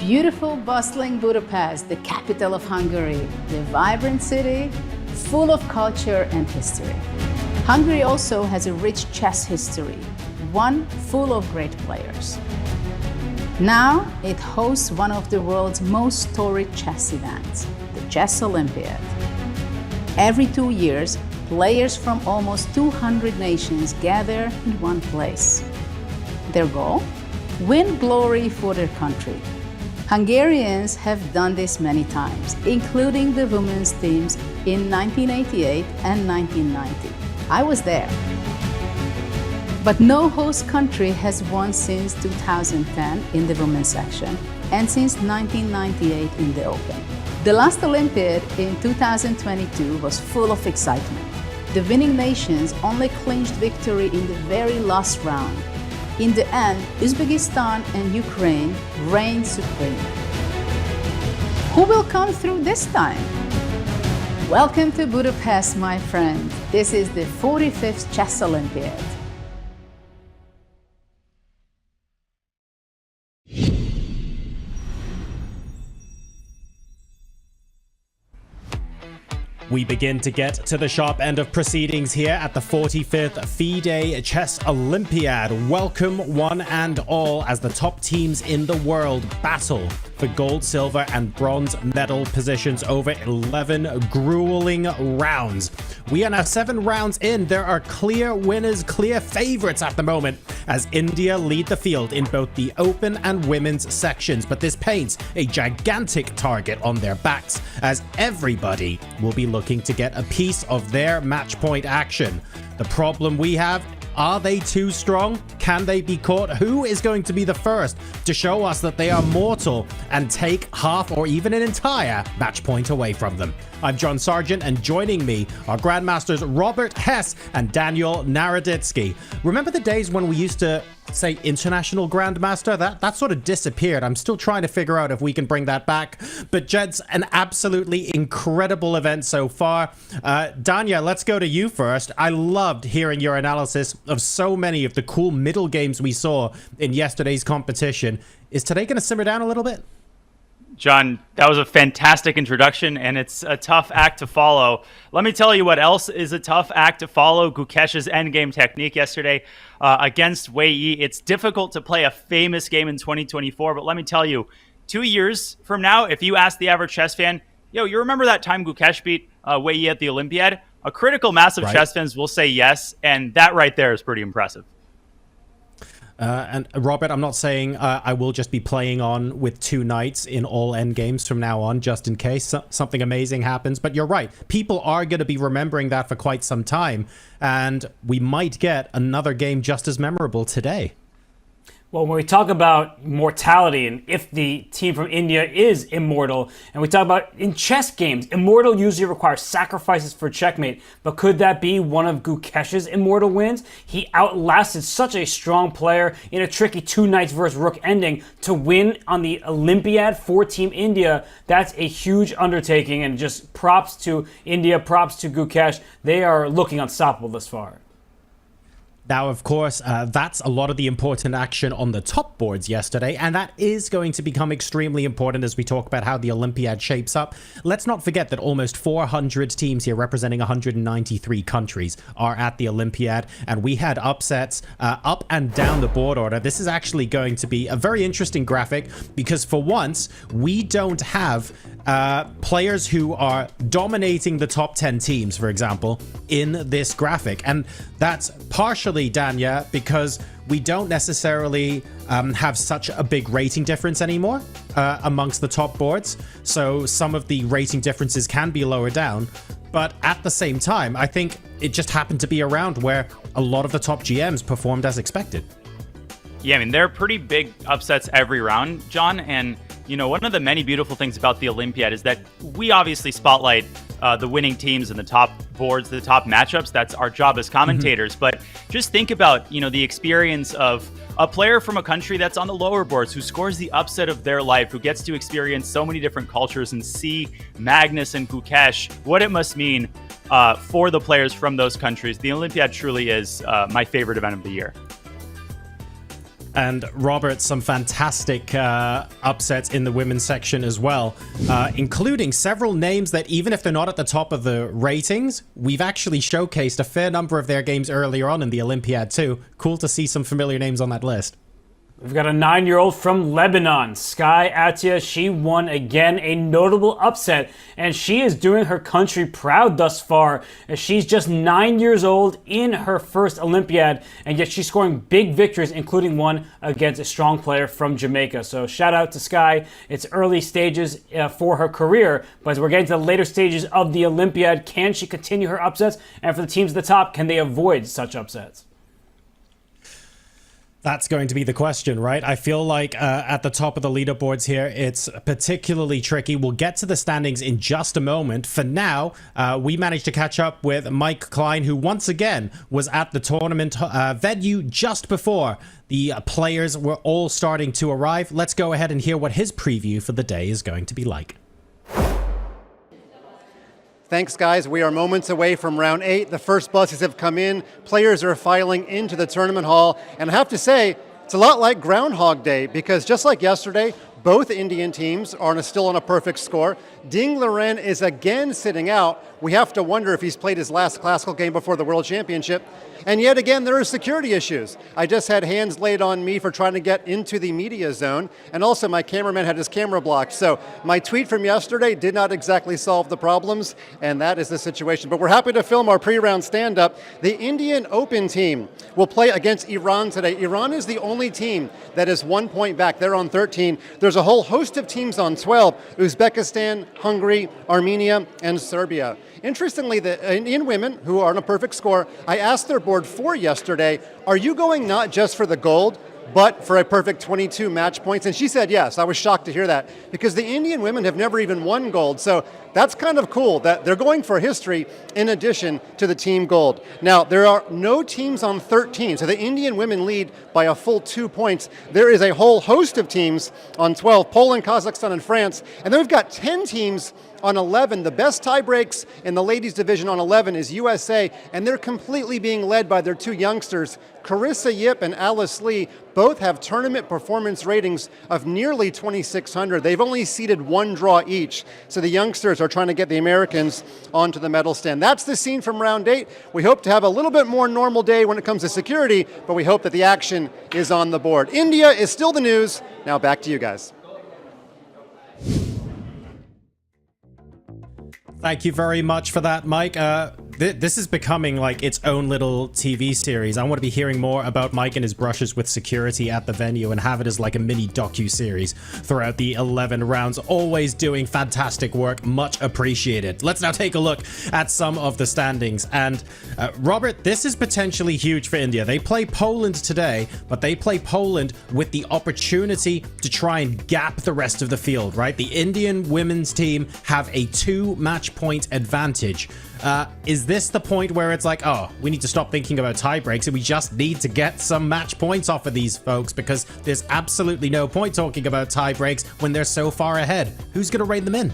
Beautiful, bustling Budapest, the capital of Hungary, the vibrant city, full of culture and history. Hungary also has a rich chess history, one full of great players. Now it hosts one of the world's most storied chess events, the Chess Olympiad. Every 2 years, players from almost 200 nations gather in one place. Their goal? Win glory for their country. Hungarians have done this many times, including the women's teams in 1988 and 1990. I was there. But no host country has won since 2010 in the women's section and since 1998 in the Open. The last Olympiad in 2022 was full of excitement. The winning nations only clinched victory in the very last round. In the end, Uzbekistan and Ukraine reigned supreme. Who will come through this time? Welcome to Budapest, my friend. This is the 45th Chess Olympiad. We begin to get to the sharp end of proceedings here at the 45th FIDE Chess Olympiad. Welcome one and all as the top teams in the world battle for gold, silver and bronze medal positions over 11 grueling rounds. We are now 7 rounds in. There are clear winners, clear favorites at the moment as India lead the field in both the open and women's sections. But this paints a gigantic target on their backs as everybody will be looking to get a piece of their match point action. The problem we have, are they too strong? Can they be caught? Who is going to be the first to show us that they are mortal and take half or even an entire match point away from them? I'm John Sargent, and joining me are Grandmasters Robert Hess and Daniel Naroditsky. Remember the days when we used to say international grandmaster? That sort of disappeared. I'm still trying to figure out if we can bring that back. But gents, an absolutely incredible event so far. Danya, let's go to you first. I loved hearing your analysis of so many of the cool middle games we saw in yesterday's competition. Is today going to simmer down a little bit? John, that was a fantastic introduction, and it's a tough act to follow. Let me tell you what else is a tough act to follow. Gukesh's endgame technique yesterday against Wei Yi. It's difficult to play a famous game in 2024, but let me tell you, 2 years from now, if you ask the average chess fan, you remember that time Gukesh beat Wei Yi at the Olympiad? A critical mass of chess fans will say yes, and that right there is pretty impressive. And Robert, I'm not saying I will just be playing on with 2 knights in all endgames from now on, just in case something amazing happens. But you're right. People are going to be remembering that for quite some time. And we might get another game just as memorable today. Well, when we talk about mortality and if the team from India is immortal, and we talk about in chess games, immortal usually requires sacrifices for checkmate. But could that be one of Gukesh's immortal wins? He outlasted such a strong player in a tricky 2 knights versus rook ending to win on the Olympiad for Team India. That's a huge undertaking, and just props to India, props to Gukesh. They are looking unstoppable this far. Now, of course, that's a lot of the important action on the top boards yesterday, and that is going to become extremely important as we talk about how the Olympiad shapes up. Let's not forget that almost 400 teams here representing 193 countries are at the Olympiad, and we had upsets up and down the board order. This is actually going to be a very interesting graphic because for once, we don't have players who are dominating the top 10 teams, for example, in this graphic. And that's partially, Danya, because we don't necessarily have such a big rating difference anymore amongst the top boards. So some of the rating differences can be lower down. But at the same time, I think it just happened to be a round where a lot of the top GMs performed as expected. Yeah, I mean, there are pretty big upsets every round, John. And, one of the many beautiful things about the Olympiad is that we obviously spotlight the winning teams and the top boards, the top matchups. That's our job as commentators. But just think about, the experience of a player from a country that's on the lower boards who scores the upset of their life, who gets to experience so many different cultures and see Magnus and Gukesh, what it must mean for the players from those countries. The Olympiad truly is my favorite event of the year. And Robert, some fantastic upsets in the women's section as well, including several names that even if they're not at the top of the ratings, we've actually showcased a fair number of their games earlier on in the Olympiad too. Cool to see some familiar names on that list. We've got a 9-year-old from Lebanon, Sky Atia. She won again, a notable upset, and she is doing her country proud thus far, as she's just 9 years old in her first Olympiad, and yet she's scoring big victories, including one against a strong player from Jamaica. So shout out to Sky. It's early stages for her career, but as we're getting to the later stages of the Olympiad, can she continue her upsets? And for the teams at the top, can they avoid such upsets? That's going to be the question, right? I feel like at the top of the leaderboards here, it's particularly tricky. We'll get to the standings in just a moment. For now, we managed to catch up with Mike Klein, who once again was at the tournament venue just before the players were all starting to arrive. Let's go ahead and hear what his preview for the day is going to be like. Thanks, guys. We are moments away from round 8. The first buses have come in. Players are filing into the tournament hall. And I have to say, it's a lot like Groundhog Day, because just like yesterday, both Indian teams are still on a perfect score. Ding Liren is again sitting out. We have to wonder if he's played his last classical game before the World Championship. And yet again, there are security issues. I just had hands laid on me for trying to get into the media zone, and also my cameraman had his camera blocked. So my tweet from yesterday did not exactly solve the problems, and that is the situation. But we're happy to film our pre-round stand-up. The Indian Open team will play against Iran today. Iran is the only team that is 1 point back. They're on 13. There's a whole host of teams on 12. Uzbekistan, Hungary, Armenia, and Serbia. Interestingly, the Indian women, who are on a perfect score, I asked their board 4 yesterday, are you going not just for the gold, but for a perfect 22 match points? And she said yes. I was shocked to hear that, because the Indian women have never even won gold. So that's kind of cool that they're going for history in addition to the team gold. Now, there are no teams on 13, so the Indian women lead by a full 2 points. There is a whole host of teams on 12, Poland, Kazakhstan, and France. And then we've got 10 teams on 11. The best tie breaks in the ladies division on 11 is USA, and they're completely being led by their 2 youngsters. Carissa Yip and Alice Lee both have tournament performance ratings of nearly 2,600. They've only seeded 1 draw each, so the youngsters are trying to get the Americans onto the medal stand. That's the scene from round 8. We hope to have a little bit more normal day when it comes to security, but we hope that the action is on the board. India is still the news. Now back to you guys. Thank you very much for that, Mike. This is becoming like its own little TV series. I want to be hearing more about Mike and his brushes with security at the venue and have it as like a mini docu-series throughout the 11 rounds. Always doing fantastic work. Much appreciated. Let's now take a look at some of the standings. And Robert, this is potentially huge for India. They play Poland today, but they play Poland with the opportunity to try and gap the rest of the field, right? The Indian women's team have a 2-match point advantage. Is this the point where it's like, oh, we need to stop thinking about tie breaks and we just need to get some match points off of these folks, because there's absolutely no point talking about tie breaks when they're so far ahead? Who's going to rein them in?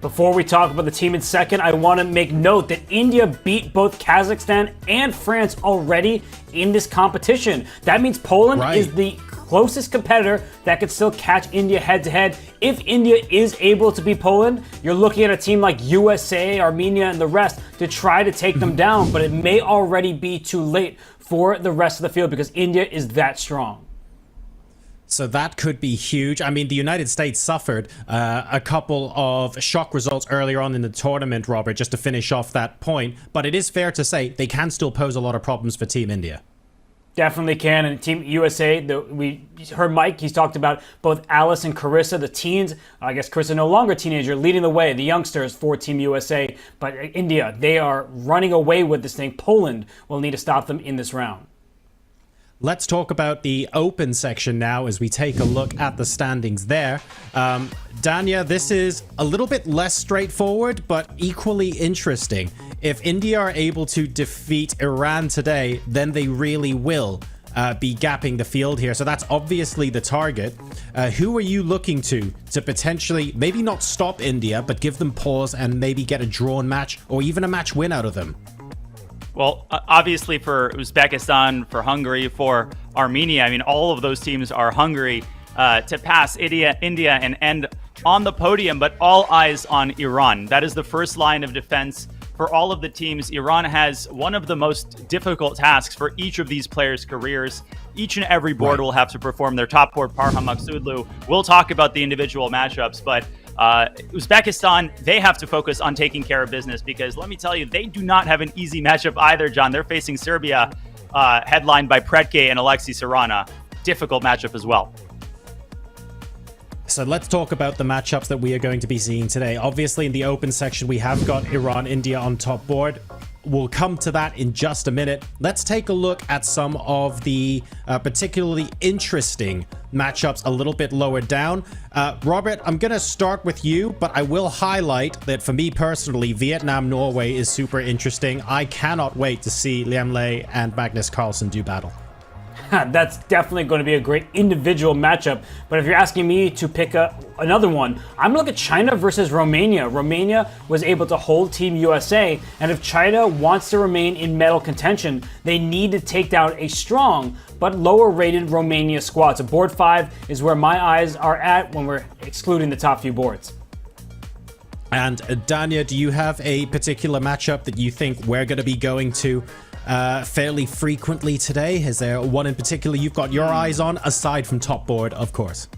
Before we talk about the team in second, I want to make note that India beat both Kazakhstan and France already in this competition. That means Poland is the closest competitor that could still catch India head-to-head. If India is able to beat Poland, you're looking at a team like USA, Armenia, and the rest to try to take them down, but it may already be too late for the rest of the field because India is that strong. So that could be huge. I mean, the United States suffered a couple of shock results earlier on in the tournament, Robert, just to finish off that point. But it is fair to say they can still pose a lot of problems for Team India. Definitely can. And Team USA, we heard Mike, he's talked about both Alice and Carissa, the teens. I guess Carissa no longer a teenager, leading the way, the youngsters for Team USA. But India, they are running away with this thing. Poland will need to stop them in this round. Let's talk about the open section now as we take a look at the standings there. Danya, this is a little bit less straightforward, but equally interesting. If India are able to defeat Iran today, then they really will be gapping the field here. So that's obviously the target. Who are you looking to potentially maybe not stop India, but give them pause and maybe get a drawn match or even a match win out of them? Well, obviously for Uzbekistan, for Hungary, for Armenia, I mean, all of those teams are hungry to pass India and end on the podium, but all eyes on Iran. That is the first line of defense for all of the teams. Iran has one of the most difficult tasks for each of these players' careers. Each and every board will have to perform their top board, Parham Maksudlu. We'll talk about the individual matchups, but Uzbekistan, they have to focus on taking care of business because let me tell you, they do not have an easy matchup either, John. They're facing Serbia, headlined by Pretke and Alexei Sarana. Difficult matchup as well. So let's talk about the matchups that we are going to be seeing today. Obviously, in the open section, we have got Iran, India on top board. We'll come to that in just a minute. Let's take a look at some of the particularly interesting matchups a little bit lower down. Robert, I'm going to start with you, but I will highlight that for me personally, Vietnam-Norway is super interesting. I cannot wait to see Liam Lei and Magnus Carlsen do battle. That's definitely going to be a great individual matchup. But if you're asking me to pick another one, I'm going to look at China versus Romania. Romania was able to hold Team USA, and if China wants to remain in medal contention, they need to take down a strong but lower-rated Romania squad. So board 5 is where my eyes are at when we're excluding the top few boards. And Danya, do you have a particular matchup that you think we're going to be going to fairly frequently today? Is there one in particular you've got your eyes on, aside from top board, of course?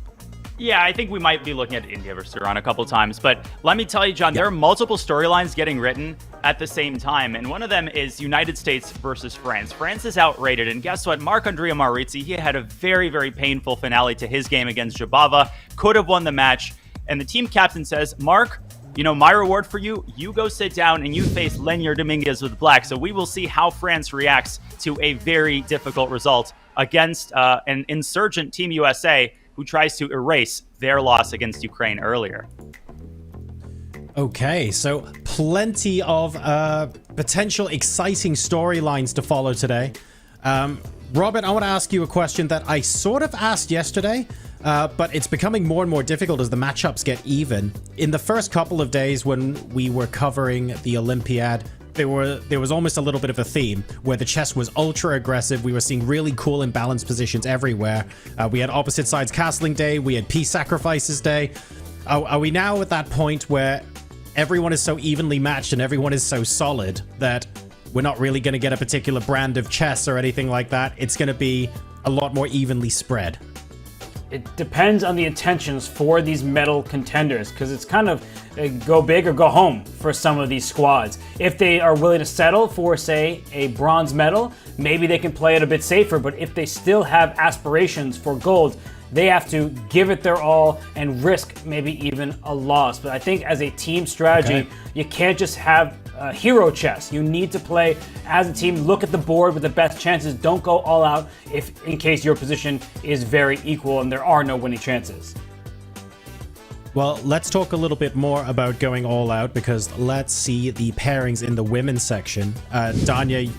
Yeah, I think we might be looking at India versus Iran a couple times, but let me tell you, John, there are multiple storylines getting written at the same time, and one of them is United States versus France. France is outrated, and guess what? Marc-Andrea Maurizi, he had a very, very painful finale to his game against Jabava, could have won the match, and the team captain says, Mark, you know, my reward for you, you go sit down and you face Lenier Dominguez with black. So we will see how France reacts to a very difficult result against an insurgent Team USA who tries to erase their loss against Ukraine earlier. Okay, so plenty of potential exciting storylines to follow today. Robert, I want to ask you a question that I sort of asked yesterday, but it's becoming more and more difficult as the matchups get even. In the first couple of days when we were covering the Olympiad, there was almost a little bit of a theme where the chess was ultra aggressive. We were seeing really cool imbalanced positions everywhere. We had opposite sides castling day. We had piece sacrifices day. Are we now at that point where everyone is so evenly matched and everyone is so solid that we're not really going to get a particular brand of chess or anything like that? It's going to be a lot more evenly spread. It depends on the intentions for these medal contenders, because it's kind of go big or go home for some of these squads. If they are willing to settle for, say, a bronze medal, maybe they can play it a bit safer, but if they still have aspirations for gold, they have to give it their all and risk maybe even a loss. But I think as a team strategy, you can't just have hero chess. You need to play as a team, look at the board with the best chances. Don't go all out if in case your position is very equal and there are no winning chances. Well, let's talk a little bit more about going all out, because let's see the pairings in the women's section. Danya,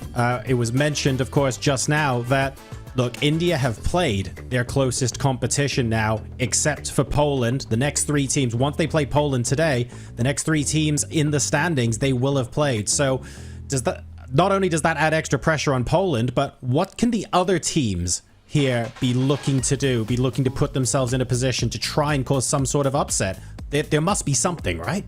it was mentioned, of course, just now that, look, India have played their closest competition now, except for Poland. The next three teams, once they play Poland today, the next three teams in the standings, they will have played. So does that, not only does that add extra pressure on Poland, but what can the other teams here be looking to do, be looking to put themselves in a position to try and cause some sort of upset? There must be something, right?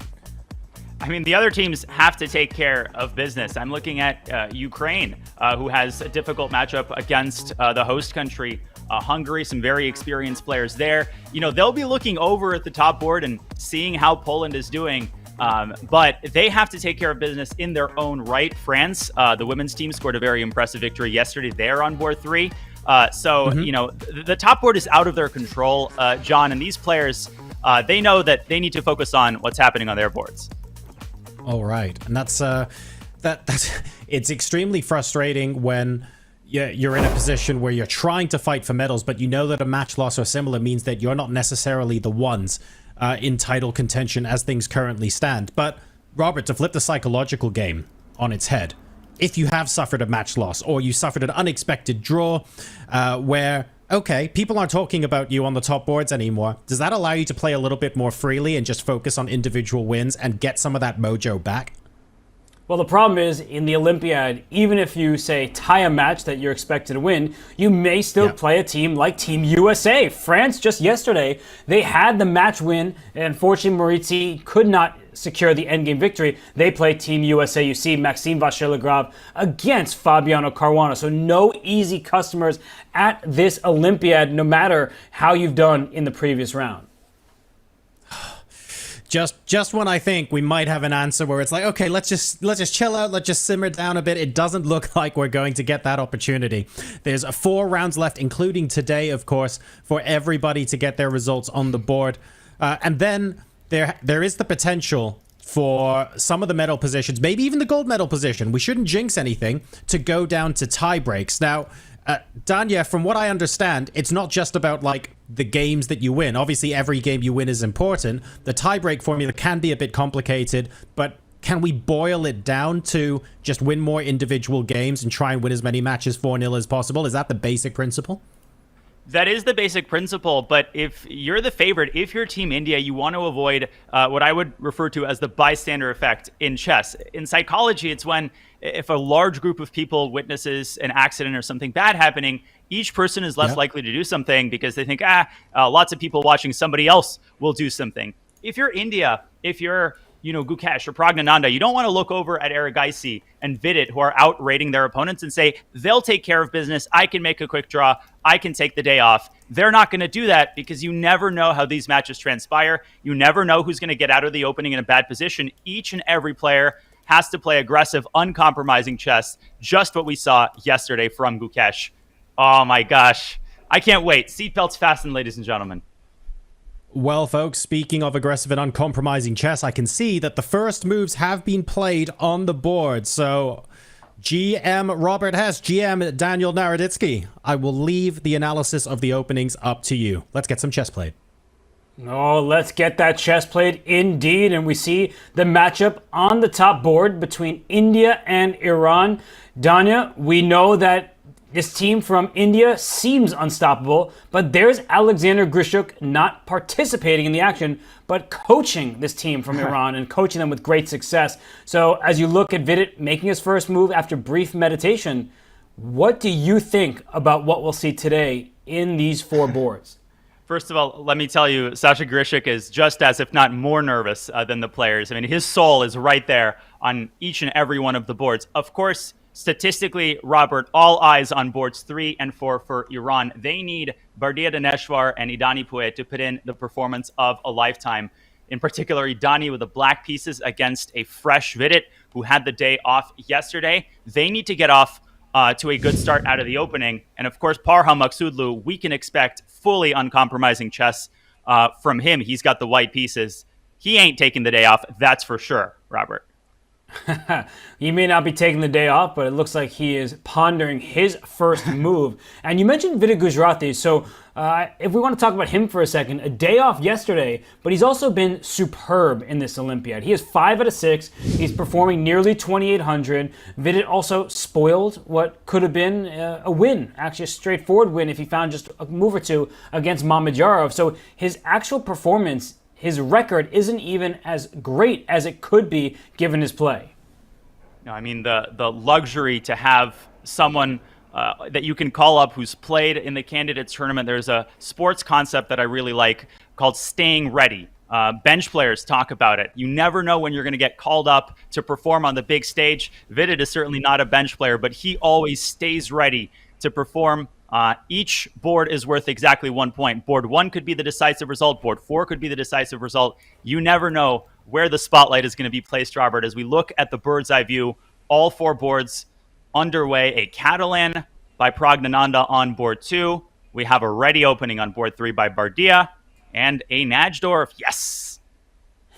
I mean, the other teams have to take care of business. I'm looking at Ukraine, who has a difficult matchup against the host country, Hungary, some very experienced players there. You know, they'll be looking over at the top board and seeing how Poland is doing, but they have to take care of business in their own right. France, the women's team, scored a very impressive victory yesterday. They're on board 3. You know, the top board is out of their control, John, and these players, they know that they need to focus on what's happening on their boards. All right, and that's it's extremely frustrating when you're in a position where you're trying to fight for medals, but you know that a match loss or similar means that you're not necessarily the ones in title contention as things currently stand. But Robert, to flip the psychological game on its head, if you have suffered a match loss or you suffered an unexpected draw where, okay, people aren't talking about you on the top boards anymore, does that allow you to play a little bit more freely and just focus on individual wins and get some of that mojo back? Well, the problem is in the Olympiad, even if you say tie a match that you're expected to win, you may still play a team like Team USA. France just yesterday, they had the match win, and unfortunately Maurizi could not secure the endgame victory. They play Team USA. You see Maxime Vachier-Lagrave against Fabiano Caruana. So no easy customers at this Olympiad, no matter how you've done in the previous round. Just when I think we might have an answer where it's like, okay, let's just chill out, let's just simmer down a bit. It doesn't look like we're going to get that opportunity. There's 4 rounds left, including today, of course, for everybody to get their results on the board. And then there is the potential for some of the medal positions, maybe even the gold medal position. We shouldn't jinx anything, to go down to tie breaks. Now, Danya, from what I understand, it's not just about like the games that you win. Obviously, every game you win is important. The tiebreak formula can be a bit complicated, but can we boil it down to just win more individual games and try and win as many matches 4-0 as possible? Is that the basic principle? That is the basic principle, but if you're the favorite, if you're Team India, you want to avoid what I would refer to as the bystander effect in chess. In psychology, it's when if a large group of people witnesses an accident or something bad happening, each person is less likely to do something because they think, lots of people watching, somebody else will do something. If you're India, if you're Gukesh or Pragnananda, you don't want to look over at Erigaisi and Vidit, who are outrating their opponents, and say, they'll take care of business. I can make a quick draw. I can take the day off. They're not going to do that because you never know how these matches transpire. You never know who's going to get out of the opening in a bad position. Each and every player has to play aggressive, uncompromising chess, just what we saw yesterday from Gukesh. Oh my gosh. I can't wait. Seatbelts fastened, ladies and gentlemen. Well, folks, speaking of aggressive and uncompromising chess, I can see that the first moves have been played on the board. So, GM Robert Hess, GM Daniel Naroditsky, I will leave the analysis of the openings up to you. Let's get some chess played. Oh, let's get that chess played indeed. And we see the matchup on the top board between India and Iran. Danya, we know that this team from India seems unstoppable, but there's Alexander Grishuk not participating in the action, but coaching this team from Iran and coaching them with great success. So as you look at Vidit making his first move after brief meditation, what do you think about what we'll see today in these 4 boards? First of all, let me tell you, Sasha Grishuk is just as, if not more nervous than the players. I mean, his soul is right there on each and every one of the boards. Of course, statistically, Robert, all eyes on boards 3 and 4 for Iran. They need Bardia Daneshwar and Idani Pue to put in the performance of a lifetime. In particular, Idani with the black pieces against a fresh Vidit who had the day off yesterday. They need to get off to a good start out of the opening. And of course, Parham Maksudlu, we can expect fully uncompromising chess from him. He's got the white pieces. He ain't taking the day off, that's for sure, Robert. He may not be taking the day off, but it looks like he is pondering his first move. And you mentioned Vidit Gujrati, so if we want to talk about him for a second, a day off yesterday, but he's also been superb in this Olympiad. He is 5 out of 6. He's performing nearly 2,800. Vidit also spoiled what could have been a win, actually a straightforward win if he found just a move or two against Mamedyarov. So his actual performance, his record isn't even as great as it could be given his play. No, I mean, the luxury to have someone that you can call up who's played in the candidates tournament. There's a sports concept that I really like called staying ready. Bench players talk about it. You never know when you're going to get called up to perform on the big stage. Vidit is certainly not a bench player, but he always stays ready to perform. Each board is worth exactly 1 point. Board 1 could be the decisive result. Board 4 could be the decisive result. You never know where the spotlight is going to be placed, Robert. As we look at the bird's eye view, all 4 boards underway. A Catalan by Pragnananda on board 2. We have a ready opening on board 3 by Bardia. And a Najdorf. Yes!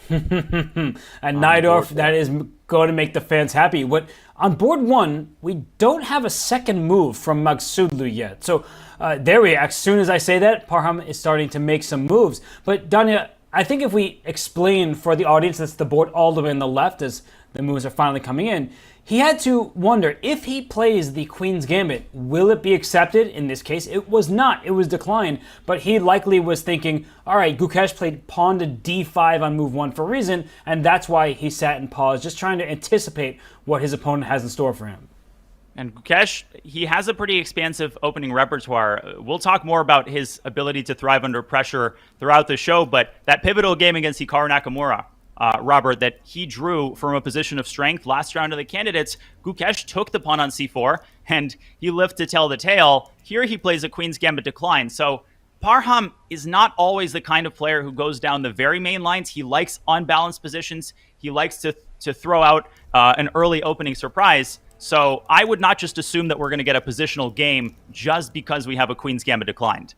And Najdorf, that is going to make the fans happy. On board 1, we don't have a second move from Maksudlu yet. So as soon as I say that, Parham is starting to make some moves. But Danya, I think if we explain for the audience that's the board all the way on the left as the moves are finally coming in, he had to wonder if he plays the Queen's Gambit, will it be accepted? In this case, it was not. It was declined, but he likely was thinking, all right, Gukesh played pawn to d5 on move 1 for a reason, and that's why he sat and paused, just trying to anticipate what his opponent has in store for him. And Gukesh, he has a pretty expansive opening repertoire. We'll talk more about his ability to thrive under pressure throughout the show, but that pivotal game against Hikaru Nakamura, Robert, that he drew from a position of strength last round of the candidates, Gukesh took the pawn on c4, and he lived to tell the tale. Here he plays a Queen's Gambit decline. So Parham is not always the kind of player who goes down the very main lines. He likes unbalanced positions. He likes to throw out an early opening surprise. So I would not just assume that we're going to get a positional game just because we have a Queen's Gambit declined.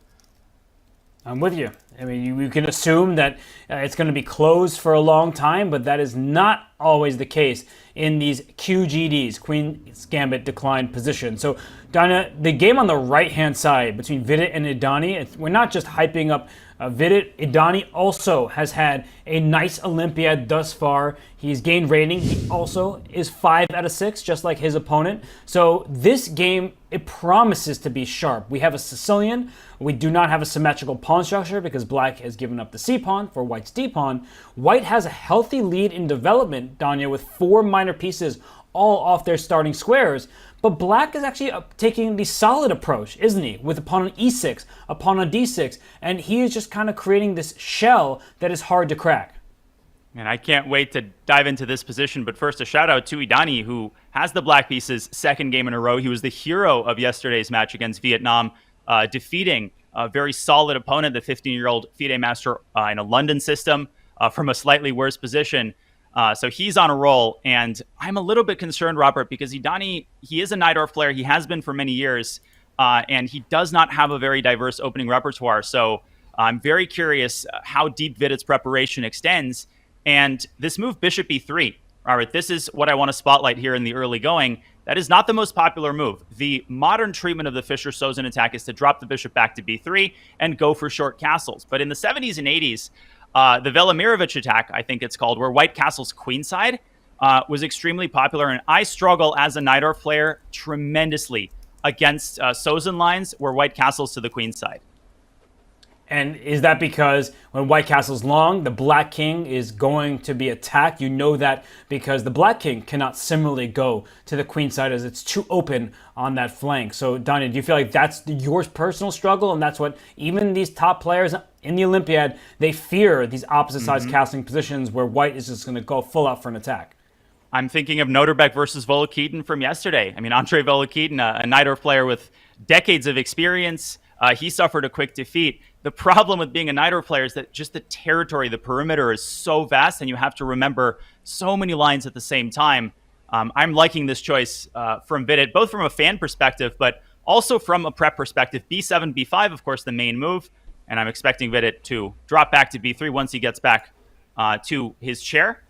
I'm with you. I mean, you can assume that it's going to be closed for a long time, but that is not always the case in these QGDs, Queen's Gambit declined position. So, Donna, the game on the right-hand side between Vidit and Idani, we're not just hyping up Vidit. Idani also has had a nice Olympiad thus far. He's gained rating. He also is 5 out of 6, just like his opponent. So this game, it promises to be sharp. We have a Sicilian. We do not have a symmetrical pawn structure because Black has given up the c-pawn for White's d-pawn. White has a healthy lead in development, Danya, with 4 minor pieces all off their starting squares. But Black is actually taking the solid approach, isn't he? With a pawn on e6, a pawn on d6, and he is just kind of creating this shell that is hard to crack. And I can't wait to dive into this position, but first a shout out to Idani, who has the black pieces second game in a row. He was the hero of yesterday's match against Vietnam, defeating a very solid opponent, the 15-year-old FIDE master in a London system from a slightly worse position. So he's on a roll, and I'm a little bit concerned, Robert, because Idani, he is a Najdorf player. He has been for many years, and he does not have a very diverse opening repertoire. So I'm very curious how deep Vidit's preparation extends. And this move, bishop e3, Robert, this is what I want to spotlight here in the early going. That is not the most popular move. The modern treatment of the Fischer-Sozin attack is to drop the bishop back to b3 and go for short castles. But in the 70s and 80s, the Velimirovich attack, I think it's called, where white castles queenside, was extremely popular. And I struggle as a Najdorf player tremendously against Sozin lines where white castles to the queenside. And is that because when white castle's long, the black king is going to be attacked? You know that because the black king cannot similarly go to the queen side as it's too open on that flank. So, Danya, do you feel like that's your personal struggle? And that's what even these top players in the Olympiad, they fear these opposite sides castling positions where white is just going to go full out for an attack. I'm thinking of Noterbeck versus Volokhin from yesterday. I mean, Andrei Volokhin, a Najdorf player with decades of experience, he suffered a quick defeat. The problem with being a Najdorf player is that just the territory, the perimeter is so vast, and you have to remember so many lines at the same time. I'm liking this choice from Vidit, both from a fan perspective, but also from a prep perspective. b7, b5, of course, the main move, and I'm expecting Vidit to drop back to b3 once he gets back to his chair.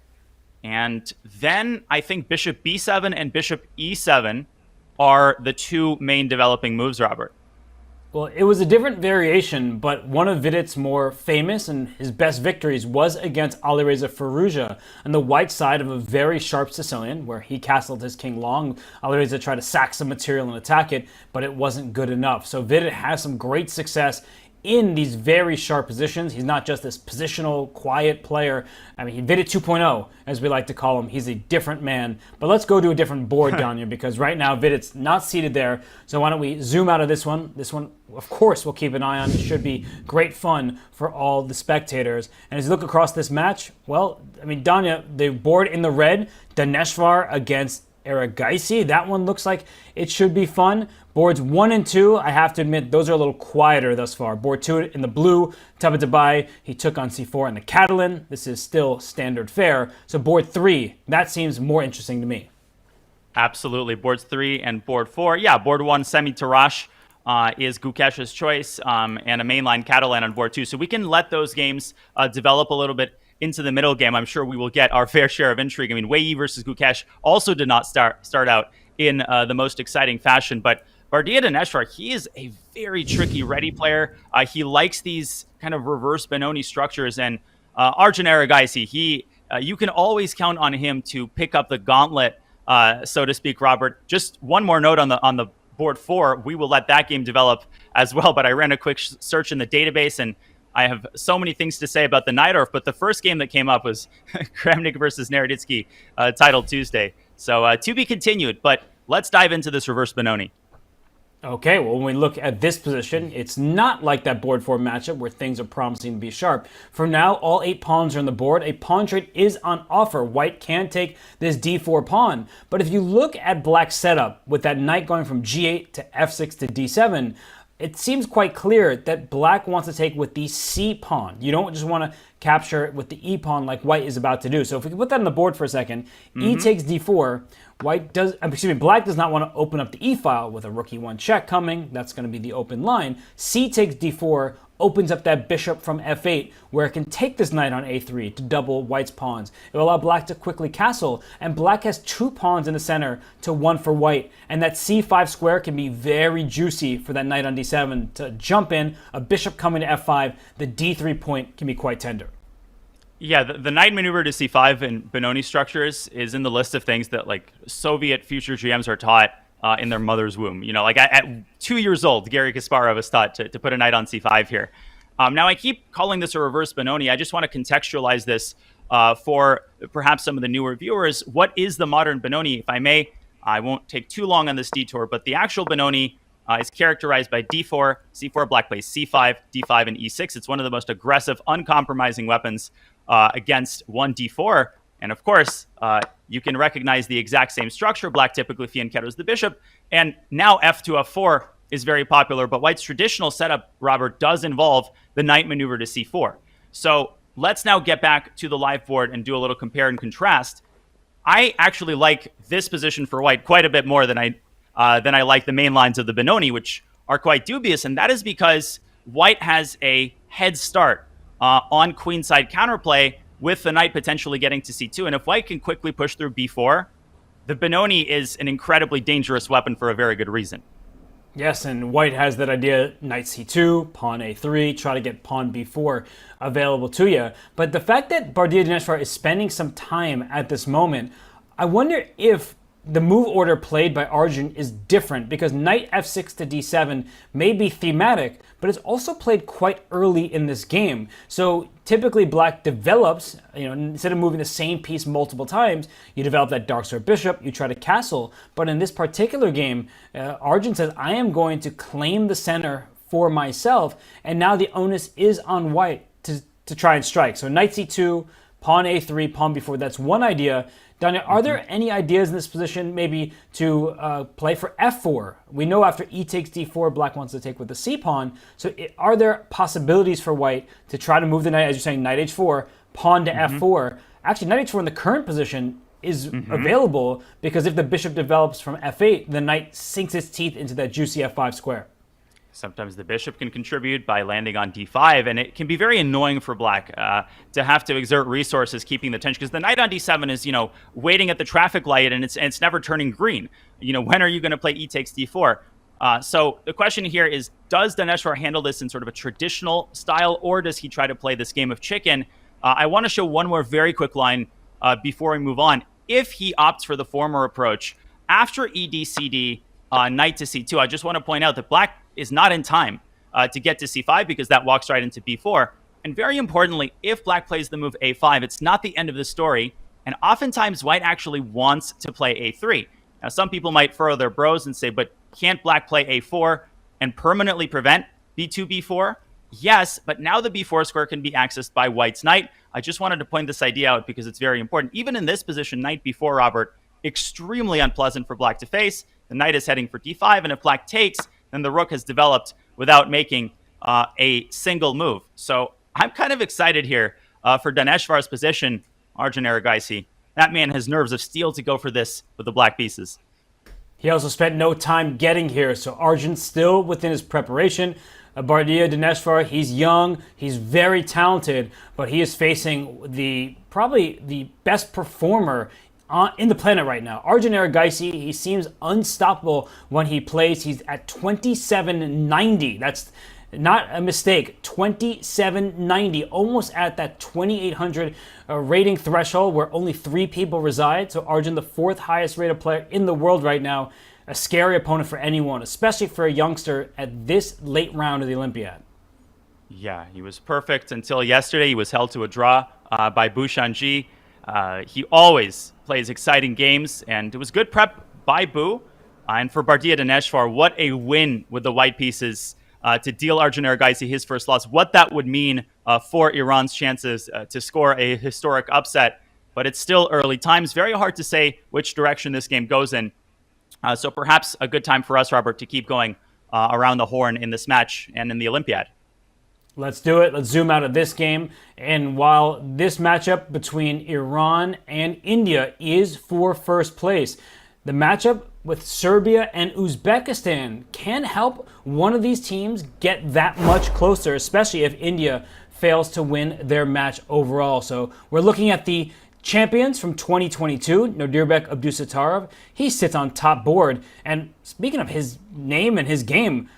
And then I think bishop b7 and bishop e7 are the two main developing moves, Robert. Well, it was a different variation, but one of Vidit's more famous and his best victories was against Alireza Firouzja on the white side of a very sharp Sicilian, where he castled his king long. Alireza tried to sack some material and attack it, but it wasn't good enough. So Vidit has some great success in these very sharp positions. He's not just this positional, quiet player. I mean, Vidit 2.0, as we like to call him. He's a different man. But let's go to a different board, Danya, because right now Vidit's not seated there. So why don't we zoom out of this one? This one, of course, we'll keep an eye on. It should be great fun for all the spectators. And as you look across this match, well, I mean, Danya, the board in the red, Daneshvar against Erigaisi. That one looks like it should be fun. Boards 1 and 2, I have to admit, those are a little quieter thus far. Board 2 in the blue, Tabatabai, he took on c4 in the Catalan. This is still standard fare. So board 3, that seems more interesting to me. Absolutely. Boards 3 and board 4. Yeah, board 1, semi-Tarrasch is Gukesh's choice, and a mainline Catalan on board 2. So we can let those games develop a little bit into the middle game. I'm sure we will get our fair share of intrigue. I mean, Wei Yi versus Gukesh also did not start out in the most exciting fashion, but Bardia Daneshvar, he is a very tricky ready player. He likes these kind of reverse Benoni structures, and Arjun Erigaisi, you can always count on him to pick up the gauntlet so to speak, Robert. Just one more note on the board 4. We will let that game develop as well. But I ran a quick search in the database, and I have so many things to say about the Najdorf. But the first game that came up was Kramnik versus Naroditsky, titled Tuesday. So to be continued. But let's dive into this reverse Benoni. Okay, well, when we look at this position, it's not like that board 4 matchup where things are promising to be sharp. For now, all 8 pawns are on the board. A pawn trade is on offer. White can take this d4 pawn. But if you look at Black's setup, with that knight going from g8 to f6 to d7, it seems quite clear that Black wants to take with the c pawn. You don't just want to capture it with the e pawn like White is about to do. So if we can put that on the board for a second, e takes d4. Black does not want to open up the e file with a rook e1 check coming. That's going to be the open line. C takes d4, opens up that bishop from f8, where it can take this knight on a3 to double White's pawns. It will allow Black to quickly castle, and Black has 2 pawns in the center to 1 for White, and that c5 square can be very juicy for that knight on d7 to jump in, a bishop coming to f5, the d3 point can be quite tender. Yeah, the knight maneuver to c5 in Benoni structures is in the list of things that like Soviet future GMs are taught in their mother's womb. You know, like at 2 years old, Garry Kasparov is taught to put a knight on c5 here. Now, I keep calling this a reverse Benoni. I just want to contextualize this for perhaps some of the newer viewers. What is the modern Benoni? If I may, I won't take too long on this detour, but the actual Benoni is characterized by d4, c4, Black plays c5, d5, and e6. It's one of the most aggressive, uncompromising weapons against 1d4. And of course, you can recognize the exact same structure. Black typically fianchettos the bishop. And now f to f4 is very popular. But White's traditional setup, Robert, does involve the knight maneuver to c4. So let's now get back to the live board and do a little compare and contrast. I actually like this position for White quite a bit more than I like the main lines of the Benoni, which are quite dubious. And that is because White has a head start on queenside counterplay, with the knight potentially getting to c2. And if White can quickly push through b4, the Benoni is an incredibly dangerous weapon for a very good reason. Yes, and White has that idea, knight c2, pawn a3, try to get pawn b4 available to you. But the fact that Bardea Dineshvar is spending some time at this moment, I wonder if the move order played by Arjun is different, because knight f6 to d7 may be thematic, but it's also played quite early in this game. So typically Black develops, instead of moving the same piece multiple times, you develop that dark square bishop, you try to castle. But in this particular game, Arjun says, I am going to claim the center for myself, and now the onus is on White to try and strike. So knight c2, pawn a3, pawn b4, that's one idea. Danya, are there any ideas in this position maybe to play for f4? We know after e takes d4, Black wants to take with the c pawn. So are there possibilities for White to try to move the knight, as you're saying, knight h4, pawn to f4? Actually, knight h4 in the current position is available, because if the bishop develops from f8, the knight sinks its teeth into that juicy f5 square. Sometimes the bishop can contribute by landing on d5, and it can be very annoying for Black to have to exert resources keeping the tension, because the knight on d7 is, waiting at the traffic light, and it's never turning green. When are you going to play e takes d4? So the question here is, does Dineshvar handle this in sort of a traditional style, or does he try to play this game of chicken? I want to show one more very quick line before we move on. If he opts for the former approach, after ed-cd, knight to c2, I just want to point out that Black is not in time to get to c5, because that walks right into b4. And very importantly, if Black plays the move a5, it's not the end of the story. And oftentimes, White actually wants to play a3. Now, some people might furrow their brows and say, but can't Black play a4 and permanently prevent b2, b4? Yes, but now the b4 square can be accessed by White's knight. I just wanted to point this idea out because it's very important. Even in this position, knight b4, Robert, extremely unpleasant for Black to face. The knight is heading for d5, and if Black takes, then the rook has developed without making a single move. So I'm kind of excited here for Dineshvar's position, Arjun Erigaisi. That man has nerves of steel to go for this with the black pieces. He also spent no time getting here, so Arjun's still within his preparation. Bardea Dineshvar, he's young, he's very talented, but he is facing probably the best performer in the planet right now. Arjun Erigaisi, he seems unstoppable when he plays. He's at 2790. That's Not a mistake, 2790, almost at that 2800 rating threshold where only 3 people reside. So Arjun, the 4th highest rated player in the world right now, a scary opponent for anyone, especially for a youngster at this late round of the Olympiad. Yeah, he was perfect until yesterday. He was held to a draw by Bushanji. He always plays exciting games, and it was good prep by Bu. And for Bardia Daneshvar, what a win with the white pieces to deal Arjun Erigaisi his first loss. What that would mean for Iran's chances to score a historic upset. But it's still early times. Very hard to say which direction this game goes in. So perhaps a good time for us, Robert, to keep going around the horn in this match and in the Olympiad. Let's do it. Let's zoom out of this game. And while this matchup between Iran and India is for first place, the matchup with Serbia and Uzbekistan can help one of these teams get that much closer, especially if India fails to win their match overall. So we're looking at the champions from 2022, Nodirbek Abdusattorov. He sits on top board. And speaking of his name and his game,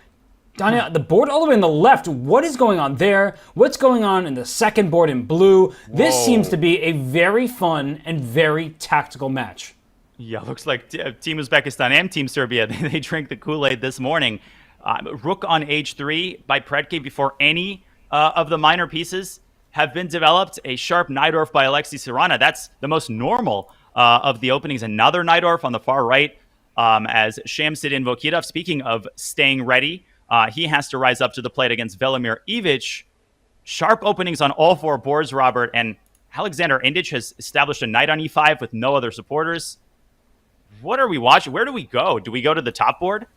Danya, the board all the way on the left, what is going on there? What's going on in the second board in blue? Whoa. This seems to be a very fun and very tactical match. Yeah, looks like Team Uzbekistan and Team Serbia, they drank the Kool-Aid this morning. Rook on h3 by Predke before any of the minor pieces have been developed. A sharp Najdorf by Alexei Sirana. That's the most normal of the openings. Another Najdorf on the far right as Shamsidin Vokidov, speaking of staying ready, he has to rise up to the plate against Velimir Ivic. Sharp openings on all 4 boards, Robert, and Alexander Indic has established a knight on e5 with no other supporters. What are we watching? Where do we go? Do we go to the top board?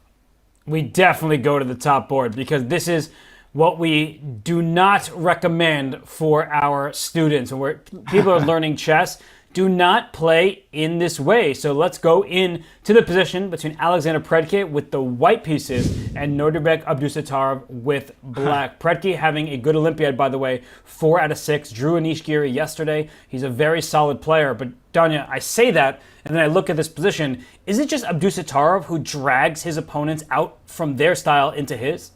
We definitely go to the top board because this is what we do not recommend for our students. And where people are learning chess, do not play in this way. So let's go into the position between Alexander Predke with the white pieces and Nodirbek Abdusattorov with black. Predke having a good Olympiad, by the way, 4 out of 6. Drew Anishgiri yesterday. He's a very solid player. But Danya, I say that, and then I look at this position. Is it just Abdusattorov who drags his opponents out from their style into his?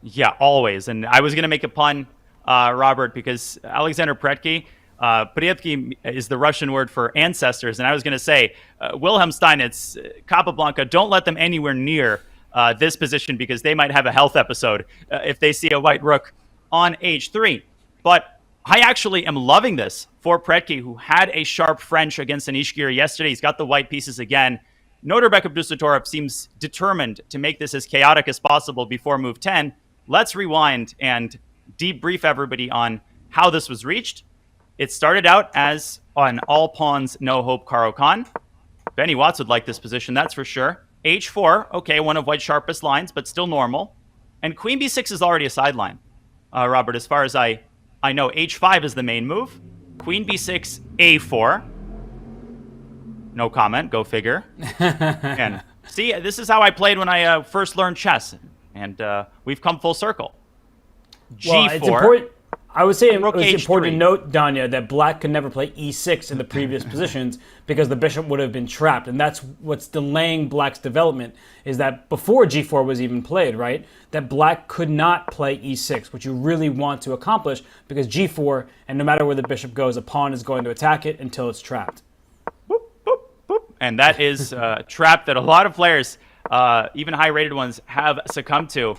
Yeah, always. And I was going to make a pun, Robert, because Alexander Predke, Predki is the Russian word for ancestors. And I was going to say, Wilhelm Steinitz, Capablanca, don't let them anywhere near this position because they might have a health episode if they see a white rook on h3. But I actually am loving this for Predke, who had a sharp French against Anishgiri yesterday. He's got the white pieces again. Nodirbek Abdusattorov seems determined to make this as chaotic as possible before move 10. Let's rewind and debrief everybody on how this was reached. It started out as an all pawns, no hope Caro Kann. Benny Watts would like this position, that's for sure. h4, okay, one of white's sharpest lines, but still normal. And queen b6 is already a sideline. Robert, as far as I know, h5 is the main move. Queen b6, a4. No comment, go figure. And see, this is how I played when I first learned chess. And we've come full circle. G4. Well, it's important. I would say it's important to note, Danya, that black could never play e6 in the previous positions because the bishop would have been trapped. And that's what's delaying black's development, is that before g4 was even played, right, that black could not play e6, which you really want to accomplish because g4, and no matter where the bishop goes, a pawn is going to attack it until it's trapped. Boop, boop, boop. And that is a trap that a lot of players, even high-rated ones, have succumbed to.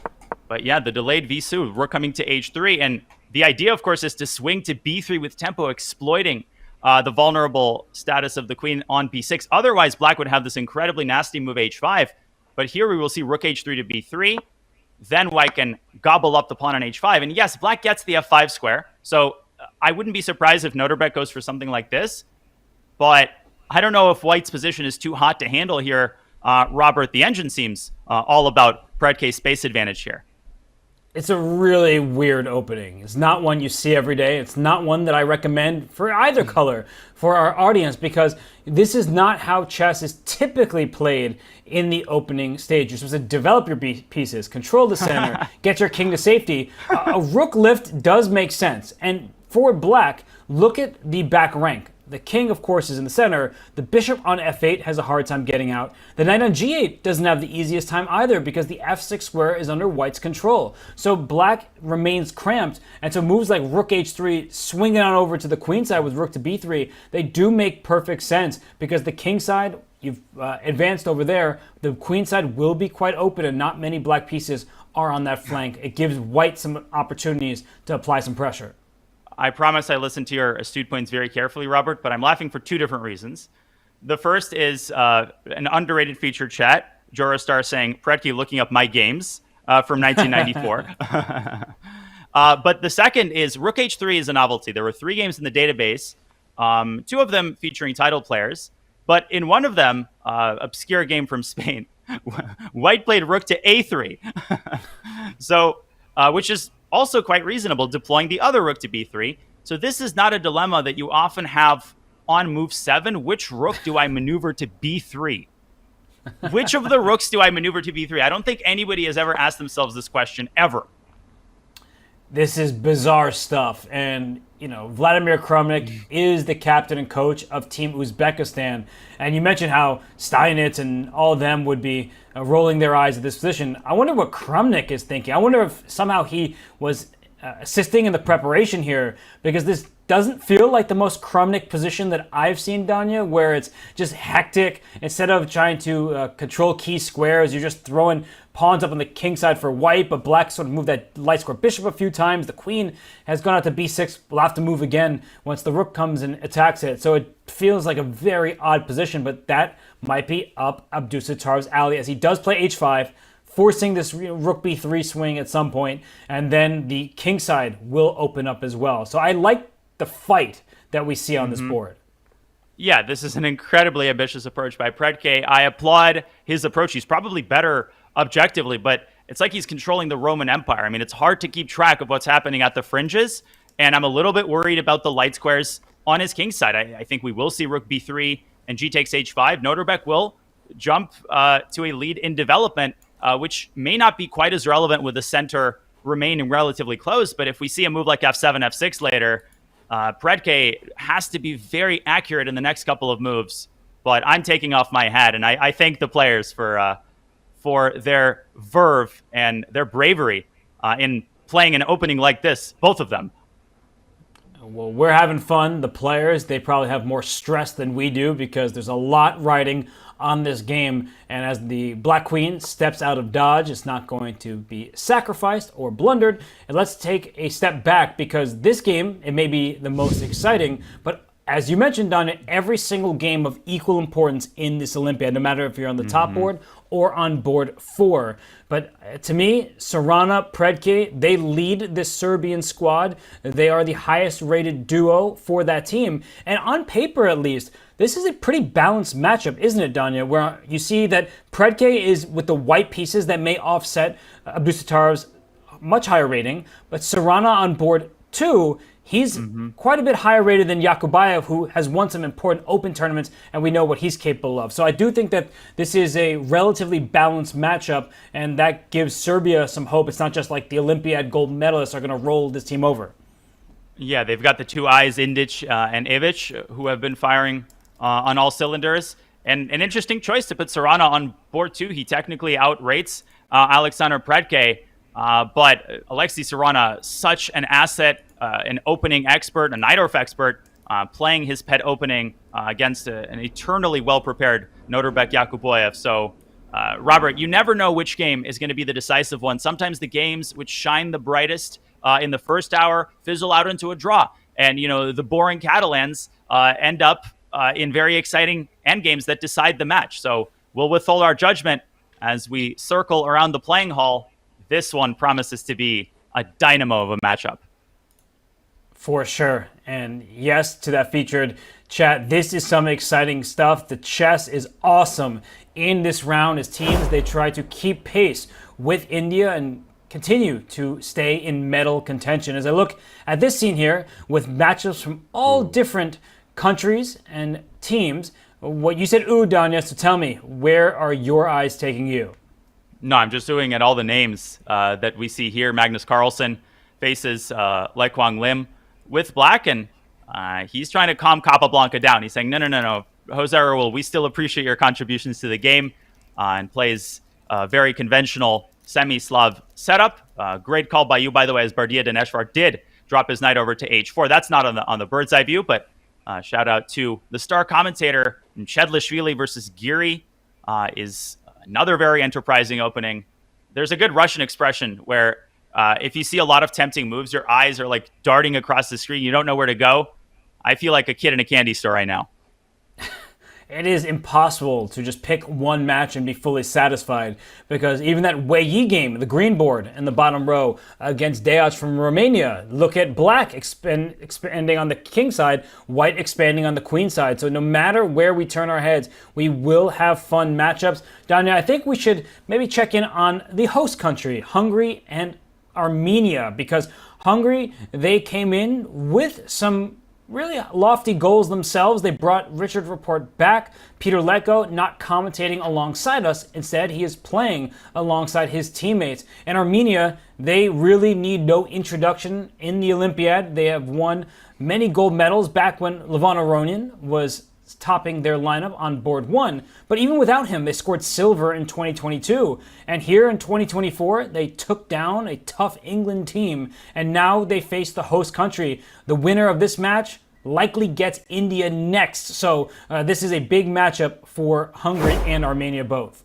But yeah, the delayed Visu, we're coming to h3, and the idea, of course, is to swing to b3 with tempo, exploiting the vulnerable status of the queen on b6. Otherwise, black would have this incredibly nasty move h5. But here we will see rook h3 to b3. Then white can gobble up the pawn on h5. And yes, black gets the f5 square. So I wouldn't be surprised if Nodirbek goes for something like this. But I don't know if white's position is too hot to handle here. Robert, the engine seems all about Predke's space advantage here. It's a really weird opening. It's not one you see every day. It's not one that I recommend for either color for our audience because this is not how chess is typically played in the opening stage. You're supposed to develop your pieces, control the center, get your king to safety. A rook lift does make sense. And for black, look at the back rank. the king, of course, is in the center. The bishop on f8 has a hard time getting out. The knight on g8 doesn't have the easiest time either because the f6 square is under white's control. So black remains cramped, and so moves like rook h3, swinging on over to the queen side with rook to b3, they do make perfect sense because the king side, you've advanced over there, the queen side will be quite open and not many black pieces are on that flank. It gives white some opportunities to apply some pressure. I promise I listened to your astute points very carefully, Robert, but I'm laughing for two different reasons. The first is an underrated featured chat, Jorastar saying, Predke looking up my games from 1994. But the second is Rook H3 is a novelty. There were 3 games in the database, 2 of them featuring title players, but in one of them, obscure game from Spain, White played Rook to A3. So, which is also quite reasonable, deploying the other rook to b3. So this is not a dilemma that you often have on move 7. Which rook do I maneuver to b3? Which of the rooks do I maneuver to b3? I don't think anybody has ever asked themselves this question, ever. This is bizarre stuff. And, Vladimir Kramnik is the captain and coach of Team Uzbekistan. And you mentioned how Steinitz and all of them would be rolling their eyes at this position. I wonder what Kramnik is thinking. I wonder if somehow he was assisting in the preparation here, because this doesn't feel like the most Kramnik position that I've seen, Danya, where it's just hectic. Instead of trying to control key squares, you're just throwing pawns up on the king side for white, but black sort of moved that light square bishop a few times. The queen has gone out to b6, will have to move again once the rook comes and attacks it. So it feels like a very odd position, but that might be up Abdusattorov's alley, as he does play h5, forcing this rook b3 swing at some point, and then the king side will open up as well. So I like the fight that we see on this board. Yeah, this is an incredibly ambitious approach by Predke. I applaud his approach. He's probably better objectively, but it's like he's controlling the Roman Empire. I mean, it's hard to keep track of what's happening at the fringes, and I'm a little bit worried about the light squares on his king side. I think we will see rook b3 and g takes h5. Noterbeck will jump to a lead in development, which may not be quite as relevant with the center remaining relatively close, but if we see a move like f7, f6 later, Predke has to be very accurate in the next couple of moves. But I'm taking off my hat, and I thank the players for their verve and their bravery in playing an opening like this, both of them. Well, we're having fun. The players, they probably have more stress than we do because there's a lot riding on this game. And as the black queen steps out of dodge, it's not going to be sacrificed or blundered. And let's take a step back, because this game, it may be the most exciting, but as you mentioned, Donna, every single game of equal importance in this Olympiad, no matter if you're on the top board or on board 4. But to me, Serrana, Predke, they lead this Serbian squad. They are the highest rated duo for that team. And on paper, at least, this is a pretty balanced matchup, isn't it, Danya? Where you see that Predke is with the white pieces that may offset Abdusattorov's much higher rating, but Serrana on board 2, he's quite a bit higher rated than Yakubayev, who has won some important open tournaments, and we know what he's capable of. So I do think that this is a relatively balanced matchup, and that gives Serbia some hope. It's not just like the Olympiad gold medalists are going to roll this team over. Yeah, they've got the two eyes, Indic and Ivic, who have been firing on all cylinders. And an interesting choice to put Serrana on board 2. He technically outrates Alexander Predke, but Alexei Serrana, such an asset, an opening expert, a Najdorf expert, playing his pet opening against an eternally well-prepared Noterbeck Yakuboyev. So, Robert, you never know which game is going to be the decisive one. Sometimes the games which shine the brightest in the first hour fizzle out into a draw. And, the boring Catalans end up in very exciting endgames that decide the match. So we'll withhold our judgment as we circle around the playing hall. This one promises to be a dynamo of a matchup. For sure. And yes, to that featured chat, this is some exciting stuff. The chess is awesome in this round as teams, they try to keep pace with India and continue to stay in medal contention. As I look at this scene here with matchups from all different countries and teams, what you said, Danya, so tell me, where are your eyes taking you? No, I'm just doing at all the names that we see here. Magnus Carlsen faces Lai Kwang Lim with black, and He's trying to calm Capablanca down. He's saying, no. Jose Raul, we still appreciate your contributions to the game, and plays a very conventional semi-Slav setup. Great call by you, by the way, as Bardia Daneshvar did drop his knight over to h4. That's not on the bird's eye view, but shout out to the star commentator. Chedlishvili versus Giri is another very enterprising opening. There's a good Russian expression where if you see a lot of tempting moves, your eyes are like darting across the screen. You don't know where to go. I feel like a kid in a candy store right now. It is impossible to just pick one match and be fully satisfied, because even that Wei Yi game, the green board in the bottom row against Deac from Romania, look at black expanding on the king side, white expanding on the queen side. So no matter where we turn our heads, we will have fun matchups. Danya, I think we should maybe check in on the host country, Hungary and Armenia, because Hungary, they came in with some really lofty goals themselves. They brought Richard Rapport back. Peter Leko not commentating alongside us. Instead, he is playing alongside his teammates. And Armenia, they really need no introduction in the Olympiad. They have won many gold medals back when Levon Aronian was topping their lineup on board one. But even without him, they scored silver in 2022. And here in 2024, they took down a tough England team. And now they face the host country. The winner of this match likely gets India next. So this is a big matchup for Hungary and Armenia both.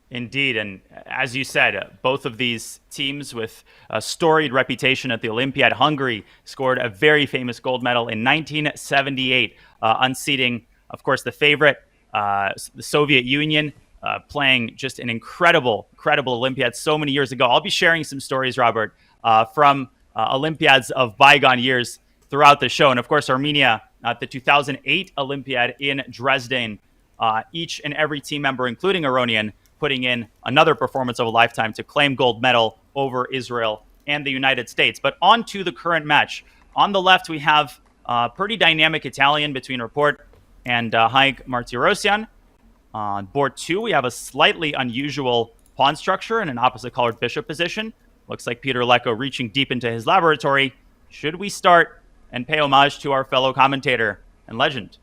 Indeed, and as you said, both of these teams with a storied reputation at the Olympiad. Hungary scored a very famous gold medal in 1978, unseating, of course, the favorite, the Soviet Union, playing just an incredible Olympiad so many years ago. I'll be sharing some stories, Robert, from Olympiads of bygone years throughout the show. And of course, Armenia at the 2008 Olympiad in Dresden, each and every team member, including Aronian, putting in another performance of a lifetime to claim gold medal over Israel and the United States. But on to the current match. On the left, we have a pretty dynamic Italian between Rapport and Haig Martirosyan. On board two, we have a slightly unusual pawn structure and an opposite-colored bishop position. Looks like Peter Leko reaching deep into his laboratory. Should we start and pay homage to our fellow commentator and legend?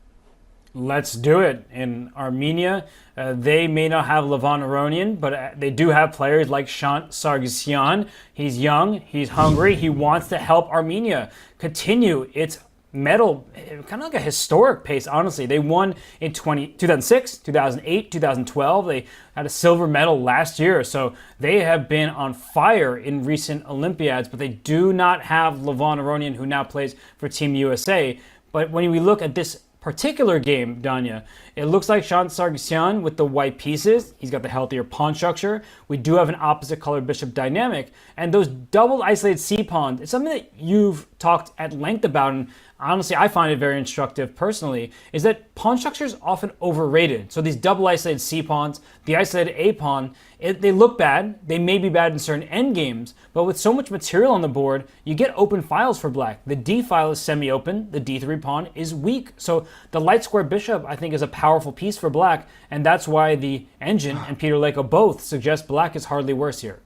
Let's do it. In Armenia, they may not have Levon Aronian, but they do have players like Shant Sargsyan. He's young, he's hungry, he wants to help Armenia continue its medal, kind of like a historic pace, honestly. They won in 2006, 2008, 2012. They had a silver medal last year, so they have been on fire in recent Olympiads, but they do not have Levon Aronian, who now plays for Team USA. But when we look at this particular game, Danya, it looks like Shant Sargsyan with the white pieces. He's got the healthier pawn structure. We do have an opposite colored bishop dynamic. And those double isolated c-pawns, it's something that you've talked at length about, and honestly, I find it very instructive personally, is that pawn structure is often overrated. So these double isolated c-pawns, the isolated a-pawn, they look bad. They may be bad in certain endgames, but with so much material on the board, you get open files for black. The d file is semi-open. The d3 pawn is weak. So the light square bishop, I think, is a powerful piece for black, and that's why the engine and Peter Leko both suggest black is hardly worse here.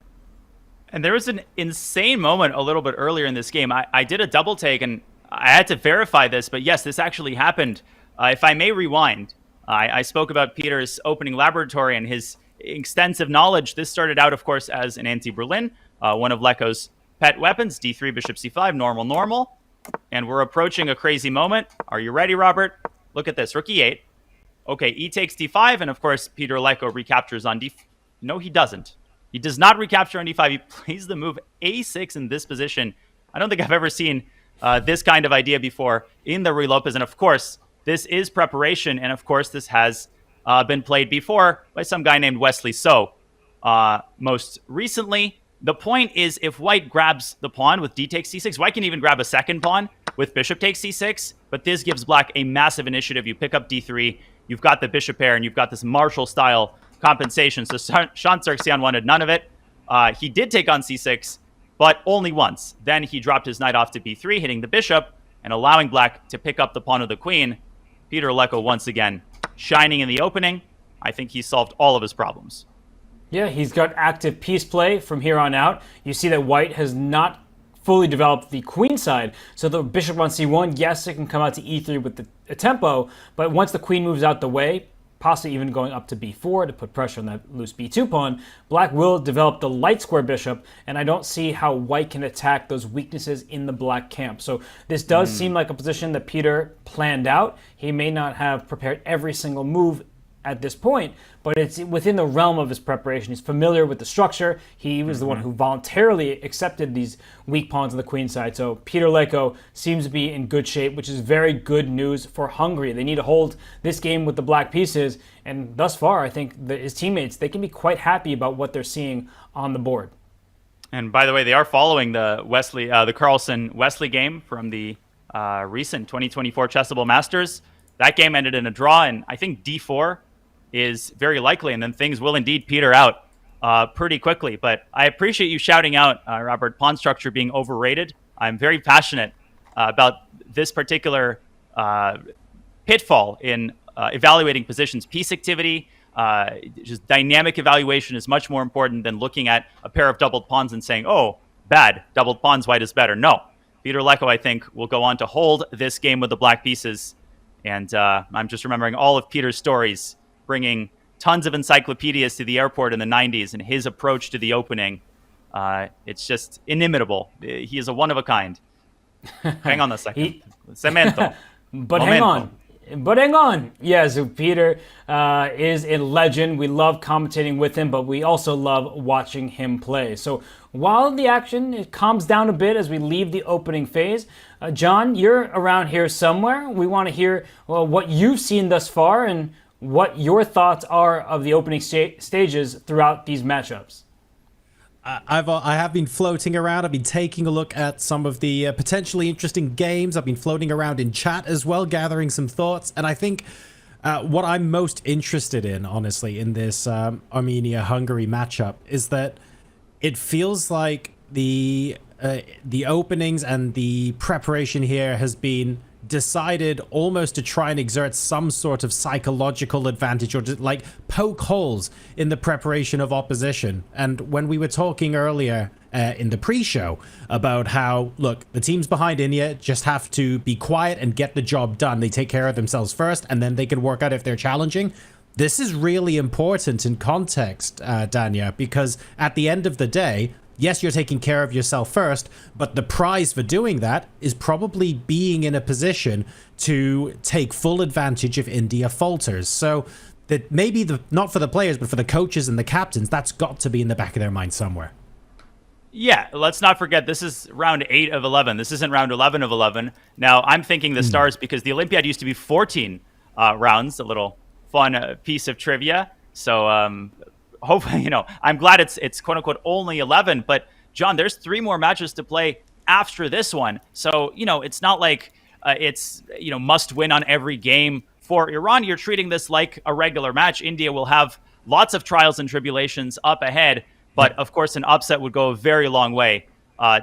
And there was an insane moment a little bit earlier in this game. I did a double take, and I had to verify this, but yes, this actually happened. If I may rewind, I spoke about Peter's opening laboratory and his extensive knowledge. This started out, of course, as an anti-Berlin, one of Leko's pet weapons, d3, bishop c5, normal. And we're approaching a crazy moment. Are you ready, Robert? Look at this, rook e8. Okay, e takes d5, and of course, Peter Leko recaptures on d5. No, he doesn't. He does not recapture on d5. He plays the move a6 in this position. I don't think I've ever seen this kind of idea before in the Ruy Lopez. And of course, this is preparation. And of course, this has been played before by some guy named Wesley So. Most recently, the point is if white grabs the pawn with d takes c6, white can even grab a second pawn with bishop takes c6. But this gives black a massive initiative. You pick up d3, you've got the bishop pair, and you've got this Marshall-style compensation. So Shant Sargsyan wanted none of it. He did take on c6, but only once. Then he dropped his knight off to b3, hitting the bishop and allowing black to pick up the pawn of the queen. Peter Leko once again shining in the opening. I think he solved all of his problems. Yeah, he's got active piece play from here on out. You see that white has not fully developed the queen side. So the bishop on c1, yes, it can come out to e3 with a tempo, but once the queen moves out the way, possibly even going up to b4 to put pressure on that loose b2 pawn, black will develop the light square bishop, and I don't see how white can attack those weaknesses in the black camp. So this does seem like a position that Peter planned out. He may not have prepared every single move at this point, but it's within the realm of his preparation. He's familiar with the structure. He was the one who voluntarily accepted these weak pawns on the queen side. So Peter Leko seems to be in good shape, which is very good news for Hungary. They need to hold this game with the black pieces, and thus far, I think his teammates, they can be quite happy about what they're seeing on the board. And by the way, they are following the Carlsen Wesley game from the recent 2024 Chessable Masters. That game ended in a draw, and I think d4 is very likely, and then things will indeed peter out pretty quickly. But I appreciate you shouting out, Robert, pawn structure being overrated. I'm very passionate about this particular pitfall in evaluating positions. Piece activity, just dynamic evaluation is much more important than looking at a pair of doubled pawns and saying, oh, bad, doubled pawns, white is better. No, Peter Leko, I think, will go on to hold this game with the black pieces. And I'm just remembering all of Peter's stories, bringing tons of encyclopedias to the airport in the 90s, and his approach to the opening, it's just inimitable. He is a one of a kind. Hang on a second. Cemento. But hang on. Yeah, so Peter is a legend. We love commentating with him, but we also love watching him play. So while the action it calms down a bit as we leave the opening phase, John, you're around here somewhere. We want to hear what you've seen thus far and what your thoughts are of the opening stages throughout these matchups. I have been floating around. I've been taking a look at some of the potentially interesting games. I've been floating around in chat as well, gathering some thoughts. And I think what I'm most interested in, honestly, in this Armenia-Hungary matchup is that it feels like the openings and the preparation here has been decided almost to try and exert some sort of psychological advantage or to like poke holes in the preparation of opposition. And when we were talking earlier in the pre-show about how, look, the teams behind India just have to be quiet and get the job done. They take care of themselves first and then they can work out if they're challenging. This is really important in context, Dania, because at the end of the day, yes, you're taking care of yourself first, but the prize for doing that is probably being in a position to take full advantage if India falters. So that maybe not for the players, but for the coaches and the captains, that's got to be in the back of their mind somewhere. Yeah, let's not forget, this is round 8 of 11. This isn't round 11 of 11. Now, I'm thinking the stars because the Olympiad used to be 14 rounds, a little fun piece of trivia. So, hopefully, I'm glad it's quote unquote only 11, but John, there's 3 more matches to play after this one. So, it's not like it's, must win on every game for Iran. You're treating this like a regular match. India will have lots of trials and tribulations up ahead, but of course, an upset would go a very long way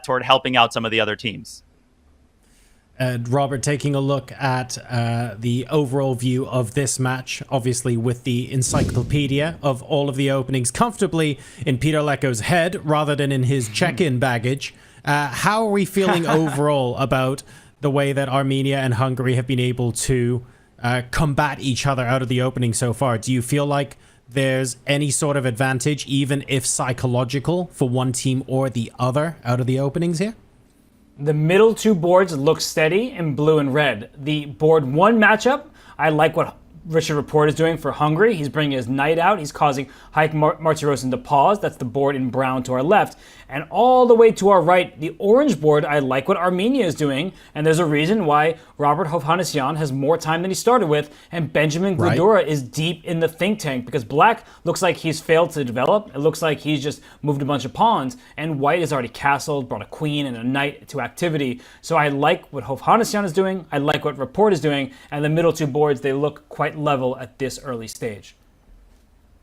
toward helping out some of the other teams. And Robert, taking a look at the overall view of this match, obviously with the encyclopedia of all of the openings comfortably in Peter Leko's head rather than in his check-in baggage, how are we feeling overall about the way that Armenia and Hungary have been able to combat each other out of the opening so far? Do you feel like there's any sort of advantage, even if psychological, for one team or the other out of the openings here? The middle 2 boards look steady in blue and red. The board 1 matchup, I like what Richard Rapport is doing for Hungary. He's bringing his knight out. He's causing Haik Martirosyan to pause. That's the board in brown to our left. And all the way to our right, the orange board, I like what Armenia is doing. And there's a reason why Robert Hovhannisyan has more time than he started with. And Benjamin Glidura is deep in the think tank because black looks like he's failed to develop. It looks like he's just moved a bunch of pawns. And white has already castled, brought a queen and a knight to activity. So I like what Hovhannisyan is doing. I like what Rapport is doing. And the middle 2 boards, they look quite level at this early stage.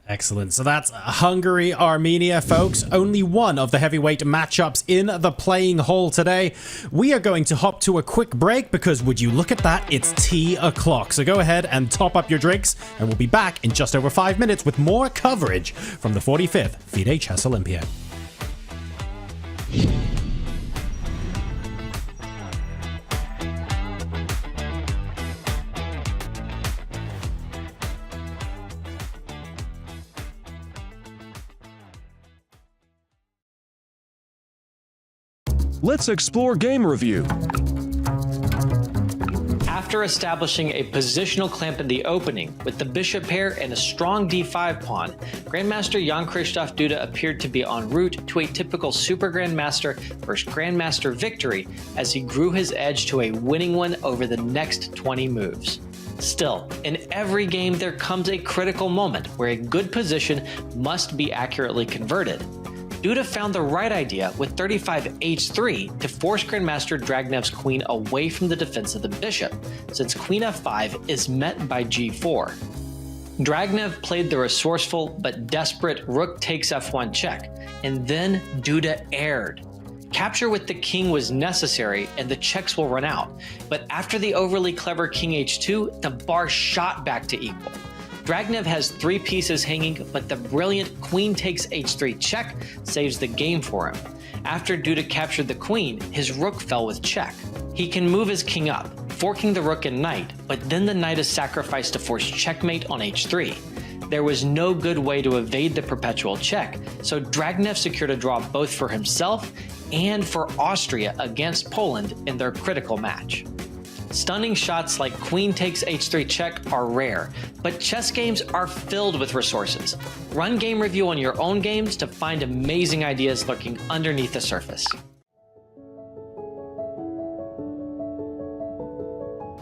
Excellent. So that's Hungary, Armenia, folks. Only one of the heavyweight matchups in the playing hall today. We are going to hop to a quick break because would you look at that, it's tea o'clock. So go ahead and top up your drinks and we'll be back in just over 5 minutes with more coverage from the 45th FIDE Chess Olympiad. Let's explore game review. After establishing a positional clamp in the opening with the bishop pair and a strong d5 pawn, Grandmaster Jan-Krzysztof Duda appeared to be en route to a typical Super Grandmaster versus Grandmaster victory as he grew his edge to a winning one over the next 20 moves. Still, in every game there comes a critical moment where a good position must be accurately converted. Duda found the right idea with 35h3 to force Grandmaster Dragnev's queen away from the defense of the bishop, since queen f5 is met by g4. Dragnev played the resourceful but desperate rook takes f1 check, and then Duda erred. Capture with the king was necessary and the checks will run out, but after the overly clever king h2, the bar shot back to equal. Dragnev has 3 pieces hanging, but the brilliant queen takes h3 check saves the game for him. After Duda captured the queen, his rook fell with check. He can move his king up, forking the rook and knight, but then the knight is sacrificed to force checkmate on h3. There was no good way to evade the perpetual check, so Dragnev secured a draw both for himself and for Austria against Poland in their critical match. Stunning shots like queen takes h3 check are rare, but chess games are filled with resources. Run game review on your own games to find amazing ideas lurking underneath the surface.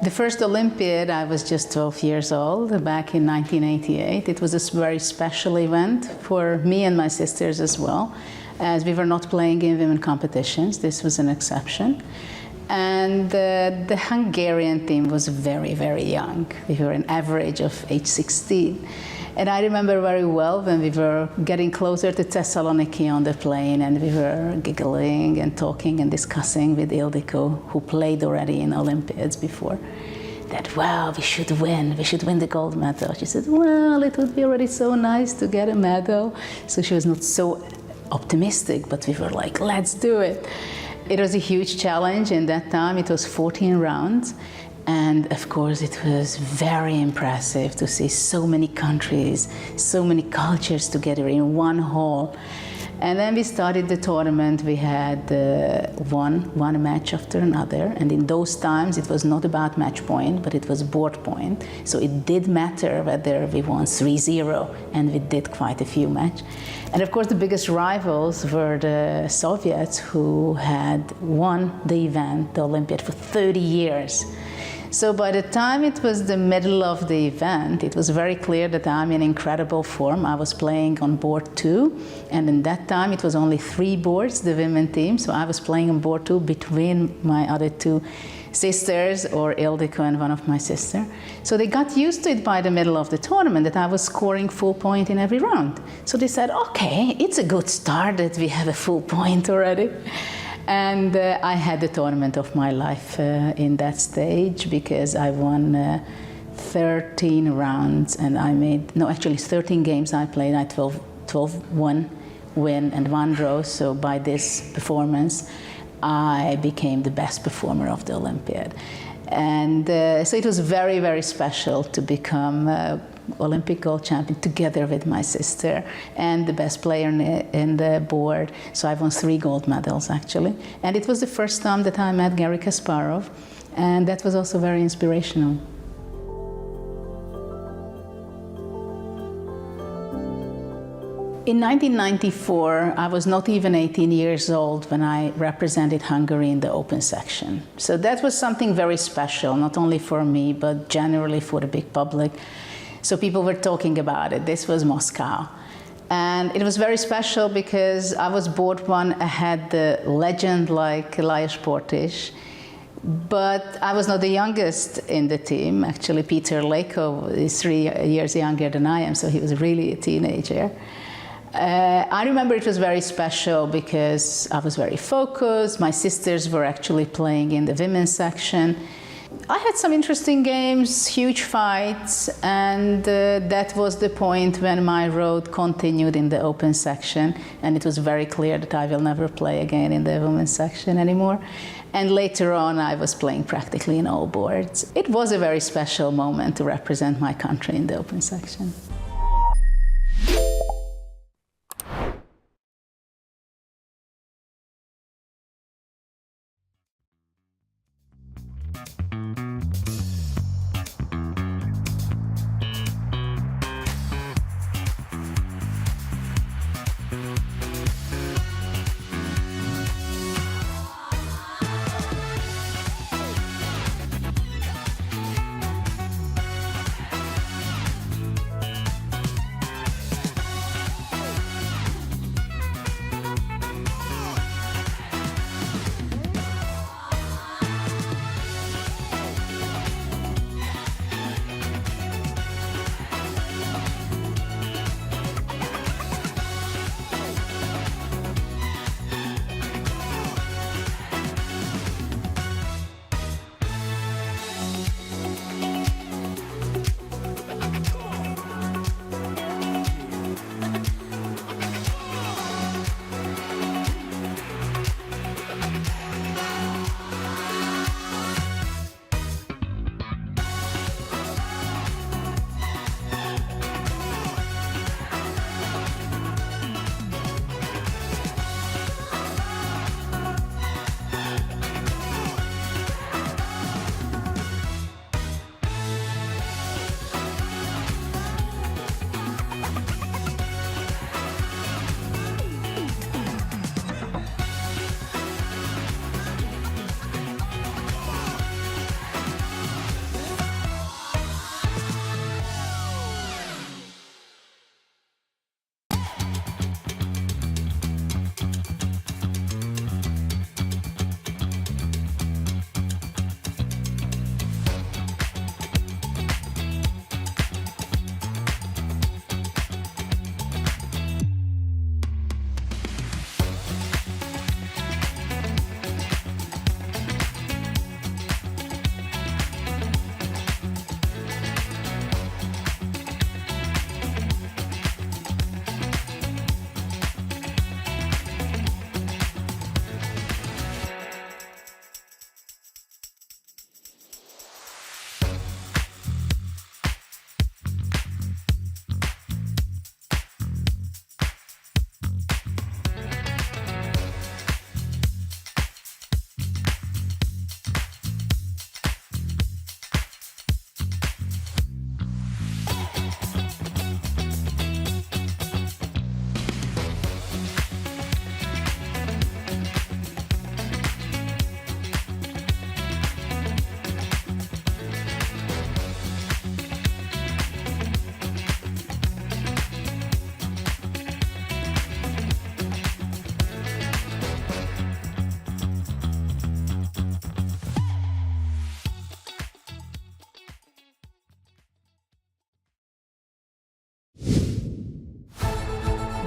The first Olympiad, I was just 12 years old, back in 1988. It was a very special event for me and my sisters as well, as we were not playing in women competitions. This was an exception. And the Hungarian team was very, very young. We were an average of age 16. And I remember very well when we were getting closer to Thessaloniki on the plane, and we were giggling and talking and discussing with Ildiko, who played already in Olympiads before, that, well, we should win the gold medal. She said, well, it would be already so nice to get a medal. So she was not so optimistic, but we were like, let's do it. It was a huge challenge in that time. It was 14 rounds. And of course, it was very impressive to see so many countries, so many cultures together in one hall. And then we started the tournament. We had one match after another. And in those times, it was not about match point, but it was board point. So it did matter whether we won 3-0, and we did quite a few matches. And of course, the biggest rivals were the Soviets, who had won the event, the Olympiad, for 30 years. So by the time it was the middle of the event, it was very clear that I'm in incredible form. I was playing on board 2, and in that time it was only 3 boards, the women team, so I was playing on board 2 between my other 2 sisters, or Ildiko and one of my sisters. So they got used to it by the middle of the tournament, that I was scoring full point in every round. So they said, okay, it's a good start that we have a full point already. And I had the tournament of my life in that stage, because I won 13 rounds, and I made, no, actually 13 games I played. I 12-1 win and 1 draw. So by this performance, I became the best performer of the Olympiad. And so it was very, very special to become Olympic gold champion together with my sister and the best player in the board. So I won 3 gold medals, actually. And it was the first time that I met Garry Kasparov, and that was also very inspirational. In 1994, I was not even 18 years old when I represented Hungary in the open section. So that was something very special, not only for me, but generally for the big public. So people were talking about it. This was Moscow. And it was very special because I was board 1 ahead the legend like Elias Portish. But I was not the youngest in the team. Actually, Peter Leko is 3 years younger than I am, so he was really a teenager. I remember it was very special because I was very focused. My sisters were actually playing in the women's section. I had some interesting games, huge fights, and that was the point when my road continued in the open section, and it was very clear that I will never play again in the women's section anymore. And later on, I was playing practically in all boards. It was a very special moment to represent my country in the open section.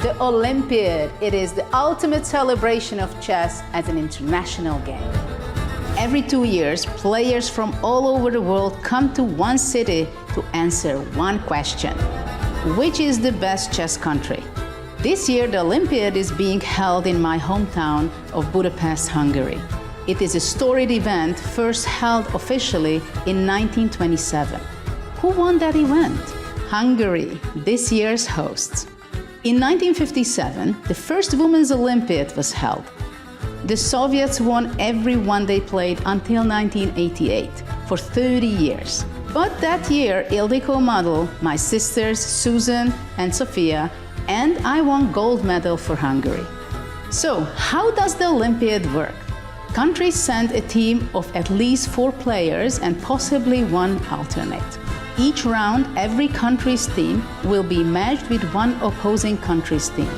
The Olympiad. It is the ultimate celebration of chess as an international game. Every 2 years, players from all over the world come to one city to answer one question. Which is the best chess country? This year, the Olympiad is being held in my hometown of Budapest, Hungary. It is a storied event first held officially in 1927. Who won that event? Hungary, this year's hosts. In 1957, the first Women's Olympiad was held. The Soviets won every one they played until 1988, for 30 years. But that year, Ildikó model, my sisters Susan and Sofia, and I won gold medal for Hungary. So, how does the Olympiad work? Countries send a team of at least 4 players and possibly one alternate. Each round, every country's team will be matched with one opposing country's team,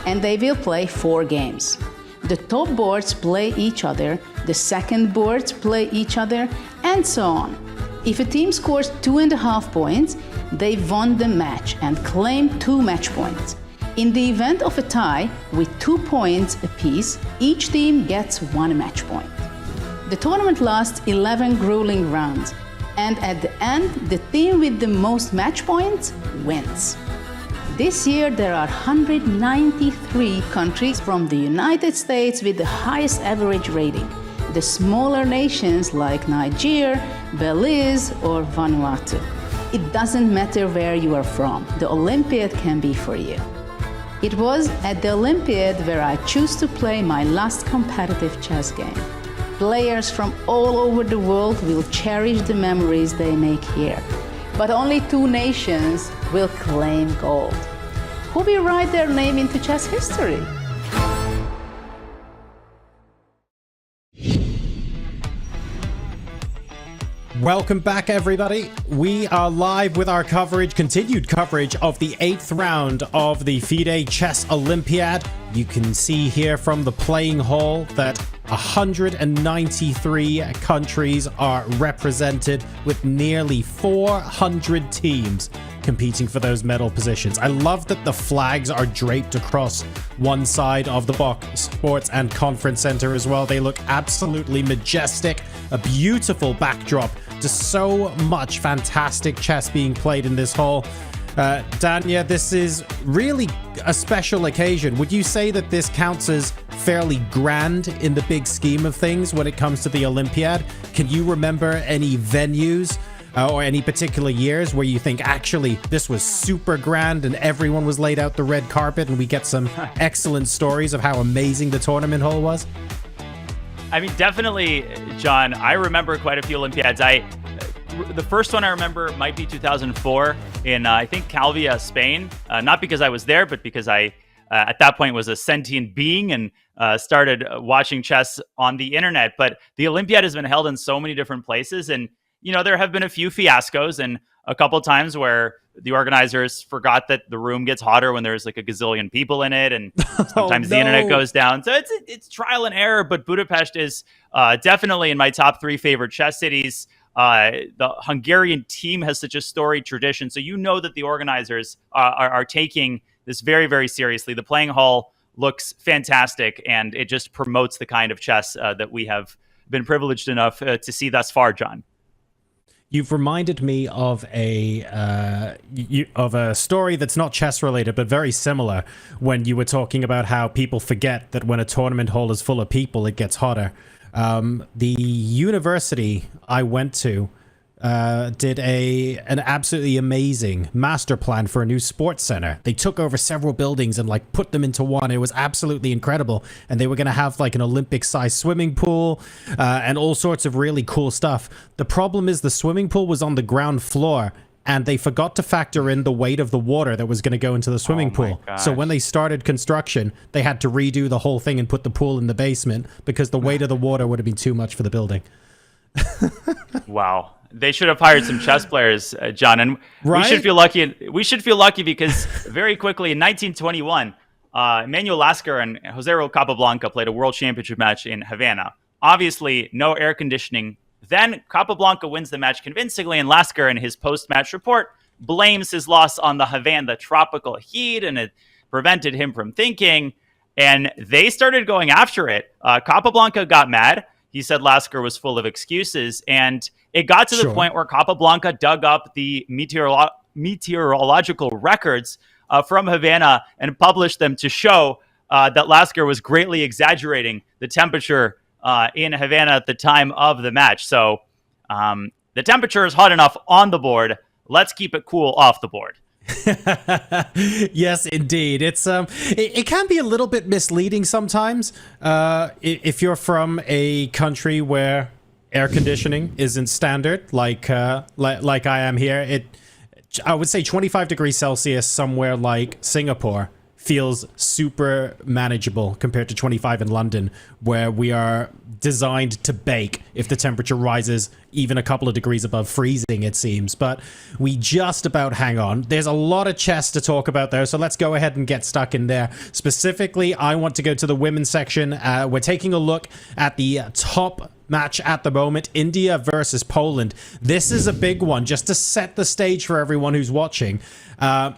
and they will play 4 games. The top boards play each other, the second boards play each other, and so on. If a team scores 2.5 points, they won the match and claim 2 match points. In the event of a tie with 2 points apiece, each team gets 1 match point. The tournament lasts 11 grueling rounds, and at the end, the team with the most match points wins. This year, there are 193 countries from the United States with the highest average rating. The smaller nations like Niger, Belize, or Vanuatu. It doesn't matter where you are from, the Olympiad can be for you. It was at the Olympiad where I chose to play my last competitive chess game. Players from all over the world will cherish the memories they make here. But only 2 nations will claim gold. Who will write their name into chess history? Welcome back, everybody. We are live with our continued coverage of the 8th round of the FIDE Chess Olympiad. You can see here from the playing hall that 193 countries are represented with nearly 400 teams competing for those medal positions. I love that the flags are draped across one side of the box sports and conference center as well. They look absolutely majestic. A beautiful backdrop to so much fantastic chess being played in this hall. Dania, this is really a special occasion. Would you say that this counts as fairly grand in the big scheme of things when it comes to the Olympiad? Can you remember any venues or any particular years where you think actually this was super grand and everyone was laid out the red carpet and we get some excellent stories of how amazing the tournament hall was? I mean, definitely, John. I remember quite a few Olympiads. The first one I remember might be 2004 in, I think, Calvia, Spain. Not because I was there, but because I, at that point, was a sentient being and started watching chess on the internet. But the Olympiad has been held in so many different places. And, you know, there have been a few fiascos and a couple times where the organizers forgot that the room gets hotter when there's like a gazillion people in it, and sometimes the internet goes down. So it's trial and error, but Budapest is definitely in my top 3 favorite chess cities. The Hungarian team has such a storied tradition, so you know that the organizers are taking this very, very seriously. The playing hall looks fantastic, and it just promotes the kind of chess that we have been privileged enough to see thus far, John. You've reminded me of a story that's not chess related, but very similar, when you were talking about how people forget that when a tournament hall is full of people, it gets hotter. The university I went to did an absolutely amazing master plan for a new sports center. They took over several buildings and like put them into one. It was absolutely incredible. And they were going to have like an Olympic-sized swimming pool and all sorts of really cool stuff. The problem is the swimming pool was on the ground floor, and they forgot to factor in the weight of the water that was going to go into the swimming pool. So when they started construction, they had to redo the whole thing and put the pool in the basement because the weight of the water would have been too much for the building. Wow. They should have hired some chess players, John, and right? we should feel lucky. We should feel lucky because very quickly in 1921, Manuel Lasker and Jose Capablanca played a world championship match in Havana. Obviously, no air conditioning. Then Capablanca wins the match convincingly, and Lasker, in his post-match report, blames his loss on the Havana tropical heat, and prevented him from thinking, and they started going after it. Capablanca got mad. He said Lasker was full of excuses, and it got to the point where Capablanca dug up the meteorological records from Havana and published them to show that Lasker was greatly exaggerating the temperature in Havana at the time of the match. So the temperature is hot enough on the board. Let's keep it cool off the board. Yes, indeed. It can be a little bit misleading sometimes if you're from a country where air conditioning isn't standard, like I am here. I would say 25 degrees Celsius somewhere like Singapore feels super manageable compared to 25 in London, where we are designed to bake if the temperature rises even a couple of degrees above freezing, it seems. But we just about hang on. There's a lot of chess to talk about there, so let's go ahead and get stuck in there. Specifically, I want to go to the women's section. We're taking a look at the top match at the moment, India versus Poland. This is a big one, just to set the stage for everyone who's watching.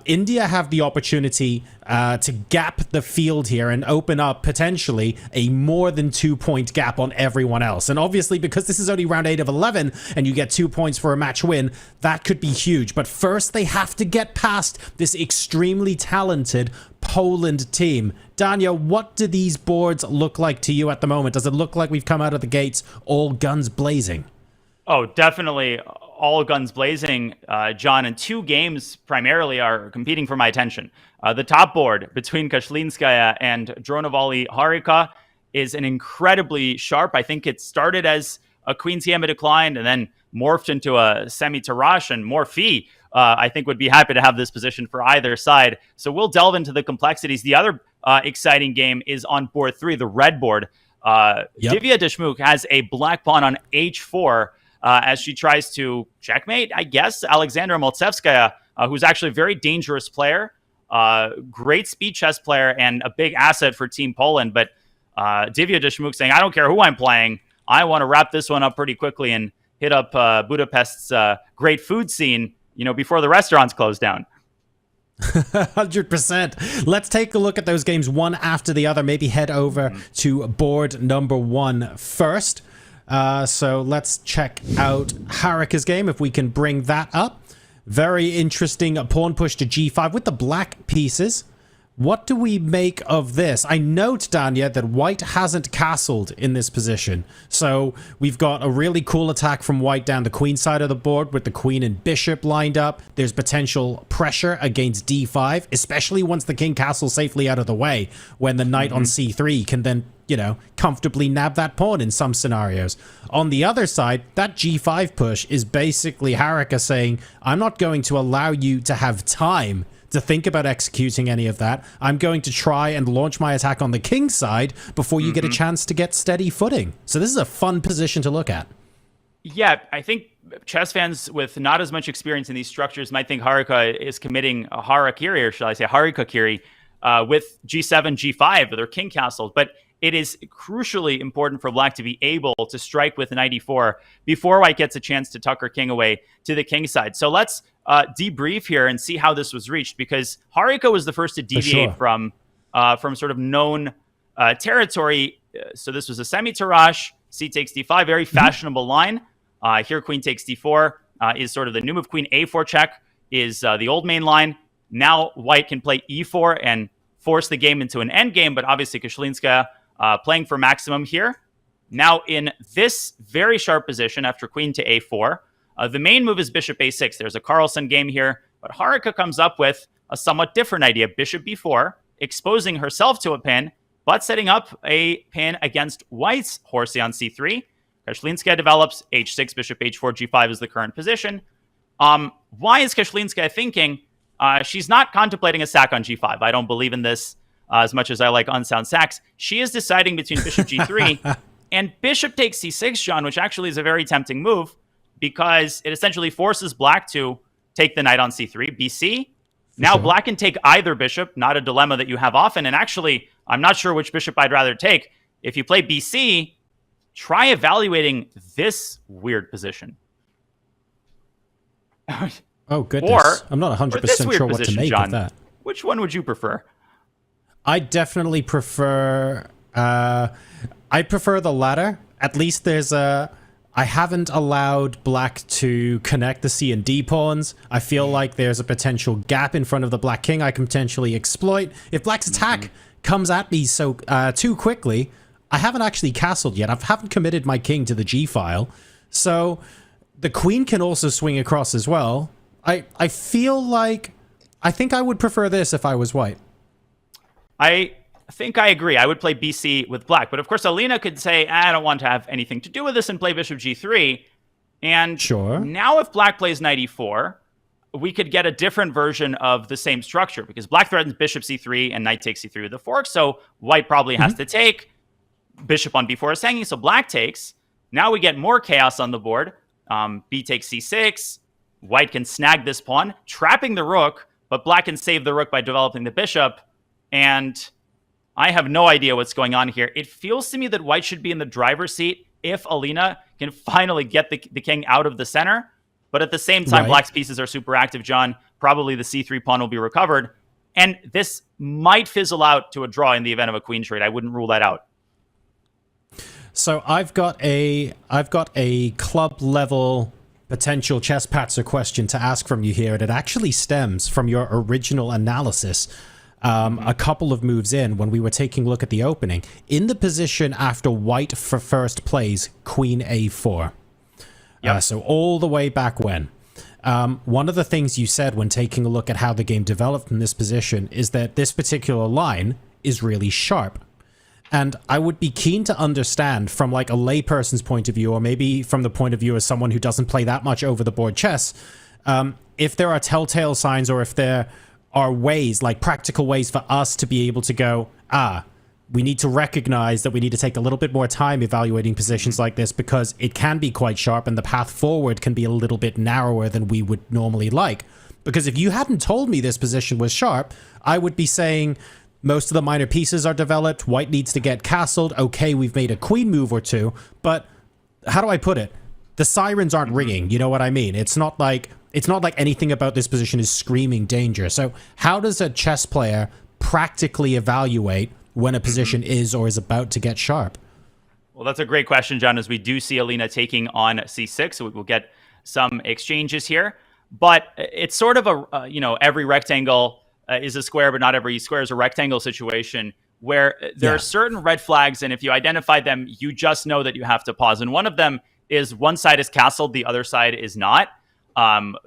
India have the opportunity to gap the field here and open up potentially a more than 2-point gap on everyone else. And obviously, because this is only round 8 of 11 and you get 2 points for a match win, that could be huge. But first, they have to get past this extremely talented Poland team. Danya, what do these boards look like to you at the moment? Does it look like we've come out of the gates all guns blazing? Oh, definitely all guns blazing, John, and 2 games primarily are competing for my attention. The top board between Kashlinskaya and Dronovali Harika is an incredibly sharp. I think it started as a Queen's Gambit decline and then morphed into a semi-Tarrasch, and Morphy, I think, would be happy to have this position for either side. So we'll delve into the complexities. The other exciting game is on board 3, the red board. Divya Deshmukh has a black pawn on h4 as she tries to checkmate, I guess, Alexandra Moltsevskaya, who's actually a very dangerous player, great speed chess player, and a big asset for Team Poland. But Divya Deshmukh saying, I don't care who I'm playing. I want to wrap this one up pretty quickly and hit up Budapest's great food scene, before the restaurants close down. 100%. Let's take a look at those games one after the other. Maybe head over to board number 1 first. So let's check out Harika's game, if we can bring that up. Very interesting pawn push to g5 with the black pieces. What do we make of this? I note, Danya, that white hasn't castled in this position. So we've got a really cool attack from white down the queen side of the board with the queen and bishop lined up. There's potential pressure against d5, especially once the king castles safely out of the way, when the knight on c3 can then, comfortably nab that pawn in some scenarios. On the other side, that g5 push is basically Harika saying, I'm not going to allow you to have time to think about executing any of that. I'm going to try and launch my attack on the king's side before you get a chance to get steady footing. So this is a fun position to look at. Yeah, I think chess fans with not as much experience in these structures might think Harika is committing a harakiri, or shall I say harikakiri, with g7, g5, with their king castles. But it is crucially important for black to be able to strike with knight e4 before white gets a chance to tuck her king away to the king side. So let's debrief here and see how this was reached, because Harika was the first to deviate from sort of known territory. So this was a semi-Tarrasch, c takes d5, very fashionable line. Here queen takes d4 is sort of the new move. Queen a4 check is the old main line. Now white can play e4 and force the game into an endgame, but obviously Kashlinskaya playing for maximum here. Now in this very sharp position after queen to a4, the main move is bishop a6. There's a Carlsen game here, but Harika comes up with a somewhat different idea. Bishop b4, exposing herself to a pin, but setting up a pin against white's horsey on c3. Kashlinskaya develops h6, bishop h4, g5 is the current position. Why is Kashlinskaya thinking? She's not contemplating a sack on g5. I don't believe in this as much as I like unsound sacks. She is deciding between bishop g3 and bishop takes c6, John, which actually is a very tempting move, because it essentially forces black to take the knight on c3, bc. Now black can take either bishop, not a dilemma that you have often. And actually, I'm not sure which bishop I'd rather take. If you play bc, try evaluating this weird position. Oh, goodness. I'm not 100% sure what to make John, of that. Which one would you prefer? I definitely prefer. I prefer the latter. At least there's a. I haven't allowed black to connect the C and D pawns. I feel like there's a potential gap in front of the black king I can potentially exploit. If black's attack comes at me so too quickly, I haven't actually castled yet. I haven't committed my king to the G file. So the queen can also swing across as well. I feel like I think I would prefer this if I was white. I think I agree. I would play BC with black. But of course, Alina could say, I don't want to have anything to do with this and play bishop G3. And now if black plays knight E4, we could get a different version of the same structure because black threatens bishop C3 and knight takes C3 with the fork. So white probably has to take. Bishop on B4 is hanging, so black takes. Now we get more chaos on the board. B takes C6. White can snag this pawn, trapping the rook, but black can save the rook by developing the bishop. And I have no idea what's going on here. It feels to me that white should be in the driver's seat if Alina can finally get the king out of the center. But at the same time, black's pieces are super active, John. Probably the C3 pawn will be recovered. And this might fizzle out to a draw in the event of a queen trade. I wouldn't rule that out. So I've got a club level potential chess patzer question to ask from you here, and it actually stems from your original analysis a couple of moves in when we were taking a look at the opening. In the position after white for first plays queen A4. So all the way back when. One of the things you said when taking a look at how the game developed in this position is that this particular line is really sharp. And I would be keen to understand from like a layperson's point of view, or maybe from the point of view as someone who doesn't play that much over the board chess, if there are telltale signs or if there are ways, like practical ways for us to be able to go, we need to recognize that we need to take a little bit more time evaluating positions like this because it can be quite sharp and the path forward can be a little bit narrower than we would normally like. Because if you hadn't told me this position was sharp, I would be saying most of the minor pieces are developed. White needs to get castled. Okay, we've made a queen move or two, but how do I put it? The sirens aren't ringing. You know what I mean? It's not like anything about this position is screaming danger. So how does a chess player practically evaluate when a position is or is about to get sharp? Well, that's a great question, John, as we do see Alina taking on C6. So we'll get some exchanges here. But it's sort of a, every rectangle is a square, but not every square is a rectangle situation where there are certain red flags. And if you identify them, you just know that you have to pause. And one of them is one side is castled, the other side is not,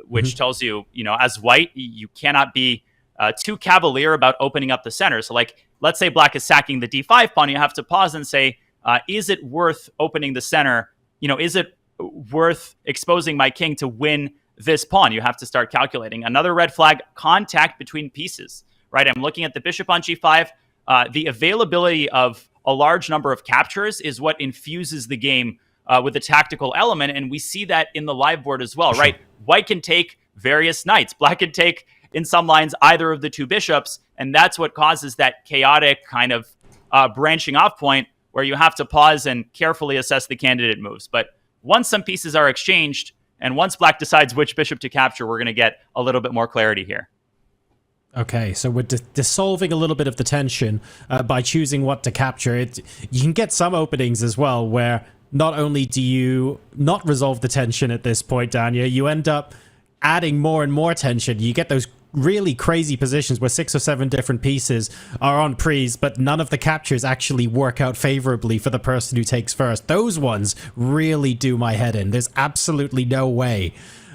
which tells you, as white, you cannot be too cavalier about opening up the center. So like, let's say black is sacking the D5 pawn. You have to pause and say, is it worth opening the center? Is it worth exposing my king to win this pawn? You have to start calculating. Another red flag, contact between pieces, right? I'm looking at the bishop on G5. The availability of a large number of captures is what infuses the game with a tactical element. And we see that in the live board as well, right? White can take various knights. Black can take, in some lines, either of the two bishops. And that's what causes that chaotic kind of branching off point where you have to pause and carefully assess the candidate moves. But once some pieces are exchanged, and once black decides which bishop to capture, we're going to get a little bit more clarity here. Okay, so we're dissolving a little bit of the tension by choosing what to capture. You can get some openings as well where not only do you not resolve the tension at this point, Danya, you end up adding more and more tension. You get those really crazy positions where 6 or 7 different pieces are on prise, but none of the captures actually work out favorably for the person who takes first. Those ones really do my head in. There's absolutely no way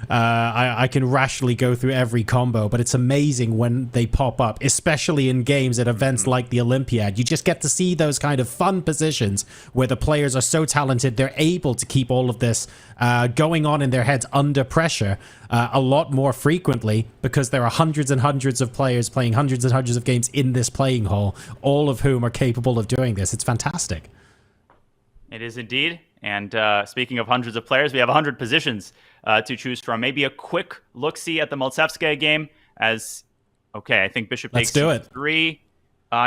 I can rationally go through every combo, but it's amazing when they pop up, especially in games at events like the Olympiad. You just get to see those kind of fun positions where the players are so talented, they're able to keep all of this going on in their heads under pressure a lot more frequently because there are hundreds and hundreds of players playing hundreds and hundreds of games in this playing hall, all of whom are capable of doing this. It's fantastic. It is indeed. And speaking of hundreds of players, we have 100 positions to choose from. Maybe a quick look-see at the Maltsevskaya game as, I think bishop takes C3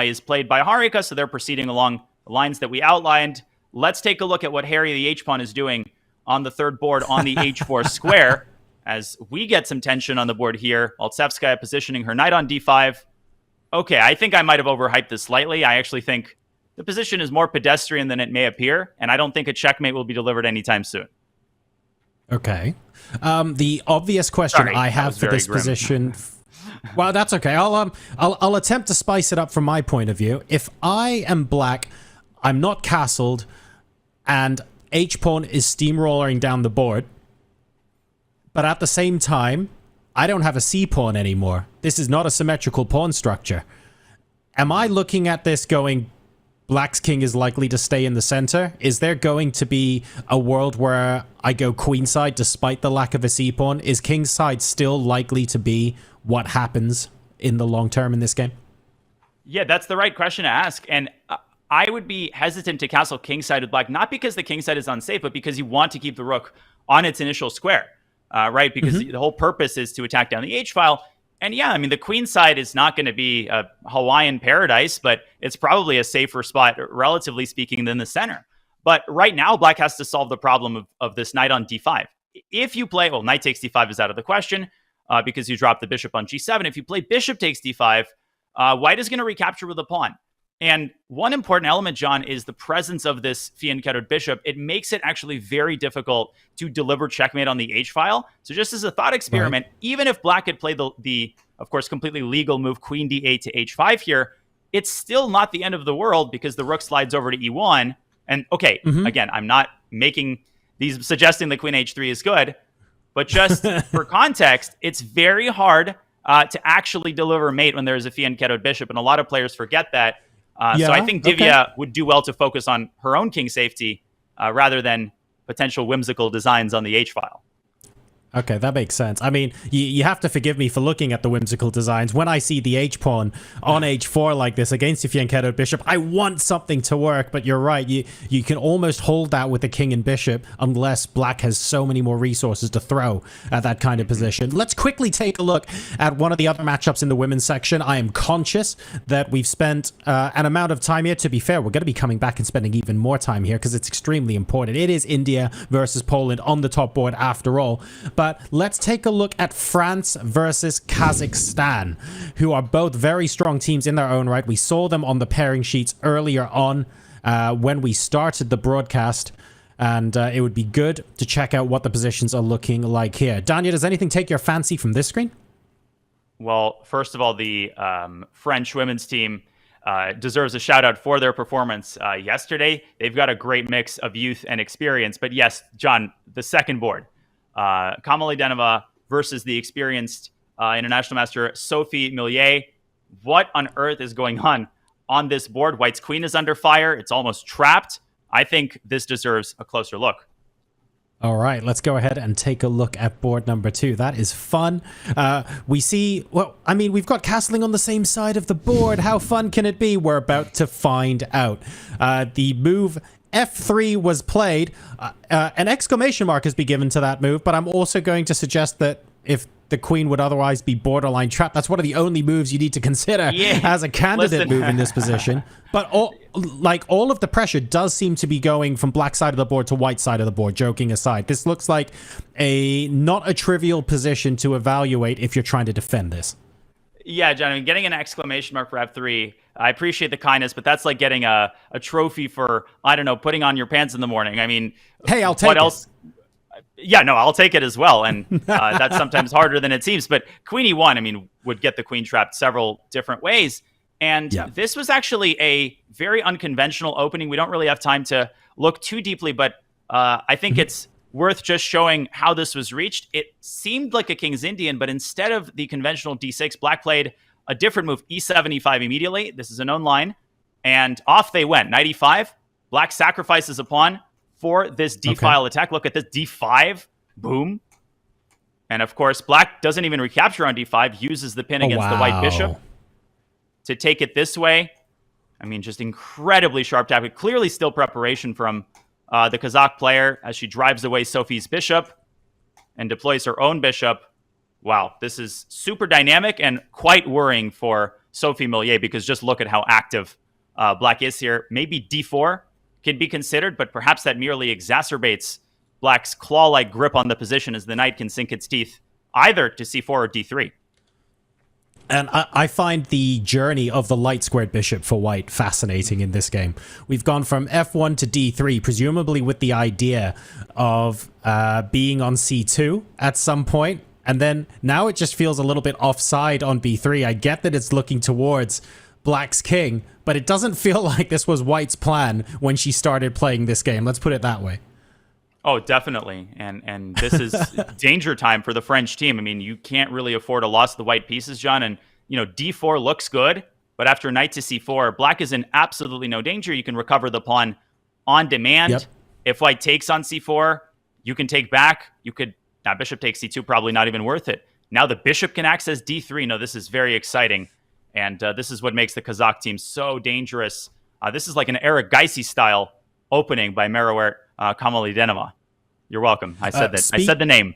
is played by Harika, so they're proceeding along the lines that we outlined. Let's take a look at what Harry the H-pawn is doing on the third board on the H4 square as we get some tension on the board here. Maltsevskaya positioning her knight on D5. Okay, I think I might have overhyped this slightly. I actually think the position is more pedestrian than it may appear, and I don't think a checkmate will be delivered anytime soon. Okay. The obvious question Sorry, I that have was for very this grim. position. Well, that's okay. I'll attempt to spice it up from my point of view. If I am black, I'm not castled, and H pawn is steamrolling down the board. But at the same time, I don't have a C pawn anymore. This is not a symmetrical pawn structure. Am I looking at this going, Black's king is likely to stay in the center? Is there going to be a world where I go queenside despite the lack of a C pawn? Is kingside still likely to be what happens in the long term in this game? Yeah, that's the right question to ask. And I would be hesitant to castle kingside with black, not because the kingside is unsafe, but because you want to keep the rook on its initial square, right? Because the whole purpose is to attack down the H file. And yeah, I mean, the queen side is not going to be a Hawaiian paradise, but it's probably a safer spot, relatively speaking, than the center. But right now, black has to solve the problem of this knight on d5. If you play, well, knight takes d5 is out of the question because you drop the bishop on g7. If you play bishop takes d5, white is going to recapture with a pawn. And one important element, John, is the presence of this fianchettoed bishop. It makes it actually very difficult to deliver checkmate on the H file. So just as a thought experiment, even if black had played the, of course, completely legal move queen d8 to h5 here, it's still not the end of the world because the rook slides over to e1. And okay, again, I'm not making these suggesting the queen h3 is good, but just for context, it's very hard to actually deliver mate when there's a fianchettoed bishop. And a lot of players forget that. So I think Divya would do well to focus on her own king safety rather than potential whimsical designs on the H file. Okay, that makes sense. I mean, you have to forgive me for looking at the whimsical designs. When I see the H-pawn on H4 like this against the fianchettoed bishop, I want something to work, but you're right. You can almost hold that with the king and bishop unless black has so many more resources to throw at that kind of position. Let's quickly take a look at one of the other matchups in the women's section. I am conscious that we've spent an amount of time here. To be fair, we're going to be coming back and spending even more time here because it's extremely important. It is India versus Poland on the top board after all. But let's take a look at France versus Kazakhstan, who are both very strong teams in their own right. We saw them on the pairing sheets earlier on when we started the broadcast, and it would be good to check out what the positions are looking like here. Danya, does anything take your fancy from this screen? Well, first of all, the French women's team deserves a shout out for their performance yesterday. They've got a great mix of youth and experience. But yes, John, the second board, Kamalidenova versus the experienced international master Sophie Millier. What on earth is going on this board? White's queen is under fire. It's almost trapped. I think this deserves a closer look. All right, let's go ahead and take a look at board number 2. That is fun. We see, well, I mean, we've got castling on the same side of the board. How fun can it be? We're about to find out. The move F3 was played. An exclamation mark has been given to that move, but I'm also going to suggest that if the queen would otherwise be borderline trapped, that's one of the only moves you need to consider as a candidate move in this position. But all of the pressure does seem to be going from black side of the board to white side of the board, joking aside. This looks like not a trivial position to evaluate if you're trying to defend this. Yeah, John, I mean, getting an exclamation mark for F3, I appreciate the kindness, but that's like getting a trophy for, I don't know, putting on your pants in the morning. I mean, hey, I'll take what else? Yeah, no, I'll take it as well. And that's sometimes harder than it seems. But Queen E1, I mean, would get the queen trapped several different ways. And this was actually a very unconventional opening. We don't really have time to look too deeply, but I think it's worth just showing how this was reached. It seemed like a King's Indian, but instead of the conventional D6, black played a different move, E7, E5 immediately. This is a known line. And off they went. Knight E5, black sacrifices a pawn for this D-file attack. Look at this, D5, boom. And of course, black doesn't even recapture on D5, uses the pin against the white bishop to take it this way. I mean, just incredibly sharp tactic. Clearly still preparation from the Kazakh player as she drives away Sophie's bishop and deploys her own bishop. Wow, this is super dynamic and quite worrying for Sophie Millier because just look at how active black is here. Maybe D4 can be considered, but perhaps that merely exacerbates black's claw-like grip on the position as the knight can sink its teeth either to C4 or D3. And I find the journey of the light squared bishop for white fascinating in this game. We've gone from f1 to d3, presumably with the idea of being on c2 at some point. And then now it just feels a little bit offside on b3. I get that it's looking towards black's king, but it doesn't feel like this was white's plan when she started playing this game. Let's put it that way. Oh, definitely. And this is danger time for the French team. I mean, you can't really afford a loss of the white pieces, John. And, d4 looks good, but after knight to c4, black is in absolutely no danger. You can recover the pawn on demand. Yep. If white takes on c4, you can take back. Now bishop takes c2, probably not even worth it. Now the bishop can access d3. No, this is very exciting. And this is what makes the Kazakh team so dangerous. This is like an Eric Geisy style opening by Merawert Kamalidenova. You're welcome. I said that. I said the name.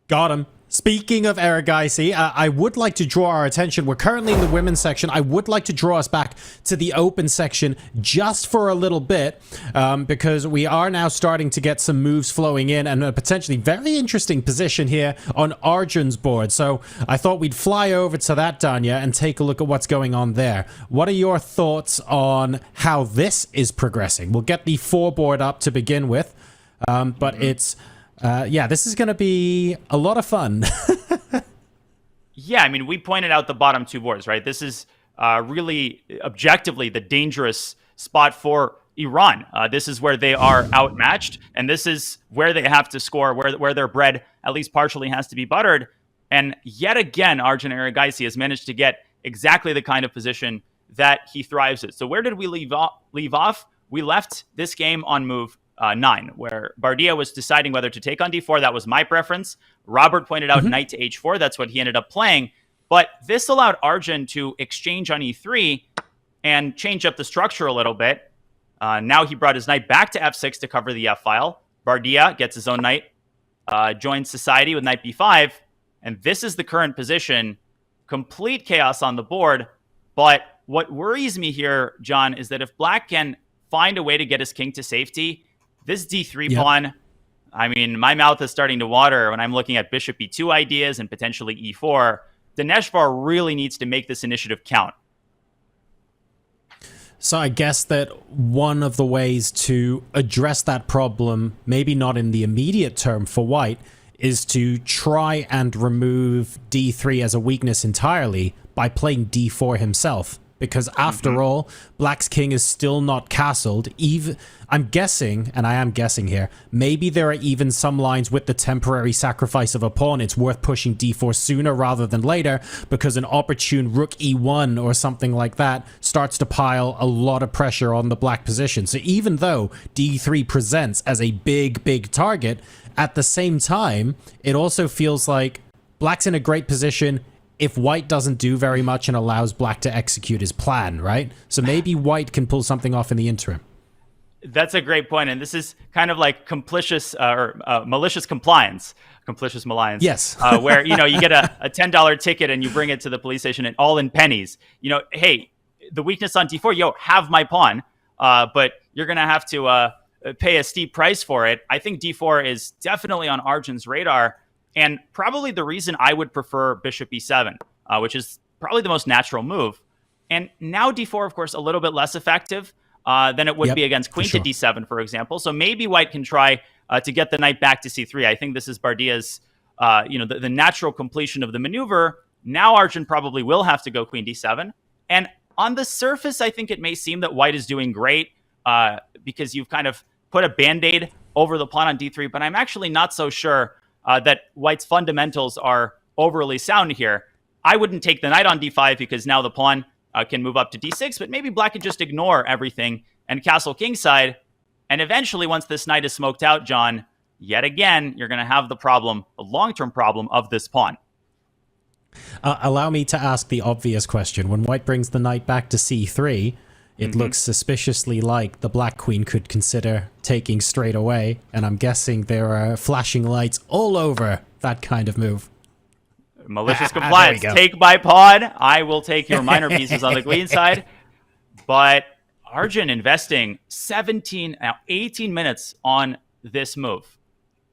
Got him. Speaking of Eric Geisy, I would like to draw our attention. We're currently in the women's section. I would like to draw us back to the open section just for a little bit, because we are now starting to get some moves flowing in and a potentially very interesting position here on Arjun's board. So I thought we'd fly over to that, Danya, and take a look at what's going on there. What are your thoughts on how this is progressing? We'll get the 4 board up to begin with, but it's... this is going to be a lot of fun. Yeah, I mean, we pointed out the bottom 2 boards, right? This is really objectively the dangerous spot for Iran. This is where they are outmatched, and this is where they have to score, where their bread at least partially has to be buttered. And yet again, Arjun Erigaisi has managed to get exactly the kind of position that he thrives at. So where did we leave off? We left this game on move 9, where Bardia was deciding whether to take on d4. That was my preference. Robert pointed out knight to h4. That's what he ended up playing. But this allowed Arjun to exchange on e3 and change up the structure a little bit. Now he brought his knight back to f6 to cover the f-file. Bardia gets his own knight, joins society with knight b5. And this is the current position. Complete chaos on the board. But what worries me here, John, is that if black can find a way to get his king to safety, this d3 pawn, I mean, my mouth is starting to water when I'm looking at bishop e2 ideas and potentially e4. Dineshvar really needs to make this initiative count. So I guess that one of the ways to address that problem, maybe not in the immediate term for white, is to try and remove d3 as a weakness entirely by playing d4 himself. Because after all, black's king is still not castled. Even I'm guessing, and I am guessing here, maybe there are even some lines with the temporary sacrifice of a pawn. It's worth pushing d4 sooner rather than later, because an opportune rook e1 or something like that starts to pile a lot of pressure on the black position. So even though d3 presents as a big target, at the same time, it also feels like black's in a great position if white doesn't do very much and allows black to execute his plan, right? So maybe white can pull something off in the interim. That's a great point. And this is kind of like malicious compliance. Complicious malliance. Yes. Where, you get a $10 ticket and you bring it to the police station and all in pennies. Hey, the weakness on d4, have my pawn, but you're going to have to pay a steep price for it. I think d4 is definitely on Arjun's radar. And probably the reason I would prefer bishop e7, which is probably the most natural move. And now d4, of course, a little bit less effective than it would be against queen to d7, for example. So maybe white can try to get the knight back to c3. I think this is Bardia's, the natural completion of the maneuver. Now Arjun probably will have to go queen d7. And on the surface, I think it may seem that white is doing great because you've kind of put a band-aid over the pawn on d3. But I'm actually not so sure that white's fundamentals are overly sound here. I wouldn't take the knight on d5 because now the pawn can move up to d6, but maybe black could just ignore everything and castle kingside. And eventually, once this knight is smoked out, John, yet again, you're going to have the problem, the long-term problem of this pawn. Allow me to ask the obvious question. When white brings the knight back to c3, it looks suspiciously like the black queen could consider taking straight away, and I'm guessing there are flashing lights all over that kind of move. Malicious compliance. Take my pawn. I will take your minor pieces on the queen side. But Arjun investing 18 minutes on this move.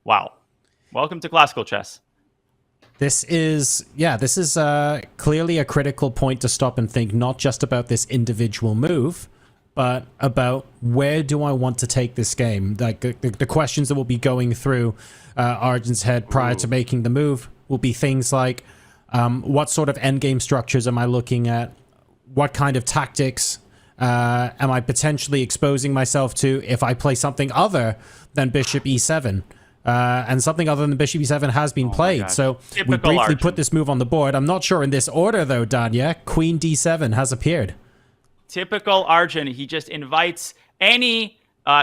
Wow. Welcome to classical chess. This is clearly a critical point to stop and think not just about this individual move, but about where do I want to take this game? Like the questions that will be going through Arjun's head prior to making the move will be things like, what sort of endgame structures am I looking at? What kind of tactics am I potentially exposing myself to if I play something other than Bishop E7? And something other than Bishop E7 has been played. So we briefly put this move on the board. I'm not sure in this order, though, Danya. Queen D7 has appeared. Typical Arjun. He just invites any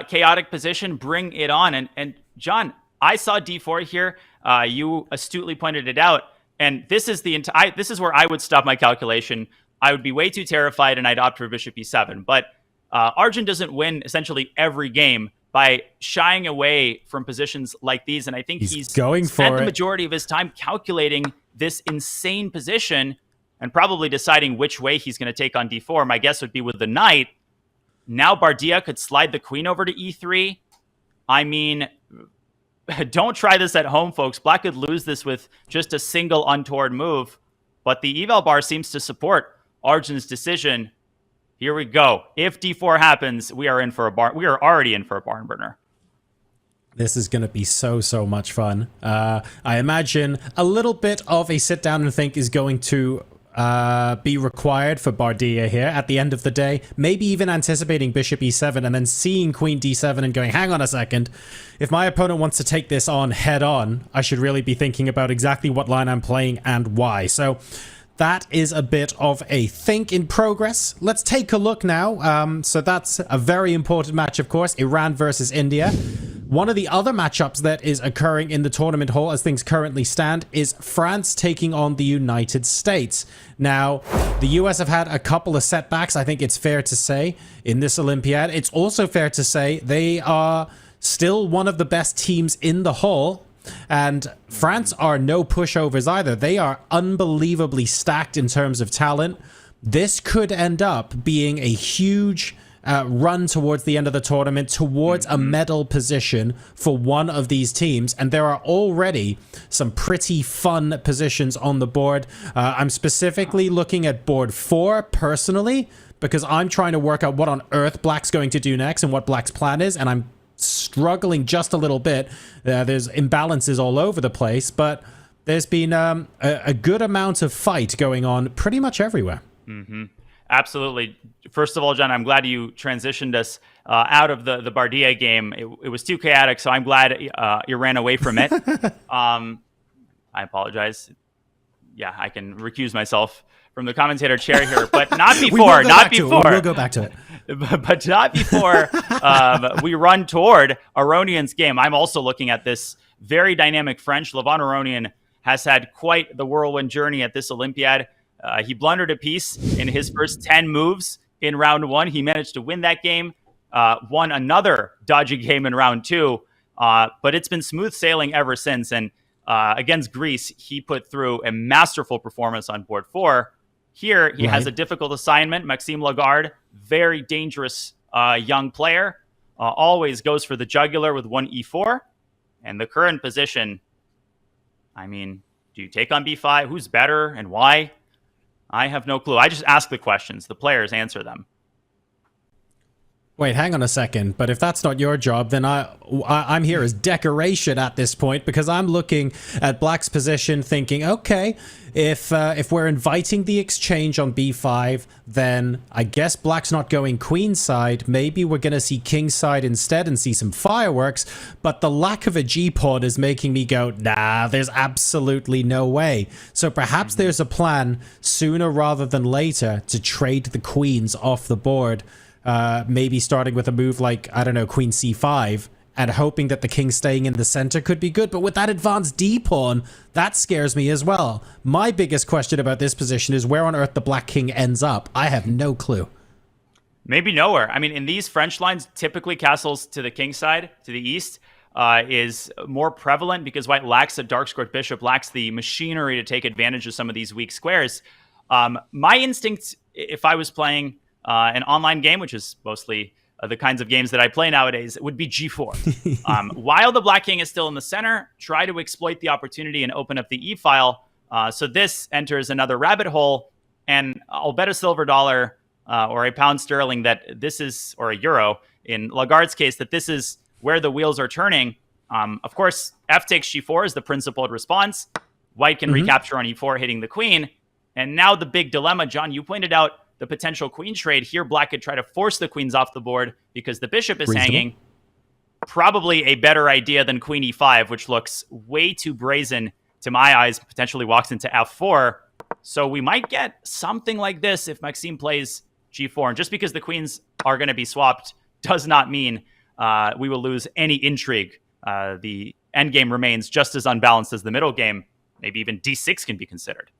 chaotic position, bring it on. And John, I saw D4 here. You astutely pointed it out. And this is this is where I would stop my calculation. I would be way too terrified, and I'd opt for Bishop E7. But Arjun doesn't win essentially every game by shying away from positions like these. And I think he's going spent for the majority of his time calculating this insane position and probably deciding which way he's going to take on D4. My guess would be with the knight. Now Bardia could slide the queen over to E3. I mean, don't try this at home, folks. Black could lose this with just a single untoward move. But the eval bar seems to support Arjun's decision. Here we go. If D4 happens, we are in for a barn. We are already in for a barn burner. This is going to be so much fun. I imagine a little bit of a sit down and think is going to be required for Bardia here at the end of the day. Maybe even anticipating Bishop E7 and then seeing Queen D7 and going, hang on a second. If my opponent wants to take this on head on, I should really be thinking about exactly what line I'm playing and why. So that is a bit of a think in progress. Let's take a look now. So that's a very important match, of course, Iran versus India. One of the other matchups that is occurring in the tournament hall as things currently stand is France taking on the United States. Now, the US have had a couple of setbacks, I think it's fair to say, in this Olympiad. It's also fair to say they are still one of the best teams in the hall. And France are no pushovers either. They are unbelievably stacked in terms of talent. This could end up being a huge run towards the end of the tournament, towards a medal position for one of these teams. And there are already some pretty fun positions on the board. I'm specifically looking at board 4 personally, because I'm trying to work out what on earth Black's going to do next and what Black's plan is. And I'm struggling just a little bit. There's imbalances all over the place, but there's been a good amount of fight going on pretty much everywhere. Absolutely. First of all, John, I'm glad you transitioned us out of the Bardia game. It was too chaotic, so I'm glad you ran away from it. I apologize. Yeah, I can recuse myself from the commentator chair here, but not before. We'll go back to it. But not before we run toward Aronian's game. I'm also looking at this very dynamic French. Levon Aronian has had quite the whirlwind journey at this Olympiad. He blundered a piece in his first 10 moves in round 1. He managed to win that game, won another dodgy game in round 2, but it's been smooth sailing ever since. And against Greece, he put through a masterful performance on board 4. Here, he has a difficult assignment. Maxime Lagarde, very dangerous young player, always goes for the jugular with 1 E4. And the current position, I mean, do you take on B5? Who's better and why? I have no clue. I just ask the questions. The players answer them. Wait, hang on a second. But if that's not your job, then I'm here as decoration at this point, because I'm looking at Black's position thinking, okay, if we're inviting the exchange on B5, then I guess Black's not going queenside. Maybe we're going to see kingside instead and see some fireworks. But the lack of a G-pawn is making me go, nah, there's absolutely no way. So perhaps there's a plan sooner rather than later to trade the queens off the board. Maybe starting with a move like, I don't know, Queen C5, and hoping that the king staying in the center could be good. But with that advanced D-pawn, that scares me as well. My biggest question about this position is where on earth the black king ends up. I have no clue. Maybe nowhere. I mean, in these French lines, typically castles to the king side, to the east, is more prevalent because white lacks a dark squared bishop, lacks the machinery to take advantage of some of these weak squares. My instinct, if I was playing an online game, which is mostly the kinds of games that I play nowadays, would be G4. While the black king is still in the center, try to exploit the opportunity and open up the E file. So this enters another rabbit hole, and I'll bet a silver dollar or a pound sterling that this is, or a euro in Lagarde's case, that this is where the wheels are turning. Of course, f takes g4 is the principled response. White can recapture on e4, hitting the queen. And now the big dilemma, John, you pointed out the potential queen trade. Here, black could try to force the queens off the board because the bishop is hanging. Probably a better idea than queen e5, which looks way too brazen to my eyes, potentially walks into f4. So we might get something like this if Maxime plays g4. And just because the queens are going to be swapped does not mean we will lose any intrigue. The endgame remains just as unbalanced as the middle game. Maybe even d6 can be considered.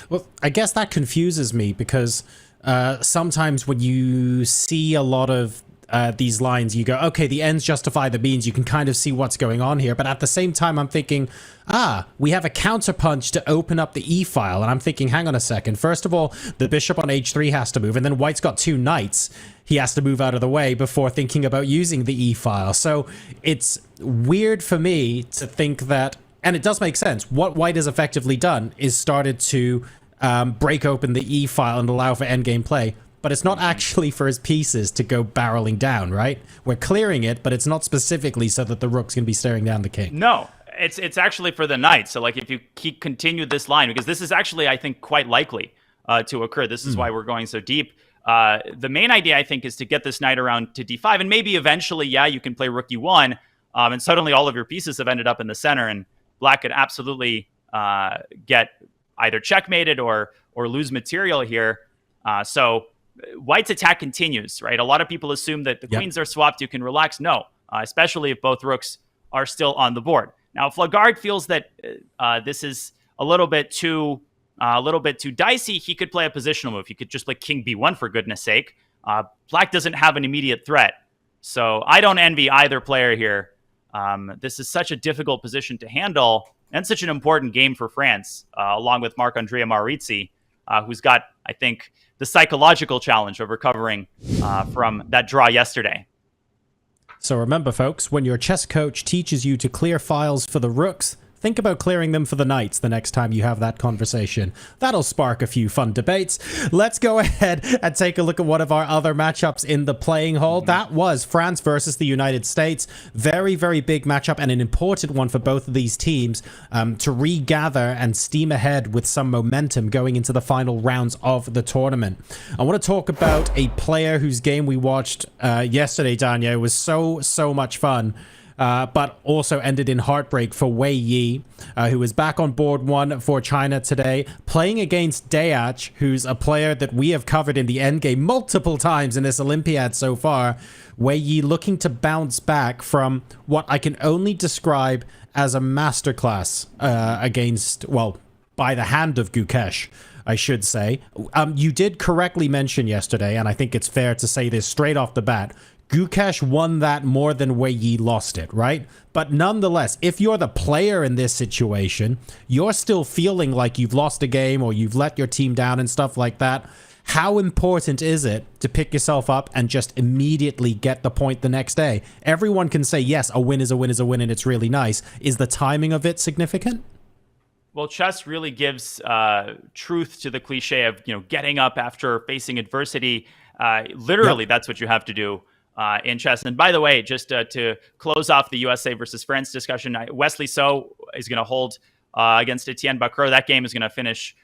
Well, I guess that confuses me because sometimes when you see a lot of these lines, you go, okay, the ends justify the means. You can kind of see what's going on here. But at the same time, I'm thinking, we have a counterpunch to open up the e-file. And I'm thinking, hang on a second. First of all, the bishop on h3 has to move. And then white's got 2 knights. He has to move out of the way before thinking about using the e-file. So it's weird for me to think that, and it does make sense, what white has effectively done is started to break open the e-file and allow for endgame play. But it's not actually for his pieces to go barreling down, right? We're clearing it, but it's not specifically so that the rook's going to be staring down the king. No, it's actually for the knight. So like if you continue this line, because this is actually, I think, quite likely to occur. This is why we're going so deep. The main idea, I think, is to get this knight around to d5. And maybe eventually, you can play rook e1. And suddenly all of your pieces have ended up in the center. And black could absolutely get either checkmated or lose material here. So white's attack continues, right? A lot of people assume that the queens are swapped, you can relax. No, especially if both rooks are still on the board. Now, if Lagarde feels that this is a little bit too dicey, he could play a positional move. He could just play king b1 for goodness sake. Black doesn't have an immediate threat, so I don't envy either player here. This is such a difficult position to handle and such an important game for France, along with Marc-Andrea Maurizi, who's got, I think, the psychological challenge of recovering from that draw yesterday. So remember, folks, when your chess coach teaches you to clear files for the rooks, think about clearing them for the knights the next time you have that conversation. That'll spark a few fun debates. Let's go ahead and take a look at one of our other matchups in the playing hall. That was France versus the United States. Very, very big matchup and an important one for both of these teams to regather and steam ahead with some momentum going into the final rounds of the tournament. I want to talk about a player whose game we watched yesterday, Daniel. It was so much fun. But also ended in heartbreak for Wei Yi, who is back on board 1 for China today, playing against Deach, who's a player that we have covered in the endgame multiple times in this Olympiad so far. Wei Yi looking to bounce back from what I can only describe as a masterclass against, well, by the hand of Gukesh, I should say. You did correctly mention yesterday, and I think it's fair to say this straight off the bat, Gukesh won that more than Wei Yi lost it, right? But nonetheless, if you're the player in this situation, you're still feeling like you've lost a game or you've let your team down and stuff like that. How important is it to pick yourself up and just immediately get the point the next day? Everyone can say, yes, a win is a win is a win, and it's really nice. Is the timing of it significant? Well, chess really gives truth to the cliche of, getting up after facing adversity. Literally, that's what you have to do in chess. And by the way, just to close off the USA versus France discussion, Wesley So is going to hold against Etienne Bacreux. That game is going to finish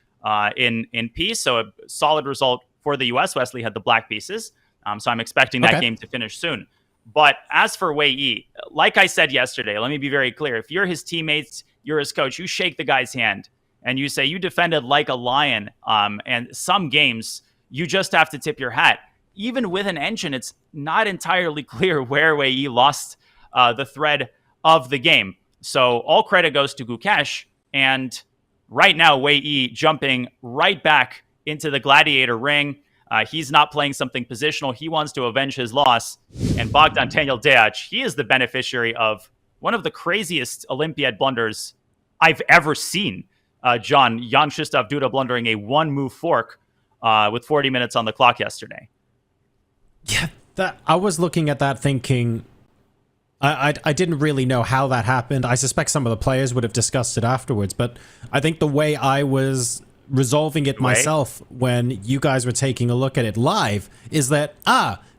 in peace. So a solid result for the US. Wesley had the black pieces. So I'm expecting that game to finish soon. But as for Wei Yi, like I said yesterday, let me be very clear. If you're his teammates, you're his coach, you shake the guy's hand and you say you defended like a lion. And some games, you just have to tip your hat. Even with an engine, it's not entirely clear where Wei Yi lost the thread of the game. So all credit goes to Gukesh. And right now, Wei Yi jumping right back into the gladiator ring. He's not playing something positional. He wants to avenge his loss. And Bogdan Daniel Deach, he is the beneficiary of one of the craziest Olympiad blunders I've ever seen. Jan Krzysztof Duda blundering a one-move fork with 40 minutes on the clock yesterday. Yeah, I was looking at that thinking, I didn't really know how that happened. I suspect some of the players would have discussed it afterwards, but I think the way I was resolving it myself when you guys were taking a look at it live is that,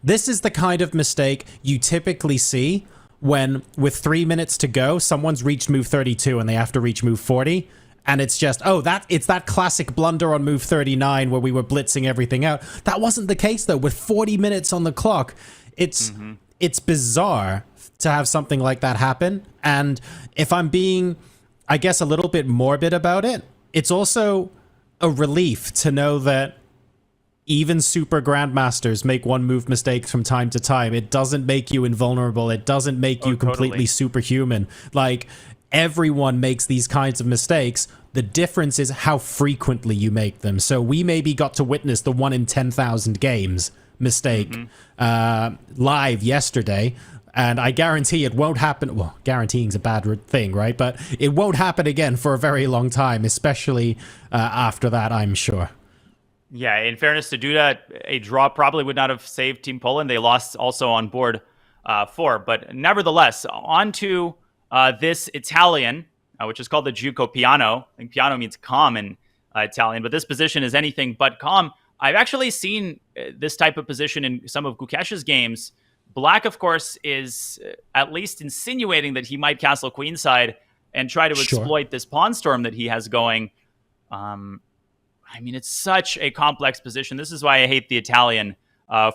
this is the kind of mistake you typically see when, with 3 minutes to go, someone's reached move 32 and they have to reach move 40. And it's just, it's that classic blunder on move 39 where we were blitzing everything out. That wasn't the case, though. With 40 minutes on the clock, it's bizarre to have something like that happen. And if I'm being, I guess, a little bit morbid about it, it's also a relief to know that even super grandmasters make one move mistakes from time to time. It doesn't make you invulnerable. It doesn't make you completely superhuman. Like, everyone makes these kinds of mistakes. The difference is how frequently you make them. So we maybe got to witness the 1 in 10,000 games mistake live yesterday. And I guarantee it won't happen. Well, guaranteeing's a bad thing, right? But it won't happen again for a very long time, especially after that, I'm sure. Yeah, in fairness to Duda, a draw probably would not have saved Team Poland. They lost also on board 4. But nevertheless, on to this Italian, which is called the Giuco Piano. I think piano means calm in Italian, but this position is anything but calm. I've actually seen this type of position in some of Gukesh's games. Black, of course, is at least insinuating that he might castle queenside and try to exploit this pawn storm that he has going. I mean, it's such a complex position. This is why I hate the Italian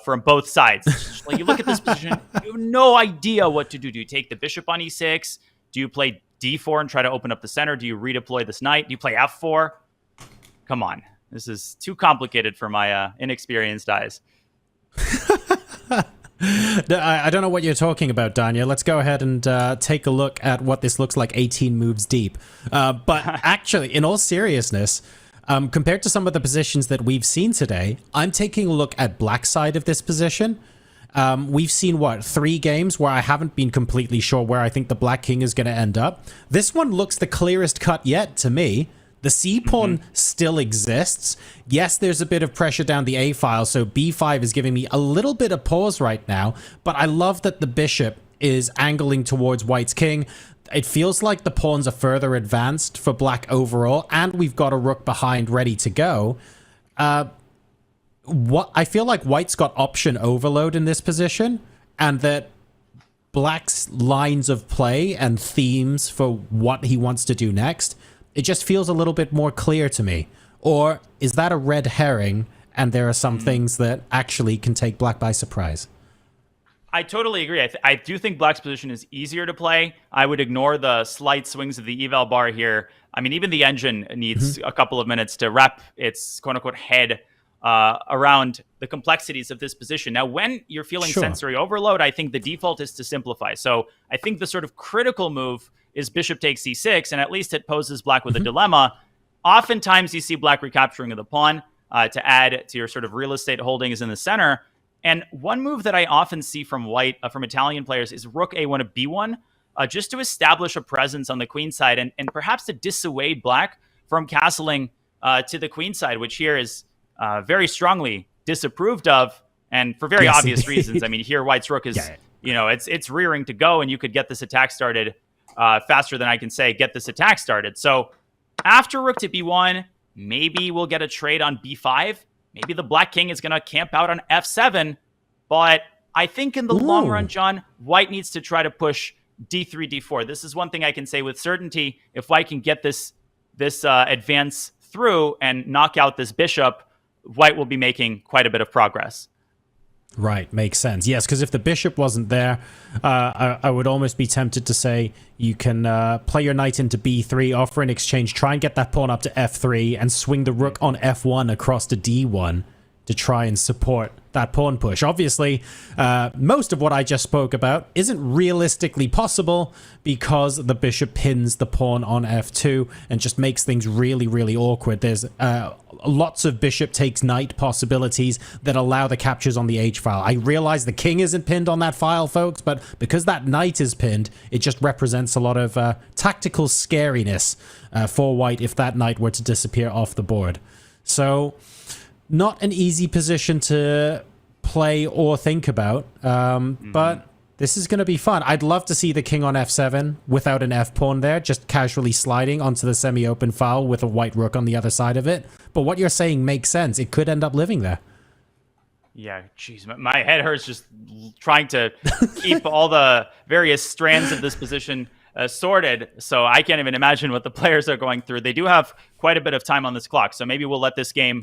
from both sides. Like, you look at this position, you have no idea what to do. Do you take the bishop on e6? Do you play d4 and try to open up the center? Do you redeploy this knight? Do you play f4? Come on. This is too complicated for my inexperienced eyes. I don't know what you're talking about, Daniel. Let's go ahead and take a look at what this looks like 18 moves deep. But actually, in all seriousness, compared to some of the positions that we've seen today, I'm taking a look at black side of this position. We've seen, 3 games where I haven't been completely sure where I think the black king is going to end up. This one looks the clearest cut yet to me. The c-pawn still exists. Yes, there's a bit of pressure down the a-file, so b5 is giving me a little bit of pause right now, but I love that the bishop is angling towards white's king. It feels like the pawns are further advanced for black overall, and we've got a rook behind ready to go. I feel like white's got option overload in this position, and that black's lines of play and themes for what he wants to do next, it just feels a little bit more clear to me. Or is that a red herring, and there are some things that actually can take black by surprise? I totally agree. I do think black's position is easier to play. I would ignore the slight swings of the eval bar here. I mean, even the engine needs a couple of minutes to wrap its quote-unquote head around the complexities of this position. Now, when you're feeling sensory overload, I think the default is to simplify. So I think the sort of critical move is bishop takes c6, and at least it poses black with a dilemma. Oftentimes, you see black recapturing of the pawn to add to your sort of real estate holdings in the center. And one move that I often see from white, from Italian players, is rook a1 to b1, just to establish a presence on the queen side and perhaps to dissuade black from castling to the queen side, which here is very strongly disapproved of, and for very obvious reasons. I mean, here white's rook is, it's rearing to go, and you could get this attack started faster than I can say, get this attack started. So after rook to b1, maybe we'll get a trade on b5. Maybe the black king is going to camp out on f7. But I think in the long run, John, white needs to try to push d3, d4. This is one thing I can say with certainty. If white can get this advance through and knock out this bishop, white will be making quite a bit of progress. Right, makes sense. Yes, because if the bishop wasn't there, I would almost be tempted to say you can play your knight into b3, offer in exchange, try and get that pawn up to f3, and swing the rook on f1 across to d1 to try and support that pawn push. Obviously, most of what I just spoke about isn't realistically possible because the bishop pins the pawn on f2 and just makes things really, really awkward. There's lots of bishop takes knight possibilities that allow the captures on the h file. I realize the king isn't pinned on that file, folks, but because that knight is pinned, it just represents a lot of tactical scariness for white if that knight were to disappear off the board. So not an easy position to play or think about, but This is going to be fun. I'd love to see the king on f7 without an f-pawn there, just casually sliding onto the semi-open file with a white rook on the other side of it. But what you're saying makes sense. It could end up living there. Yeah, jeez, my head hurts just trying to keep all the various strands of this position sorted. So I can't even imagine what the players are going through. They do have quite a bit of time on this clock. So maybe we'll let this game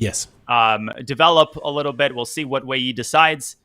develop a little bit. We'll see what way he decides.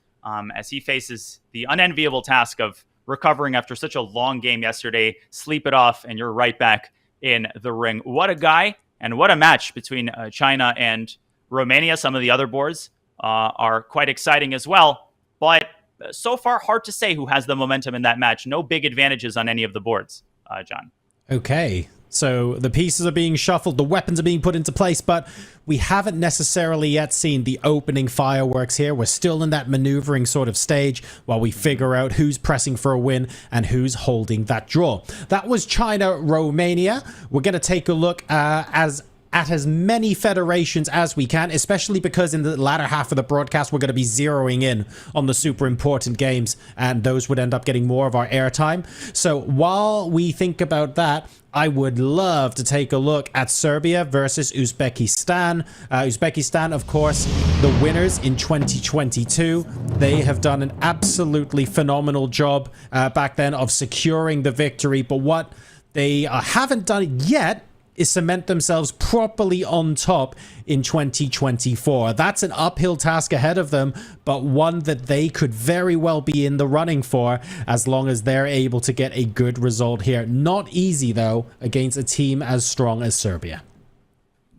As he faces the unenviable task of recovering after such a long game yesterday, sleep it off, and you're right back in the ring. What a guy, and what a match between China and Romania. Some of the other boards are quite exciting as well, but so far, hard to say who has the momentum in that match. No big advantages on any of the boards, John. Okay. So the pieces are being shuffled, the weapons are being put into place, but we haven't necessarily yet seen the opening fireworks here. We're still in that maneuvering sort of stage while we figure out who's pressing for a win and who's holding that draw. That was China-Romania. We're going to take a look at as many federations as we can, especially because in the latter half of the broadcast, we're going to be zeroing in on the super important games, and those would end up getting more of our airtime. So while we think about that, I would love to take a look at Serbia versus Uzbekistan. Uzbekistan, of course, the winners in 2022. They have done an absolutely phenomenal job back then of securing the victory. But what they haven't done yet is cement themselves properly on top in 2024. That's an uphill task ahead of them, but one that they could very well be in the running for as long as they're able to get a good result here. Not easy, though, against a team as strong as Serbia.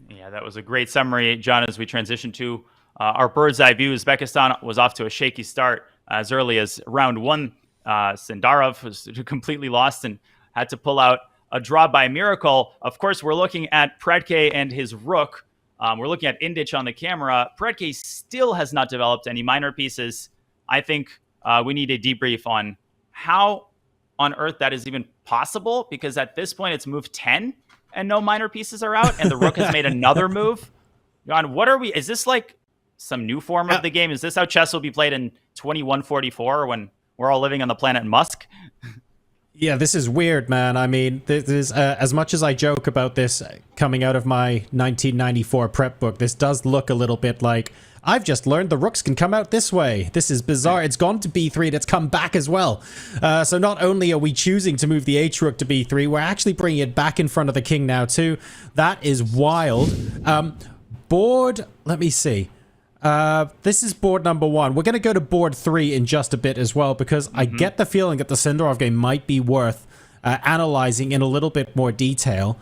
Yeah, that was a great summary, John, as we transition to our bird's eye view. Uzbekistan was off to a shaky start as early as round one. Sindarov was completely lost and had to pull out a draw by miracle. Of course, we're looking at Predke and his rook. We're looking at Indic on the camera. Predke still has not developed any minor pieces. I think we need a debrief on how on earth that is even possible, because at this point it's move 10 and no minor pieces are out, and the rook has made another move. John, what are we? Is this like some new form of the game? Is this how chess will be played in 2144 when we're all living on the planet Musk? Yeah, this is weird, man. I mean, this is, as much as I joke about this coming out of my 1994 prep book, this does look a little bit like, I've just learned the rooks can come out this way. This is bizarre. It's gone to b3 and it's come back as well. So not only are we choosing to move the h-rook to b3, we're actually bringing it back in front of the king now too. That is wild. Board, let me see. This is board number 1. We're going to go to board 3 in just a bit as well, because I get the feeling that the Sindarov game might be worth analyzing in a little bit more detail.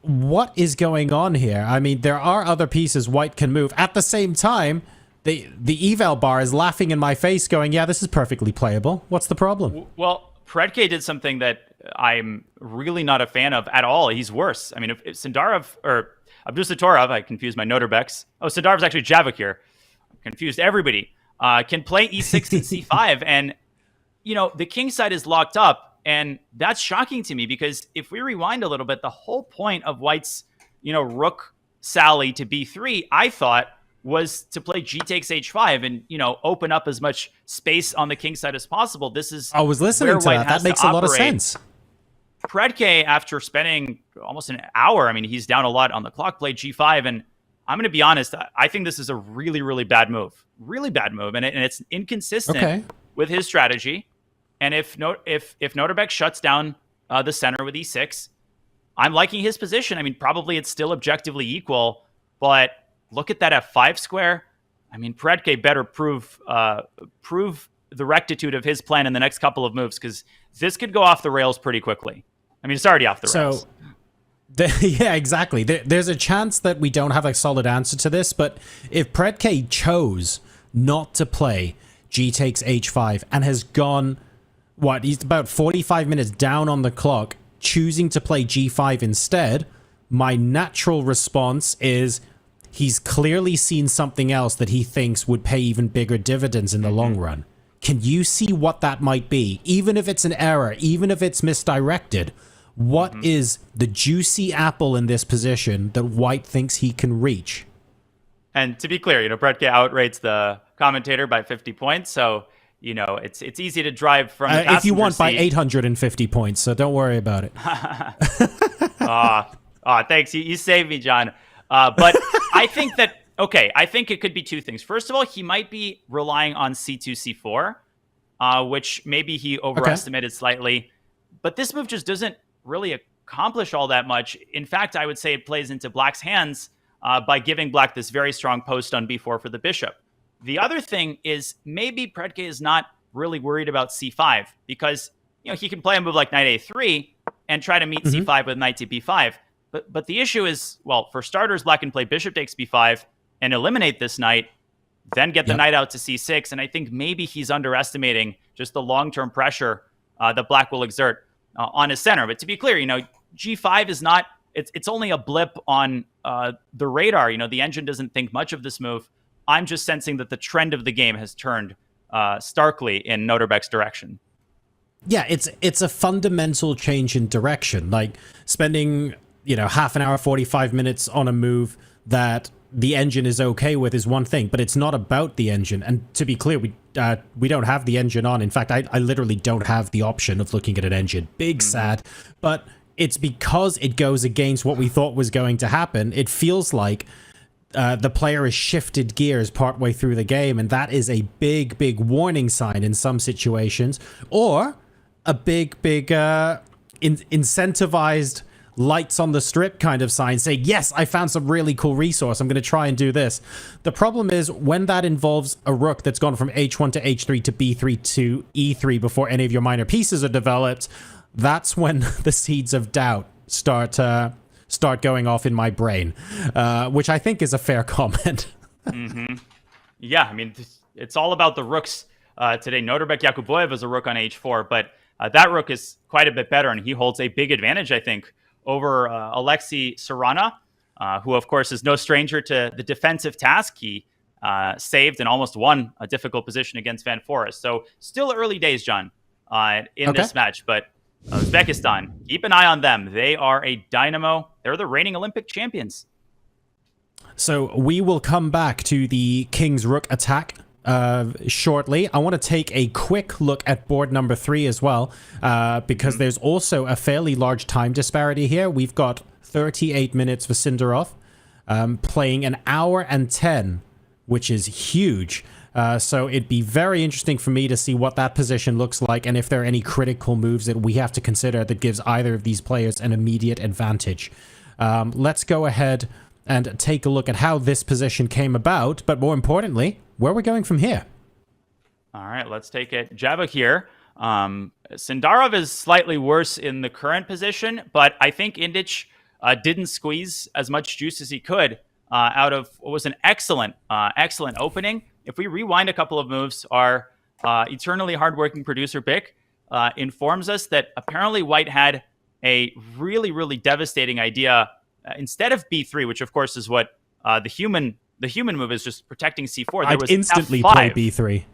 What is going on here? I mean, there are other pieces white can move. At the same time, the eval bar is laughing in my face going, yeah, this is perfectly playable. What's the problem? Well, Predke did something that I'm really not a fan of at all. He's worse. I mean, if Sindarov or Abdusatorov, I confused my Noterbecks. Oh, Sindarov's actually Javik here. Confused everybody. Can play e6 and c5. And, you know, the king side is locked up. And that's shocking to me, because if we rewind a little bit, the whole point of white's, you know, rook sally to b3, I thought, was to play g takes h5 and, you know, open up as much space on the king side as possible. This is I was listening to that. That makes a lot of sense. Predke, after spending almost an hour, I mean, he's down a lot on the clock, played g5. And I'm going to be honest, I think this is a really, really bad move. Really bad move. And it's inconsistent with his strategy. And if Noterbeck shuts down the center with e6, I'm liking his position. I mean, probably it's still objectively equal, but look at that f5 square. I mean, Predke better prove the rectitude of his plan in the next couple of moves, because this could go off the rails pretty quickly. I mean, it's already off the rails. Yeah, exactly. There's a chance that we don't have a solid answer to this, but if Predke chose not to play g takes h5 and has gone, he's about 45 minutes down on the clock, choosing to play g5 instead, my natural response is he's clearly seen something else that he thinks would pay even bigger dividends in the long run. Can you see what that might be? Even if it's an error, even if it's misdirected, what is the juicy apple in this position that white thinks he can reach? And to be clear, you know, Predke outrates the commentator by 50 points, so you know, it's easy to drive from the if you want by seat. 850 points, so don't worry about it. Thanks. You saved me, John. But I think that, I think it could be two things. First of all, he might be relying on c2, c4, which maybe he overestimated slightly. But this move just doesn't really accomplish all that much. In fact, I would say it plays into Black's hands by giving Black this very strong post on b4 for the bishop. The other thing is maybe Predke is not really worried about c5 because, you know, he can play a move like knight a3 and try to meet c5 with knight to b5. But the issue is, well, for starters, Black can play bishop takes b5 and eliminate this knight, then get the knight out to c6. And I think maybe he's underestimating just the long-term pressure that Black will exert on his center. But to be clear, you know, g5 is not, it's only a blip on the radar. You know, the engine doesn't think much of this move. I'm just sensing that the trend of the game has turned starkly in Noterbeck's direction. Yeah, it's a fundamental change in direction. Like spending, you know, half an hour, 45 minutes on a move that the engine is okay with is one thing, but it's not about the engine. And to be clear, we don't have the engine on. In fact, I literally don't have the option of looking at an engine. Big sad. But it's because it goes against what we thought was going to happen. It feels like the player has shifted gears partway through the game, and that is a big, big warning sign in some situations, or a big, incentivized lights on the strip kind of sign saying, yes, I found some really cool resource. I'm going to try and do this. The problem is when that involves a rook that's gone from h1 to h3 to b3 to e3 before any of your minor pieces are developed, that's when the seeds of doubt start going off in my brain, which I think is a fair comment. Yeah, I mean, it's all about the rooks today. Noterbeck Yakuboyev is a rook on h4, but that rook is quite a bit better, and he holds a big advantage, I think, over Alexei Sarana, who, of course, is no stranger to the defensive task. He saved and almost won a difficult position against Van Forest. So still early days, John, in this match. But Uzbekistan, keep an eye on them. They are a dynamo. They're the reigning Olympic champions. So we will come back to the King's Rook attack shortly. I want to take a quick look at board number 3 as well, because there's also a fairly large time disparity here. We've got 38 minutes for Sindarov, playing an hour and 10, which is huge. So it'd be very interesting for me to see what that position looks like and if there are any critical moves that we have to consider that gives either of these players an immediate advantage. Let's go ahead and take a look at how this position came about, but more importantly, where we're going from here. All right, let's take it. Java here. Sindarov is slightly worse in the current position, but I think Indic didn't squeeze as much juice as he could out of what was an excellent opening. If we rewind a couple of moves, our eternally hardworking producer, Bick, informs us that apparently White had a really, really devastating idea. Instead of b3, which of course is what the human move is, just protecting c4. I'd instantly play b3.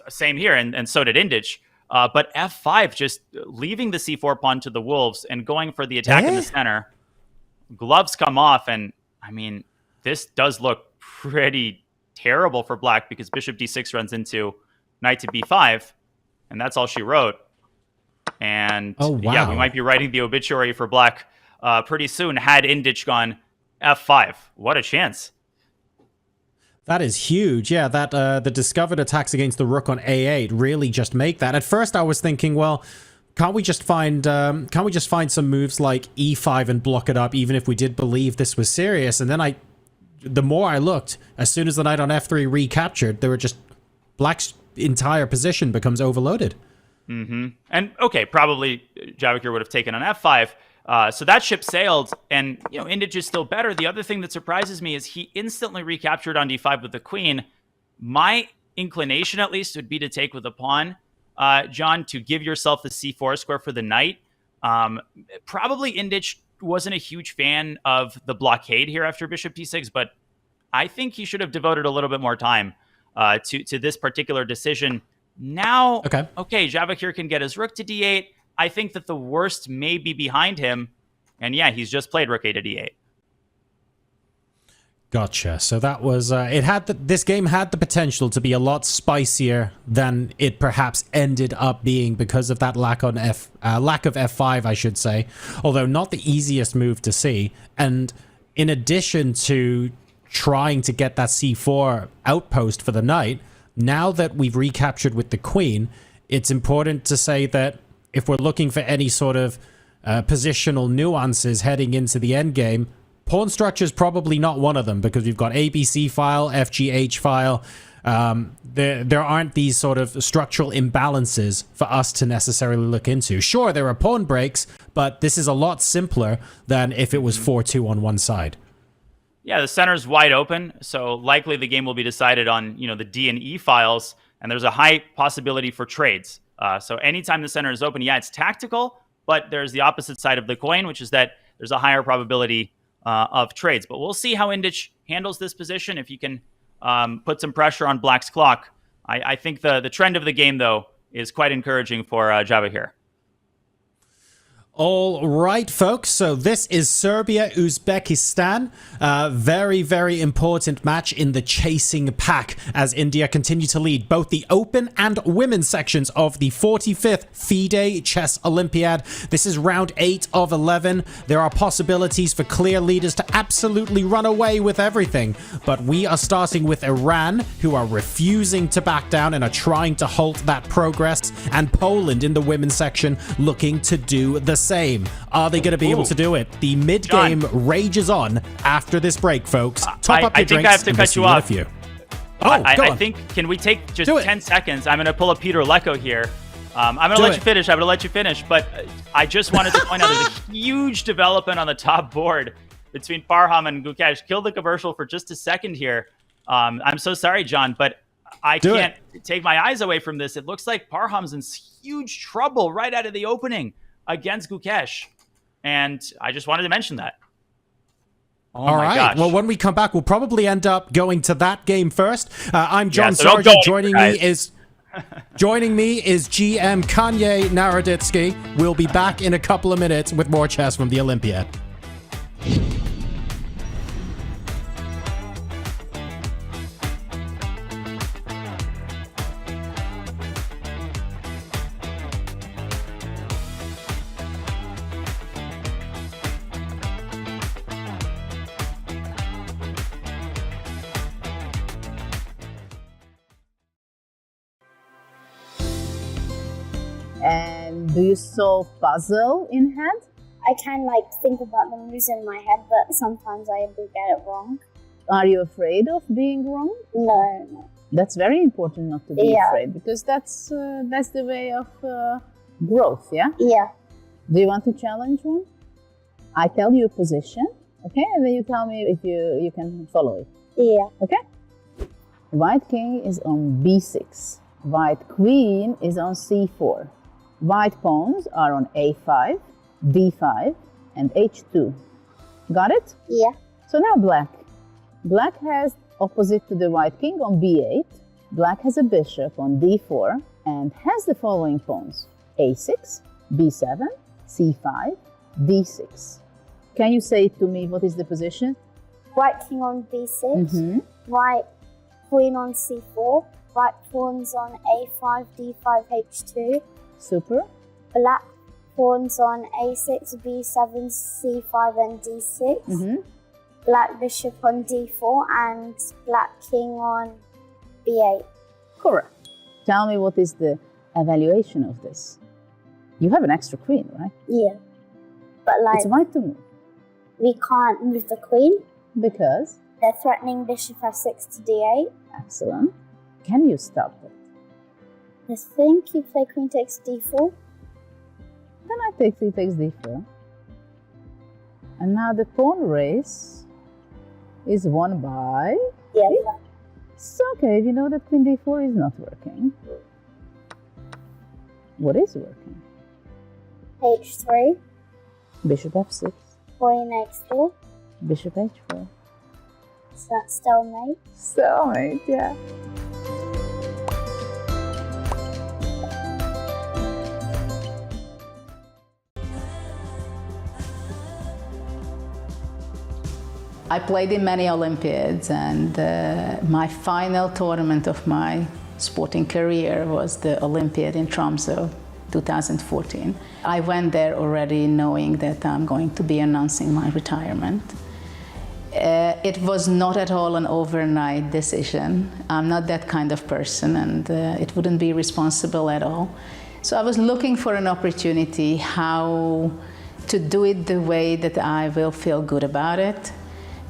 Same here, and so did Indic. But f5, just leaving the c4 pawn to the wolves and going for the attack in the center. Gloves come off, and I mean, this does look pretty terrible for Black because bishop d6 runs into knight to b5, and that's all she wrote. And yeah, we might be writing the obituary for Black pretty soon had Indic gone f5. What a chance. That is huge. Yeah, that the discovered attacks against the rook on a8 really just make that. At first I was thinking, well, can't we just find some moves like e5 and block it up even if we did believe this was serious? And then the more I looked, as soon as the knight on f3 recaptured, there were just Black's entire position becomes overloaded. And okay, probably Javakir would have taken on f5. So that ship sailed, and Indic is still better. The other thing that surprises me is he instantly recaptured on d5 with the queen. My inclination, at least, would be to take with a pawn, John, to give yourself the c4 square for the knight. Probably Indic wasn't a huge fan of the blockade here after bishop d6, but I think he should have devoted a little bit more time to this particular decision. Now, okay, Javakir can get his rook to d8. I think that the worst may be behind him. And yeah, he's just played rook a to d8. Gotcha. So that was this game had the potential to be a lot spicier than it perhaps ended up being because of that lack of F5, I should say. Although not the easiest move to see. And in addition to trying to get that C4 outpost for the knight, now that we've recaptured with the queen, it's important to say that if we're looking for any sort of positional nuances heading into the endgame, pawn structure is probably not one of them, because we've got ABC file, FGH file. There aren't these sort of structural imbalances for us to necessarily look into. Sure, there are pawn breaks, but this is a lot simpler than if it was 4-2 on one side. Yeah, the center's wide open, so likely the game will be decided on, the D and E files, and there's a high possibility for trades. So anytime the center is open, yeah, it's tactical, but there's the opposite side of the coin, which is that there's a higher probability of trades. But we'll see how Indic handles this position. If you can put some pressure on Black's clock, I think the trend of the game, though, is quite encouraging for Java here. All right, folks. So this is Serbia, Uzbekistan. Very, very important match in the chasing pack as India continue to lead both the open and women's sections of the 45th FIDE Chess Olympiad. This is round 8 of 11. There are possibilities for clear leaders to absolutely run away with everything. But we are starting with Iran, who are refusing to back down and are trying to halt that progress. And Poland in the women's section looking to do the same. Are they going to be able to do it? The mid-game rages on after this break, folks. Top up your drinks. I think I have to cut you off. I On. think, can we take just 10 seconds? I'm going to pull up Peter Lecco here. I'm going to let you finish. But I just wanted to point out there's a huge development on the top board between Parham and Gukesh. Kill the commercial for just a second here. I'm so sorry, John, but I can't take my eyes away from this. It looks like Parham's in huge trouble right out of the opening against Gukesh. And I just wanted to mention that. All right. Gosh. Well, when we come back, we'll probably end up going to that game first. I'm John Sargent. Joining me is GM Kanye Naroditsky. We'll be back in a couple of minutes with more chess from the Olympiad. And do you solve puzzle in head? I can think about the moves in my head, but sometimes I do get it wrong. Are you afraid of being wrong? No. That's very important not to be afraid, because that's the way of growth, yeah? Yeah. Do you want to challenge one? I tell you a position, okay? And then you tell me if you can follow it. Yeah. Okay? White king is on b6. White queen is on c4. White pawns are on a5, d5, and h2. Got it? Yeah. So now black. Black has opposite to the white king on b8. Black has a bishop on d4 and has the following pawns: a6, b7, c5, d6. Can you say to me what is the position? White king on b6, white queen on c4, white pawns on a5, d5, h2. Super. Black pawns on a6, b7, c5, and d6. Black bishop on d4 and black king on b8. Correct. Tell me what is the evaluation of this. You have an extra queen, right? Yeah. But it's white to move. We can't move the queen. Because? They're threatening bishop f6 to d8. Excellent. Can you stop it? I think you play queen takes d4. Then I take queen takes d4. And now the pawn race is won by... Yeah. It's okay if you know that queen d4 is not working. What is working? h3. Bishop f6. Queen h4. Bishop h4. So that's stalemate. Stalemate, yeah. I played in many Olympiads, and my final tournament of my sporting career was the Olympiad in Tromsø, 2014. I went there already knowing that I'm going to be announcing my retirement. It was not at all an overnight decision. I'm not that kind of person, and it wouldn't be responsible at all. So I was looking for an opportunity how to do it the way that I will feel good about it,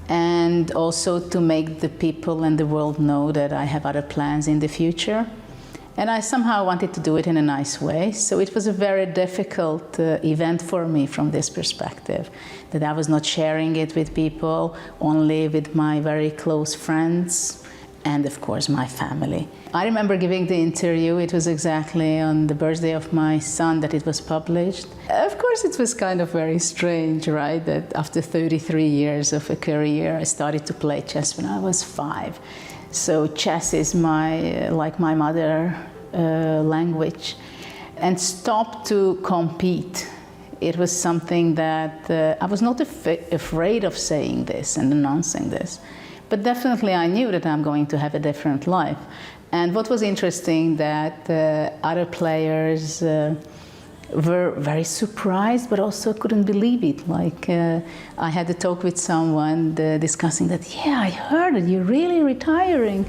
and also to make the people and the world know that I have other plans in the future. And I somehow wanted to do it in a nice way. So it was a very difficult event for me from this perspective, that I was not sharing it with people, only with my very close friends and, of course, my family. I remember giving the interview. It was exactly on the birthday of my son that it was published. Of course, it was kind of very strange, right? That after 33 years of a career, I started to play chess when I was 5. So chess is like my mother language. And stopped to compete. It was something that I was not afraid of saying this and announcing this. But definitely I knew that I'm going to have a different life. And what was interesting that other players were very surprised, but also couldn't believe it. Like I had a talk with someone discussing that, yeah, I heard it, you're really retiring.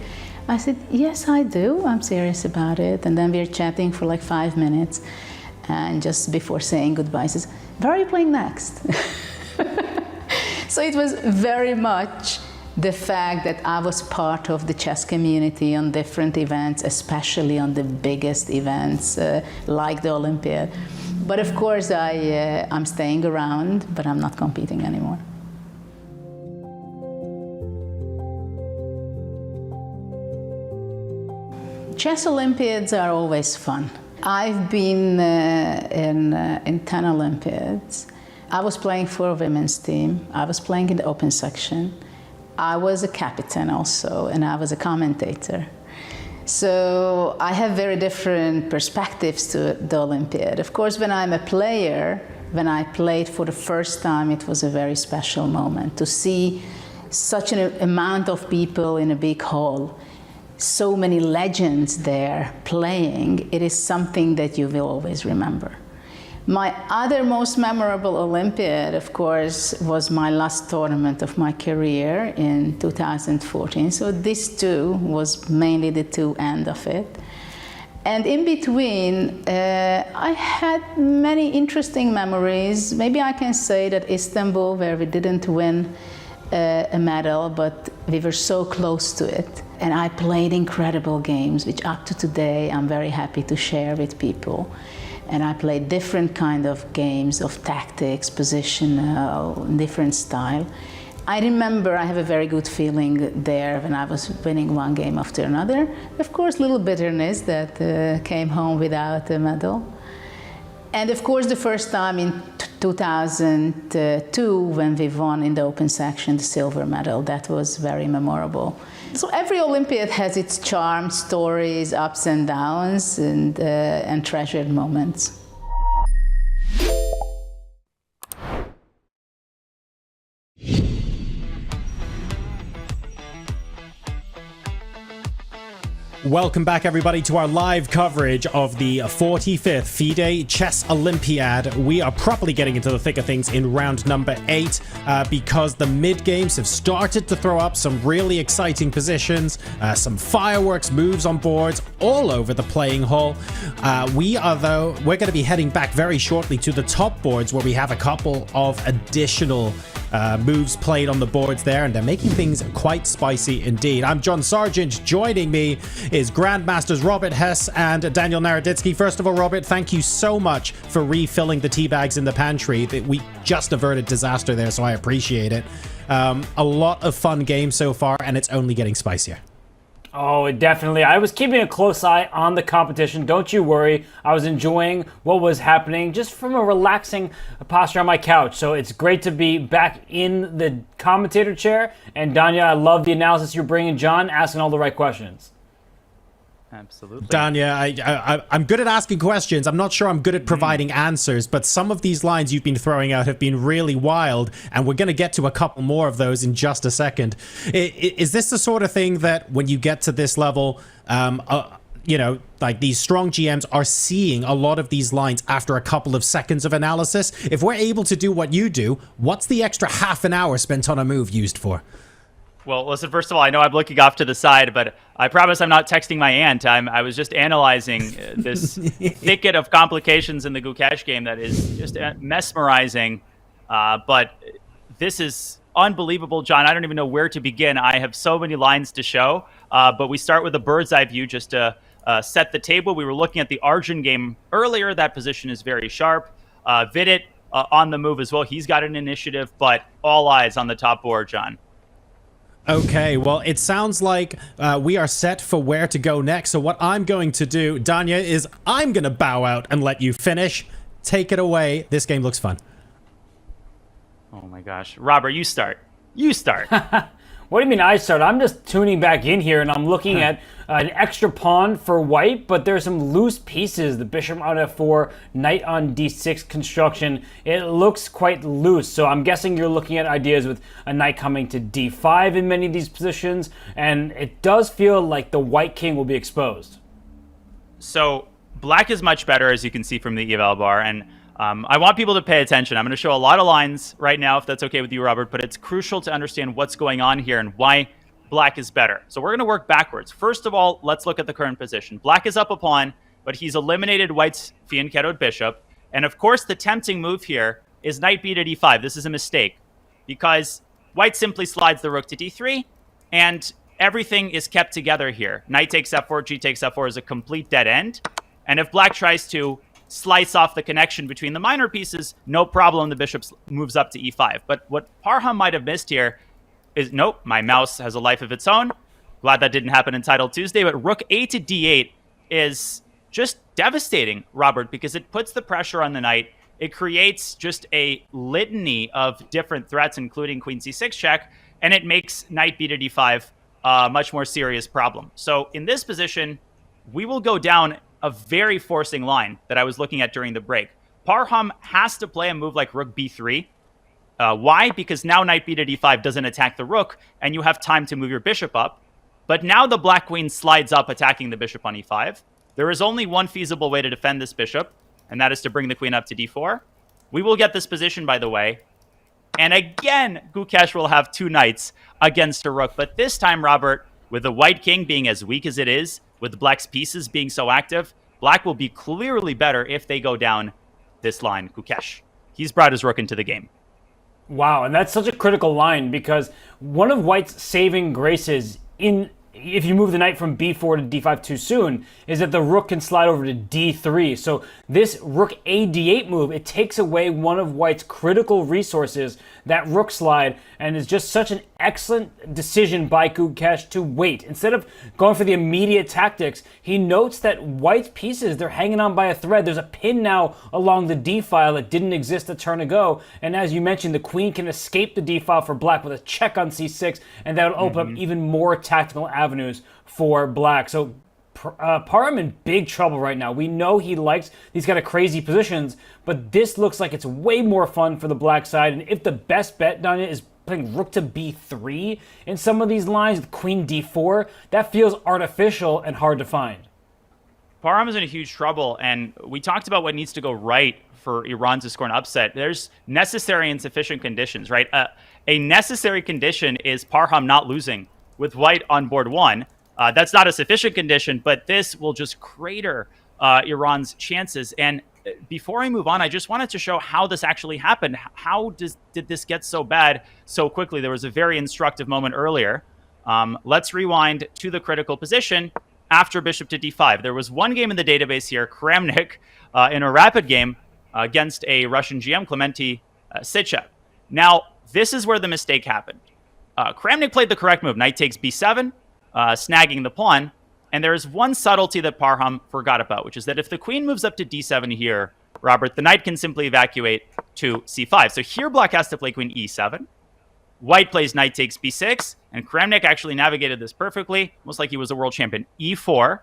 I said, yes, I do, I'm serious about it. And then we were chatting for like 5 minutes. And just before saying goodbye, he says, where are you playing next? So it was very much the fact that I was part of the chess community on different events, especially on the biggest events like the Olympiad. But of course, I'm staying around, but I'm not competing anymore. Chess Olympiads are always fun. I've been in 10 Olympiads. I was playing for a women's team. I was playing in the open section. I was a captain also, and I was a commentator. So I have very different perspectives to the Olympiad. Of course, when I'm a player, when I played for the first time, it was a very special moment to see such an amount of people in a big hall, so many legends there playing. It is something that you will always remember. My other most memorable Olympiad, of course, was my last tournament of my career in 2014. So this too was mainly the two end of it. And in between, I had many interesting memories. Maybe I can say that Istanbul, where we didn't win a medal, but we were so close to it. And I played incredible games, which up to today I'm very happy to share with people. And I played different kind of games of tactics, positional, different style. I remember I have a very good feeling there when I was winning one game after another. Of course, little bitterness that came home without a medal. And of course, the first time in 2002, when we won in the open section the silver medal, that was very memorable. So every Olympiad has its charm, stories, ups and downs, and treasured moments. Welcome back, everybody, to our live coverage of the 45th FIDE Chess Olympiad. We are properly getting into the thick of things in round number 8 because the mid-games have started to throw up some really exciting positions, some fireworks, moves on boards all over the playing hall. We're going to be heading back very shortly to the top boards where we have a couple of additional moves played on the boards there, and they're making things quite spicy indeed. I'm John Sargent. Joining me is Grandmasters Robert Hess and Daniel Naroditsky. First of all, Robert, thank you so much for refilling the tea bags in the pantry. We just averted disaster there, so I appreciate it. A lot of fun games so far, and it's only getting spicier. Oh, definitely. I was keeping a close eye on the competition. Don't you worry. I was enjoying what was happening just from a relaxing posture on my couch. So it's great to be back in the commentator chair. And Danya, I love the analysis you're bringing. John, asking all the right questions. Absolutely. Danya, I'm good at asking questions. I'm not sure I'm good at providing answers, but some of these lines you've been throwing out have been really wild, and we're going to get to a couple more of those in just a second. Is this the sort of thing that when you get to this level, like these strong GMs are seeing a lot of these lines after a couple of seconds of analysis? If we're able to do what you do, what's the extra half an hour spent on a move used for? Well, listen, first of all, I know I'm looking off to the side, but I promise I'm not texting my aunt. I was just analyzing this thicket of complications in the Gukesh game that is just mesmerizing. But this is unbelievable, John. I don't even know where to begin. I have so many lines to show. But we start with a bird's eye view just to set the table. We were looking at the Arjun game earlier. That position is very sharp. Vidit on the move as well. He's got an initiative, but all eyes on the top board, John. Okay, well, it sounds like we are set for where to go next. So what I'm going to do, Danya, is I'm going to bow out and let you finish. Take it away. This game looks fun. Oh, my gosh. Robert, you start. You start. What do you mean I start? I'm just tuning back in here, and I'm looking at an extra pawn for white, but there's some loose pieces. The bishop on f4, knight on d6 construction. It looks quite loose, so I'm guessing you're looking at ideas with a knight coming to d5 in many of these positions, and it does feel like the white king will be exposed. So black is much better, as you can see from the eval bar, and I want people to pay attention. I'm going to show a lot of lines right now, if that's okay with you, Robert, but it's crucial to understand what's going on here and why black is better. So we're going to work backwards. First of all, let's look at the current position. Black is up a pawn, but he's eliminated white's fianchettoed bishop. And of course, the tempting move here is knight b to d5. This is a mistake because white simply slides the rook to d3, and everything is kept together here. Knight takes f4, g takes f4 is a complete dead end. And if black tries to slice off the connection between the minor pieces, no problem, the bishop moves up to e5. But what Parham might have missed here is, nope, my mouse has a life of its own. Glad that didn't happen in Title Tuesday, but rook a to d8 is just devastating, Robert, because it puts the pressure on the knight. It creates just a litany of different threats, including queen c6 check, and it makes knight b to d5 a much more serious problem. So in this position, we will go down a very forcing line that I was looking at during the break. Parham has to play a move like rook b3. Why? Because now knight b to d5 doesn't attack the rook, and you have time to move your bishop up. But now the black queen slides up, attacking the bishop on e5. There is only one feasible way to defend this bishop, and that is to bring the queen up to d4. We will get this position, by the way. And again, Gukesh will have two knights against a rook. But this time, Robert, with the white king being as weak as it is, with black's pieces being so active, black will be clearly better if they go down this line, Gukesh. He's brought his rook into the game. Wow, and that's such a critical line because one of white's saving graces if you move the knight from b4 to d5 too soon is that the rook can slide over to d3. So this rook a d8 move, it takes away one of white's critical resources, that rook slide, and is just such an excellent decision by Gukesh to wait. Instead of going for the immediate tactics, he notes that white's pieces, they're hanging on by a thread. There's a pin now along the d file that didn't exist a turn ago, and as you mentioned, the queen can escape the d file for black with a check on c6, and that would open up even more tactical avenues for black. So Parham in big trouble right now. We know he likes these kind of crazy positions, but this looks like it's way more fun for the black side. And if the best bet, Danya, is playing rook to b3 in some of these lines with queen d4, that feels artificial and hard to find. Parham is in a huge trouble, and we talked about what needs to go right for Iran to score an upset. There's necessary and sufficient conditions, right? A necessary condition is Parham not losing with white on board one. That's not a sufficient condition, but this will just crater Iran's chances. And before I move on, I just wanted to show how this actually happened. How did this get so bad so quickly? There was a very instructive moment earlier. Let's rewind to the critical position after bishop to d5. There was one game in the database here, Kramnik, in a rapid game against a Russian GM, Clementi Sitchev. Now, this is where the mistake happened. Kramnik played the correct move. Knight takes b7, snagging the pawn. And there is one subtlety that Parham forgot about, which is that if the queen moves up to d7 here, Robert, the knight can simply evacuate to c5. So here black has to play queen e7. White plays knight takes b6, and Kramnik actually navigated this perfectly, almost like he was a world champion. e4,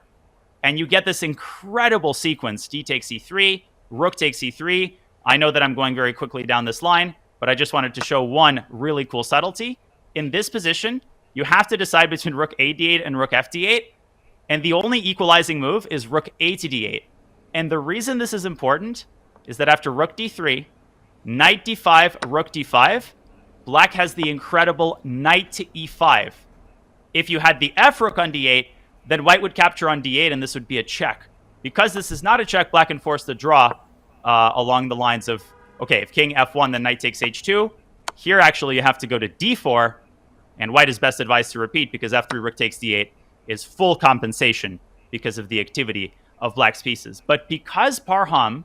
And you get this incredible sequence. D takes e3, rook takes e3. I know that I'm going very quickly down this line, but I just wanted to show one really cool subtlety. In this position, you have to decide between rook a d8 and rook f d8. And the only equalizing move is rook a to d8. And the reason this is important is that after rook d3, knight d5, rook d5, black has the incredible knight to e5. If you had the f rook on d8, then white would capture on d8, and this would be a check. Because this is not a check, black can force the draw along the lines of, okay, if king f1, then knight takes h2. Here, actually, you have to go to d4, and white is best advised to repeat because f3, rook takes d8 is full compensation because of the activity of black's pieces. But because Parham,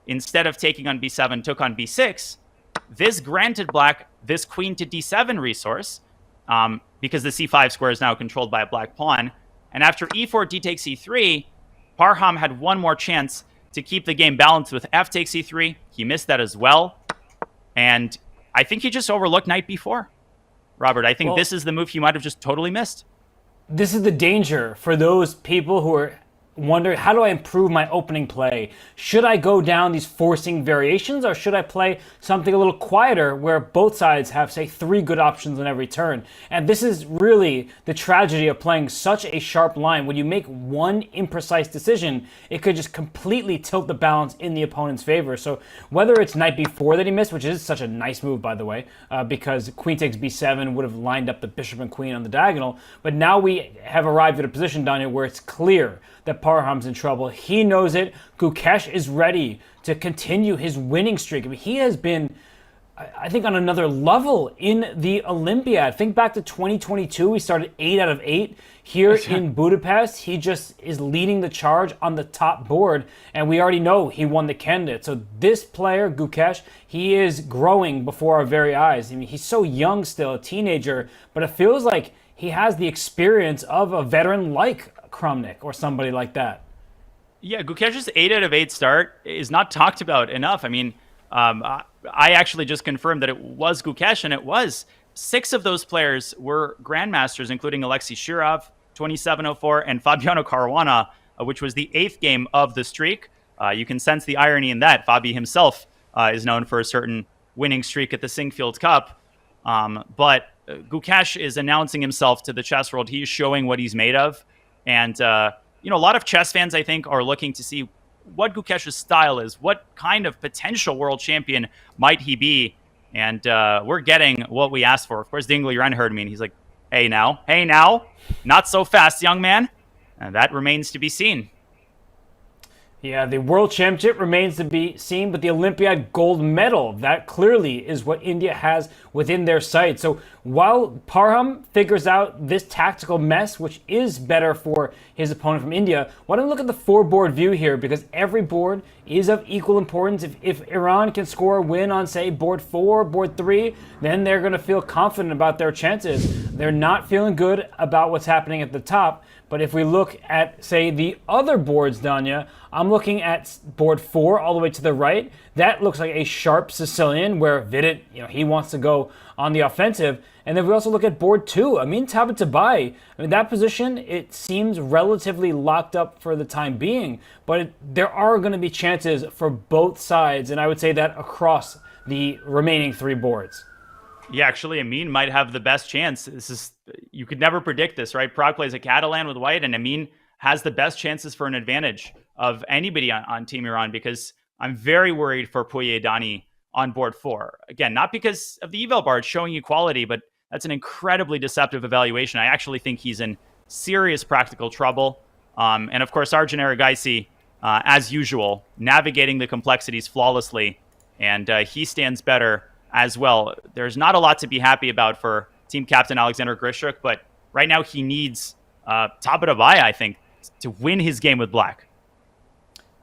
instead of taking on b7, took on b6, this granted black this queen to d7 resource, because the c5 square is now controlled by a black pawn. And after e4, d takes e3, Parham had one more chance to keep the game balanced with f takes e3. He missed that as well. And I think he just overlooked knight b4. Robert, I think this is the move he might have just totally missed. This is the danger for those people who are wonder, how do I improve my opening play? Should I go down these forcing variations, or should I play something a little quieter where both sides have, say, 3 good options on every turn? And this is really the tragedy of playing such a sharp line. When you make one imprecise decision, it could just completely tilt the balance in the opponent's favor. So whether it's knight b4 that he missed, which is such a nice move, by the way, because queen takes b7 would have lined up the bishop and queen on the diagonal, but now we have arrived at a position, Daniel, where it's clear that Parham's in trouble. He knows it. Gukesh is ready to continue his winning streak. I mean, he has been, I think, on another level in the Olympiad. Think back to 2022. He started 8 out of 8 here in Budapest. He just is leading the charge on the top board, and we already know he won the candidate. So this player, Gukesh, he is growing before our very eyes. I mean, he's so young still, a teenager, but it feels like he has the experience of a veteran like Kramnik or somebody like that. Yeah, Gukesh's 8 out of 8 start is not talked about enough. I mean, I actually just confirmed that it was Gukesh, and it was. 6 of those players were grandmasters, including Alexei Shirov, 2704, and Fabiano Caruana, which was the 8th game of the streak. You can sense the irony in that. Fabi himself is known for a certain winning streak at the Singfield Cup. But Gukesh is announcing himself to the chess world. He's showing what he's made of. And, a lot of chess fans, I think, are looking to see what Gukesh's style is. What kind of potential world champion might he be? And we're getting what we asked for. Of course, Dingley Wren heard me, and he's like, hey, now, not so fast, young man. And that remains to be seen. Yeah, the World Championship remains to be seen, but the Olympiad gold medal, that clearly is what India has within their sight. So while Parham figures out this tactical mess, which is better for his opponent from India, why don't we look at the 4-board view here, because every board is of equal importance. If Iran can score a win on, say, board 4, board 3, then they're going to feel confident about their chances. They're not feeling good about what's happening at the top. But if we look at, say, the other boards, Danya, I'm looking at board 4 all the way to the right. That looks like a sharp Sicilian where Vidit, he wants to go on the offensive. And then we also look at board 2. Amin Tabatabai, that position, it seems relatively locked up for the time being. But there are going to be chances for both sides, and I would say that across the remaining 3 boards. Yeah, actually, Amin might have the best chance. You could never predict this, right? Prague plays a Catalan with white, and Amin has the best chances for an advantage of anybody on Team Iran, because I'm very worried for Poyedani on board 4. Again, not because of the eval bar showing equality, but that's an incredibly deceptive evaluation. I actually think he's in serious practical trouble. And of course, Arjun Erigaisi, as usual, navigating the complexities flawlessly, and he stands better as well. There's not a lot to be happy about for team captain Alexander Grishuk, but right now he needs Tabatabai, I think, to win his game with black.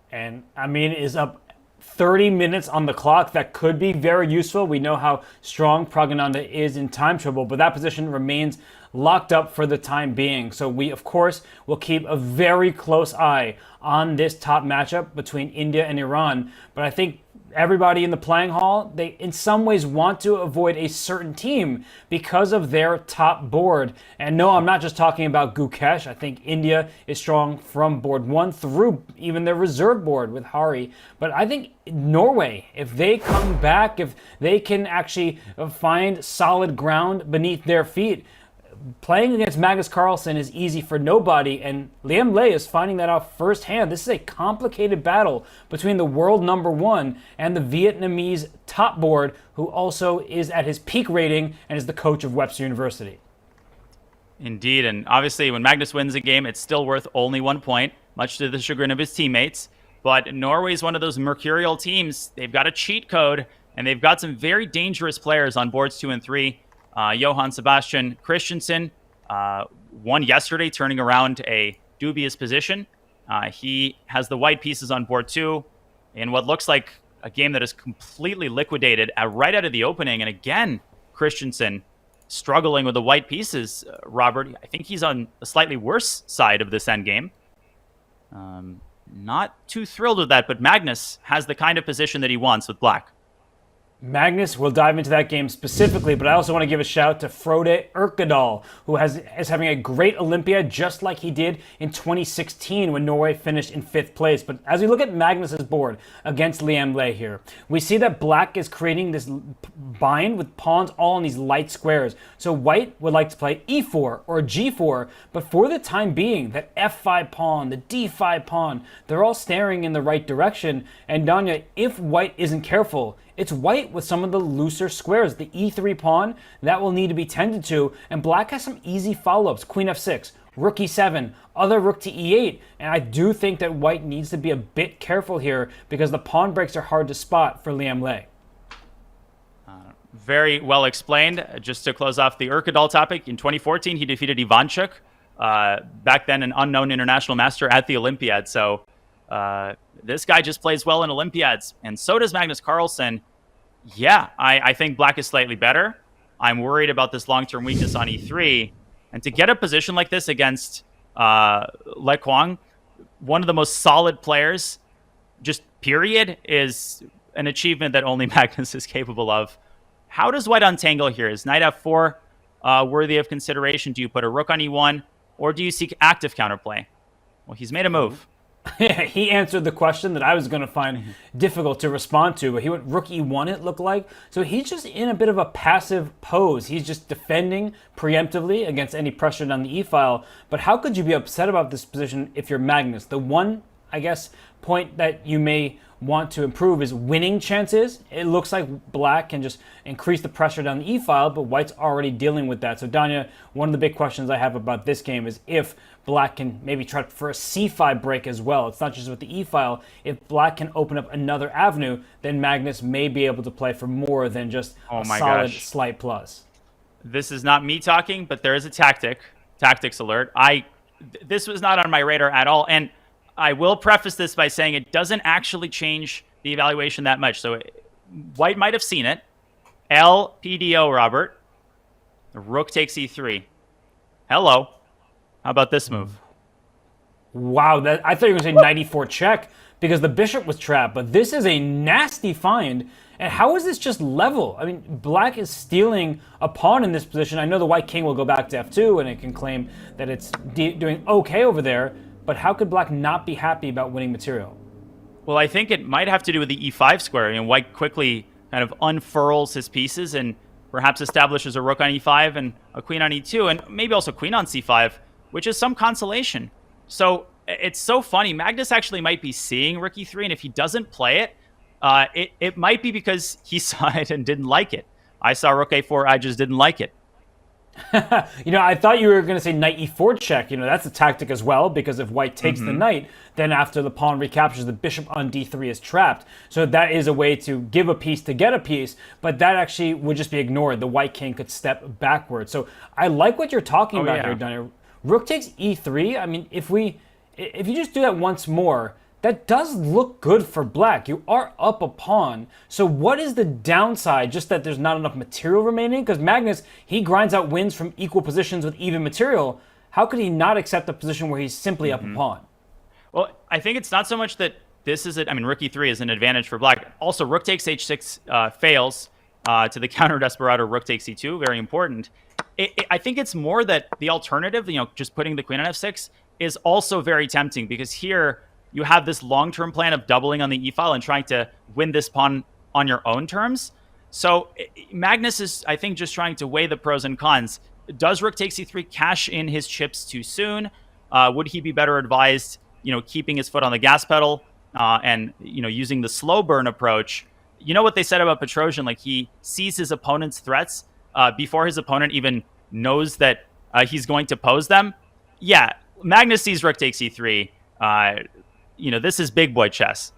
And Amin is up 30 minutes on the clock. That could be very useful. We know how strong Pragananda is in time trouble, but that position remains locked up for the time being. So we, of course, will keep a very close eye on this top matchup between India and Iran. But I think everybody in the playing hall, they in some ways want to avoid a certain team because of their top board. And no, I'm not just talking about Gukesh. I think India is strong from board 1 through even their reserve board with Hari. But I think Norway, if they come back, if they can actually find solid ground beneath their feet, playing against Magnus Carlsen is easy for nobody, and Liam Lei is finding that out firsthand. This is a complicated battle between the world number 1 and the Vietnamese top board, who also is at his peak rating and is the coach of Webster University. Indeed, and obviously when Magnus wins a game, it's still worth only 1 point, much to the chagrin of his teammates. But Norway is one of those mercurial teams. They've got a cheat code, and they've got some very dangerous players on boards 2 and 3. Johann Sebastian Christensen won yesterday, turning around a dubious position. He has the white pieces on board 2 in what looks like a game that is completely liquidated right out of the opening. And again, Christensen struggling with the white pieces. Robert, I think he's on the slightly worse side of this endgame. Not too thrilled with that, but Magnus has the kind of position that he wants with black. Magnus, we'll dive into that game specifically, but I also want to give a shout out to Frode Erkedal, who is having a great Olympiad just like he did in 2016 when Norway finished in 5th place. But as we look at Magnus's board against Liam Lei here, we see that black is creating this bind with pawns all in these light squares. So white would like to play e4 or g4, but for the time being, that f5 pawn, the d5 pawn, they're all staring in the right direction. And Danya, if white isn't careful, it's white with some of the looser squares. The e3 pawn, that will need to be tended to, and black has some easy follow-ups. Queen f6, rook e7, other rook to e8, and I do think that white needs to be a bit careful here because the pawn breaks are hard to spot for Liam Lei. Very well explained. Just to close off the Erkedal topic, in 2014 he defeated Ivanchuk, back then an unknown international master at the Olympiad. So this guy just plays well in Olympiads, and so does Magnus Carlsen. Yeah, I think black is slightly better. I'm worried about this long-term weakness on e3. And to get a position like this against Le Quang, one of the most solid players, just period, is an achievement that only Magnus is capable of. How does white untangle here? Is knight f4 worthy of consideration? Do you put a rook on e1, or do you seek active counterplay? Well, he's made a move. He answered the question that I was going to find difficult to respond to, but he went rook e1, it looked like. So he's just in a bit of a passive pose. He's just defending preemptively against any pressure on the e-file. But how could you be upset about this position if you're Magnus? The one, I guess, point that you may want to improve is winning chances. It looks like black can just increase the pressure down the e-file, but white's already dealing with that. So Danya, one of the big questions I have about this game is if black can maybe try for a c5 break as well. It's not just with the e-file. If black can open up another avenue, then Magnus may be able to play for more than just a solid slight plus. This is not me talking, but there is a tactics alert. This was not on my radar at all, and I will preface this by saying it doesn't actually change the evaluation that much. So white might have seen it. LPDO, Robert. The rook takes e3. Hello. How about this move? Wow, I thought you were going to say knight e4 check because the bishop was trapped, but this is a nasty find. And how is this just level? I mean, black is stealing a pawn in this position. I know the white king will go back to f2 and it can claim that it's doing okay over there. But how could black not be happy about winning material? Well, I think it might have to do with the e5 square. White quickly kind of unfurls his pieces and perhaps establishes a rook on e5 and a queen on e2, and maybe also queen on c5, which is some consolation. So it's so funny. Magnus actually might be seeing rook e3, and if he doesn't play it, it might be because he saw it and didn't like it. I saw rook a4, I just didn't like it. I thought you were going to say knight e4 check. That's a tactic as well, because if white takes the knight, then after the pawn recaptures, the bishop on d3 is trapped. So that is a way to give a piece to get a piece, but that actually would just be ignored. The white king could step backwards. So I like what you're talking about here, Daniel. Rook takes e3. I mean, if you just do that once more, that does look good for black. You are up a pawn. So what is the downside? Just that there's not enough material remaining? Because Magnus, he grinds out wins from equal positions with even material. How could he not accept a position where he's simply up a pawn? Well, I think it's not so much that this is it. I mean, rook e3 is an advantage for black. Also, rook takes h6 fails to the counter desperado rook takes e2. Very important. I think it's more that the alternative, just putting the queen on f6 is also very tempting, because here you have this long-term plan of doubling on the e-file and trying to win this pawn on your own terms. So Magnus is, I think, just trying to weigh the pros and cons. Does rook takes e3 cash in his chips too soon? Would he be better advised, keeping his foot on the gas pedal and, using the slow burn approach? You know what they said about Petrosian? Like, he sees his opponent's threats before his opponent even knows that he's going to pose them. Yeah, Magnus sees rook takes e3. This is big boy chess.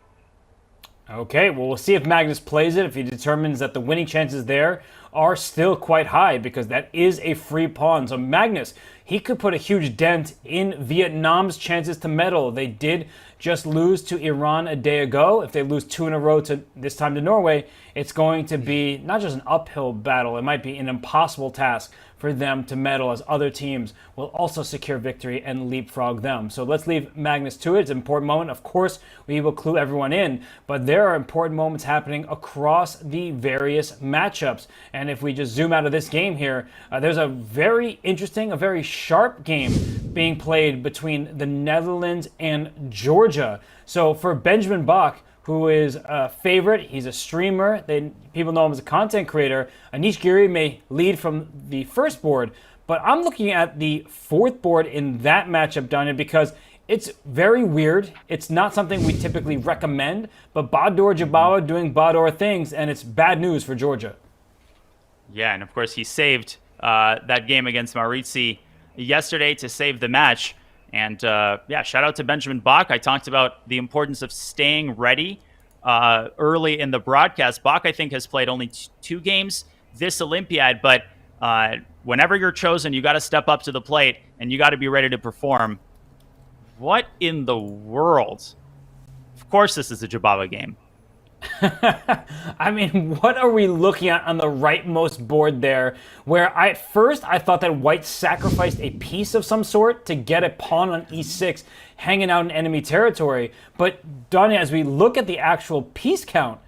Okay, well, we'll see if Magnus plays it, if he determines that the winning chances there are still quite high, because that is a free pawn. So Magnus, he could put a huge dent in Vietnam's chances to medal. They did just lose to Iran a day ago. If they lose 2 in a row this time to Norway, it's going to be not just an uphill battle, it might be an impossible task for them to medal, as other teams will also secure victory and leapfrog them. So let's leave Magnus to it. It's an important moment. Of course, we will clue everyone in, but there are important moments happening across the various matchups. And if we just zoom out of this game here, there's a very interesting, a very sharp game being played between the Netherlands and Georgia. So for Benjamin Bach, who is a favorite, he's a streamer, people know him as a content creator. Anish Giri may lead from the first board, but I'm looking at the fourth board in that matchup, Danya, because it's very weird. It's not something we typically recommend, but Badur Jabara doing Badur things, and it's bad news for Georgia. Yeah, and of course he saved that game against Maurizi yesterday to save the match. And shout out to Benjamin Bach. I talked about the importance of staying ready early in the broadcast. Bach, I think, has played only 2 games this Olympiad, but whenever you're chosen, you got to step up to the plate and you got to be ready to perform. What in the world? Of course, this is a Jabava game. I mean, what are we looking at on the rightmost board there, where at first I thought that white sacrificed a piece of some sort to get a pawn on e6 hanging out in enemy territory. But Danya, as we look at the actual piece count,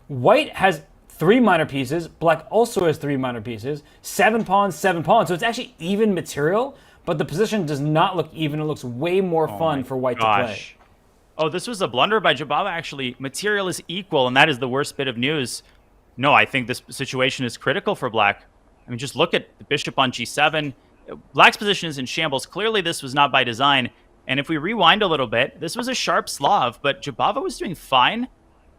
white has 3 minor pieces, black also has 3 minor pieces, 7 pawns, 7 pawns. So it's actually even material, but the position does not look even. It looks way more fun for white to play. Oh, this was a blunder by Jabava, actually. Material is equal, and that is the worst bit of news. No, I think this situation is critical for black. I mean, just look at the bishop on g7. Black's position is in shambles. Clearly, this was not by design. And if we rewind a little bit, this was a sharp Slav, but Jabava was doing fine.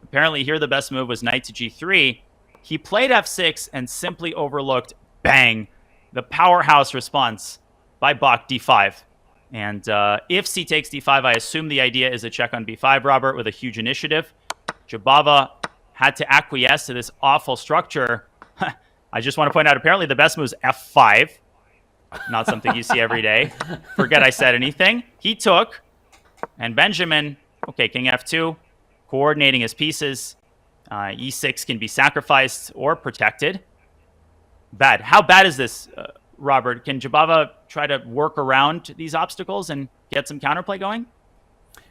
Apparently, here the best move was knight to g3. He played f6 and simply overlooked, bang, the powerhouse response by Bach d5. And if c takes d5, I assume the idea is a check on b5, Robert, with a huge initiative. Jabava had to acquiesce to this awful structure. I just want to point out, apparently the best move is f5. Not something you see every day. Forget I said anything. He took, and Benjamin, okay, king f2, coordinating his pieces. E6 can be sacrificed or protected. Bad. How bad is this, Robert? Can Jabava try to work around these obstacles and get some counterplay going?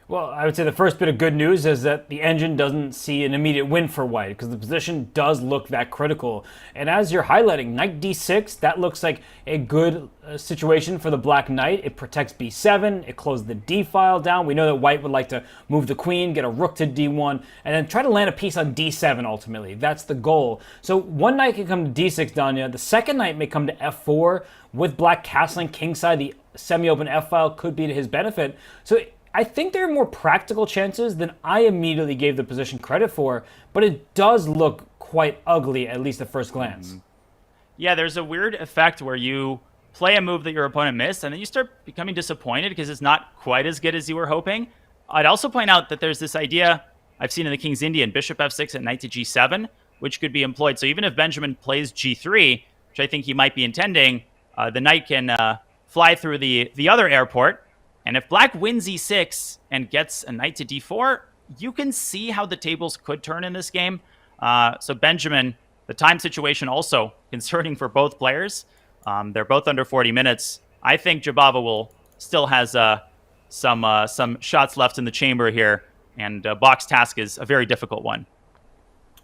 Well, I would say the first bit of good news is that the engine doesn't see an immediate win for white, because the position does look that critical. And as you're highlighting, knight d6, that looks like a good situation for the black knight. It protects b7, it closes the d file down. We know that white would like to move the queen, get a rook to d1, and then try to land a piece on d7 ultimately. That's the goal. So one knight can come to d6, Danya. The second knight may come to f4. With black castling kingside, the semi-open f file could be to his benefit. So I think there are more practical chances than I immediately gave the position credit for, but it does look quite ugly, at least at first glance. Yeah, there's a weird effect where you play a move that your opponent missed, and then you start becoming disappointed because it's not quite as good as you were hoping. I'd also point out that there's this idea I've seen in the King's Indian, bishop f6 and knight to g7, which could be employed. So even if Benjamin plays g3, which I think he might be intending, the knight can fly through the other airport. And if black wins e6 and gets a knight to d4, you can see how the tables could turn in this game. So Benjamin, the time situation also concerning for both players. They're both under 40 minutes. I think Jabava still has some shots left in the chamber here. And Black's task is a very difficult one.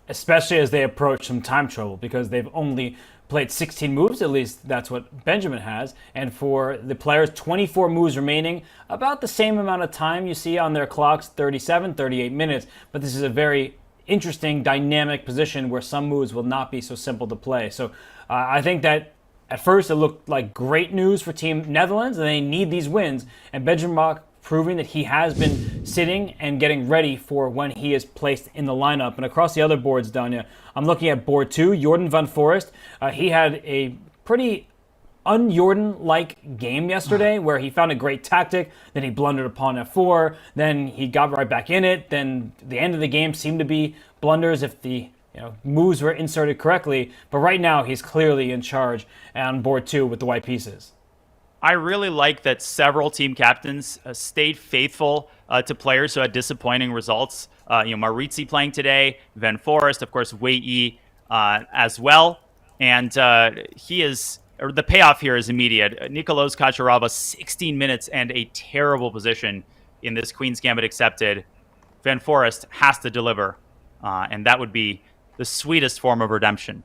Especially as they approach some time trouble, because they've only played 16 moves, at least that's what Benjamin has. And for the players, 24 moves remaining, about the same amount of time you see on their clocks, 37, 38 minutes. But this is a very interesting, dynamic position where some moves will not be so simple to play. So I think that at first it looked like great news for Team Netherlands, and they need these wins. And Benjamin Bach proving that he has been sitting and getting ready for when he is placed in the lineup. And across the other boards, Danya, I'm looking at board 2, Jordan van Forest. He had a pretty un-Jordan-like game yesterday where he found a great tactic, then he blundered upon f4, then he got right back in it, then the end of the game seemed to be blunders if the moves were inserted correctly. But right now, he's clearly in charge on board 2 with the white pieces. I really like that several team captains stayed faithful to players who had disappointing results. Maritzi playing today, Van Forest, of course, Wei Yi as well. And the payoff here is immediate. Nikolaos Kaczmarova, 16 minutes and a terrible position in this Queen's Gambit accepted. Van Forest has to deliver, and that would be the sweetest form of redemption.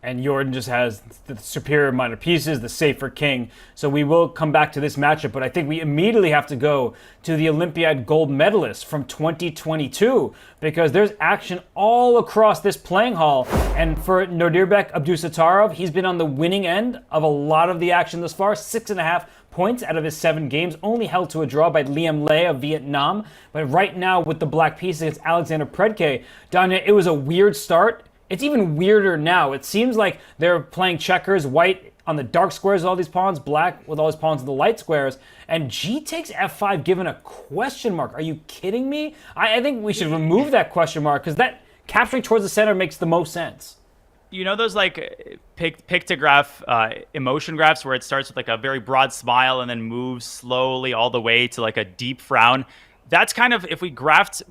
And Jordan just has the superior minor pieces, the safer king. So we will come back to this matchup, but I think we immediately have to go to the Olympiad gold medalist from 2022, because there's action all across this playing hall. And for Nodirbek Abdusattorov, he's been on the winning end of a lot of the action thus far, 6.5 points out of his 7 games, only held to a draw by Liam Lay of Vietnam. But right now with the black piece against Alexander Predke, Danya, it was a weird start. It's even weirder now. It seems like they're playing checkers, white on the dark squares with all these pawns, black with all his pawns in the light squares, and G takes f5 given a question mark. Are you kidding me? I think we should remove that question mark, because that capturing towards the center makes the most sense. You know those like pictograph emotion graphs where it starts with like a very broad smile and then moves slowly all the way to like a deep frown? That's kind of, if we graphed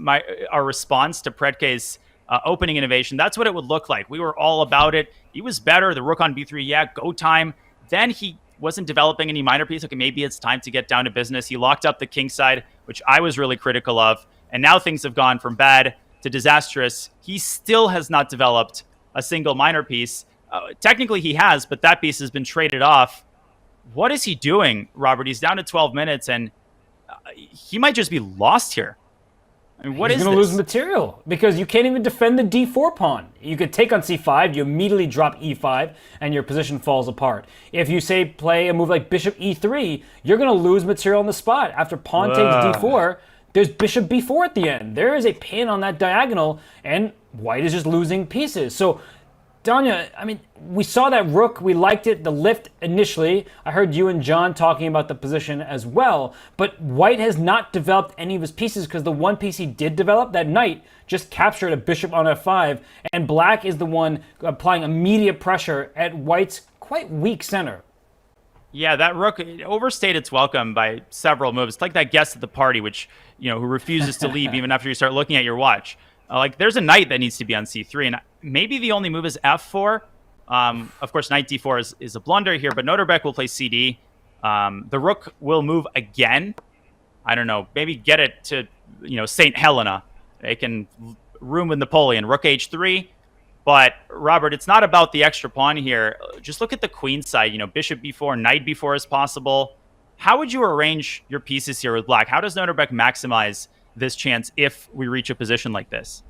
our response to Predke's opening innovation, that's what it would look like. We were all about it. He was better. The rook on b3, yeah, go time. Then he wasn't developing any minor piece. Okay, maybe it's time to get down to business. He locked up the king side, which I was really critical of. And now things have gone from bad to disastrous. He still has not developed a single minor piece. Technically he has, but that piece has been traded off. What is he doing, Robert? He's down to 12 minutes, and he might just be lost here. I mean, what is this? He's going to lose material because you can't even defend the d4 pawn. You could take on c5, you immediately drop e5, and your position falls apart. If you, say, play a move like bishop e3, you're going to lose material on the spot. After pawn takes d4, there's bishop b4 at the end. There is a pin on that diagonal, and white is just losing pieces. So, Danya, I mean, we saw that rook. We liked it, the lift initially. I heard you and John talking about the position as well. But white has not developed any of his pieces because the one piece he did develop, that knight, just captured a bishop on f5. And black is the one applying immediate pressure at white's quite weak center. Yeah, that rook overstayed its welcome by several moves. It's like that guest at the party, who refuses to leave even after you start looking at your watch. There's a knight that needs to be on c3, and maybe the only move is f4. Of course, knight d4 is a blunder here, but Nodirbek will play cd. The rook will move again. I don't know, maybe get it to, St. Helena. They can room with Napoleon. Rook h3. But, Robert, it's not about the extra pawn here. Just look at the queen side. Bishop b4, knight b4 is possible. How would you arrange your pieces here with black? How does Nodirbek maximize this chance if we reach a position like this?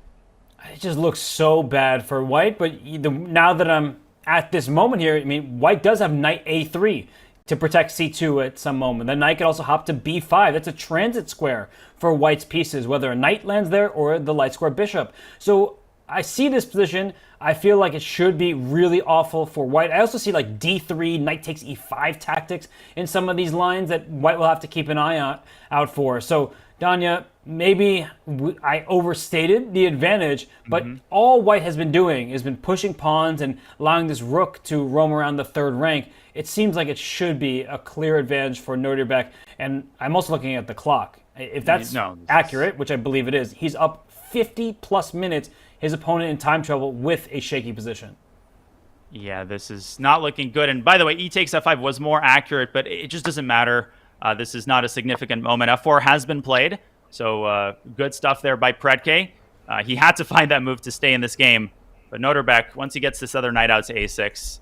It just looks so bad for white, but now that I'm at this moment here, I mean, white does have knight a3 to protect c2 at some moment. The knight could also hop to b5. That's a transit square for white's pieces, whether a knight lands there or the light square bishop. So I see this position. I feel like it should be really awful for white. I also see like d3, knight takes e5 tactics in some of these lines that white will have to keep an eye out for. So, Danya, maybe I overstated the advantage, but all white has been doing is been pushing pawns and allowing this rook to roam around the third rank. It seems like it should be a clear advantage for Nodirbek, and I'm also looking at the clock. If that's accurate, which I believe it is, he's up 50-plus minutes, his opponent in time trouble with a shaky position. Yeah, this is not looking good. And by the way, e takes f5 was more accurate, but it just doesn't matter. This is not a significant moment. f4 has been played. So good stuff there by Predke. He had to find that move to stay in this game. But Noterbeck, once he gets this other knight out to a6,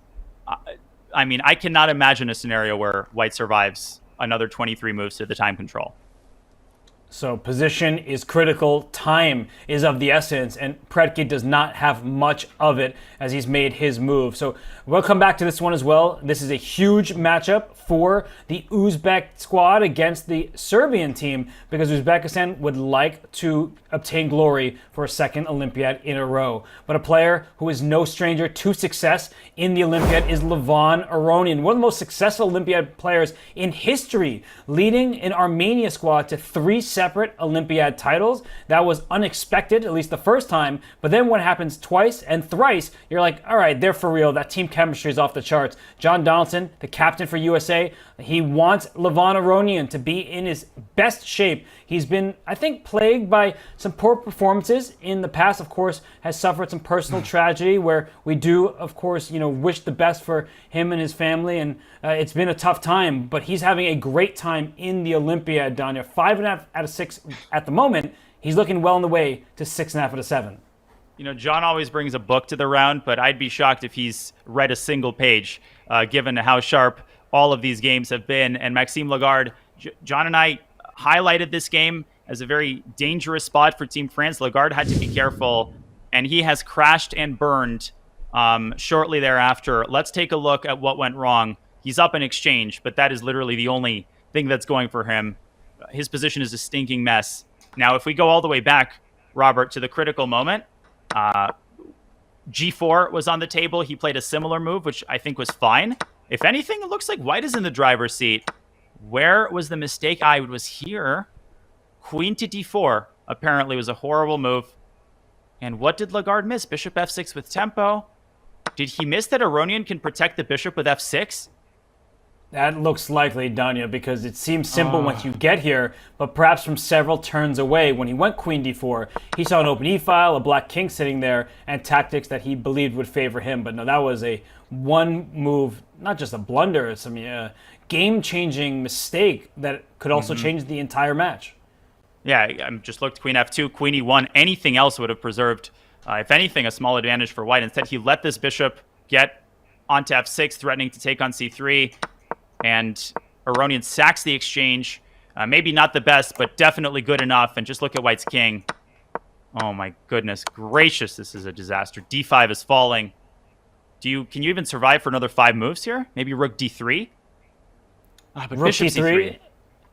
I mean, I cannot imagine a scenario where white survives another 23 moves to the time control. So position is critical, time is of the essence, and Predke does not have much of it as he's made his move. So we'll come back to this one as well. This is a huge matchup for the Uzbek squad against the Serbian team because Uzbekistan would like to obtain glory for a second Olympiad in a row. But a player who is no stranger to success in the Olympiad is Levon Aronian, one of the most successful Olympiad players in history, leading an Armenia squad to 3 separate Olympiad titles. That was unexpected, at least the first time. But then when it happens twice and thrice, you're like, all right, they're for real. That team chemistry is off the charts. John Donaldson, the captain for USA, he wants Levon Aronian to be in his best shape. He's been, I think, plagued by some poor performances in the past. Of course, has suffered some personal tragedy where we do, of course, wish the best for him and his family. And it's been a tough time, but he's having a great time in the Olympiad, Danya. 5.5 out of 6 at the moment. He's looking well on the way to 6.5 out of 7. John always brings a book to the round, but I'd be shocked if he's read a single page, given how sharp all of these games have been. And Maxime Lagarde, John and I highlighted this game as a very dangerous spot for Team France. Lagarde had to be careful, and he has crashed and burned shortly thereafter. Let's take a look at what went wrong. He's up in exchange, but that is literally the only thing that's going for him. His position is a stinking mess. Now, if we go all the way back, Robert, to the critical moment, G4 was on the table. He played a similar move, which I think was fine. If anything, it looks like white is in the driver's seat. Where was the mistake? It was here. Queen to D4 apparently was a horrible move. And what did Lagarde miss? Bishop F6 with tempo. Did he miss that Aronian can protect the bishop with F6? That looks likely, Danya, because it seems simple once you get here, but perhaps from several turns away, when he went queen d4, he saw an open e-file, a black king sitting there, and tactics that he believed would favor him. But no, that was a one move, not just a blunder, it's a game-changing mistake that could also change the entire match. Yeah, I just looked, queen f2, queen e1, anything else would have preserved, if anything, a small advantage for white. Instead, he let this bishop get onto f6, threatening to take on c3. And Aronian sacks the exchange. Maybe not the best, but definitely good enough. And just look at white's king. Oh my goodness gracious, this is a disaster. d5 is falling. Can you even survive for another 5 moves here? Maybe rook d3? But Rook bishop c3.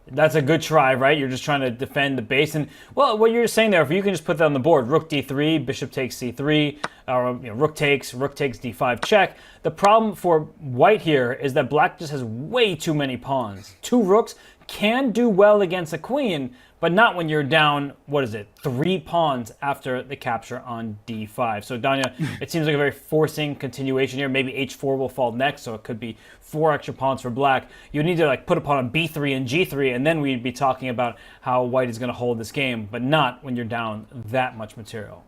That's a good try, right? You're just trying to defend the base. And, well, what you're saying there, if you can just put that on the board, rook d3, bishop takes c3, or rook takes d5 check. The problem for white here is that black just has way too many pawns. 2 rooks can do well against a queen, but not when you're down, 3 pawns after the capture on d5. So, Danya, it seems like a very forcing continuation here. Maybe h4 will fall next, so it could be 4 extra pawns for black. You need to put a pawn on b3 and g3, and then we'd be talking about how white is going to hold this game, but not when you're down that much material.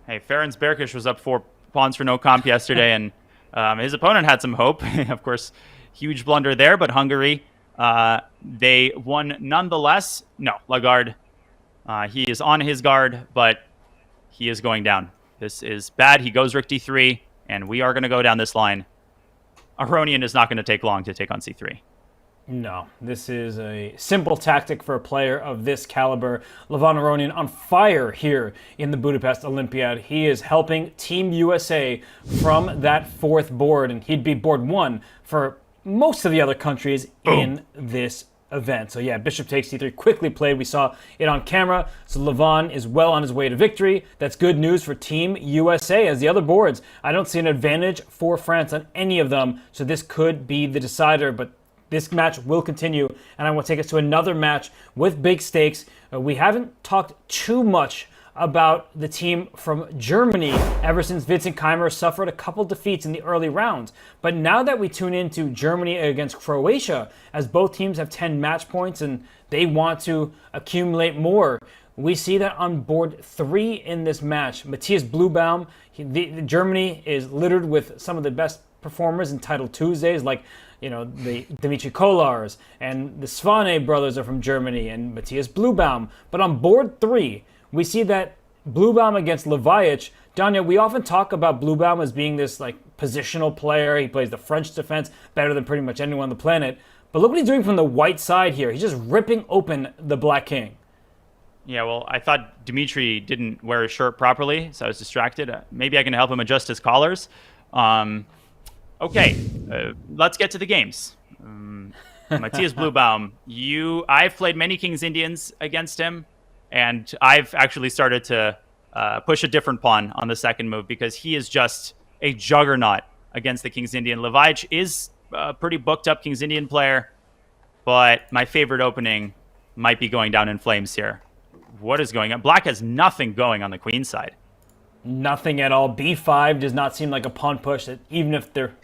Hey, Ferenc Berkish was up 4 pawns for no comp yesterday, and his opponent had some hope. Of course, huge blunder there, but Hungary, they won nonetheless. No, Lagarde, he is on his guard, but he is going down. This is bad. He goes rook d3, and we are going to go down this line. Aronian is not going to take long to take on c3. No, this is a simple tactic for a player of this caliber. Levon Aronian on fire here in the Budapest Olympiad. He is helping Team USA from that 4th board, and he'd be board 1 for most of the other countries in this event. So yeah, bishop takes c3, quickly played. We saw it on camera. So Levon is well on his way to victory. That's good news for Team USA. As the other boards, I don't see an advantage for France on any of them. So this could be the decider, but this match will continue, and I want to take us to another match with big stakes. We haven't talked too much about the team from Germany ever since Vincent Keimer suffered a couple defeats in the early rounds. But now that we tune into Germany against Croatia, as both teams have 10 match points and they want to accumulate more, we see that on board 3 in this match. Matthias Bluebaum, Germany is littered with some of the best performers in Title Tuesdays, like the Dimitri Kolars and the Svane brothers are from Germany, and Matthias Blubaum. But on board 3, we see that Blubaum against Levajic. Danya, we often talk about Blubaum as being this positional player. He plays the French defense better than pretty much anyone on the planet. But look what he's doing from the white side here. He's just ripping open the Black King. Yeah, well, I thought Dimitri didn't wear his shirt properly, so I was distracted. Maybe I can help him adjust his collars. Okay, let's get to the games. Matthias Blubaum, I've played many King's Indians against him, and I've actually started to push a different pawn on the second move because he is just a juggernaut against the King's Indian. Levajic is a pretty booked up King's Indian player, but my favorite opening might be going down in flames here. What is going on? Black has nothing going on the queen side. Nothing at all. B5 does not seem like a pawn push that even if there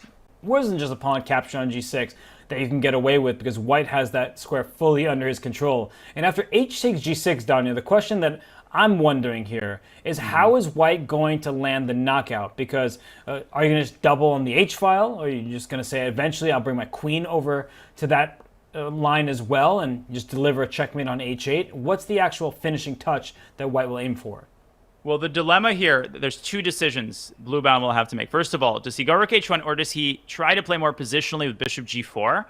wasn't just a pawn capture on G6 that you can get away with because white has that square fully under his control. And after H takes G6, Danya, the question that I'm wondering here is how is white going to land the knockout? Because are you going to just double on the H file, or are you just going to say eventually I'll bring my queen over to that line as well and just deliver a checkmate on H8? What's the actual finishing touch that white will aim for? Well, the dilemma here, there's 2 decisions Blubaum will have to make. First of all, does he go rook H1 or does he try to play more positionally with bishop G4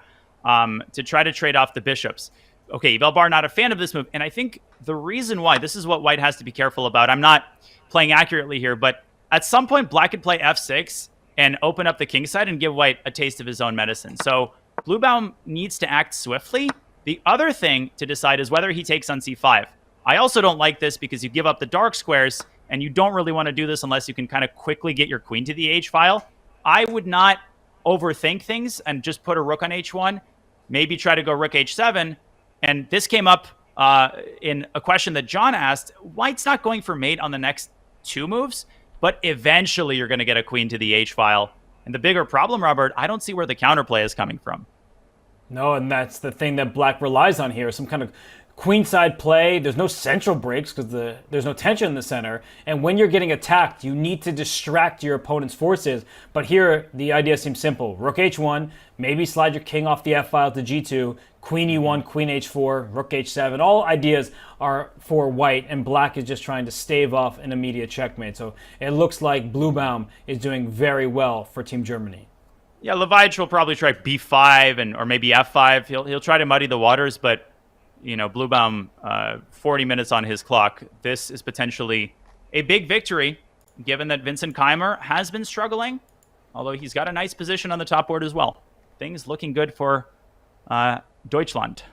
to try to trade off the bishops? Okay, Velbar not a fan of this move, and I think the reason why, this is what white has to be careful about. I'm not playing accurately here, but at some point black could play F6 and open up the king side and give white a taste of his own medicine. So Blubaum needs to act swiftly. The other thing to decide is whether he takes on C5. I also don't like this because you give up the dark squares, and you don't really want to do this unless you can kind of quickly get your queen to the H file. I would not overthink things and just put a rook on H1, maybe try to go rook H7. And this came up in a question that John asked. White's not going for mate on the next 2 moves, but eventually you're going to get a queen to the H file. And the bigger problem, Robert, I don't see where the counterplay is coming from. No, and that's the thing that black relies on here, some kind of queenside play. There's no central breaks because there's no tension in the center. And when you're getting attacked, you need to distract your opponent's forces. But here, the idea seems simple. Rook H1, maybe slide your king off the F file to G2, Queen E1, Queen H4, Rook H7. All ideas are for white, and black is just trying to stave off an immediate checkmate. So it looks like Blubaum is doing very well for Team Germany. Yeah, Levajic will probably try B5 or maybe F5. He'll try to muddy the waters, but Blubaum, 40 minutes on his clock. This is potentially a big victory, given that Vincent Keimer has been struggling, although he's got a nice position on the top board as well. Things looking good for Deutschland.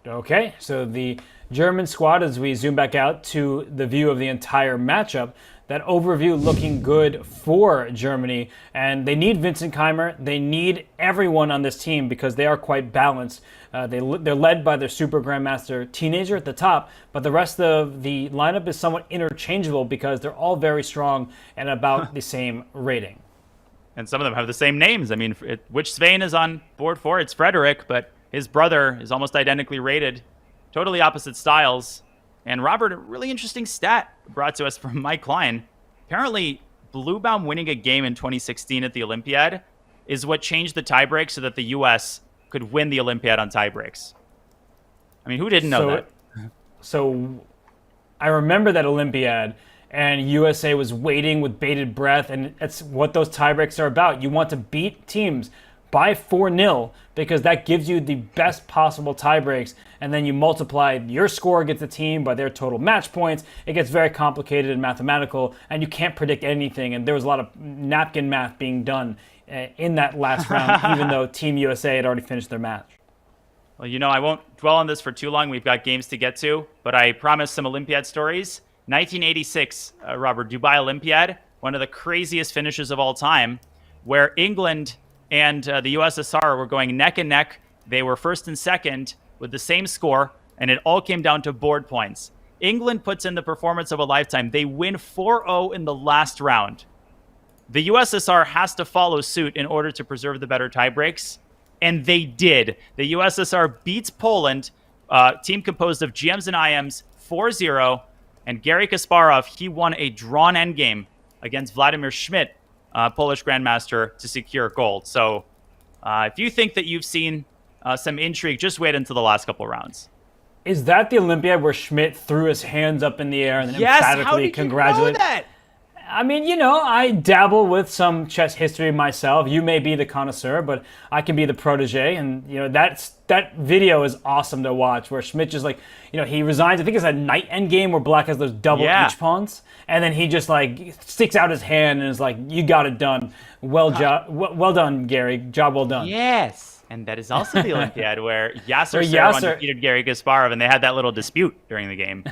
Okay, so the German squad, as we zoom back out to the view of the entire matchup, that overview looking good for Germany. And they need Vincent Keimer. They need everyone on this team because they are quite balanced. They're led by their super grandmaster teenager at the top, but the rest of the lineup is somewhat interchangeable because they're all very strong and about the same rating. And some of them have the same names. I mean, which Svein is on board for? It's Frederick, but his brother is almost identically rated. Totally opposite styles. And Robert, a really interesting stat brought to us from Mike Klein. Apparently, Blubaum winning a game in 2016 at the Olympiad is what changed the tiebreak so that the U.S. could win the Olympiad on tiebreaks. I mean, who didn't know that? So I remember that Olympiad, and USA was waiting with bated breath, and it's what those tiebreaks are about. You want to beat teams by 4-0 because that gives you the best possible tiebreaks, and then you multiply your score against the team by their total match points. It gets very complicated and mathematical, and you can't predict anything, and there was a lot of napkin math being done in that last round, even though Team USA had already finished their match. Well, I won't dwell on this for too long. We've got games to get to, but I promised some Olympiad stories. 1986, Robert, Dubai Olympiad, one of the craziest finishes of all time, where England and the USSR were going neck and neck. They were first and second with the same score, and it all came down to board points. England puts in the performance of a lifetime. They win 4-0 in the last round. The USSR has to follow suit in order to preserve the better tiebreaks, and they did. The USSR beats Poland, team composed of GMs and IMs, 4-0, and Garry Kasparov, he won a drawn endgame against Vladimir Schmidt Polish grandmaster to secure gold. So if you think that you've seen some intrigue, just wait until the last couple rounds. Is that the Olympiad where Schmidt threw his hands up in the air and then emphatically congratulated? How did you know that? I mean, I dabble with some chess history myself. You may be the connoisseur, but I can be the protege. And, that video is awesome to watch where Schmidt just he resigns. I think it's a knight endgame where Black has those double H pawns. And then he just sticks out his hand and is like, you got it done. Well done, Gary. Job well done. Yes. And that is also the Olympiad where Yasser defeated Gary Kasparov, and they had that little dispute during the game.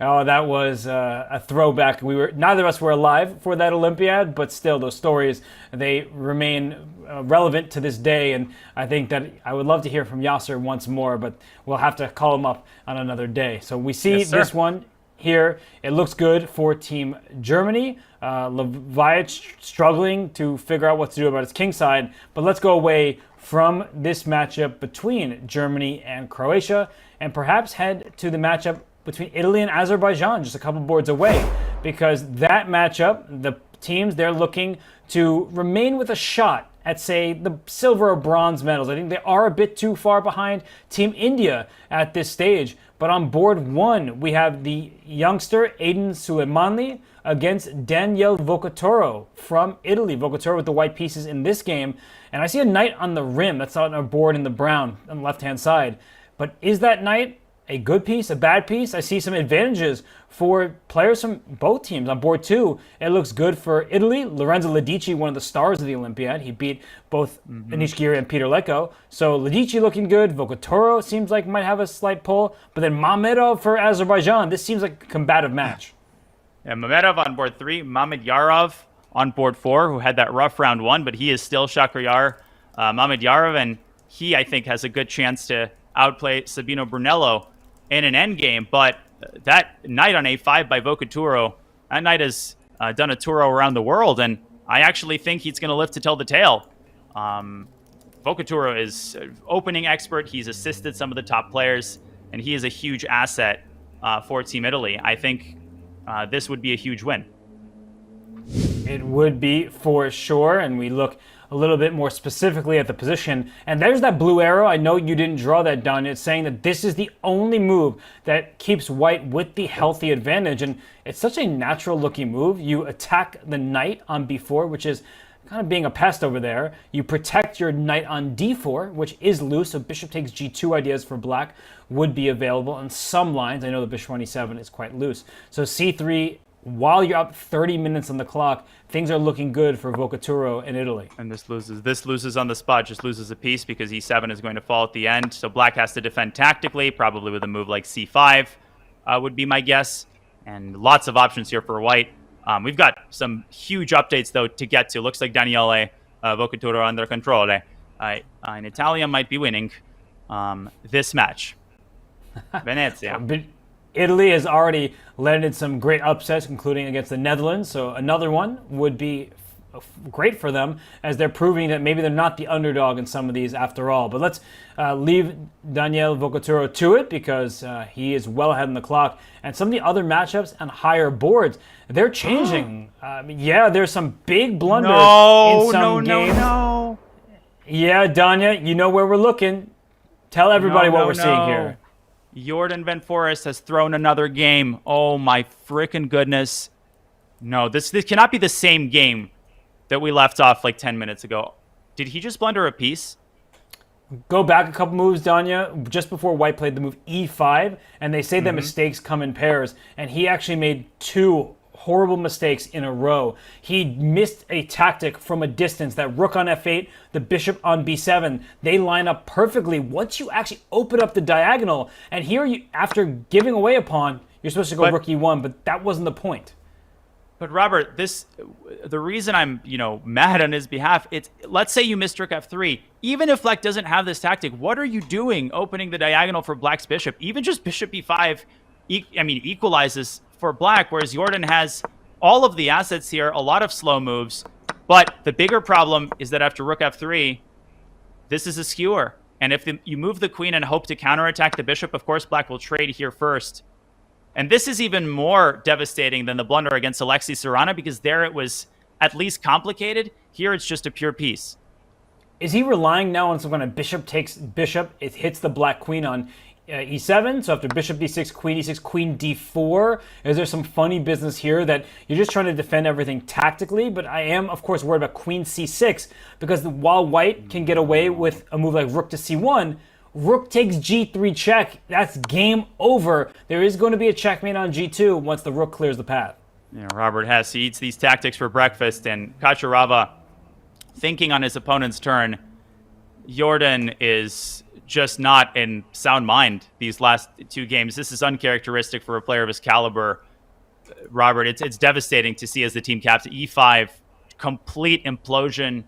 Oh, that was a throwback. Neither of us were alive for that Olympiad, but still, those stories, they remain relevant to this day. And I think that I would love to hear from Yasser once more, but we'll have to call him up on another day. So we see this one here. It looks good for Team Germany. Levajic struggling to figure out what to do about his kingside. But let's go away from this matchup between Germany and Croatia and perhaps head to the matchup between Italy and Azerbaijan, just a couple boards away. Because that matchup, the teams, they're looking to remain with a shot at, say, the silver or bronze medals. I think they are a bit too far behind Team India at this stage. But on board one, we have the youngster Aiden Suleimanli against Daniel Vocatoro from Italy. Vocatoro with the white pieces in this game. And I see a knight on the rim. That's on our board in the brown on the left-hand side. But is that knight a good piece, a bad piece? I see some advantages for players from both teams. On board two, it looks good for Italy. Lorenzo Ledici, one of the stars of the Olympiad. He beat both Anish Giri and Peter Lecco. So Ledici looking good. Vocatoro seems like might have a slight pull. But then Mamedov for Azerbaijan. This seems like a combative match. Yeah, Mamedov on board three. Mamad Yarov on board four, who had that rough round one, but he is still Shakhriyar Mamad Yarov, and he, I think, has a good chance to outplay Sabino Brunello in an endgame. But that knight on a5 by Vocaturo, that knight has done a tour around the world, and I actually think he's going to live to tell the tale. Vocaturo is opening expert. He's assisted some of the top players, and he is a huge asset for Team Italy. I think this would be a huge win. It would be for sure, and we look a little bit more specifically at the position. And there's that blue arrow. I know you didn't draw that, Don. It's saying that this is the only move that keeps white with the healthy advantage. And it's such a natural-looking move. You attack the knight on b4, which is kind of being a pest over there. You protect your knight on d4, which is loose, so bishop takes g2 ideas for black would be available on some lines. I know the bishop 27 is quite loose. So c3, while you're up 30 minutes on the clock, things are looking good for Vocaturo in Italy. And this loses on the spot, just loses a piece because e7 is going to fall at the end. So black has to defend tactically, probably with a move like c5 would be my guess. And lots of options here for white. We've got some huge updates, though, to get to. Looks like Daniele Vocaturo under control. In Italia might be winning this match. Venezia. But Italy has already landed some great upsets, including against the Netherlands. So another one would be great for them, as they're proving that maybe they're not the underdog in some of these after all. But let's leave Daniel Vocaturo to it, because he is well ahead on the clock. And some of the other matchups on higher boards, they're changing. Yeah, there's some big blunders in some games. No. Yeah, Danya, you know where we're looking. Tell everybody what we're seeing here. Jordan Van Forest has thrown another game. Oh my freaking goodness. No, this cannot be the same game that we left off like 10 minutes ago. Did he just blunder a piece? Go back a couple moves, Danya, just before white played the move e5, and they say that mistakes come in pairs, and he actually made two horrible mistakes in a row. He missed a tactic from a distance, that rook on f8, the bishop on b7. They line up perfectly once you actually open up the diagonal, and here, you, after giving away a pawn, you're supposed to go rook e1, but that wasn't the point. But Robert, the reason I'm, mad on his behalf, it's, let's say you missed rook f3. Even if black doesn't have this tactic, what are you doing opening the diagonal for black's bishop? Even just bishop e5, equalizes for black, whereas Jordan has all of the assets here, a lot of slow moves. But the bigger problem is that after rook f3, this is a skewer. And if you move the queen and hope to counterattack the bishop, of course, black will trade here first. And this is even more devastating than the blunder against Alexei Sarana, because there it was at least complicated. Here, it's just a pure piece. Is he relying now on some kind of bishop takes bishop? It hits the black queen on e7. So after bishop d6, queen d4. Is there some funny business here that you're just trying to defend everything tactically? But I am, of course, worried about queen c6 because while white can get away with a move like rook to c1, rook takes g3 check. That's game over. There is going to be a checkmate on g2 once the rook clears the path. Yeah, Robert Hess, he eats these tactics for breakfast, and Kacharava, thinking on his opponent's turn, Jordan is just not in sound mind these last two games. This is uncharacteristic for a player of his caliber. Robert, it's devastating to see as the team captain. E5, complete implosion,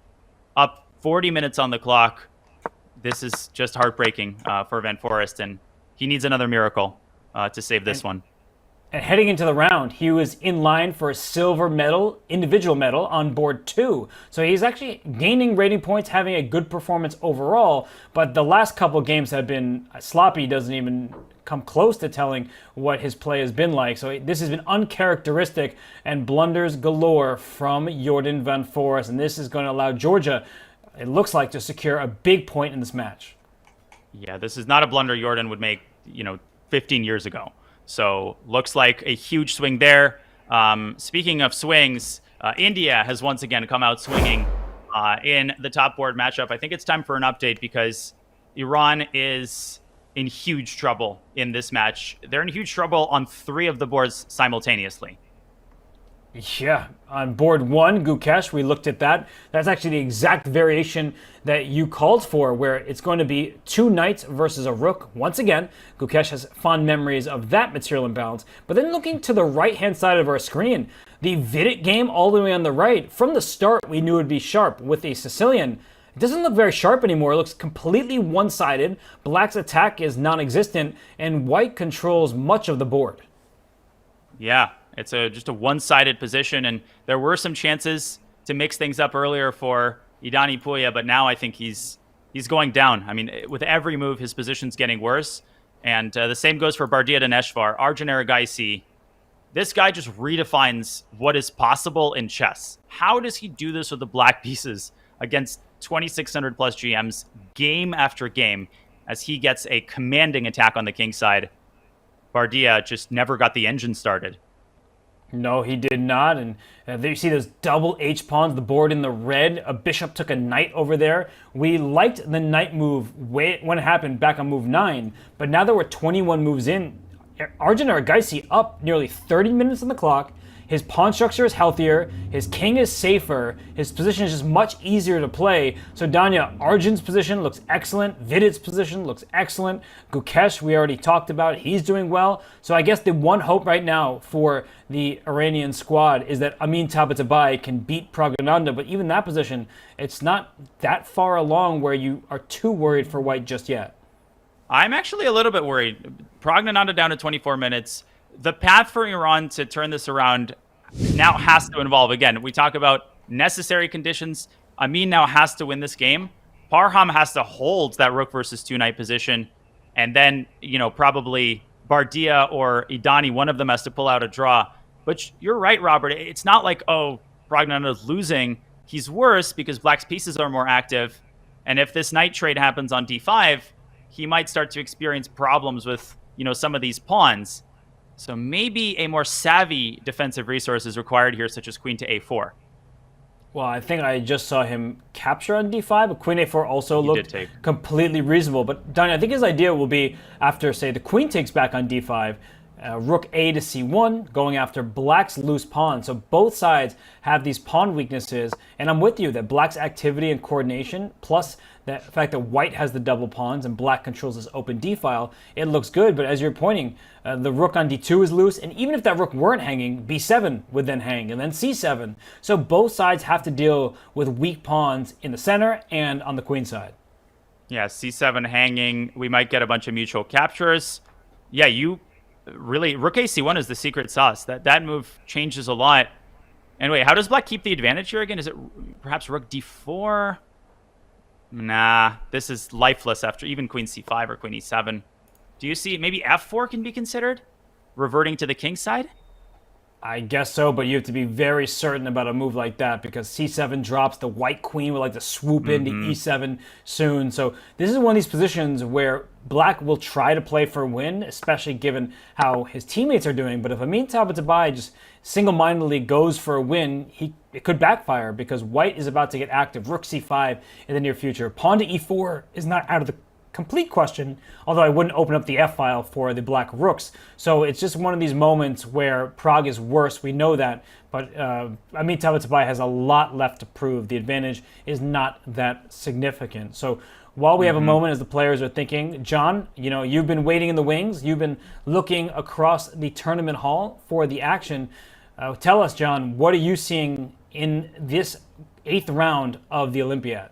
up 40 minutes on the clock. This is just heartbreaking for Van Forest, and he needs another miracle to save this one. And heading into the round, he was in line for a silver medal, individual medal on board 2. So he's actually gaining rating points, having a good performance overall. But the last couple games have been sloppy. He doesn't even come close to telling what his play has been like. So this has been uncharacteristic and blunders galore from Jordan Van Forest. And this is going to allow Georgia, it looks like, to secure a big point in this match. Yeah, this is not a blunder Jordan would make, 15 years ago. So looks like a huge swing there. Speaking of swings, India has once again come out swinging in the top board matchup. I think it's time for an update because Iran is in huge trouble in this match. They're in huge trouble on 3 of the boards simultaneously. Yeah, on board 1, Gukesh, we looked at that. That's actually the exact variation that you called for, where it's going to be 2 knights versus a rook. Once again, Gukesh has fond memories of that material imbalance. But then looking to the right-hand side of our screen, the Vidit game all the way on the right, from the start we knew it would be sharp with a Sicilian. It doesn't look very sharp anymore. It looks completely one-sided. Black's attack is non-existent, and white controls much of the board. Yeah. It's just a one-sided position, and there were some chances to mix things up earlier for Idani Puya, but now I think he's going down. I mean, with every move, his position's getting worse, and the same goes for Bardia Daneshvar. Arjun Aragaisi, this guy just redefines what is possible in chess. How does he do this with the black pieces against 2,600 plus GMs game after game as he gets a commanding attack on the king side? Bardia just never got the engine started. No, he did not. And there you see those double H-pawns, the board in the red. A bishop took a knight over there. We liked the knight move when it happened back on move 9. But now that we're 21 moves in, Arjun Aragaisi up nearly 30 minutes on the clock. His pawn structure is healthier. His king is safer. His position is just much easier to play. So Danya, Arjun's position looks excellent. Vidit's position looks excellent. Gukesh, we already talked about. He's doing well. So I guess the one hope right now for the Iranian squad is that Amin Tabatabai can beat Pragananda. But even that position, it's not that far along where you are too worried for white just yet. I'm actually a little bit worried. Pragnananda down to 24 minutes. The path for Iran to turn this around now has to involve, again, we talk about necessary conditions. Amin now has to win this game. Parham has to hold that rook versus 2 knight position. And then, probably Bardia or Idani, one of them has to pull out a draw. But you're right, Robert. It's not like, Pragnananda's losing. He's worse because black's pieces are more active. And if this knight trade happens on d5, he might start to experience problems with, some of these pawns. So maybe a more savvy defensive resource is required here, such as queen to a4. Well, I think I just saw him capture on d5, but queen a4 also looked completely reasonable. But Donnie, I think his idea will be after, say, the queen takes back on d5, rook a to c1, going after black's loose pawn. So both sides have these pawn weaknesses, and I'm with you that black's activity and coordination, plus the fact that white has the double pawns and black controls this open d file, it looks good. But as you're pointing, the rook on d2 is loose, and even if that rook weren't hanging, b7 would then hang, and then c7. So both sides have to deal with weak pawns in the center and on the queen side. Yeah, c7 hanging. We might get a bunch of mutual captures. Yeah, really, rook a c1 is the secret sauce. That move changes a lot. Anyway, how does black keep the advantage here again? Is it perhaps rook d4? Nah, this is lifeless after even queen c5 or queen e7. Do you see maybe f4 can be considered? Reverting to the king side? I guess so, but you have to be very certain about a move like that because c7 drops, the white queen would like to swoop into e7 soon. So this is one of these positions where black will try to play for a win, especially given how his teammates are doing. But if Amin Tabatabai just single-mindedly goes for a win, it could backfire because white is about to get active. Rook c5 in the near future. Pawn to e4 is not out of the complete question, although I wouldn't open up the f-file for the black rooks. So it's just one of these moments where Prague is worse, we know that, but Amin Tabatabai has a lot left to prove. The advantage is not that significant. So while we have a moment as the players are thinking, John, you've been waiting in the wings, you've been looking across the tournament hall for the action. Tell us, John, what are you seeing in this 8th round of the Olympiad?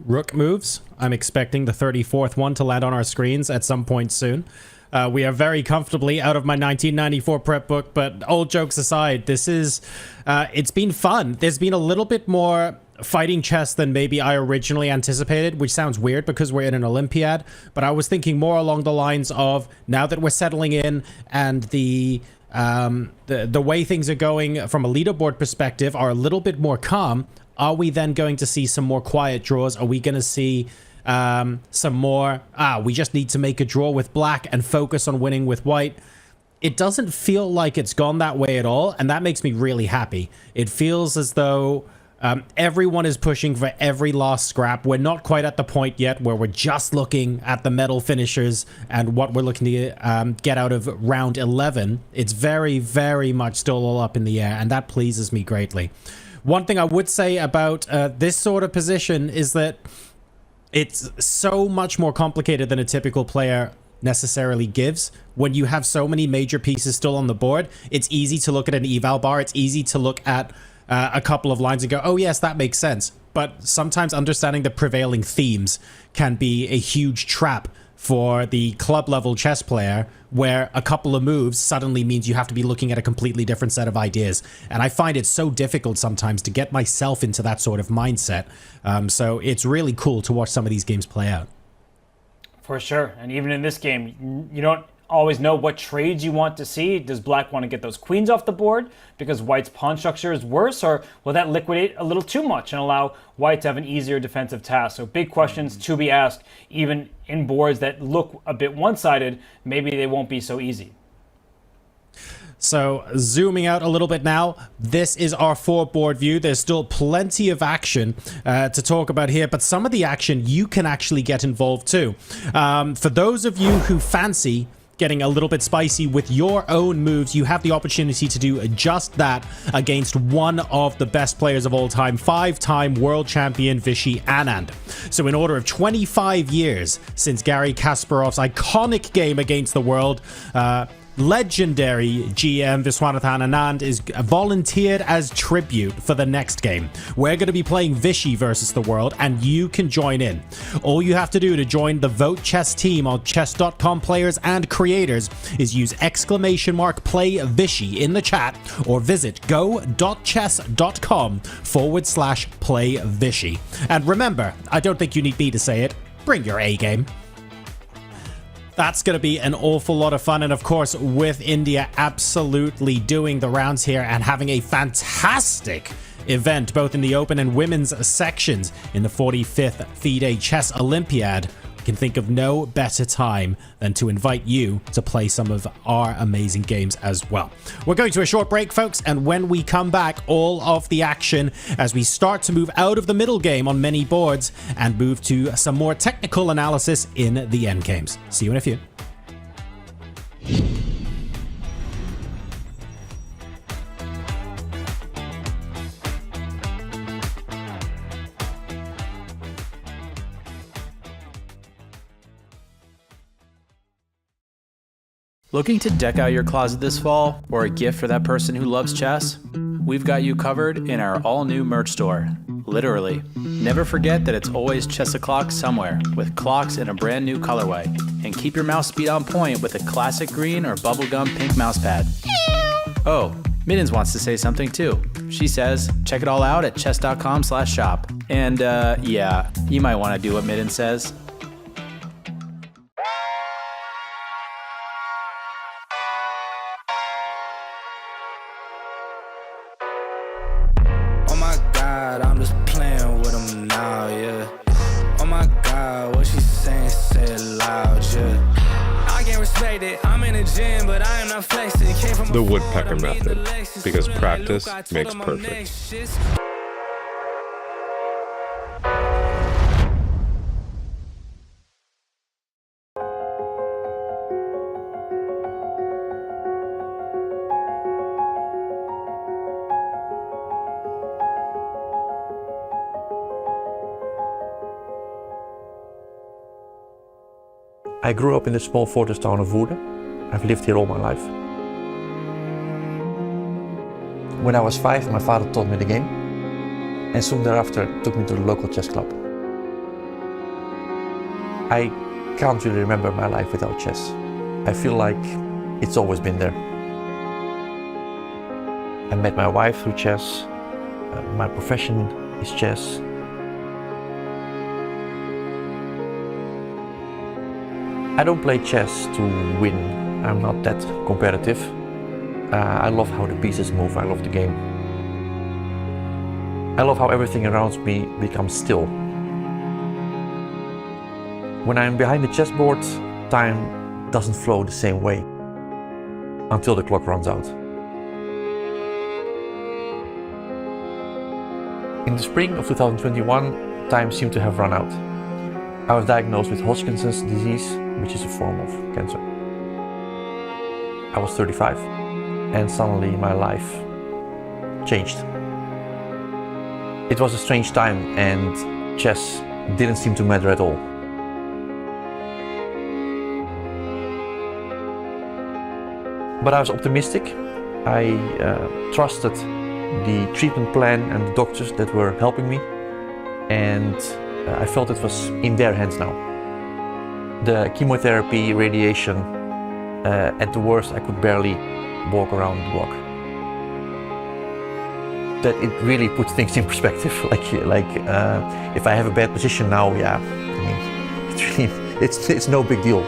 Rook moves. I'm expecting the 34th one to land on our screens at some point soon. We are very comfortably out of my 1994 prep book, but all jokes aside, this is, it's been fun. There's been a little bit more fighting chess than maybe I originally anticipated, which sounds weird because we're in an Olympiad, but I was thinking more along the lines of now that we're settling in and the way things are going from a leaderboard perspective are a little bit more calm. Are we then going to see some more quiet draws? Are we going to see some more, we just need to make a draw with black and focus on winning with white? It doesn't feel like it's gone that way at all, and that makes me really happy. It feels as though everyone is pushing for every last scrap. We're not quite at the point yet where we're just looking at the medal finishers and what we're looking to get out of round 11. It's very, very much still all up in the air, and that pleases me greatly. One thing I would say about this sort of position is that it's so much more complicated than a typical player necessarily gives. When you have so many major pieces still on the board, it's easy to look at an eval bar. It's easy to look at a couple of lines and go, oh yes, that makes sense. But sometimes understanding the prevailing themes can be a huge trap for the club level chess player, where a couple of moves suddenly means you have to be looking at a completely different set of ideas. And I find it so difficult sometimes to get myself into that sort of mindset. So it's really cool to watch some of these games play out. For sure. And even in this game, you don't always know what trades you want to see. Does black want to get those queens off the board because white's pawn structure is worse, or will that liquidate a little too much and allow white to have an easier defensive task? So big questions to be asked. Even in boards that look a bit one-sided, maybe they won't be so easy. So zooming out a little bit now, this is our 4-board view. There's still plenty of action to talk about here, but some of the action you can actually get involved too. For those of you who fancy getting a little bit spicy with your own moves, you have the opportunity to do just that against one of the best players of all time, 5-time world champion Vishy Anand. So in order of 25 years since Garry Kasparov's iconic game against the world, legendary GM Viswanathan Anand is volunteered as tribute for the next game. We're going to be playing Vishy versus the world, and you can join in. All you have to do to join the Vote Chess team on chess.com players and creators is use !play Vishy in the chat or visit go.chess.com/play Vishy. And remember, I don't think you need me to say it, bring your A game. That's going to be an awful lot of fun. And of course, with India absolutely doing the rounds here and having a fantastic event, both in the open and women's sections in the 45th FIDE Chess Olympiad, I can think of no better time than to invite you to play some of our amazing games as well. We're going to a short break, folks, and when we come back, all of the action as we start to move out of the middle game on many boards and move to some more technical analysis in the end games. See you in a few. Looking to deck out your closet this fall, or a gift for that person who loves chess? We've got you covered in our all-new merch store. Literally. Never forget that it's always chess o'clock somewhere, with clocks in a brand new colorway. And keep your mouse speed on point with a classic green or bubblegum pink mousepad. Oh, Middens wants to say something too. She says, check it all out at chess.com/shop. And yeah, you might want to do what Middens says. God, I'm just playing with them now, yeah. Oh my God, what she saying, say it loud, yeah. I can't respect it, I'm in the gym, but I am not flexing. Came from The woodpecker method, because practice makes perfect. I grew up in the small fortress town of Woerden. I've lived here all my life. When I was 5, my father taught me the game, and soon thereafter took me to the local chess club. I can't really remember my life without chess. I feel like it's always been there. I met my wife through chess. My profession is chess. I don't play chess to win. I'm not that competitive. I love how the pieces move. I love the game. I love how everything around me becomes still. When I'm behind the chessboard, time doesn't flow the same way until the clock runs out. In the spring of 2021, time seemed to have run out. I was diagnosed with Hodgkin's disease, which is a form of cancer. I was 35, and suddenly my life changed. It was a strange time, and chess didn't seem to matter at all. But I was optimistic. I trusted the treatment plan and the doctors that were helping me, and I felt it was in their hands now. The chemotherapy, radiation, at the worst I could barely walk around the block. That it really puts things in perspective. If I have a bad position now, yeah, I mean, it's no big deal,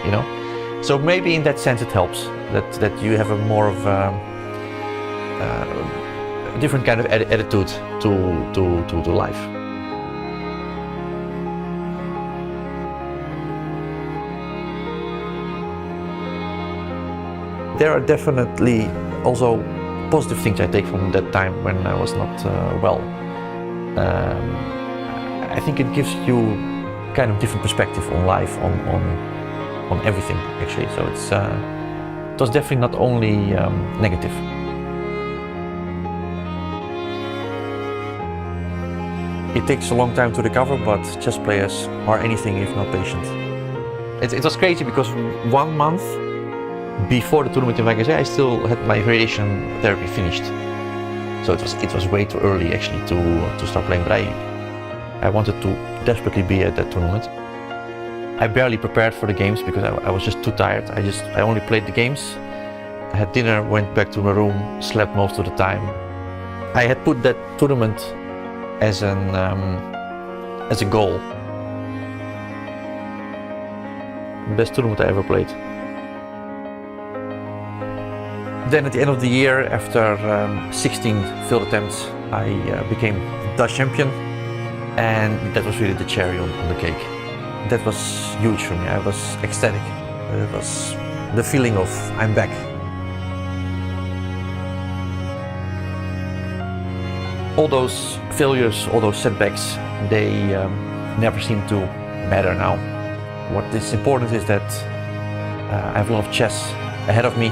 you know. So maybe in that sense it helps that you have a more of a different kind of attitude to life. There are definitely also positive things I take from that time when I was not well. I think it gives you kind of different perspective on life, on everything actually. So it was definitely not only negative. It takes a long time to recover, but chess players are anything if not patient. It was crazy because 1 month before the tournament in Vegas, I still had my radiation therapy finished. So it was way too early actually to start playing, but I wanted to desperately be at that tournament. I barely prepared for the games because I was just too tired. I only played the games. I had dinner, went back to my room, slept most of the time. I had put that tournament as a goal. Best tournament I ever played. Then at the end of the year, after 16 failed attempts, I became Dutch champion, and that was really the cherry on the cake. That was huge for me. I was ecstatic. It was the feeling of I'm back. All those failures, all those setbacks, they never seem to matter now. What is important is that I have a lot of chess ahead of me.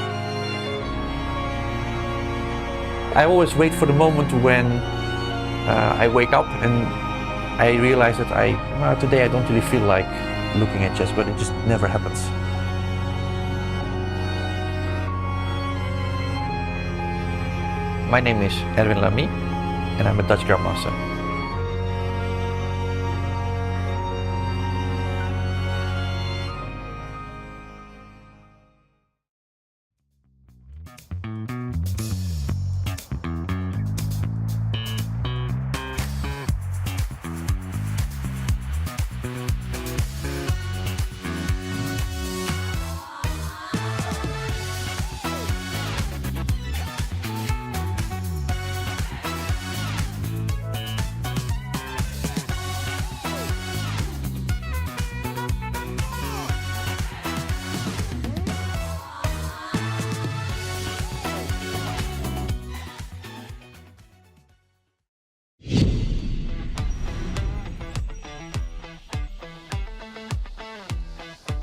I always wait for the moment when I wake up and I realize that today I don't really feel like looking at chess, but it just never happens. My name is Erwin Lamy, and I'm a Dutch Grandmaster.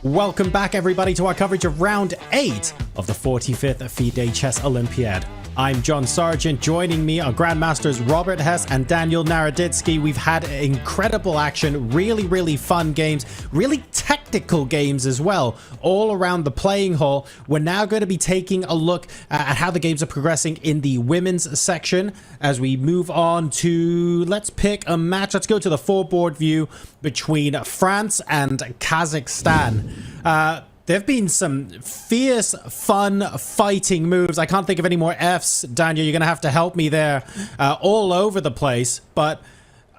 Welcome back, everybody, to our coverage of round 8 of the 45th FIDE Chess Olympiad. I'm John Sargent. Joining me are Grandmasters Robert Hess and Daniel Naroditsky. We've had incredible action, really fun games, really technical games as well, all around the playing hall. We're now going to be taking a look at how the games are progressing in the women's section as we move on to, let's pick a match. Let's go to the four-board view between France and Kazakhstan. There have been some fierce, fun, fighting moves. I can't think of any more Fs. Daniel, you're going to have to help me there. All over the place. But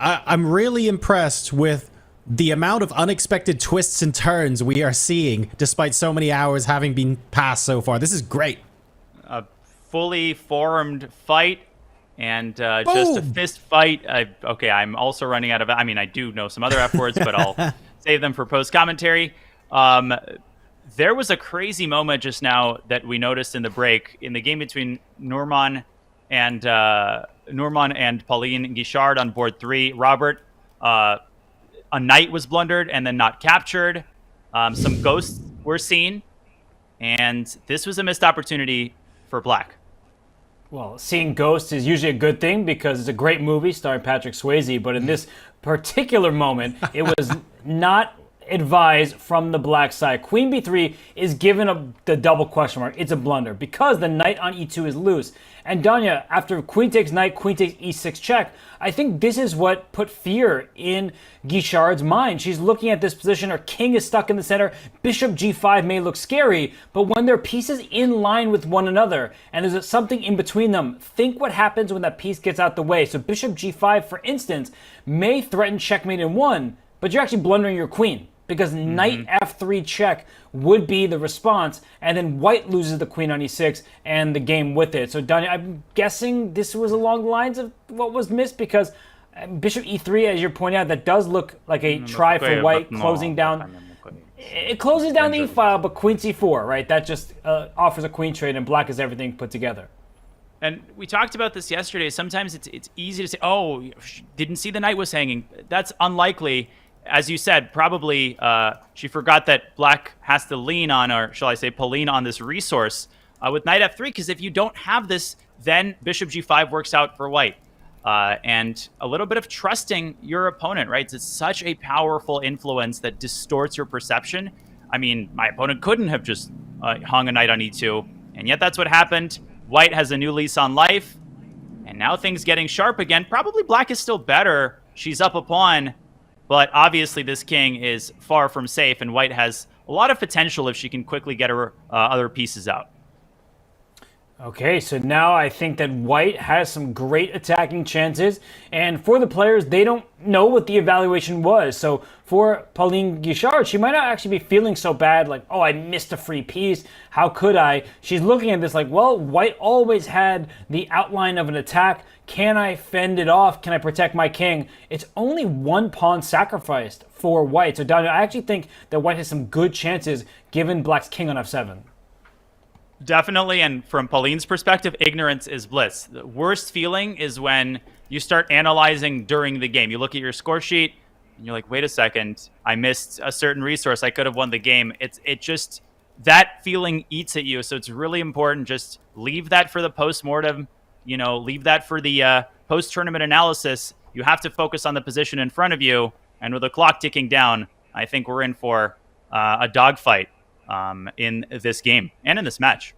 I'm really impressed with the amount of unexpected twists and turns we are seeing, despite so many hours having been passed so far. This is great. A fully formed fight and just a fist fight. Okay, I'm also running out of... I mean, I do know some other F words, but I'll save them for post-commentary. There was a crazy moment just now that we noticed in the break in the game between Norman and Pauline Guichard on board 3. Robert, a knight was blundered and then not captured. Some ghosts were seen, and this was a missed opportunity for Black. Well, seeing ghosts is usually a good thing because it's a great movie starring Patrick Swayze, but in this particular moment, it was not advised from the Black side. Queen b3 is given the double question mark. It's a blunder because the knight on e2 is loose. And Danya, after queen takes knight, queen takes e6 check, I think this is what put fear in Guichard's mind. She's looking at this position. Her king is stuck in the center. Bishop g5 may look scary, but when they're pieces in line with one another and there's something in between them, think what happens when that piece gets out the way. So bishop g5, for instance, may threaten checkmate in 1, but you're actually blundering your queen, because knight f3 check would be the response, and then white loses the queen on e6 and the game with it. So, Danya, I'm guessing this was along the lines of what was missed, because bishop e3, as you're pointing out, that does look like a try for white closing down. It closes down the e-file, but queen c4, right? That just offers a queen trade, and Black has everything put together. And we talked about this yesterday. Sometimes it's easy to say, oh, didn't see the knight was hanging. That's unlikely. As you said, probably she forgot that Black has to lean on, or shall I say, Pauline on this resource with knight f3, because if you don't have this, then bishop g5 works out for white. And a little bit of trusting your opponent, right? It's such a powerful influence that distorts your perception. I mean, my opponent couldn't have just hung a knight on e2, and yet that's what happened. White has a new lease on life, and now things getting sharp again. Probably Black is still better. She's up a pawn. But obviously this king is far from safe, and white has a lot of potential if she can quickly get her other pieces out. Okay, so now I think that white has some great attacking chances, and for the players, they don't know what the evaluation was. So for Pauline Guichard, she might not actually be feeling so bad, like, oh, I missed a free piece, how could I? She's looking at this like, well, white always had the outline of an attack. Can I fend it off? Can I protect my king? It's only one pawn sacrificed for white. So Daniel, I actually think that white has some good chances given Black's king on f7. Definitely, and from Pauline's perspective, ignorance is bliss. The worst feeling is when you start analyzing during the game. You look at your score sheet, and you're like, wait a second, I missed a certain resource. I could have won the game. It just, that feeling eats at you, so it's really important. Just leave that for the post-mortem, leave that for the post-tournament analysis. You have to focus on the position in front of you, and with the clock ticking down, I think we're in for a dogfight in this game and in this match.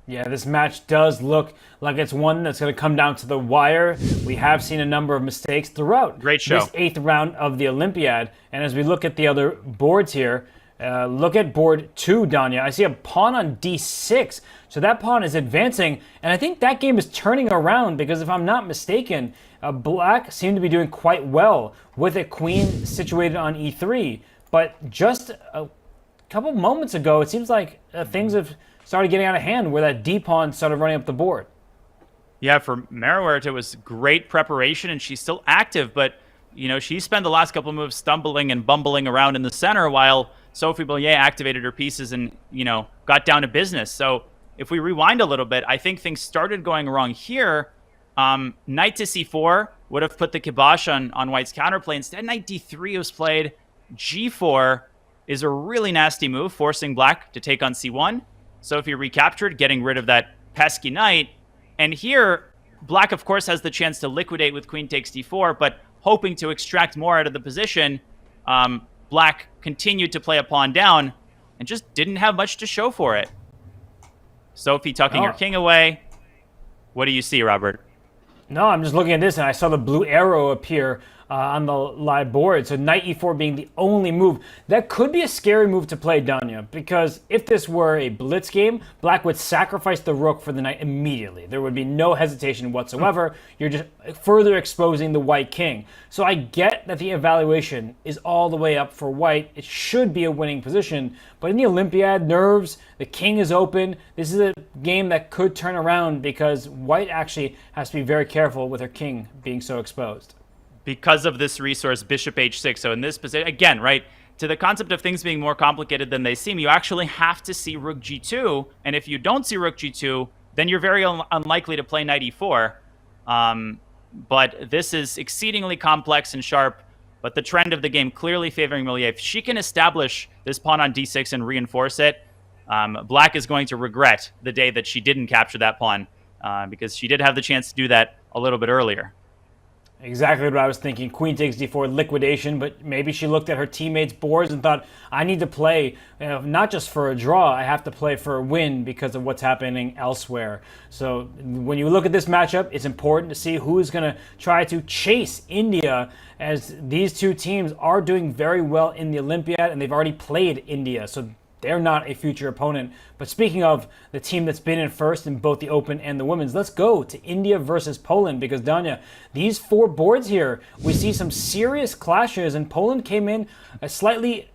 Yeah, this match does look like it's one that's going to come down to the wire. We have seen a number of mistakes throughout this 8th round of the Olympiad. And as we look at the other boards here, look at board 2, Danya. I see a pawn on d6. So that pawn is advancing. And I think that game is turning around because if I'm not mistaken, Black seemed to be doing quite well with a queen situated on e3. But just a couple moments ago, it seems like things have started getting out of hand where that d-pawn started running up the board. Yeah, for Merowert, it was great preparation, and she's still active, but, she spent the last couple of moves stumbling and bumbling around in the center while Sophie Bollier activated her pieces and, got down to business. So if we rewind a little bit, I think things started going wrong here. Knight to c4 would have put the kibosh on White's counterplay. Instead, knight d3 was played, g4, is a really nasty move, forcing black to take on c1. Sophie recaptured, getting rid of that pesky knight. And here, black, of course, has the chance to liquidate with queen takes d4, but hoping to extract more out of the position, black continued to play a pawn down and just didn't have much to show for it. Sophie tucking her king away. What do you see, Robert? No, I'm just looking at this, and I saw the blue arrow appear on the live board. So knight e4 being the only move. That could be a scary move to play, Danya, because if this were a blitz game, black would sacrifice the rook for the knight immediately. There would be no hesitation whatsoever. You're just further exposing the white king. So I get that the evaluation is all the way up for white. It should be a winning position, but in the Olympiad, nerves, the king is open. This is a game that could turn around because white actually has to be very careful with her king being so exposed. Because of this resource, bishop h6. So in this position, again, right, to the concept of things being more complicated than they seem, you actually have to see rook g2. And if you don't see rook g2, then you're very unlikely to play knight e4. But this is exceedingly complex and sharp. But the trend of the game clearly favoring Millie. If she can establish this pawn on d6 and reinforce it, black is going to regret the day that she didn't capture that pawn, because she did have the chance to do that a little bit earlier. Exactly what I was thinking. Queen takes d4, liquidation, but maybe she looked at her teammates' boards and thought, I need to play not just for a draw, I have to play for a win because of what's happening elsewhere. So when you look at this matchup, it's important to see who is going to try to chase India, as these two teams are doing very well in the Olympiad, and they've already played India. So they're not a future opponent. But speaking of the team that's been in first in both the Open and the Women's, let's go to India versus Poland, because, Danya, these four boards here, we see some serious clashes, and Poland came in slightly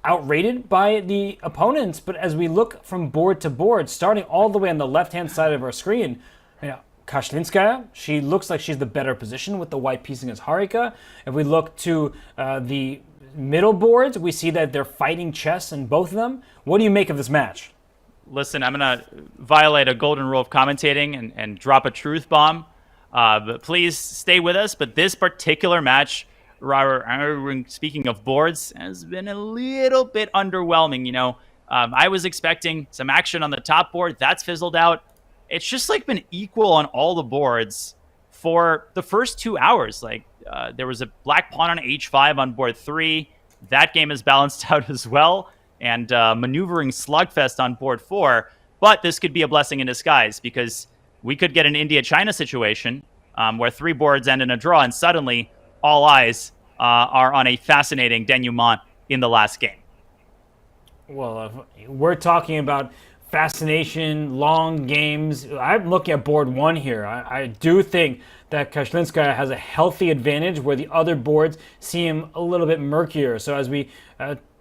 outrated by the opponents. But as we look from board to board, starting all the way on the left-hand side of our screen, Kashlinskaya, she looks like she's the better position with the white piece against Harika. If we look to the middle boards, we see that they're fighting chess in both of them. What do you make of this match? Listen, I'm going to violate a golden rule of commentating and drop a truth bomb. But please stay with us. But this particular match, speaking of boards, has been a little bit underwhelming. I was expecting some action on the top board. That's fizzled out. It's just been equal on all the boards for the first 2 hours. There was a black pawn on h5 on board 3. That game is balanced out as well. And maneuvering slugfest on board 4. But this could be a blessing in disguise, because we could get an India-China situation where 3 boards end in a draw, and suddenly all eyes are on a fascinating denouement in the last game. Well, we're talking about fascination, long games. I'm looking at board 1 here. I do think that Kashlinskaya has a healthy advantage where the other boards seem a little bit murkier. So as we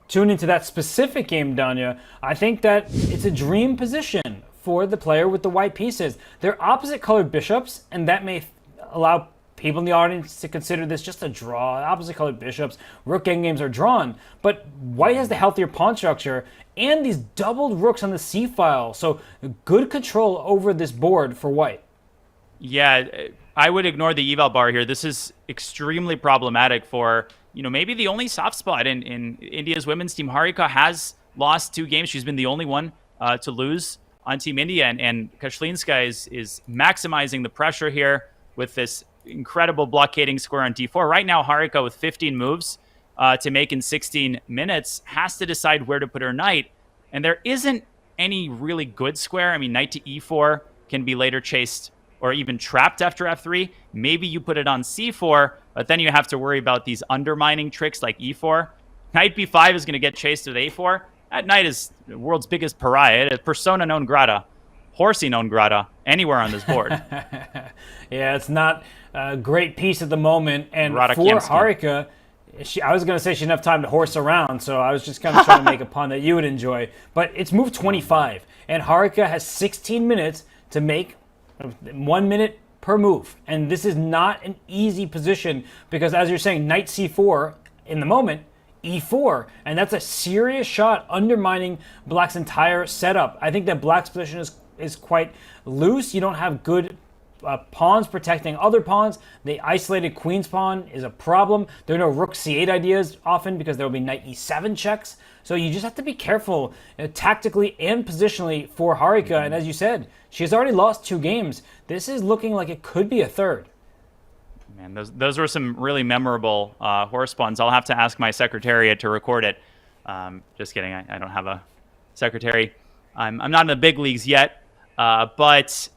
tune into that specific game, Danya, I think that it's a dream position for the player with the white pieces. They're opposite colored bishops, and that may allow people in the audience to consider this just a draw. Opposite colored bishops, rook endgames are drawn, but white has the healthier pawn structure and these doubled rooks on the c-file. So good control over this board for white. Yeah, I would ignore the eval bar here. This is extremely problematic for, maybe the only soft spot in India's women's team. Harika has lost 2 games. She's been the only one to lose on Team India, and Kashlinskaya is maximizing the pressure here with this incredible blockading square on d4. Right now, Harika, with 15 moves to make in 16 minutes, has to decide where to put her knight. And there isn't any really good square. I mean, knight to e4 can be later chased or even trapped after f3. Maybe you put it on c4, but then you have to worry about these undermining tricks like e4. Knight b5 is going to get chased with a4. That knight is the world's biggest pariah. It's persona non grata, horsey non grata, anywhere on this board. Yeah, it's not a great piece at the moment. And Rada for Kiemski. Harika, I was going to say she didn't have time to horse around, so I was just kind of trying to make a pun that you would enjoy. But it's move 25, and Harika has 16 minutes to make 1 minute per move. And this is not an easy position because, as you're saying, knight c4 in the moment, e4, and that's a serious shot undermining black's entire setup. I think that black's position is quite loose. You don't have good pawns protecting other pawns. The isolated queen's pawn is a problem. There are no rook c8 ideas often because there will be knight e7 checks. So you just have to be careful tactically and positionally for Harika. And as you said, she has already lost 2 games. This is looking like it could be a third. Man, those were some really memorable horse pawns. I'll have to ask my secretariat to record it. Just kidding. I don't have a secretary. I'm not in the big leagues yet. But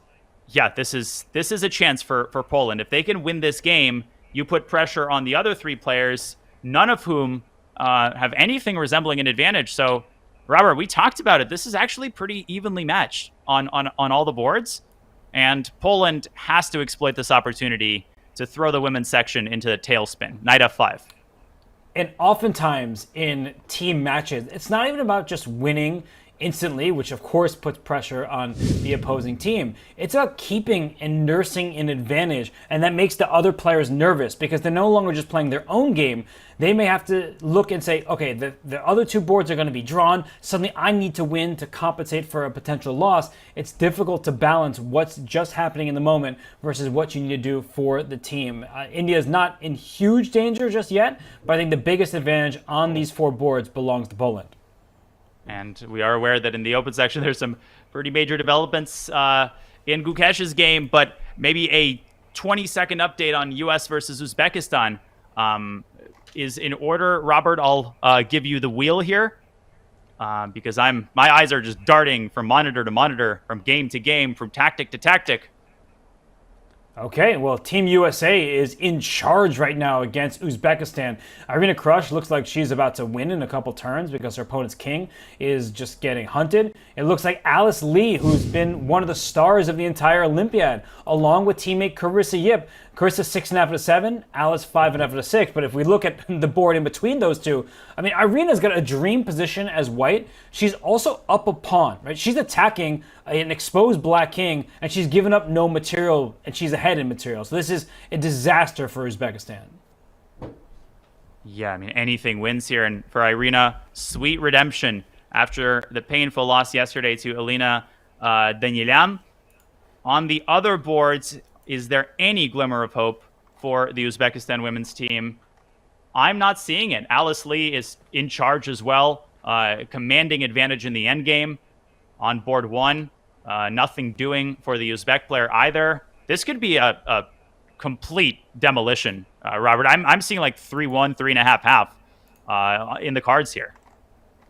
yeah, this is a chance for Poland. If they can win this game, you put pressure on the other 3 players, none of whom have anything resembling an advantage. So, Robert, we talked about it. This is actually pretty evenly matched on all the boards. And Poland has to exploit this opportunity to throw the women's section into the tailspin. Knight f5. And oftentimes in team matches, it's not even about just winning instantly, which of course puts pressure on the opposing team. It's about keeping and nursing an advantage, and that makes the other players nervous because they're no longer just playing their own game. They may have to look and say, okay, the other 2 boards are going to be drawn. Suddenly I need to win to compensate for a potential loss. It's difficult to balance what's just happening in the moment versus what you need to do for the team. India is not in huge danger just yet, but I think the biggest advantage on these 4 boards belongs to Poland. And we are aware that in the open section, there's some pretty major developments in Gukesh's game, but maybe a 20-second update on U.S. versus Uzbekistan is in order. Robert, I'll give you the wheel here because my eyes are just darting from monitor to monitor, from game to game, from tactic to tactic. Okay, well, Team USA is in charge right now against Uzbekistan. Irina Krush looks like she's about to win in a couple turns because her opponent's king is just getting hunted. It looks like Alice Lee, who's been one of the stars of the entire Olympiad, along with teammate Carissa Yip. Carissa 6.5 out of 7, Alice 5.5 out of 6. But if we look at the board in between those two, I mean, Irina's got a dream position as white. She's also up a pawn, right? She's attacking an exposed black king, and she's given up no material, and she's ahead in material. So this is a disaster for Uzbekistan. Yeah, I mean, anything wins here. And for Irina, sweet redemption after the painful loss yesterday to Elena Danilyam. On the other boards, is there any glimmer of hope for the Uzbekistan women's team? I'm not seeing it. Alice Lee is in charge as well, commanding advantage in the endgame. On board 1, nothing doing for the Uzbek player either. This could be a complete demolition, Robert. I'm seeing like 3-1, 3.5 in the cards here.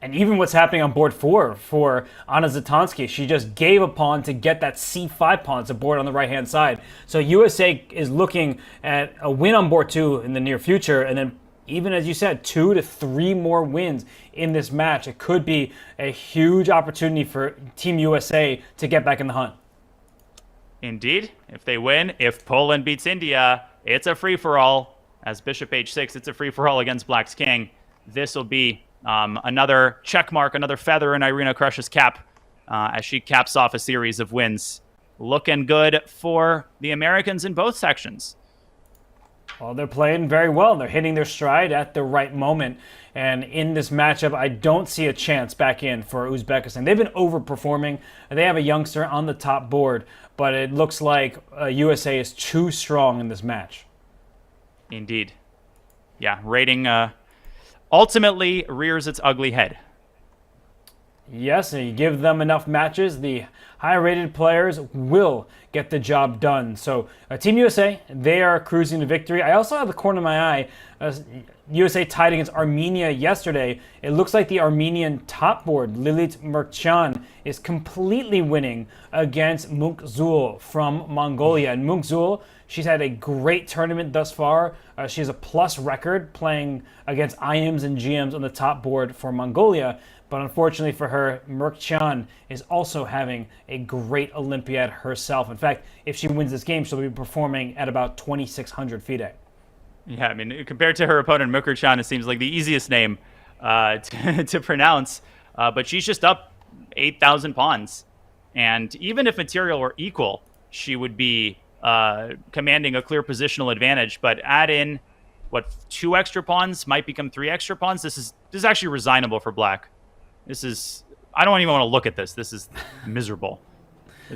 And even what's happening on board 4 for Anna Zatansky, she just gave a pawn to get that c5 pawn to board on the right-hand side. So USA is looking at a win on board 2 in the near future, and then even as you said, 2 to 3 more wins in this match. It could be a huge opportunity for Team USA to get back in the hunt. Indeed. If they win, if Poland beats India, it's a free-for-all. As Bishop h6, it's a free-for-all against Black's king. This will be another check mark, another feather in Irina Krush's cap as she caps off a series of wins. Looking good for the Americans in both sections. Well, they're playing very well. They're hitting their stride at the right moment. And in this matchup, I don't see a chance back in for Uzbekistan. They've been overperforming. They have a youngster on the top board, but it looks like USA is too strong in this match. Indeed. Yeah, rating ultimately rears its ugly head. Yes, and you give them enough matches, the higher-rated players will get the job done. So Team USA, they are cruising to victory. I also have the corner of my eye. USA tied against Armenia yesterday. It looks like the Armenian top board, Lilit Merkcan, is completely winning against Munkzul from Mongolia. And Munkzul, she's had a great tournament thus far. She has a plus record playing against IMs and GMs on the top board for Mongolia. But unfortunately for her, Merkcan is also having a great Olympiad herself. In fact, if she wins this game, she'll be performing at about 2,600 FIDE. Yeah, I mean, compared to her opponent, Merkcan, it seems like the easiest name to pronounce. But she's just up 8,000 pawns. And even if material were equal, she would be commanding a clear positional advantage. But add in, 2 extra pawns might become 3 extra pawns. This is actually resignable for Black. I don't even want to look at this. This is miserable.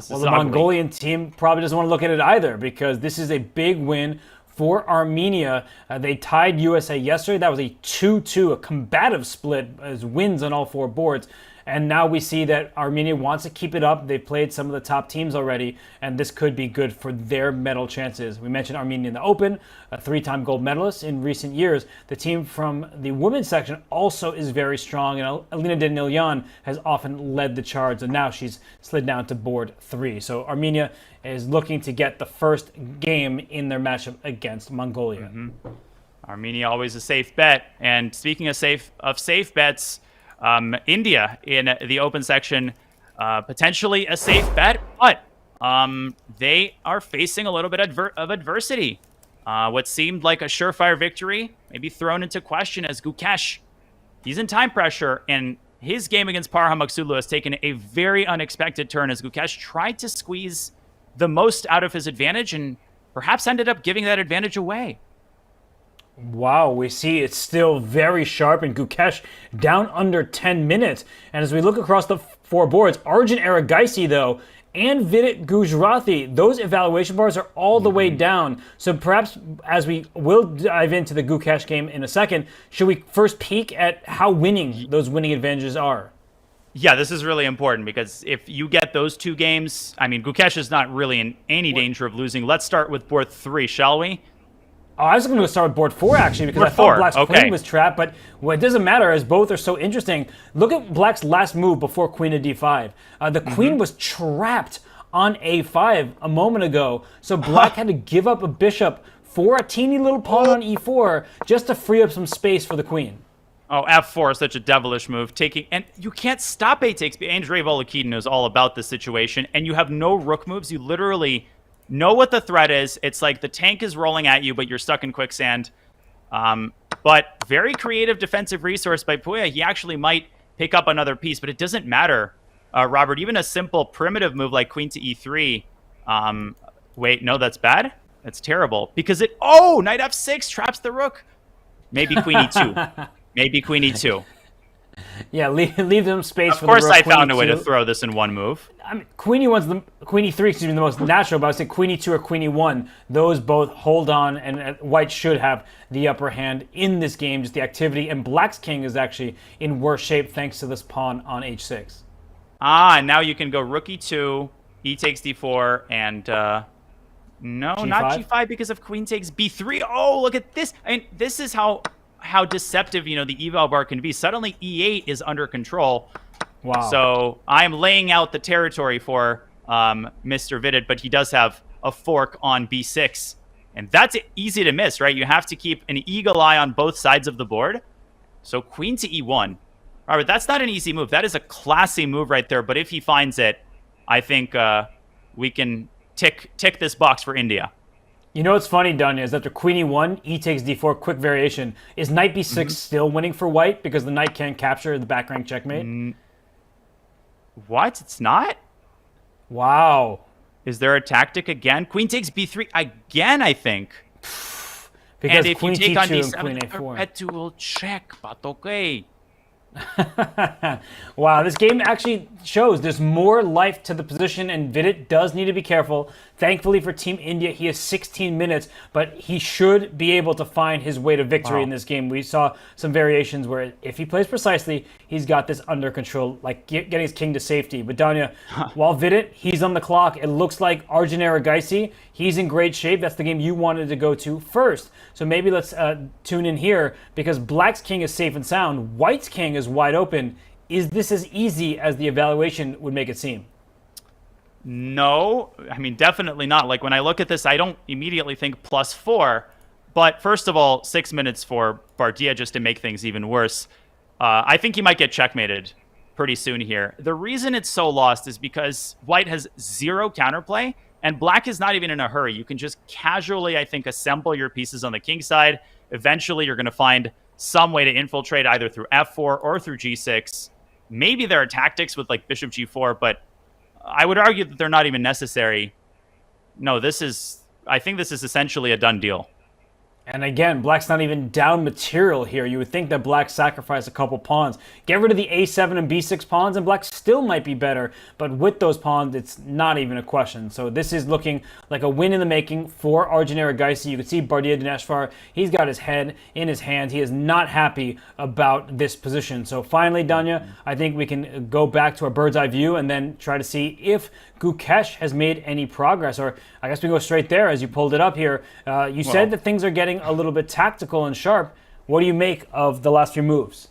Well, the Mongolian team probably doesn't want to look at it either, because this is a big win for Armenia. They tied USA yesterday. That was a 2-2, a combative split as wins on all 4 boards. And now we see that Armenia wants to keep it up. They've played some of the top teams already, and this could be good for their medal chances. We mentioned Armenia in the Open, a 3-time gold medalist in recent years. The team from the women's section also is very strong, and Alina Danilyan has often led the charge, and now she's slid down to board 3. So Armenia is looking to get the first game in their matchup against Mongolia. Mm-hmm. Armenia always a safe bet. And speaking of safe bets, India in the open section, potentially a safe bet, but they are facing a little bit of adversity. What seemed like a surefire victory may be thrown into question as Gukesh, he's in time pressure, and his game against Parham Maksulu has taken a very unexpected turn as Gukesh tried to squeeze the most out of his advantage and perhaps ended up giving that advantage away. Wow, we see it's still very sharp, and Gukesh down under 10 minutes. And as we look across the 4 boards, Arjun Aragaisi, though, and Vidit Gujrathi, those evaluation bars are all the way down. So perhaps, as we will dive into the Gukesh game in a second, should we first peek at how winning those winning advantages are? Yeah, this is really important, because if you get those 2 games, I mean, Gukesh is not really in any danger of losing. Let's start with board 3, shall we? Oh, I was going to start with board 4, actually, because I thought Black's queen was trapped, but it doesn't matter, as both are so interesting. Look at Black's last move before queen to d5. The queen was trapped on a5 a moment ago, so Black had to give up a bishop for a teeny little pawn on e4 just to free up some space for the queen. Oh, f4 is such a devilish move. And you can't stop a takes. Andrei Volokhin knows all about this situation, and you have no rook moves. You literally know what the threat is. It's like the tank is rolling at you, but you're stuck in quicksand. But very creative defensive resource by Puya. He actually might pick up another piece, but it doesn't matter, Robert. Even a simple primitive move like queen to e3. Wait, no, that's bad. That's terrible, because knight f6 traps the rook. Maybe queen e2. Maybe queen e2. Yeah, leave them space for the rook. Of course, I found a way to E2. throw this in one move. I mean, queen e3 is the most natural, but I would say queen e2 or queen e1, those both hold on, and white should have the upper hand in this game, just the activity. And Black's king is actually in worse shape thanks to this pawn on h6. And now you can go rook e2, e takes d4, and no, G5? not g5 because of queen takes b3. Oh, look at this. I mean, this is how deceptive, the eval bar can be. Suddenly e8 is under control. Wow. So I'm laying out the territory for Mr. Vidit, but he does have a fork on b6. And that's easy to miss, right? You have to keep an eagle eye on both sides of the board. So queen to e1. Robert, that's not an easy move. That is a classy move right there. But if he finds it, I think we can tick this box for India. You know what's funny, Dunya, is after queen e1, e takes d4, quick variation. Is knight b6 still winning for white because the knight can't capture the back rank checkmate? What? It's not? Wow. Is there a tactic again? Queen takes b3 again, I think. Because and if queen you take on t2 d7, and queen a4. Red will check, but okay. Wow, this game actually shows there's more life to the position, and Vidit does need to be careful. Thankfully for Team India, he has 16 minutes, but he should be able to find his way to victory in this game. We saw some variations where if he plays precisely, he's got this under control, like getting his king to safety. But Danya, while Vidit, he's on the clock. It looks like Arjun Aragaisi, he's in great shape. That's the game you wanted to go to first. So maybe let's tune in here, because Black's king is safe and sound. White's king is wide open. Is this as easy as the evaluation would make it seem? No, I mean, definitely not. Like, when I look at this, I don't immediately think +4. But first of all, 6 minutes for Bardia just to make things even worse. I think he might get checkmated pretty soon here. The reason it's so lost is because White has 0 counterplay, and Black is not even in a hurry. You can just casually, I think, assemble your pieces on the king side. Eventually, you're going to find some way to infiltrate either through f4 or through g6. Maybe there are tactics with, like, bishop g4, but I would argue that they're not even necessary. No, I think this is essentially a done deal. And again, black's not even down material here. You would think that black sacrificed a couple pawns. Get rid of the a7 and b6 pawns, and black still might be better. But with those pawns, it's not even a question. So this is looking like a win in the making for Arjun Erigaisi. You can see Bardia Dineshvar, he's got his head in his hands. He is not happy about this position. So finally, Danya, I think we can go back to our bird's eye view and then try to see if Gukesh has made any progress. Or I guess we go straight there as you pulled it up here. You said that things are getting a little bit tactical and sharp. What do you make of the last few moves?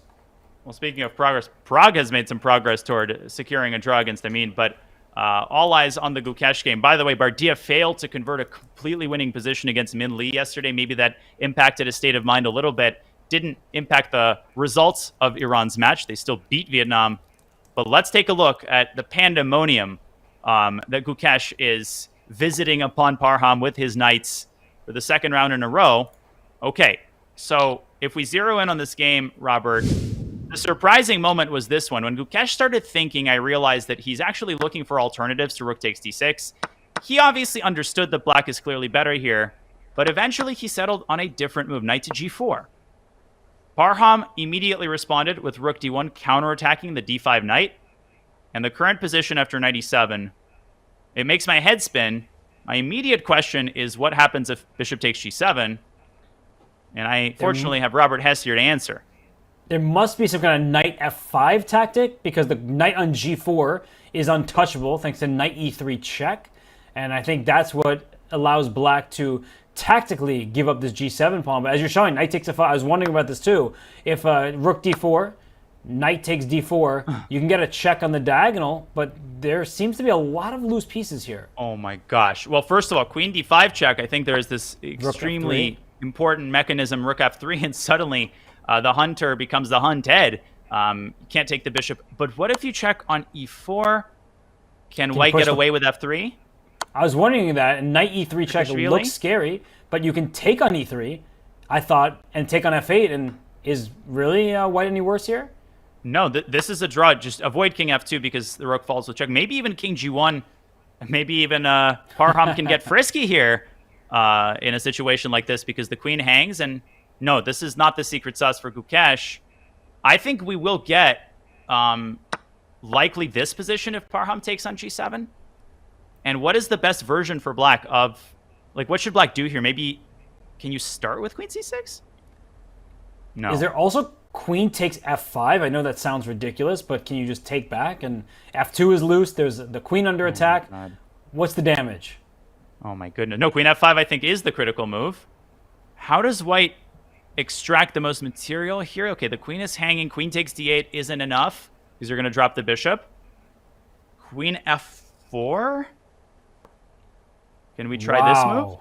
Well, speaking of progress, Prague has made some progress toward securing a draw against Amin, but all eyes on the Gukesh game. By the way, Bardia failed to convert a completely winning position against Min Lee yesterday. Maybe that impacted his state of mind a little bit. Didn't impact the results of Iran's match. They still beat Vietnam. But let's take a look at the pandemonium that Gukesh is visiting upon Parham with his knights for the second round in a row. Okay, so if we zero in on this game, Robert, the surprising moment was this one. When Gukesh started thinking, I realized that he's actually looking for alternatives to rook takes d6. He obviously understood that black is clearly better here, but eventually he settled on a different move, knight to g4. Parham immediately responded with rook d1, counterattacking the d5 knight. And the current position after knight e7, it makes my head spin. My immediate question is what happens if bishop takes g7? And I fortunately have Robert Hess here to answer. There must be some kind of knight f5 tactic because the knight on g4 is untouchable thanks to knight e3 check. And I think that's what allows black to tactically give up this g7 pawn. But as you're showing, knight takes f5. I was wondering about this too. If rook d4, knight takes d4, you can get a check on the diagonal, but there seems to be a lot of loose pieces here. Oh my gosh. Well, first of all, queen d5 check. I think there's this extremely important mechanism, rook f3, and suddenly the hunter becomes the hunted. You can't take the bishop. But what if you check on e4? Can white get away with f3? I was wondering that. Knight e3 check looks scary, but you can take on e3, I thought, and take on f8. And is really white any worse here? No, this is a draw. Just avoid king f2 because the rook falls with check. Maybe even king g1. Maybe even Parham can get frisky here in a situation like this because the queen hangs. And no, this is not the secret sauce for Gukesh. I think we will get likely this position if Parham takes on g7. And what is the best version for black of, like, what should black do here? Maybe, can you start with queen c6? No. Is there also queen takes f5? I know that sounds ridiculous, but can you just take back? And f2 is loose. There's the queen under attack. What's the damage? Oh my goodness. No, queen f5 I think is the critical move. How does white extract the most material here? Okay, the queen is hanging. Queen takes d8 isn't enough because you're going to drop the bishop. Queen f4? Can we try this move?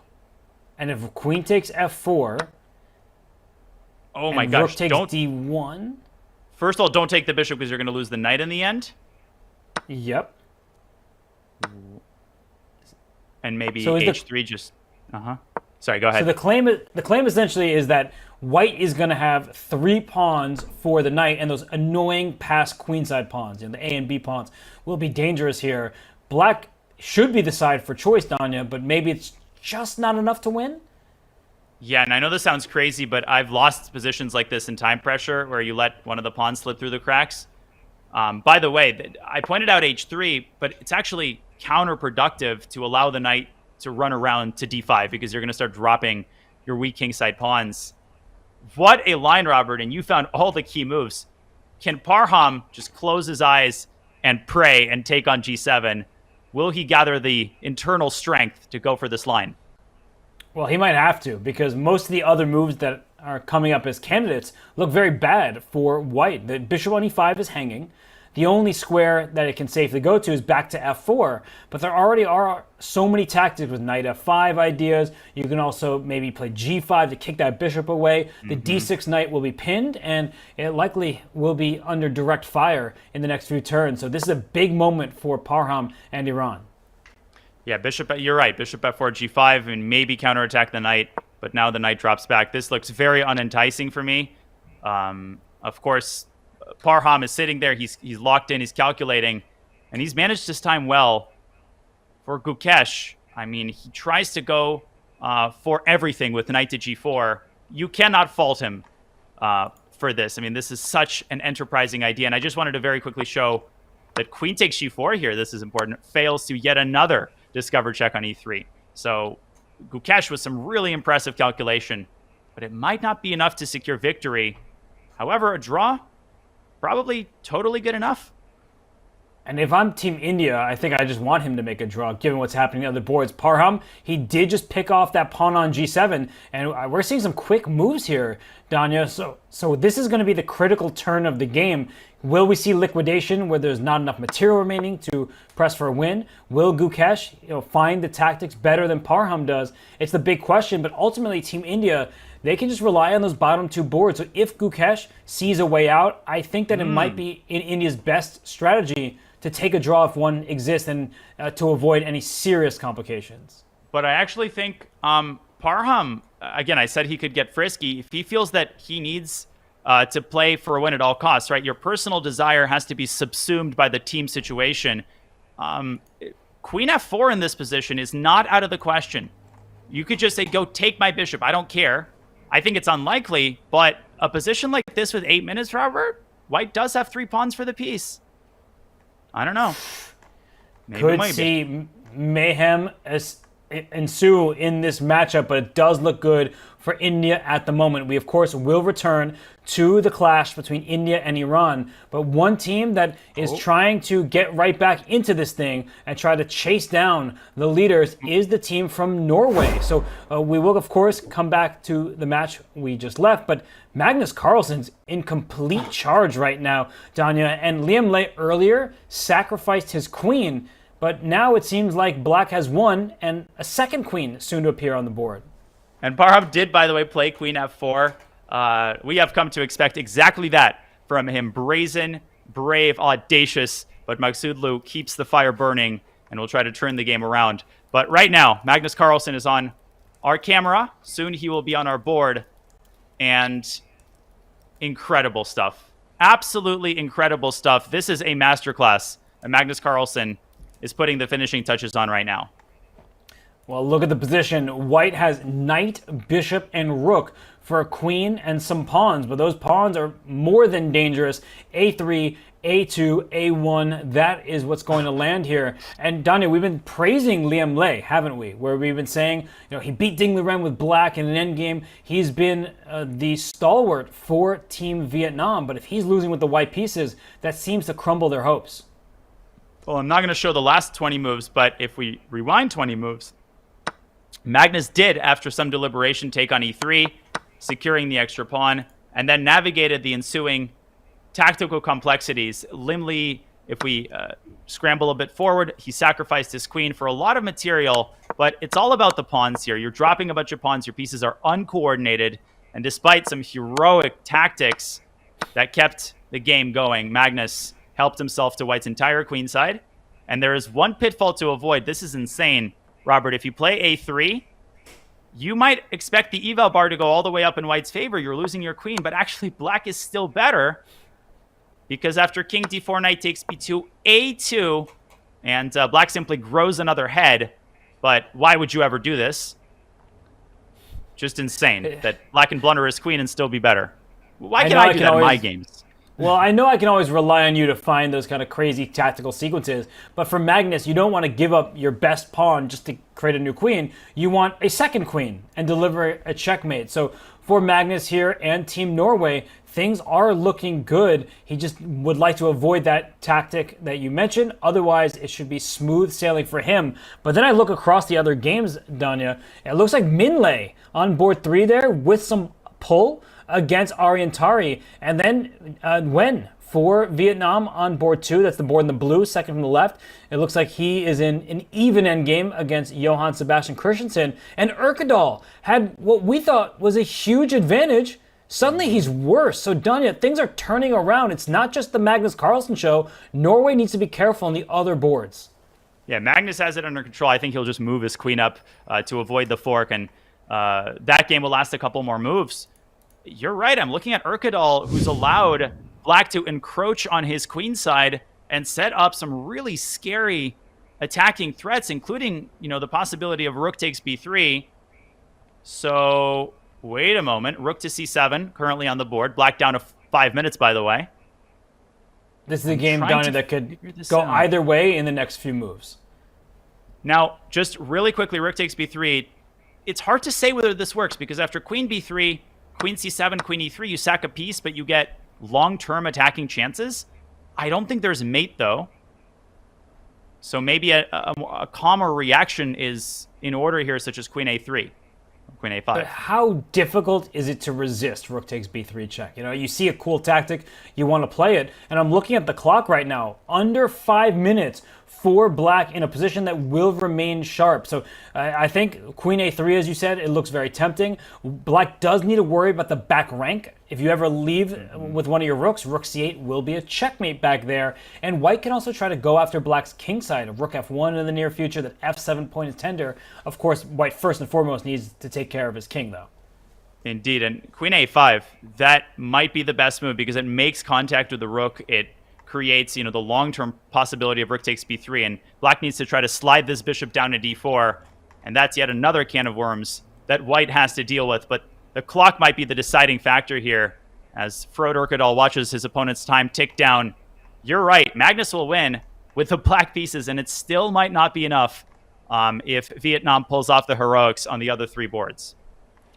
And if queen takes f4... Oh my gosh, rook takes d1. First of all, don't take the bishop because you're going to lose the knight in the end. Yep. And maybe h3 just... Sorry, go ahead. So the claim essentially is that white is going to have 3 pawns for the knight, and those annoying past queenside pawns, the A and B pawns, will be dangerous here. Black should be the side for choice, Danya, but maybe it's just not enough to win? Yeah, and I know this sounds crazy, but I've lost positions like this in time pressure where you let one of the pawns slip through the cracks. By the way, I pointed out h3, but it's actually counterproductive to allow the knight to run around to d5 because you're going to start dropping your weak kingside pawns. What a line, Robert, and you found all the key moves. Can Parham just close his eyes and pray and take on g7? Will he gather the internal strength to go for this line? Well, he might have to, because most of the other moves that are coming up as candidates look very bad for white. The bishop on e5 is hanging. The only square that it can safely go to is back to f4, but there already are so many tactics with knight f5 ideas. You can also maybe play g5 to kick that bishop away. The d6 knight will be pinned, and it likely will be under direct fire in the next few turns. So this is a big moment for Parham and Iran. Yeah, you're right. Bishop f4, g5, and maybe counterattack the knight, but now the knight drops back. This looks very unenticing for me. Of course, Parham is sitting there. He's locked in. He's calculating, and he's managed his time well. For Gukesh, I mean, he tries to go for everything with knight to g4. You cannot fault him for this. I mean, this is such an enterprising idea. And I just wanted to very quickly show that queen takes g4 here. This is important. Fails to yet another discovered check on e3. So Gukesh with some really impressive calculation, but it might not be enough to secure victory. However, a draw, probably totally good enough. And if I'm Team India, I think I just want him to make a draw, given what's happening on the other boards. Parham, he did just pick off that pawn on g7, and we're seeing some quick moves here, Danya. So this is going to be the critical turn of the game. Will we see liquidation where there's not enough material remaining to press for a win? Will Gukesh find the tactics better than Parham does? It's the big question, but ultimately Team India, they can just rely on those bottom two boards. So if Gukesh sees a way out, I think that it might be in India's best strategy to take a draw if one exists and to avoid any serious complications. But I actually think Parham, again, I said he could get frisky. If he feels that he needs to play for a win at all costs, right? Your personal desire has to be subsumed by the team situation. Queen f4 in this position is not out of the question. You could just say, go take my bishop. I don't care. I think it's unlikely, but a position like this with 8 minutes, Robert, white does have 3 pawns for the piece. I don't know. Maybe could see mayhem ensue in this matchup, but it does look good for India at the moment. We, of course, will return to the clash between India and Iran, but one team that is trying to get right back into this thing and try to chase down the leaders is the team from Norway. So we will, of course, come back to the match we just left, but Magnus Carlsen's in complete charge right now, Danya, and Liam Lay earlier sacrificed his queen, but now it seems like black has won and a second queen soon to appear on the board. And Parham did, by the way, play queen f4. We have come to expect exactly that from him. Brazen, brave, audacious, but Magsudlu keeps the fire burning and will try to turn the game around. But right now, Magnus Carlsen is on our camera. Soon he will be on our board. And incredible stuff. Absolutely incredible stuff. This is a masterclass. And Magnus Carlsen is putting the finishing touches on right now. Well, look at the position. White has knight, bishop, and rook for a queen and some pawns, but those pawns are more than dangerous. A3, A2, A1, that is what's going to land here. And Danya, we've been praising Liam Lay, haven't we? Where we've been saying, he beat Ding Liren with black in an endgame. He's been the stalwart for Team Vietnam, but if he's losing with the white pieces, that seems to crumble their hopes. Well, I'm not going to show the last 20 moves, but if we rewind 20 moves, Magnus did, after some deliberation, take on e3, securing the extra pawn, and then navigated the ensuing tactical complexities. Lim Lee, if we scramble a bit forward, he sacrificed his queen for a lot of material, but it's all about the pawns here. You're dropping a bunch of pawns, your pieces are uncoordinated, and despite some heroic tactics that kept the game going, Magnus helped himself to white's entire queenside, and there is one pitfall to avoid. This is insane. Robert, if you play a3, you might expect the eval bar to go all the way up in white's favor. You're losing your queen, but actually black is still better because after king d4, knight takes b2, a2, and black simply grows another head. But why would you ever do this? Just insane that black can blunder his queen and still be better. Why can't I do that in my games? Well, I know I can always rely on you to find those kind of crazy tactical sequences, but for Magnus, you don't want to give up your best pawn just to create a new queen. You want a second queen and deliver a checkmate. So for Magnus here and Team Norway, things are looking good. He just would like to avoid that tactic that you mentioned. Otherwise, it should be smooth sailing for him. But then I look across the other games, Danya. It looks like Minlay on board 3 there with some pull against Ariantari, and then Nguyen for Vietnam on board 2. That's the board in the blue, second from the left. It looks like he is in an even endgame against Johann Sebastian Christensen, and Urkadal had what we thought was a huge advantage. Suddenly he's worse. So Danya, things are turning around. It's not just the Magnus Carlsen show. Norway needs to be careful on the other boards. Yeah, Magnus has it under control. I think he'll just move his queen up to avoid the fork, and that game will last a couple more moves. You're right. I'm looking at Urkadal, who's allowed black to encroach on his queen side and set up some really scary attacking threats, including, the possibility of rook takes b3. So wait a moment. Rook to c7, currently on the board. Black down to 5 minutes, by the way. This is a game, Donnie, that could go out. either way in the next few moves. Now, just really quickly, rook takes b3. It's hard to say whether this works because after queen b3, queen c7, queen e3, you sack a piece, but you get long-term attacking chances. I don't think there's mate, though. So maybe a calmer reaction is in order here, such as queen a3, queen a5. But how difficult is it to resist rook takes b3 check? You know, you see a cool tactic, you want to play it, and I'm looking at the clock right now. Under 5 minutes for black in a position that will remain sharp. So I think queen a3, as you said, it looks very tempting. Black does need to worry about the back rank. If you ever leave with one of your rooks, rook c8 will be a checkmate back there. And white can also try to go after black's king side of rook f1 in the near future. That f7 point is tender. Of course, white first and foremost needs to take care of his king, though. Indeed, and queen a5, that might be the best move because it makes contact with the rook. It creates, the long-term possibility of rook takes b3, and black needs to try to slide this bishop down to d4, and that's yet another can of worms that white has to deal with. But the clock might be the deciding factor here as Frode Urkedal watches his opponent's time tick down. You're right, Magnus will win with the black pieces, and it still might not be enough if Vietnam pulls off the heroics on the other 3 boards.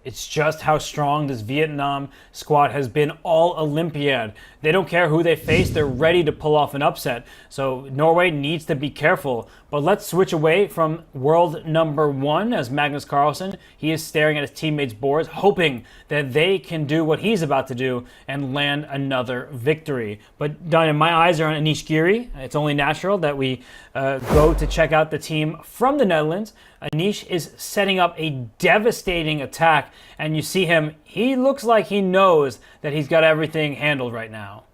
It's just how strong this Vietnam squad has been all Olympiad. They don't care who they face. They're ready to pull off an upset. So Norway needs to be careful. But let's switch away from world number 1 as Magnus Carlsen. He is staring at his teammates' boards, hoping that they can do what he's about to do and land another victory. But Danya, my eyes are on Anish Giri. It's only natural that we go to check out the team from the Netherlands. Anish is setting up a devastating attack, and you see him, he looks like he knows that he's got everything handled right now.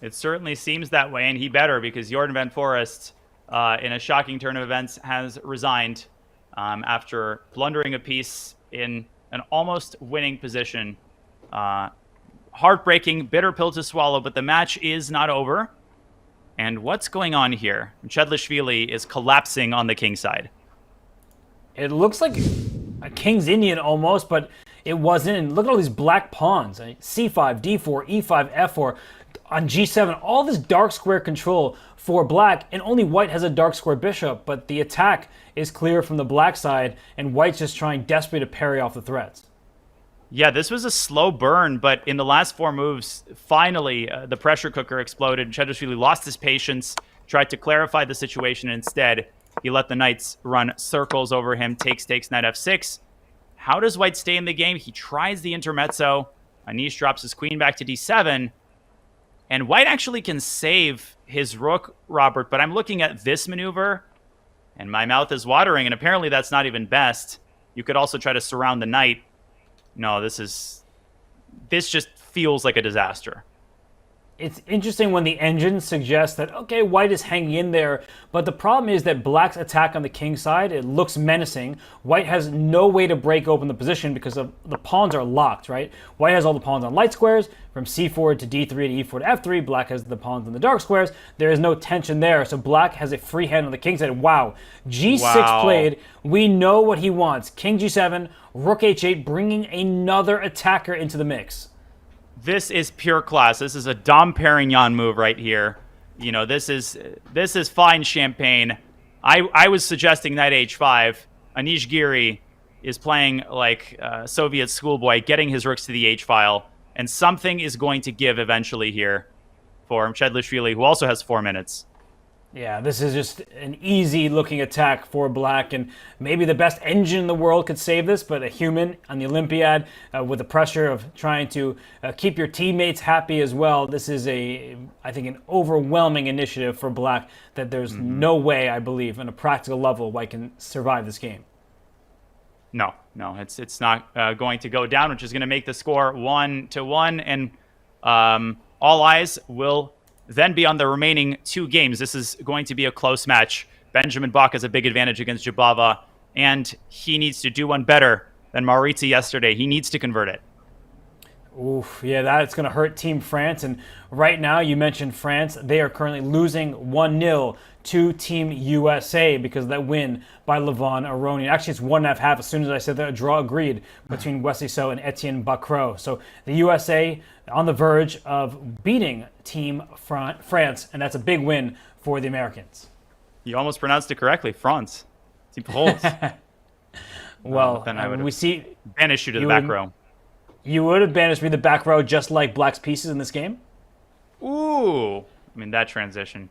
It certainly seems that way, and he better, because Jordan Van Forest, in a shocking turn of events, has resigned after blundering a piece in an almost winning position. Heartbreaking, bitter pill to swallow, but the match is not over. And what's going on here? Chedlishvili is collapsing on the king side. It looks like a King's Indian almost, but it wasn't. Look at all these black pawns. C5, D4, E5, F4, on G7. All this dark square control for black, and only white has a dark square bishop, but the attack is clear from the black side, and white's just trying desperately to parry off the threats. Yeah, this was a slow burn, but in the last 4 moves, finally, the pressure cooker exploded. Chedlishvili lost his patience, tried to clarify the situation, and instead he let the knights run circles over him. Takes, knight f6. How does white stay in the game? He tries the intermezzo. Anish drops his queen back to d7. And white actually can save his rook, Robert. But I'm looking at this maneuver, and my mouth is watering. And apparently that's not even best. You could also try to surround the knight. No, this just feels like a disaster. It's interesting when the engine suggests that, okay, white is hanging in there, but the problem is that black's attack on the king side, it looks menacing. White has no way to break open the position because the pawns are locked, right? White has all the pawns on light squares, from c4 to d3 to e4 to f3. Black has the pawns on the dark squares. There is no tension there, so black has a free hand on the king side. Wow. G6 played. We know what he wants. King g7, rook h8, bringing another attacker into the mix. This is pure class. This is a Dom Perignon move right here. This is fine champagne. I was suggesting knight h5. Anish Giri is playing like a Soviet schoolboy, getting his rooks to the h-file, and something is going to give eventually here for Chedlishvili, who also has 4 minutes. Yeah, this is just an easy-looking attack for black, and maybe the best engine in the world could save this, but a human on the Olympiad with the pressure of trying to keep your teammates happy as well. This is, I think, an overwhelming initiative for black that there's no way, I believe, on a practical level, white can survive this game. No, it's not going to go down, which is going to make the score 1-1, and all eyes will then be on the remaining 2 games. This is going to be a close match. Benjamin Bach has a big advantage against Jabava, and he needs to do one better than Maurizi yesterday. He needs to convert it. Oof, yeah, that's going to hurt Team France. And right now, you mentioned France. They are currently losing 1-0 to Team USA because of that win by Levon Aronian. Actually, it's 1.5 as soon as I said that, a draw agreed between Wesley So and Etienne Bacrot. So the USA on the verge of beating Team France, and that's a big win for the Americans. You almost pronounced it correctly, France. Team France. Well, then I would we see banish you to the back row. You would have banished me to the back row just like Black's pieces in this game? Ooh. I mean, that transition.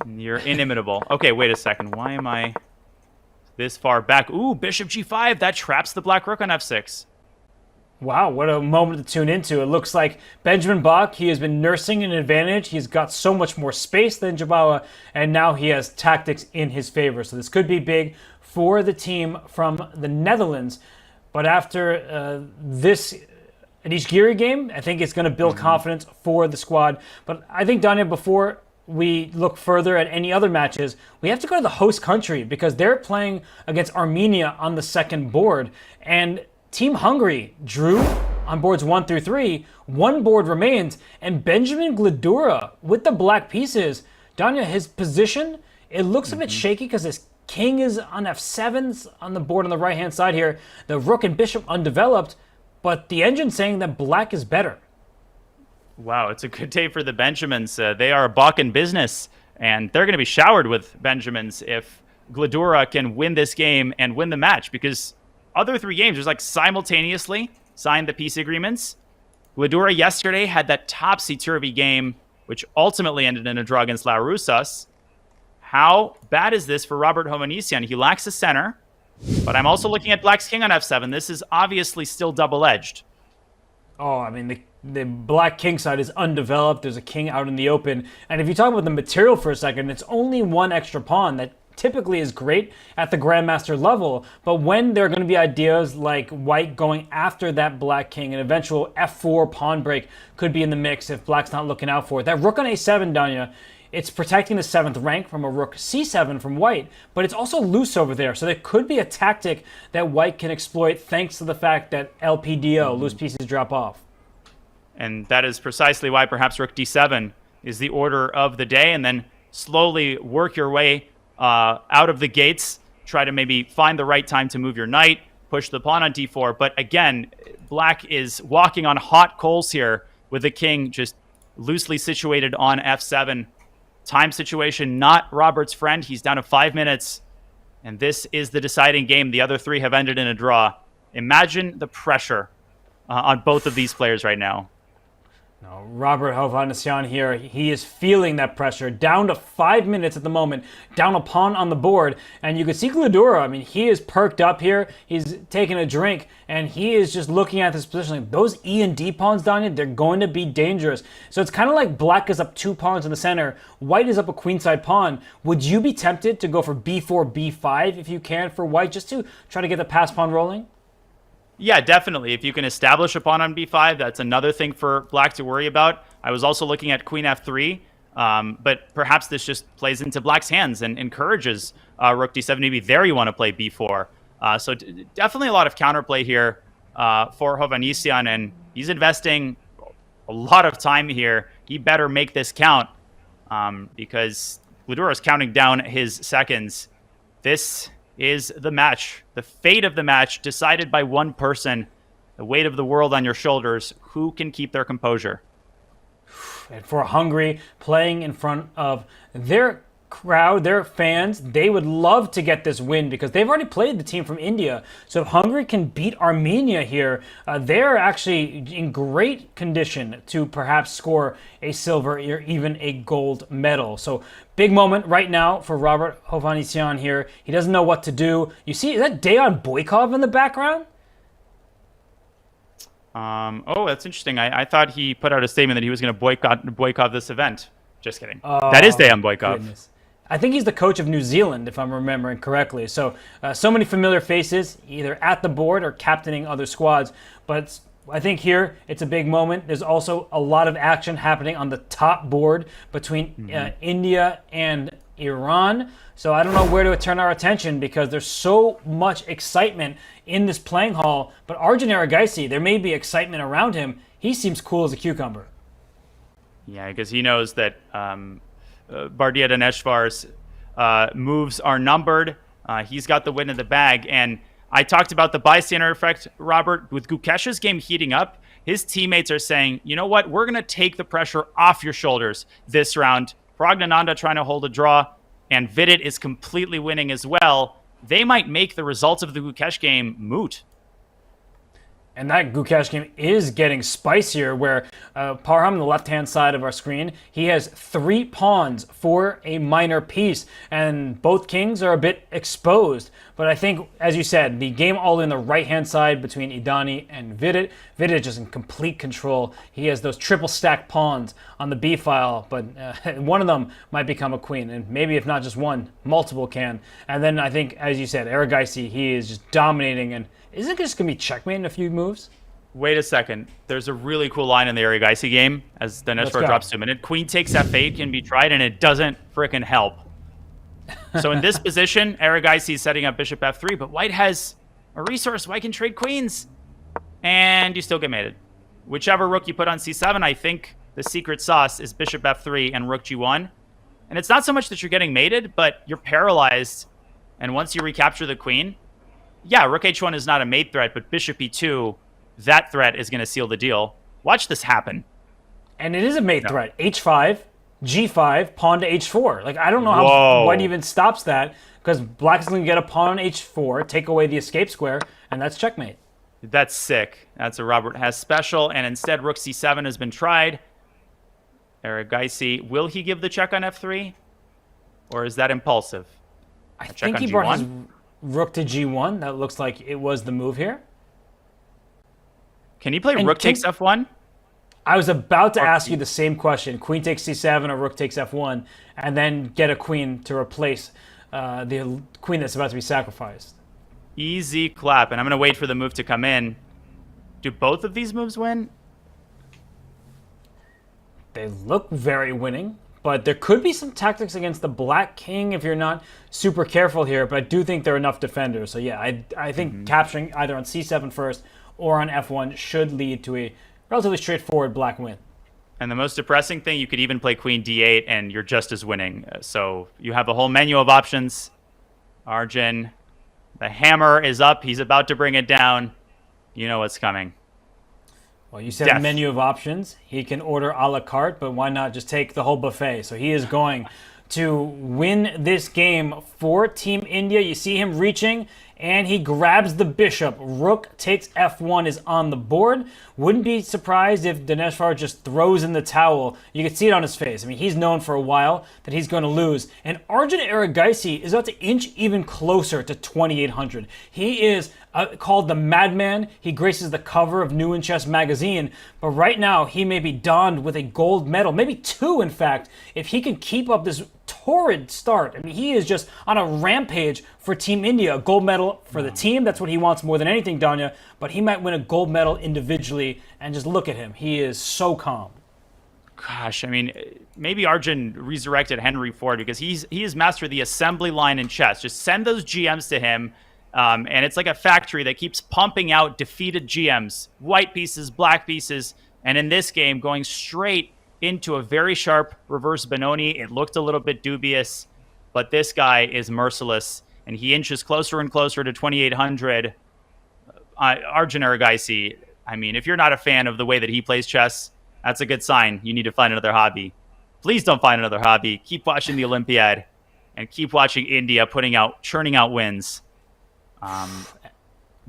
You're inimitable. Okay, wait a second. Why am I this far back? Ooh, bishop g5. That traps the black rook on f6. Wow, what a moment to tune into. It looks like Benjamin Bach, he has been nursing an advantage. He's got so much more space than Jabawa, and now he has tactics in his favor. So this could be big for the team from the Netherlands. But after this Nishigiri game, I think it's going to build confidence for the squad. But I think, Danya, before we look further at any other matches, we have to go to the host country because they're playing against Armenia on the second board. And Team Hungary drew on boards 1 through 3. One board remains, and Benjamin Gladura with the black pieces. Danya, his position, it looks a bit shaky because his king is on f7s on the board on the right-hand side here. The rook and bishop undeveloped, but the engine's saying that black is better. Wow, it's a good day for the Benjamins. They are a Bach in business, and they're going to be showered with Benjamins if Gladura can win this game and win the match, because other 3 games, there's like simultaneously signed the peace agreements. Gladura yesterday had that topsy-turvy game, which ultimately ended in a draw against La Rusas. How bad is this for Robert Hovhannisyan? He lacks a center, but I'm also looking at Black's king on f7. This is obviously still double-edged. Oh, I mean, the black king side is undeveloped. There's a king out in the open. And if you talk about the material for a second, it's only 1 extra pawn that typically is great at the grandmaster level. But when there are going to be ideas like white going after that black king, an eventual f4 pawn break could be in the mix if black's not looking out for it. That rook on a7, Danya, it's protecting the 7th rank from a rook c7 from white, but it's also loose over there. So there could be a tactic that white can exploit thanks to the fact that LPDO, loose pieces, drop off. And that is precisely why perhaps rook d7 is the order of the day, and then slowly work your way out of the gates. Try to maybe find the right time to move your knight, push the pawn on d4. But again, black is walking on hot coals here with the king just loosely situated on f7. Time situation, not Robert's friend. He's down to 5 minutes, and this is the deciding game. The other 3 have ended in a draw. Imagine the pressure on both of these players right now. No, Robert Hovhannisyan here, he is feeling that pressure. Down to 5 minutes at the moment, down a pawn on the board. And you can see Gladura, I mean, he is perked up here. He's taking a drink, and he is just looking at this position. Like, those E and D pawns, Danya, they're going to be dangerous. So it's kind of like black is up 2 pawns in the center. White is up a queenside pawn. Would you be tempted to go for b4, b5 if you can for white, just to try to get the pass pawn rolling? Yeah, definitely. If you can establish a pawn on b5, that's another thing for black to worry about. I was also looking at queen f3, but perhaps this just plays into black's hands and encourages rook d7. Maybe there you want to play b4. So definitely a lot of counterplay here for Hovhannisyan, and he's investing a lot of time here. He better make this count because Gladura is counting down his seconds. This is the match, the fate of the match decided by one person, the weight of the world on your shoulders. Who can keep their composure? And for Hungary, playing in front of their crowd, their fans, they would love to get this win because they've already played the team from India. So if Hungary can beat Armenia here, they're actually in great condition to perhaps score a silver or even a gold medal. So big moment right now for Robert Hovhannisyan here. He doesn't know what to do. You see, is that Dejan Boykov in the background? Oh, that's interesting. I thought he put out a statement that he was going to boycott this event. Just kidding. That is Dejan Boykov. Goodness. I think he's the coach of New Zealand, if I'm remembering correctly. So, so many familiar faces, either at the board or captaining other squads. But I think here it's a big moment. There's also a lot of action happening on the top board between India and Iran. So I don't know where to turn our attention because there's so much excitement in this playing hall. But Arjun Erigaisi, there may be excitement around him. He seems cool as a cucumber. Yeah, because he knows that Bardia Daneshvar's moves are numbered. He's got the win in the bag. And I talked about the bystander effect, Robert. With Gukesh's game heating up, his teammates are saying, you know what? We're going to take the pressure off your shoulders this round. Pragnananda trying to hold a draw, and Vidit is completely winning as well. They might make the results of the Gukesh game moot. And that Gukesh game is getting spicier, where Parham on the left-hand side of our screen, he has 3 pawns for a minor piece, and both kings are a bit exposed. But I think, as you said, the game all in the right-hand side between Idani and Vidit. Vidit is just in complete control. He has those triple-stack pawns on the b-file, but one of them might become a queen, and maybe if not just one, multiple can. And then I think, as you said, Aragaisi, he is just dominating, and isn't it just going to be checkmate in a few moves? Wait a second. There's a really cool line in the Aragaisi game as Daneshvar drops to a minute. Queen takes f8 can be tried, and it doesn't frickin' help. So in this position, Aragaisi is setting up bishop f3, but white has a resource. White can trade queens, and you still get mated. Whichever rook you put on c7, I think the secret sauce is bishop f3 and rook g1. And it's not so much that you're getting mated, but you're paralyzed, and once you recapture the queen, yeah, rook h1 is not a mate threat, but bishop e2, that threat is going to seal the deal. Watch this happen. And it is a mate threat. h5, g5, pawn to h4. Like, I don't know how white even stops that, because black is going to get a pawn on h4, take away the escape square, and that's checkmate. That's sick. That's a Robert Hess special, and instead rook c7 has been tried. Aragaisi, will he give the check on f3? Or is that impulsive? I think he brought his rook to g1. That looks like it was the move here. Can he play rook takes f1? I was about to ask you the same question. Queen takes c7 or rook takes f1, and then get a queen to replace the queen that's about to be sacrificed. Easy clap, and I'm going to wait for the move to come in. Do both of these moves win? They look very winning, but there could be some tactics against the black king if you're not super careful here, but I do think there are enough defenders. So yeah, I think capturing either on c7 first or on f1 should lead to a relatively straightforward black win. And the most depressing thing, you could even play queen d8 and you're just as winning. So you have a whole menu of options. Arjun, the hammer is up. He's about to bring it down. You know what's coming. Well, you said a menu of options. He can order a la carte, but why not just take the whole buffet? So he is going to win this game for Team India. You see him reaching, and he grabs the bishop. Rook takes f1 is on the board. Wouldn't be surprised if Daneshvar just throws in the towel. You can see it on his face. I mean, he's known for a while that he's going to lose. And Arjun Aragaisi is about to inch even closer to 2,800. He is called the Madman. He graces the cover of New in Chess magazine. But right now, he may be donned with a gold medal, maybe 2, in fact, if he can keep up this torrid start. I mean, he is just on a rampage for Team India. A gold medal for the team. That's what he wants more than anything, Danya. But he might win a gold medal individually. And just look at him. He is so calm. Gosh, I mean, maybe Arjun resurrected Henry Ford because he has mastered the assembly line in chess. Just send those GMs to him. And it's like a factory that keeps pumping out defeated GMs. White pieces, black pieces. And in this game, going straight into a very sharp reverse Benoni. It looked a little bit dubious, but this guy is merciless, and he inches closer and closer to 2,800. Arjun Aragaisi, I mean, if you're not a fan of the way that he plays chess, that's a good sign. You need to find another hobby. Please don't find another hobby. Keep watching the Olympiad, and keep watching India churning out wins.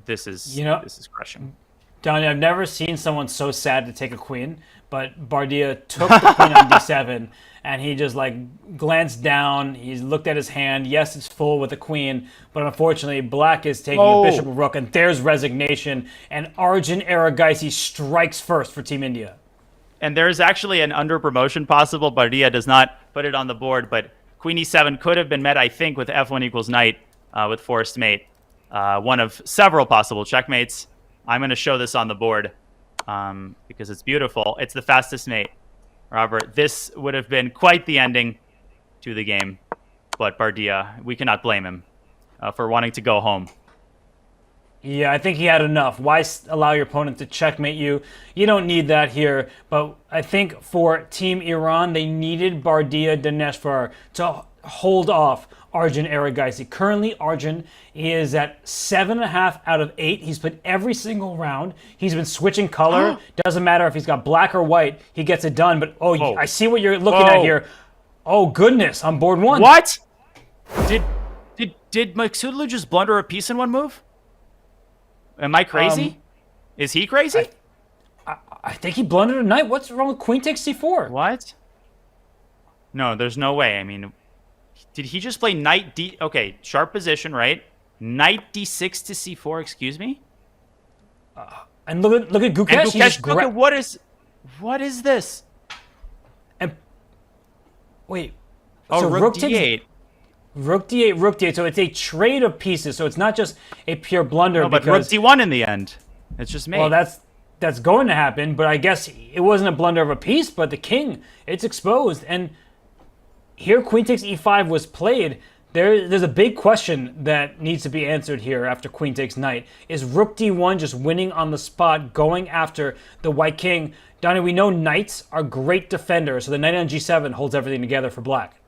This is crushing. Donnie, I've never seen someone so sad to take a queen, but Bardia took the queen on d7, and he just glanced down. He looked at his hand. Yes, it's full with a queen, but unfortunately, black is taking a bishop and rook, and there's resignation. And Arjun Aragaisi strikes first for Team India. And there's actually an under promotion possible. Bardia does not put it on the board, but queen e7 could have been met, I think, with f1 equals knight with forced mate. One of several possible checkmates. I'm going to show this on the board because it's beautiful. It's the fastest mate. Robert, this would have been quite the ending to the game. But Bardia, we cannot blame him for wanting to go home. Yeah, I think he had enough. Why allow your opponent to checkmate you? You don't need that here. But I think for Team Iran, they needed Bardia Daneshvar to hold off Arjun Erigaisi. Currently, Arjun is at 7.5 out of 8. He's played every single round. He's been switching color. Doesn't matter if he's got black or white. He gets it done. But, I see what you're looking at here. Oh, goodness. On board 1. What? Did Maksudlu just blunder a piece in one move? Am I crazy? Is he crazy? I think he blundered a knight. What's wrong with queen takes c4? What? No, there's no way. I mean, did he just play knight d... Okay, sharp position, right? Knight d6 to c4, excuse me? And look at Gukesh. And Gukesh, look at what is this? And wait. Oh, so rook d8. Rook d8, rook d8. So it's a trade of pieces. So it's not just a pure blunder. No, but rook d1 in the end. It's just made. Well, that's going to happen. But I guess it wasn't a blunder of a piece. But the king, it's exposed. And here, queen takes e5 was played. There's a big question that needs to be answered here after queen takes knight. Is rook d1 just winning on the spot, going after the white king? Donnie, we know knights are great defenders. So the knight on g7 holds everything together for black.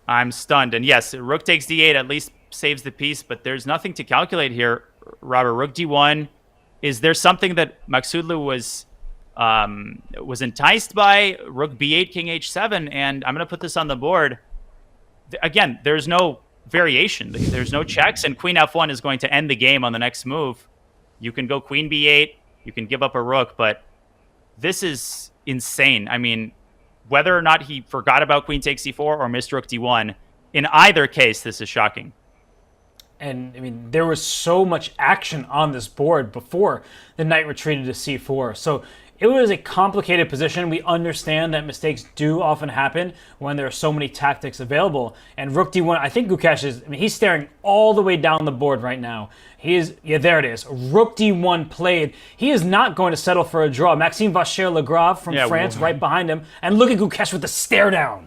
I'm stunned. And yes, rook takes d8 at least saves the piece, but there's nothing to calculate here. Robert, rook d1. Is there something that Maksudlu was enticed by? Rook b8, king h7, and I'm going to put this on the board. Again, there's no variation. There's no checks, and queen f1 is going to end the game on the next move. You can go queen b8, you can give up a rook, but this is insane. I mean, whether or not he forgot about queen takes c4 or missed rook d1, in either case, this is shocking. And, I mean, there was so much action on this board before the knight retreated to c4. So it was a complicated position. We understand that mistakes do often happen when there are so many tactics available. And rook d1, I think Gukesh is, I mean, he's staring all the way down the board right now. He is, yeah, there it is. Rook d1 played. He is not going to settle for a draw. Maxime Vacher-Lagrave from France right behind him. And look at Gukesh with the stare down.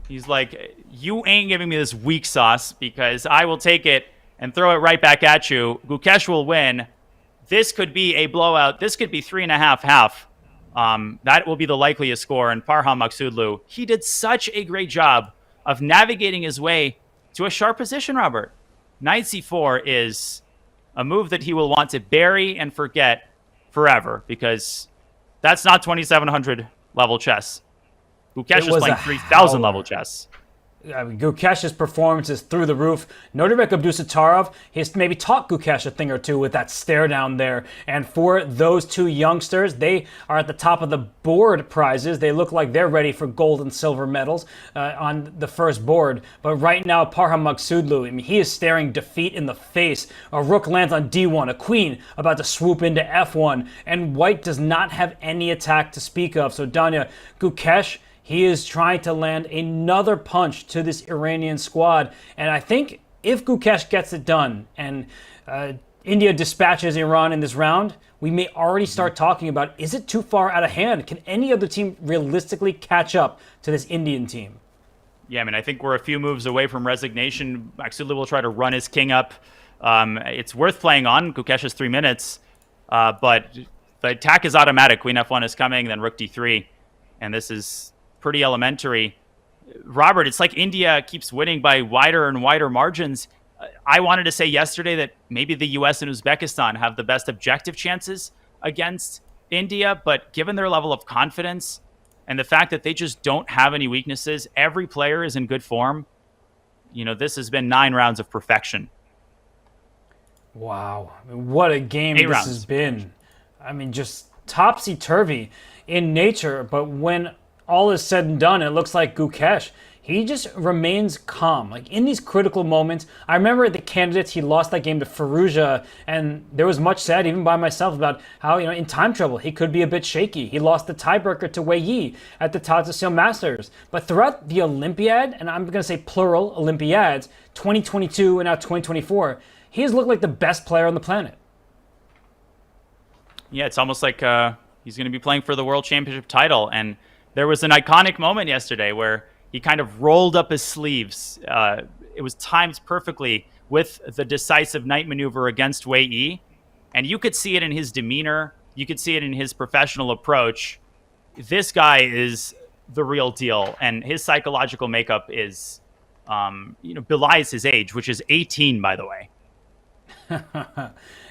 He's like, you ain't giving me this weak sauce because I will take it and throw it right back at you. Gukesh will win. This could be a blowout. This could be 3.5-half. That will be the likeliest score. And Parham Maksudlu, he did such a great job of navigating his way to a sharp position, Robert. Knight c4 is a move that he will want to bury and forget forever because that's not 2,700 level chess. Gukesh is playing 3,000 level chess. I mean, Gukesh's performance is through the roof. Nodirbek Abdusattorov, he's maybe taught Gukesh a thing or two with that stare down there. And for those two youngsters, they are at the top of the board prizes. They look like they're ready for gold and silver medals on the first board. But right now, Parham Maksudlu, I mean, he is staring defeat in the face. A rook lands on d1, a queen about to swoop into f1, and white does not have any attack to speak of. So Danya, Gukesh, he is trying to land another punch to this Iranian squad. And I think if Gukesh gets it done and India dispatches Iran in this round, we may already start talking about, is it too far out of hand? Can any other team realistically catch up to this Indian team? Yeah, I mean, I think we're a few moves away from resignation. Maksudlu will try to run his king up. It's worth playing on. Gukesh has 3 minutes. But the attack is automatic. Queen f1 is coming, then rook d3. And this is pretty elementary. Robert, it's like India keeps winning by wider and wider margins. I wanted to say yesterday that maybe the US and Uzbekistan have the best objective chances against India, but given their level of confidence and the fact that they just don't have any weaknesses, every player is in good form. You know, this has been 9 rounds of perfection. Wow. I mean, what a game this has been. I mean, just topsy-turvy in nature, but when all is said and done, it looks like Gukesh, he just remains calm. Like in these critical moments, I remember the candidates, he lost that game to Firouzja, and there was much said, even by myself, about how, you know, in time trouble, he could be a bit shaky. He lost the tiebreaker to Wei Yi at the Tata Masters. But throughout the Olympiad, and I'm going to say plural Olympiads, 2022 and now 2024, he has looked like the best player on the planet. Yeah, it's almost like he's going to be playing for the World Championship title, and there was an iconic moment yesterday where he kind of rolled up his sleeves. It was timed perfectly with the decisive knight maneuver against Wei Yi. And you could see it in his demeanor. You could see it in his professional approach. This guy is the real deal. And his psychological makeup is, belies his age, which is 18, by the way.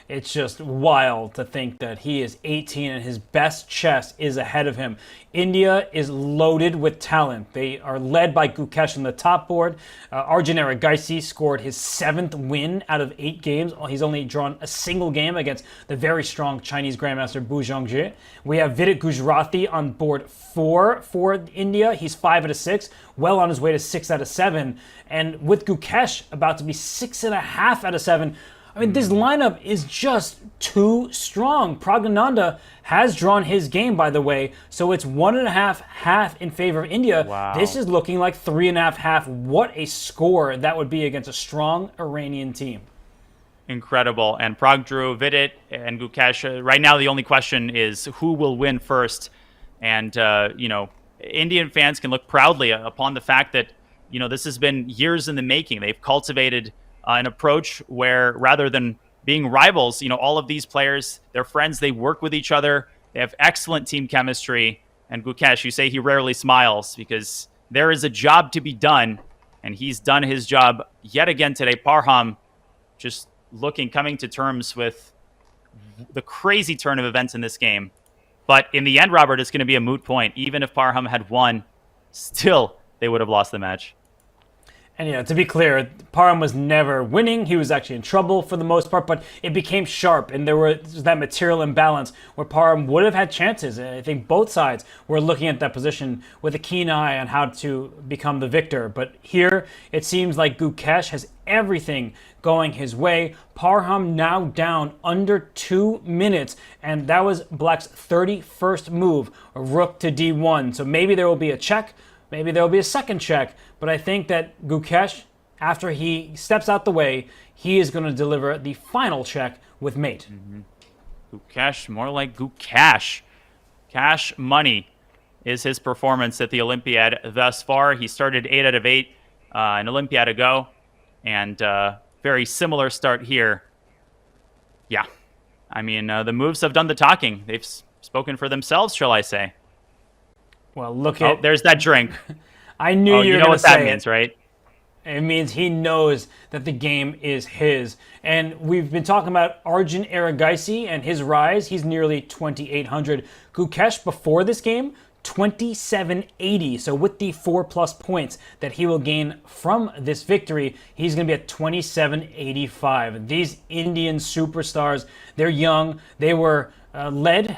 It's just wild to think that he is 18 and his best chess is ahead of him. India is loaded with talent. They are led by Gukesh on the top board. Arjun Erigaisi scored his 7th win out of 8 games. He's only drawn a single game against the very strong Chinese Grandmaster Bu Zhongzhi. We have Vidit Gujarati on board 4 for India. He's 5 out of 6, well on his way to 6 out of 7. And with Gukesh about to be 6.5 out of 7, I mean, this lineup is just too strong. Praggnanandhaa has drawn his game, by the way, so it's 1.5 half in favor of India. Wow. This is looking like 3.5 half. What a score that would be against a strong Iranian team. Incredible. And Prag drew Vidit and Gukesh. Right now, the only question is who will win first. And, Indian fans can look proudly upon the fact that, this has been years in the making. They've cultivated an approach where rather than being rivals, all of these players, they're friends, they work with each other, they have excellent team chemistry. And Gukesh, you say he rarely smiles because there is a job to be done, and he's done his job yet again today. Parham just coming to terms with the crazy turn of events in this game. But in the end, Robert, it's going to be a moot point. Even if Parham had won, still they would have lost the match. And to be clear, Parham was never winning. He was actually in trouble for the most part, but it became sharp, and there was that material imbalance where Parham would have had chances. And I think both sides were looking at that position with a keen eye on how to become the victor. But here, it seems like Gukesh has everything going his way. Parham now down under 2 minutes, and that was Black's 31st move, a rook to d1. So maybe there will be a check. Maybe there'll be a second check, but I think that Gukesh, after he steps out the way, he is going to deliver the final check with mate. Gukesh, more like Gukesh. Cash money is his performance at the Olympiad thus far. He started 8 out of 8 an Olympiad ago, and very similar start here. Yeah, I mean, the moves have done the talking. They've spoken for themselves, shall I say. Well, look at... there's that drink. I knew you were know going what to say that means, right? It means he knows that the game is his. And we've been talking about Arjun Erigaisi and his rise. He's nearly 2,800. Gukesh, before this game, 2,780. So with the 4+ points that he will gain from this victory, he's going to be at 2,785. These Indian superstars, they're young. They were... led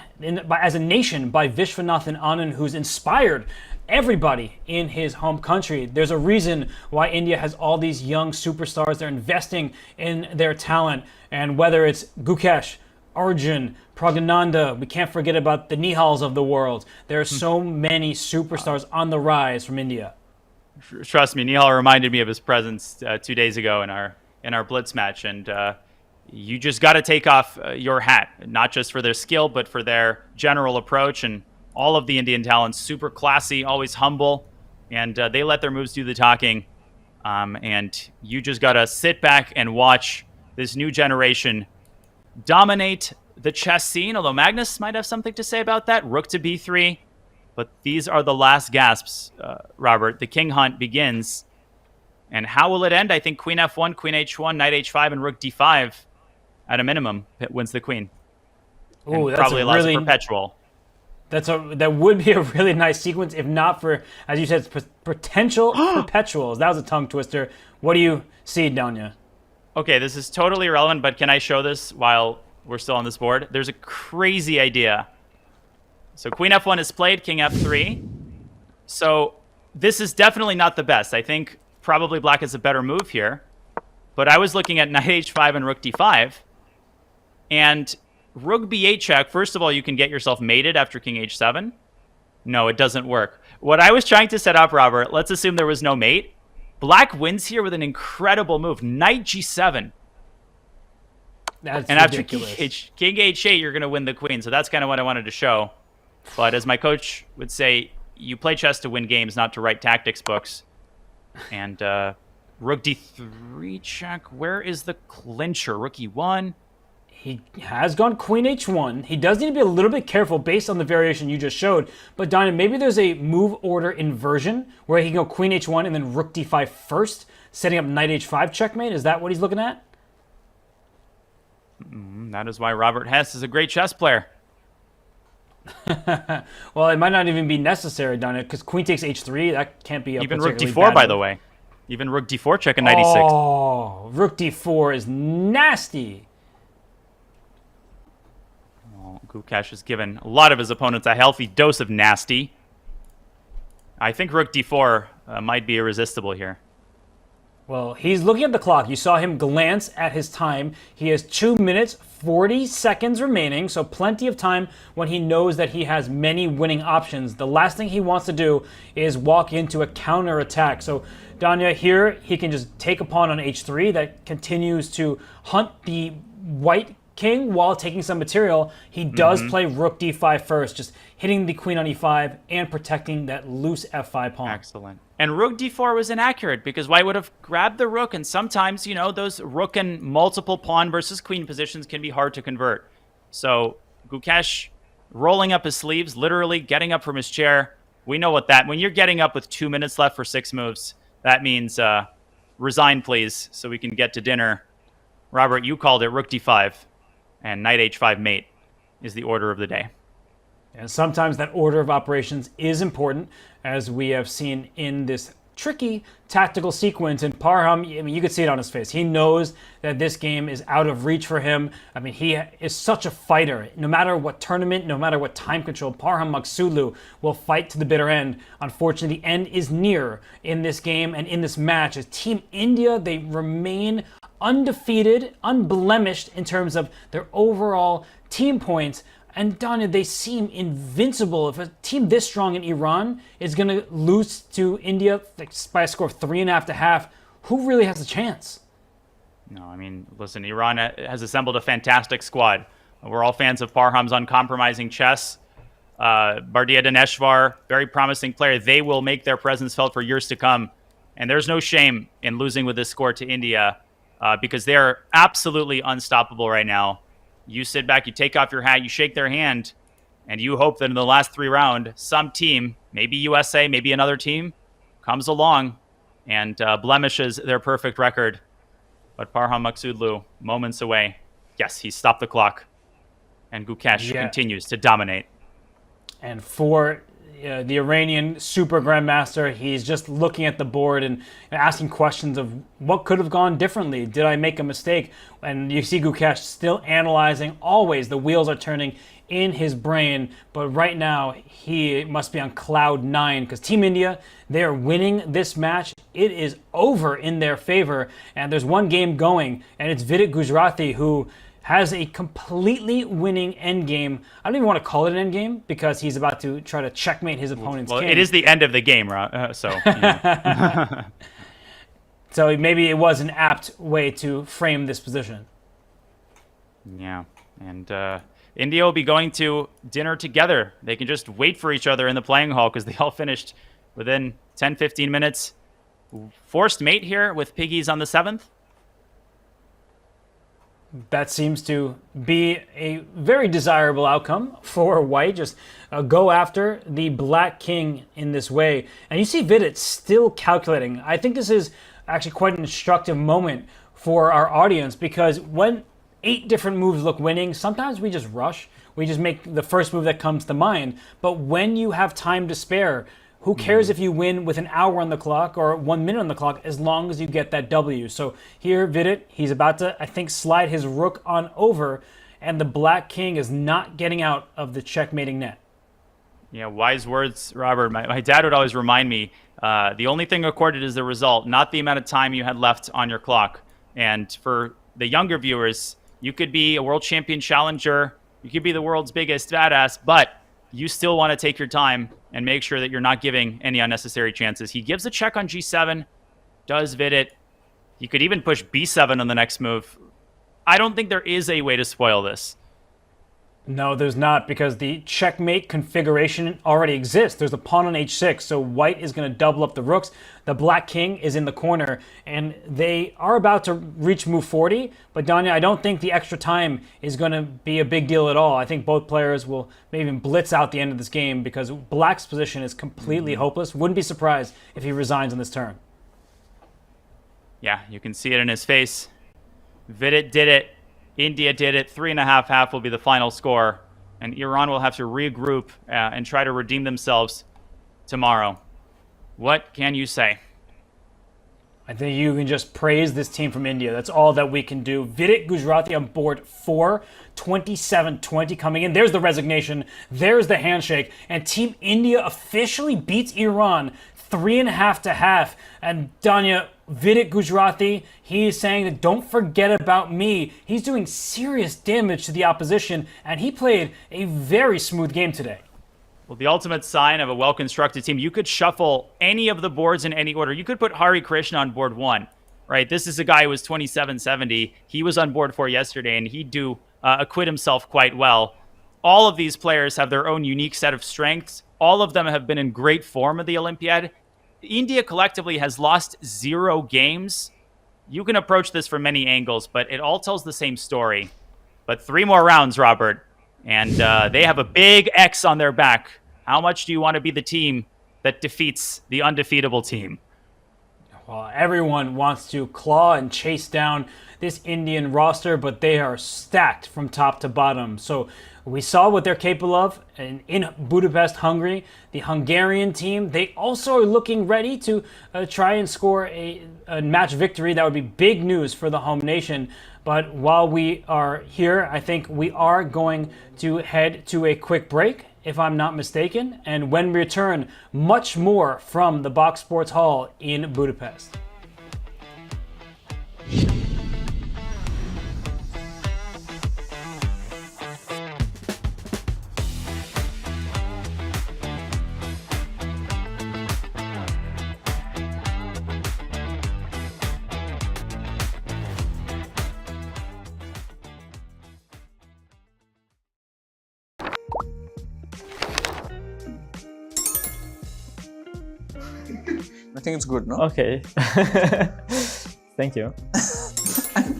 as a nation by Vishwanathan Anand, who's inspired everybody in his home country. There's a reason why India has all these young superstars. They're investing in their talent. And whether it's Gukesh, Arjun, Praggnanandhaa, we can't forget about the Nihals of the world. There are so many superstars on the rise from India. Trust me, Nihal reminded me of his presence 2 days ago in our Blitz match. And you just got to take off your hat, not just for their skill, but for their general approach. And all of the Indian talents, super classy, always humble, and they let their moves do the talking. And you just got to sit back and watch this new generation dominate the chess scene, although Magnus might have something to say about that. Rook to b3. But these are the last gasps, Robert. The king hunt begins. And how will it end? I think queen f1, queen h1, knight h5, and rook d5. At a minimum, it wins the queen. Ooh, that's probably allows really, a perpetual. That would be a really nice sequence, if not for, as you said, potential perpetuals. That was a tongue twister. What do you see, Danya? Okay, this is totally irrelevant, but can I show this while we're still on this board? There's a crazy idea. So queen f1 is played, king f3. So this is definitely not the best. I think probably black has a better move here. But I was looking at knight h5 and rook d5. And rook b8 check, first of all, you can get yourself mated after king h7. No, it doesn't work. What I was trying to set up, Robert, let's assume there was no mate. Black wins here with an incredible move, knight g7. That's and ridiculous. After king h8, you're going to win the queen. So that's kind of what I wanted to show. But as my coach would say, you play chess to win games, not to write tactics books. And Rook d3 check. Where is the clincher? Rook e1. He has gone queen h1. He does need to be a little bit careful based on the variation you just showed. But Donna, maybe there's a move order inversion where he can go queen h1 and then rook d5 first, setting up knight h5 checkmate. Is that what he's looking at? That is why Robert Hess is a great chess player. Well, it might not even be necessary, Donna, because queen takes h3. That can't be a Even rook particularly d4, bad by move. the way. Even rook d4 check and knight e6. Oh, rook d4 is nasty. Well, Gukash has given a lot of his opponents a healthy dose of nasty. I think rook d4 might be irresistible here. Well, he's looking at the clock. You saw him glance at his time. He has 2 minutes, 40 seconds remaining, so plenty of time when he knows that he has many winning options. The last thing he wants to do is walk into a counter attack. So Danya here, he can just take a pawn on h3 that continues to hunt the white king while taking some material. He does play rook d5 first, just hitting the queen on e5 and protecting that loose f5 pawn. Excellent. And rook d4 was inaccurate because white would have grabbed the rook, and sometimes, you know, those rook and multiple pawn versus queen positions can be hard to convert. So Gukesh rolling up his sleeves, literally getting up from his chair. We know what that, when you're getting up with 2 minutes left for 6 moves, that means resign, please, so we can get to dinner. Robert, you called it rook d5, and knight h5 mate is the order of the day. And sometimes that order of operations is important, as we have seen in this tricky tactical sequence. And Parham, I mean, you could see it on his face. He knows that this game is out of reach for him. I mean, he is such a fighter. No matter what tournament, no matter what time control, Parham Maghsoodloo will fight to the bitter end. Unfortunately, the end is near in this game and in this match. As Team India, they remain undefeated, unblemished in terms of their overall team points. And Donna, they seem invincible. If a team this strong in Iran is going to lose to India by a score of 3.5 to half, who really has a chance? No, I mean, listen, Iran has assembled a fantastic squad. We're all fans of Parham's uncompromising chess. Bardia Daneshvar, very promising player. They will make their presence felt for years to come. And there's no shame in losing with this score to India because they're absolutely unstoppable right now. You sit back, you take off your hat, you shake their hand, and you hope that in the last 3 rounds, some team, maybe USA, maybe another team, comes along and blemishes their perfect record. But Parham Maghsoodloo, moments away. Yes, he stopped the clock. And Gukesh continues to dominate. And for the Iranian super grandmaster, he's just looking at the board and asking questions of what could have gone differently. Did I make a mistake? And you see Gukesh still analyzing. Always the wheels are turning in his brain, but right now he must be on cloud 9 because Team India, they are winning this match. It is over in their favor, and there's one game going, and it's Vidit Gujrathi who has a completely winning endgame. I don't even want to call it an endgame because he's about to try to checkmate his opponent's king. It is the end of the game, so. Yeah. So maybe it was an apt way to frame this position. Yeah, and India will be going to dinner together. They can just wait for each other in the playing hall because they all finished within 10, 15 minutes. Forced mate here with Piggies on the 7th. That seems to be a very desirable outcome for white. Just go after the black king in this way. And you see Vidit still calculating. I think this is actually quite an instructive moment for our audience because when 8 different moves look winning, sometimes we just rush. We just make the first move that comes to mind. But when you have time to spare, who cares if you win with an hour on the clock or 1 minute on the clock as long as you get that W? So here, Vidit, he's about to, I think, slide his rook on over, and the black king is not getting out of the checkmating net. Yeah, wise words, Robert. My dad would always remind me, the only thing recorded is the result, not the amount of time you had left on your clock. And for the younger viewers, you could be a world champion challenger, you could be the world's biggest badass, but you still want to take your time and make sure that you're not giving any unnecessary chances. He gives a check on g7, does Vidit. He could even push b7 on the next move. I don't think there is a way to spoil this. No, there's not, because the checkmate configuration already exists. There's a pawn on h6, so white is going to double up the rooks. The black king is in the corner, and they are about to reach move 40. But Danya, I don't think the extra time is going to be a big deal at all. I think both players will maybe even blitz out the end of this game because black's position is completely hopeless. Wouldn't be surprised if he resigns on this turn. Yeah, you can see it in his face. Vidit did it. India did it. 3.5 will be the final score. And Iran will have to regroup and try to redeem themselves tomorrow. What can you say? I think you can just praise this team from India. That's all that we can do. Vidit Gujarati on board 4, 27-20 coming in. There's the resignation. There's the handshake. And Team India officially beats Iran 3.5. And Danya, Vidit Gujarati, he is saying that don't forget about me. He's doing serious damage to the opposition, and he played a very smooth game today. Well, the ultimate sign of a well-constructed team, you could shuffle any of the boards in any order. You could put Hari Krishna on board 1, right? This is a guy who was 27-70. He was on board 4 yesterday, and he'd acquit himself quite well. All of these players have their own unique set of strengths. All of them have been in great form of the Olympiad. India collectively has lost 0 games. You can approach this from many angles, but it all tells the same story. But 3 more rounds, Robert, and they have a big X on their back. How much do you want to be the team that defeats the undefeatable team? Well, everyone wants to claw and chase down this Indian roster, but they are stacked from top to bottom. So we saw what they're capable of in Budapest, Hungary. The Hungarian team, they also are looking ready to try and score a match victory. That would be big news for the home nation. But while we are here, I think we are going to head to a quick break, if I'm not mistaken. And when we return, much more from the Box Sports Hall in Budapest. I think it's good, no? Okay. Thank you.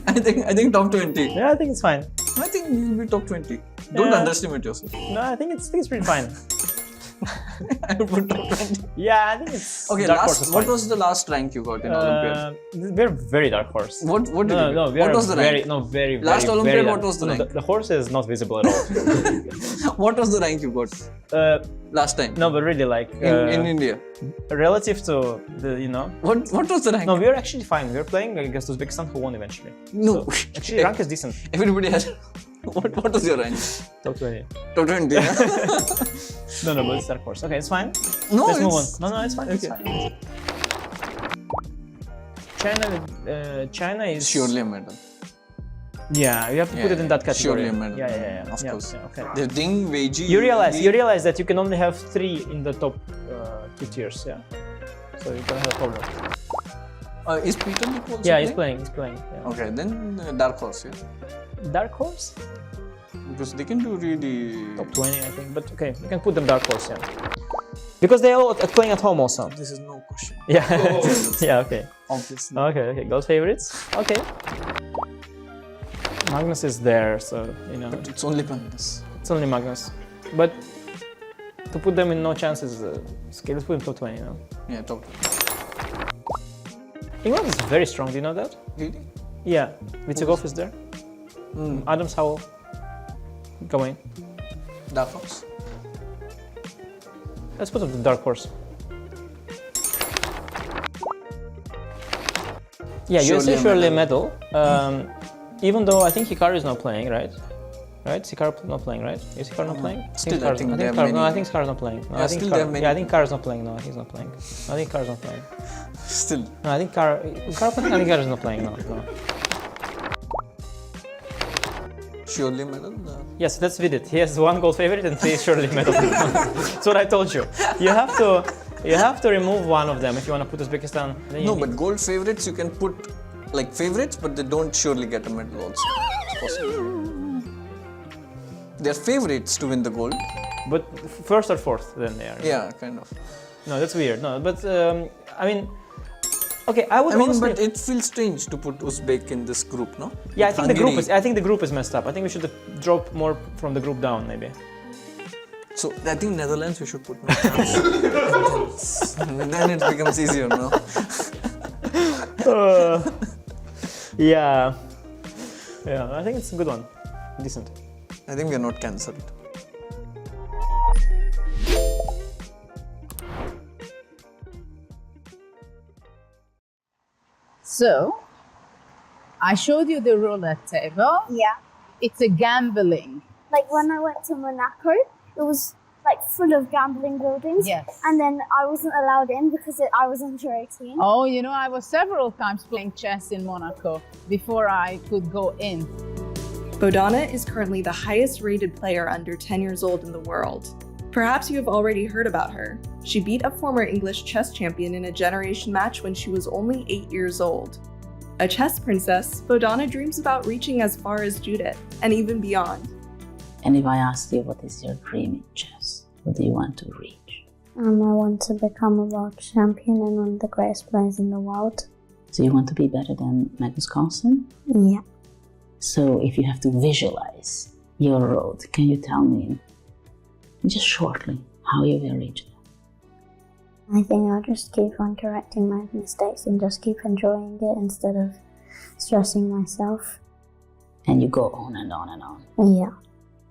I think top 20. Yeah, I think it's fine. I think you'll be top 20. Don't underestimate yourself. No, I think it's pretty fine. I would put top 20. Yeah, I think it's okay. What was the last rank you got in Olympiad? We're very dark horse. What did you get? What was the rank? Very last Olympiad. Very what was the rank? The horse is not visible at all. What was the rank you got last time? No, but really like in India, relative to the What was the rank? No, we were actually fine. We were playing against Uzbekistan, who won eventually. No, so, actually rank is decent. Everybody has. What was your rank? Top 20. Top 20. Yeah? No, but it's dark horse. Okay, it's fine. No, let's move on. No, it's fine. Okay. It's fine. China is surely a medal. Yeah, you have to put it in that category. Surely a medal. Yeah. Of course. Okay. The thing, Weiji. You realize that you can only have 3 in the top 2 tiers. Yeah. So you don't have a problem. Is Peter also playing? Yeah, he's playing. Yeah. Okay, then dark horse. Yeah. Dark horse? Because they can do really top 20, I think. But okay, you can put them dark horse. Yeah. Because they all are playing at home also. This is no question. Yeah. Yeah. Okay. Obviously. Okay. Gold favorites. Okay. Magnus is there, so But it's only Magnus. It's only Magnus. But to put them in no chances, okay, let's put them top 20 now. Yeah, top 20. England is very strong, do you know that? Really? Yeah. Vitsugov is there. Adams Howell. Going. Dark horse. Let's put up the dark horse. Yeah, USA surely a medal. Even though I think Hikaru is not playing, right? Right? Hikaru not playing, right? Is Hikaru not playing? I think Hikaru's not playing. No, yeah, I think Hikaru's not playing. No, I think he's not playing. I think Hikaru's not playing. Still. No, I think Hikaru's not playing. No. Surely medal? Yes, that's Vidit. He has 1 gold favorite and 3 surely medal. That's what I told you. You have to remove one of them if you want to put Uzbekistan. No, but gold favorites you can put like favorites, but they don't surely get a medal also. It's possible. they're favorites to win the gold. But first or fourth, then they are. Yeah, kind of. No, that's weird. No, but I mean, okay, I would. Honestly, but it feels strange to put Uzbek in this group, no? yeah, I think the Hungary. group is. I think the group is messed up. I think we should drop more from the group down, maybe. So I think Netherlands we should put. No? Then it becomes easier, no? Yeah, I think it's a good one, decent. I think we are not cancelled. So, I showed you the roulette table. Yeah. It's a gambling. Like when I went to Monaco, it was like full of gambling buildings. Yes. And then I wasn't allowed in because I was under 18. Oh, you know, I was several times playing chess in Monaco before I could go in. Bodana is currently the highest rated player under 10 years old in the world. Perhaps you have already heard about her. She beat a former English chess champion in a generation match when she was only 8 years old. A chess princess, Bodana dreams about reaching as far as Judith, and even beyond. And if I ask you what is your dream in chess, what do you want to reach? I want to become a world champion and one of the greatest players in the world. So you want to be better than Magnus Carlsen? Yeah. So if you have to visualize your road, can you tell me, just shortly, how you will reach that? I think I'll just keep on correcting my mistakes and just keep enjoying it instead of stressing myself. And you go on and on and on. Yeah.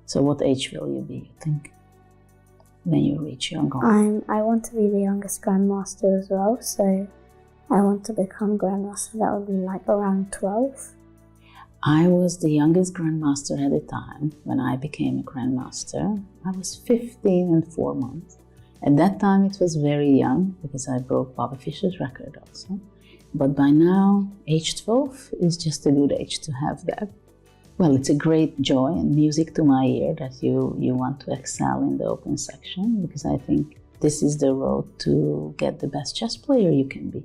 So what age will you be, you think, when you reach your goal? I want to be the youngest Grandmaster as well, so I want to become Grandmaster. That would be like around 12. I was the youngest Grandmaster at the time. When I became a Grandmaster, I was 15 and 4 months. At that time it was very young, because I broke Bobby Fischer's record also. But by now, age 12 is just a good age to have that. Well, it's a great joy and music to my ear that you want to excel in the open section, because I think this is the road to get the best chess player you can be.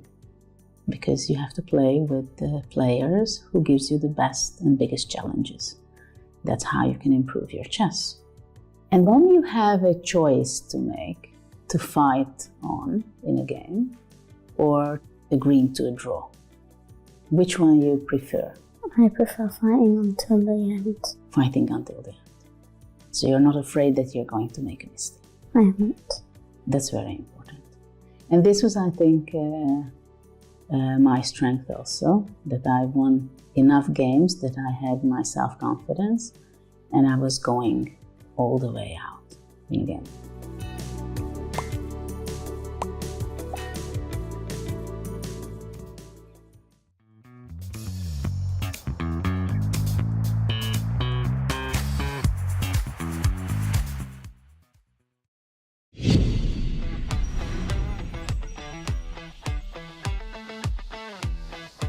Because you have to play with the players who gives you the best and biggest challenges. That's how you can improve your chess. And when you have a choice to make, to fight on in a game, or agreeing to a draw, which one you prefer? I prefer fighting until the end. Fighting until the end. So you're not afraid that you're going to make a mistake. I haven't. That's very important. And this was, I think, my strength also, that I won enough games that I had my self-confidence and I was going all the way out in a game.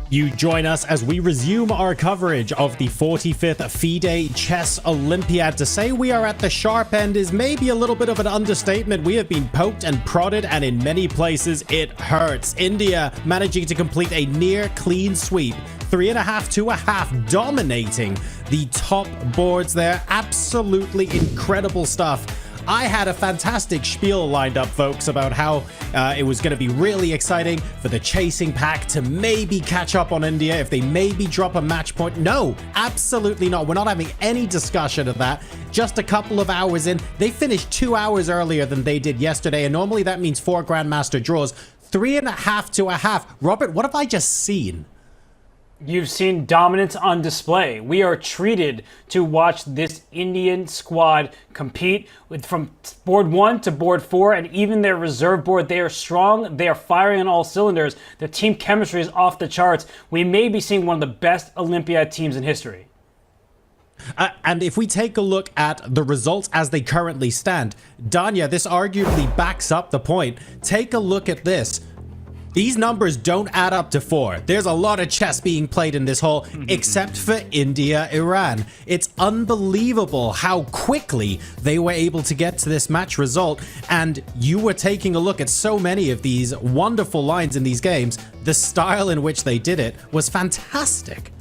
You join us as we resume our coverage of the 45th FIDE Chess Olympiad. To say we are at the sharp end is maybe a little bit of an understatement. We have been poked and prodded, and in many places it hurts. India managing to complete a near clean sweep, 3.5 to a half, dominating the top boards there. Absolutely incredible stuff. I had a fantastic spiel lined up, folks, about how it was going to be really exciting for the chasing pack to maybe catch up on India if they maybe drop a match point. No, absolutely not. We're not having any discussion of that. Just a couple of hours in. They finished 2 hours earlier than they did yesterday, and normally that means 4 Grandmaster draws. 3.5 to a half. Robert, what have I just seen? You've seen dominance on display. We are treated to watch this Indian squad compete from board 1 to board 4, and even their reserve board. They are strong. They are firing on all cylinders. Their team chemistry is off the charts. We may be seeing one of the best Olympiad teams in history. And if we take a look at the results as they currently stand, Danya, this arguably backs up the point. Take a look at this. These numbers don't add up to 4. There's a lot of chess being played in this hole, except for India, Iran. It's unbelievable how quickly they were able to get to this match result. And you were taking a look at so many of these wonderful lines in these games. The style in which they did it was fantastic.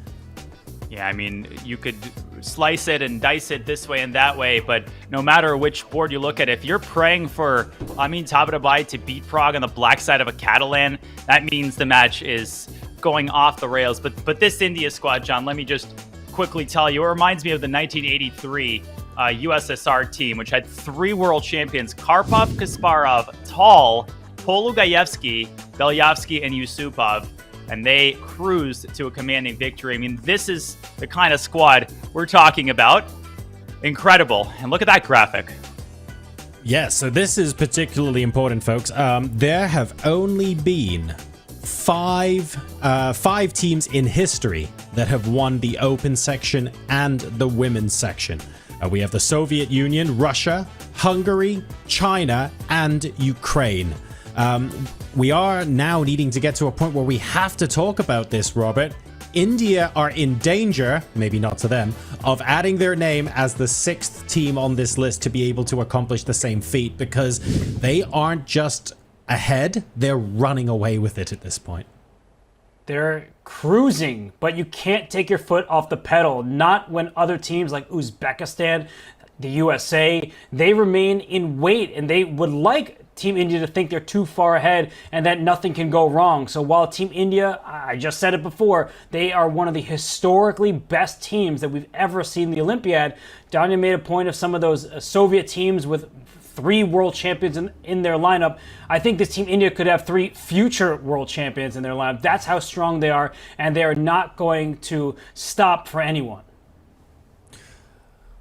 Yeah, I mean, you could slice it and dice it this way and that way, but no matter which board you look at, if you're praying for Amin Tabatabai to beat Prague on the black side of a Catalan, that means the match is going off the rails. But this India squad, John, let me just quickly tell you, it reminds me of the 1983 USSR team, which had 3 world champions: Karpov, Kasparov, Tal, Polugayevsky, Belyavsky, and Yusupov. And they cruised to a commanding victory. I mean, this is the kind of squad we're talking about. Incredible. And look at that graphic. Yes, so this is particularly important, folks. There have only been five teams in history that have won the open section and the women's section. We have the Soviet Union, Russia, Hungary, China, and Ukraine. We are now needing to get to a point where we have to talk about this, Robert. India are in danger, maybe not to them, of adding their name as the 6th team on this list to be able to accomplish the same feat, because they aren't just ahead, they're running away with it at this point. They're cruising, but you can't take your foot off the pedal. Not when other teams like Uzbekistan, the USA, they remain in wait, and they would like Team India to think they're too far ahead and that nothing can go wrong. So while Team India, I just said it before, they are one of the historically best teams that we've ever seen in the Olympiad. Danya made a point of some of those Soviet teams with 3 world champions in their lineup. I think this Team India could have 3 future world champions in their lineup. That's how strong they are, and they are not going to stop for anyone.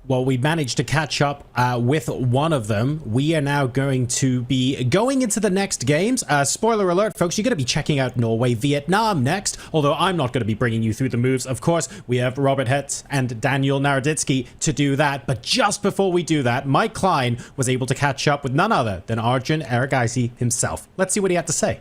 Well, we managed to catch up with one of them. We are now going to be going into the next games. Spoiler alert, folks, you're going to be checking out Norway, Vietnam next, although I'm not going to be bringing you through the moves. Of course, we have Robert Hetz and Daniel Naroditsky to do that. But just before we do that, Mike Klein was able to catch up with none other than Arjun Erigaisi himself. Let's see what he had to say.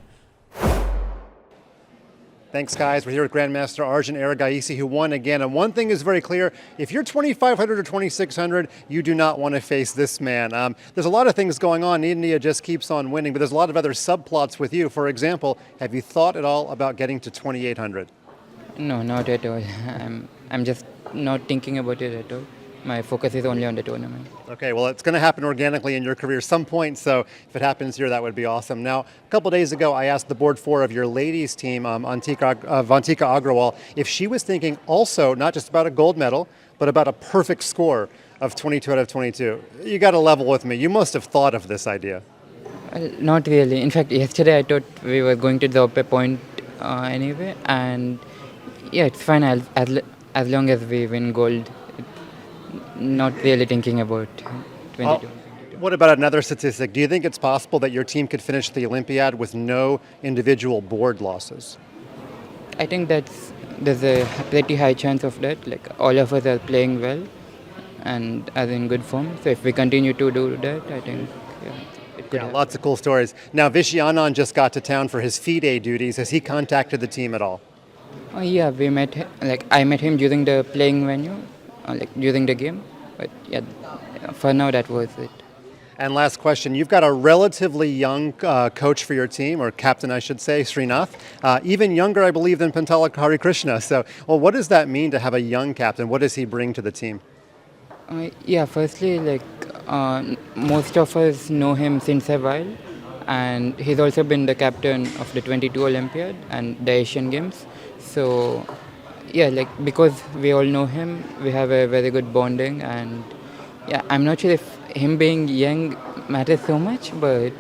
Thanks, guys. We're here with Grandmaster Arjun Erigaisi, who won again. And one thing is very clear. If you're 2,500 or 2,600, you do not want to face this man. There's a lot of things going on. India just keeps on winning, but there's a lot of other subplots with you. For example, have you thought at all about getting to 2,800? No, not at all. I'm just not thinking about it at all. My focus is only on the tournament. Okay, well, it's going to happen organically in your career some point, so if it happens here, that would be awesome. Now, a couple days ago, I asked the board 4 of your ladies' team, Vantika Agrawal, if she was thinking also not just about a gold medal, but about a perfect score of 22 out of 22. You got to level with me. You must have thought of this idea. Not really. In fact, yesterday I thought we were going to drop a point anyway, and yeah, it's fine as long as we win gold. Not really thinking about 22. What about another statistic? Do you think it's possible that your team could finish the Olympiad with no individual board losses? I think there's a pretty high chance of that. Like, all of us are playing well and are in good form. So if we continue to do that, I think it could happen. Lots of cool stories. Now, Vishy Anand just got to town for his FIDE duties. Has he contacted the team at all? Oh yeah, we met. I met him during the playing venue. During the game, but yeah, for now that was it. And last question, you've got a relatively young coach for your team, or captain I should say, Srinath, even younger I believe than Pantala Harikrishna. So, well, what does that mean to have a young captain? What does he bring to the team? Yeah, firstly, most of us know him since a while, and he's also been the captain of the 22 Olympiad and the Asian Games. So yeah, because we all know him, we have a very good bonding, and yeah, I'm not sure if him being young matters so much, but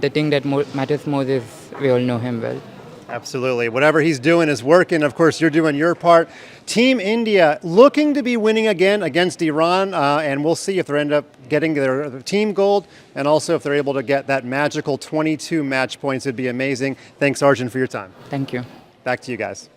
the thing that matters more is we all know him well. Absolutely. Whatever he's doing is working. Of course, you're doing your part. Team India looking to be winning again against Iran, and we'll see if they end up getting their team gold, and also if they're able to get that magical 22 match points. It'd be amazing. Thanks, Arjun, for your time. Thank you. Back to you guys.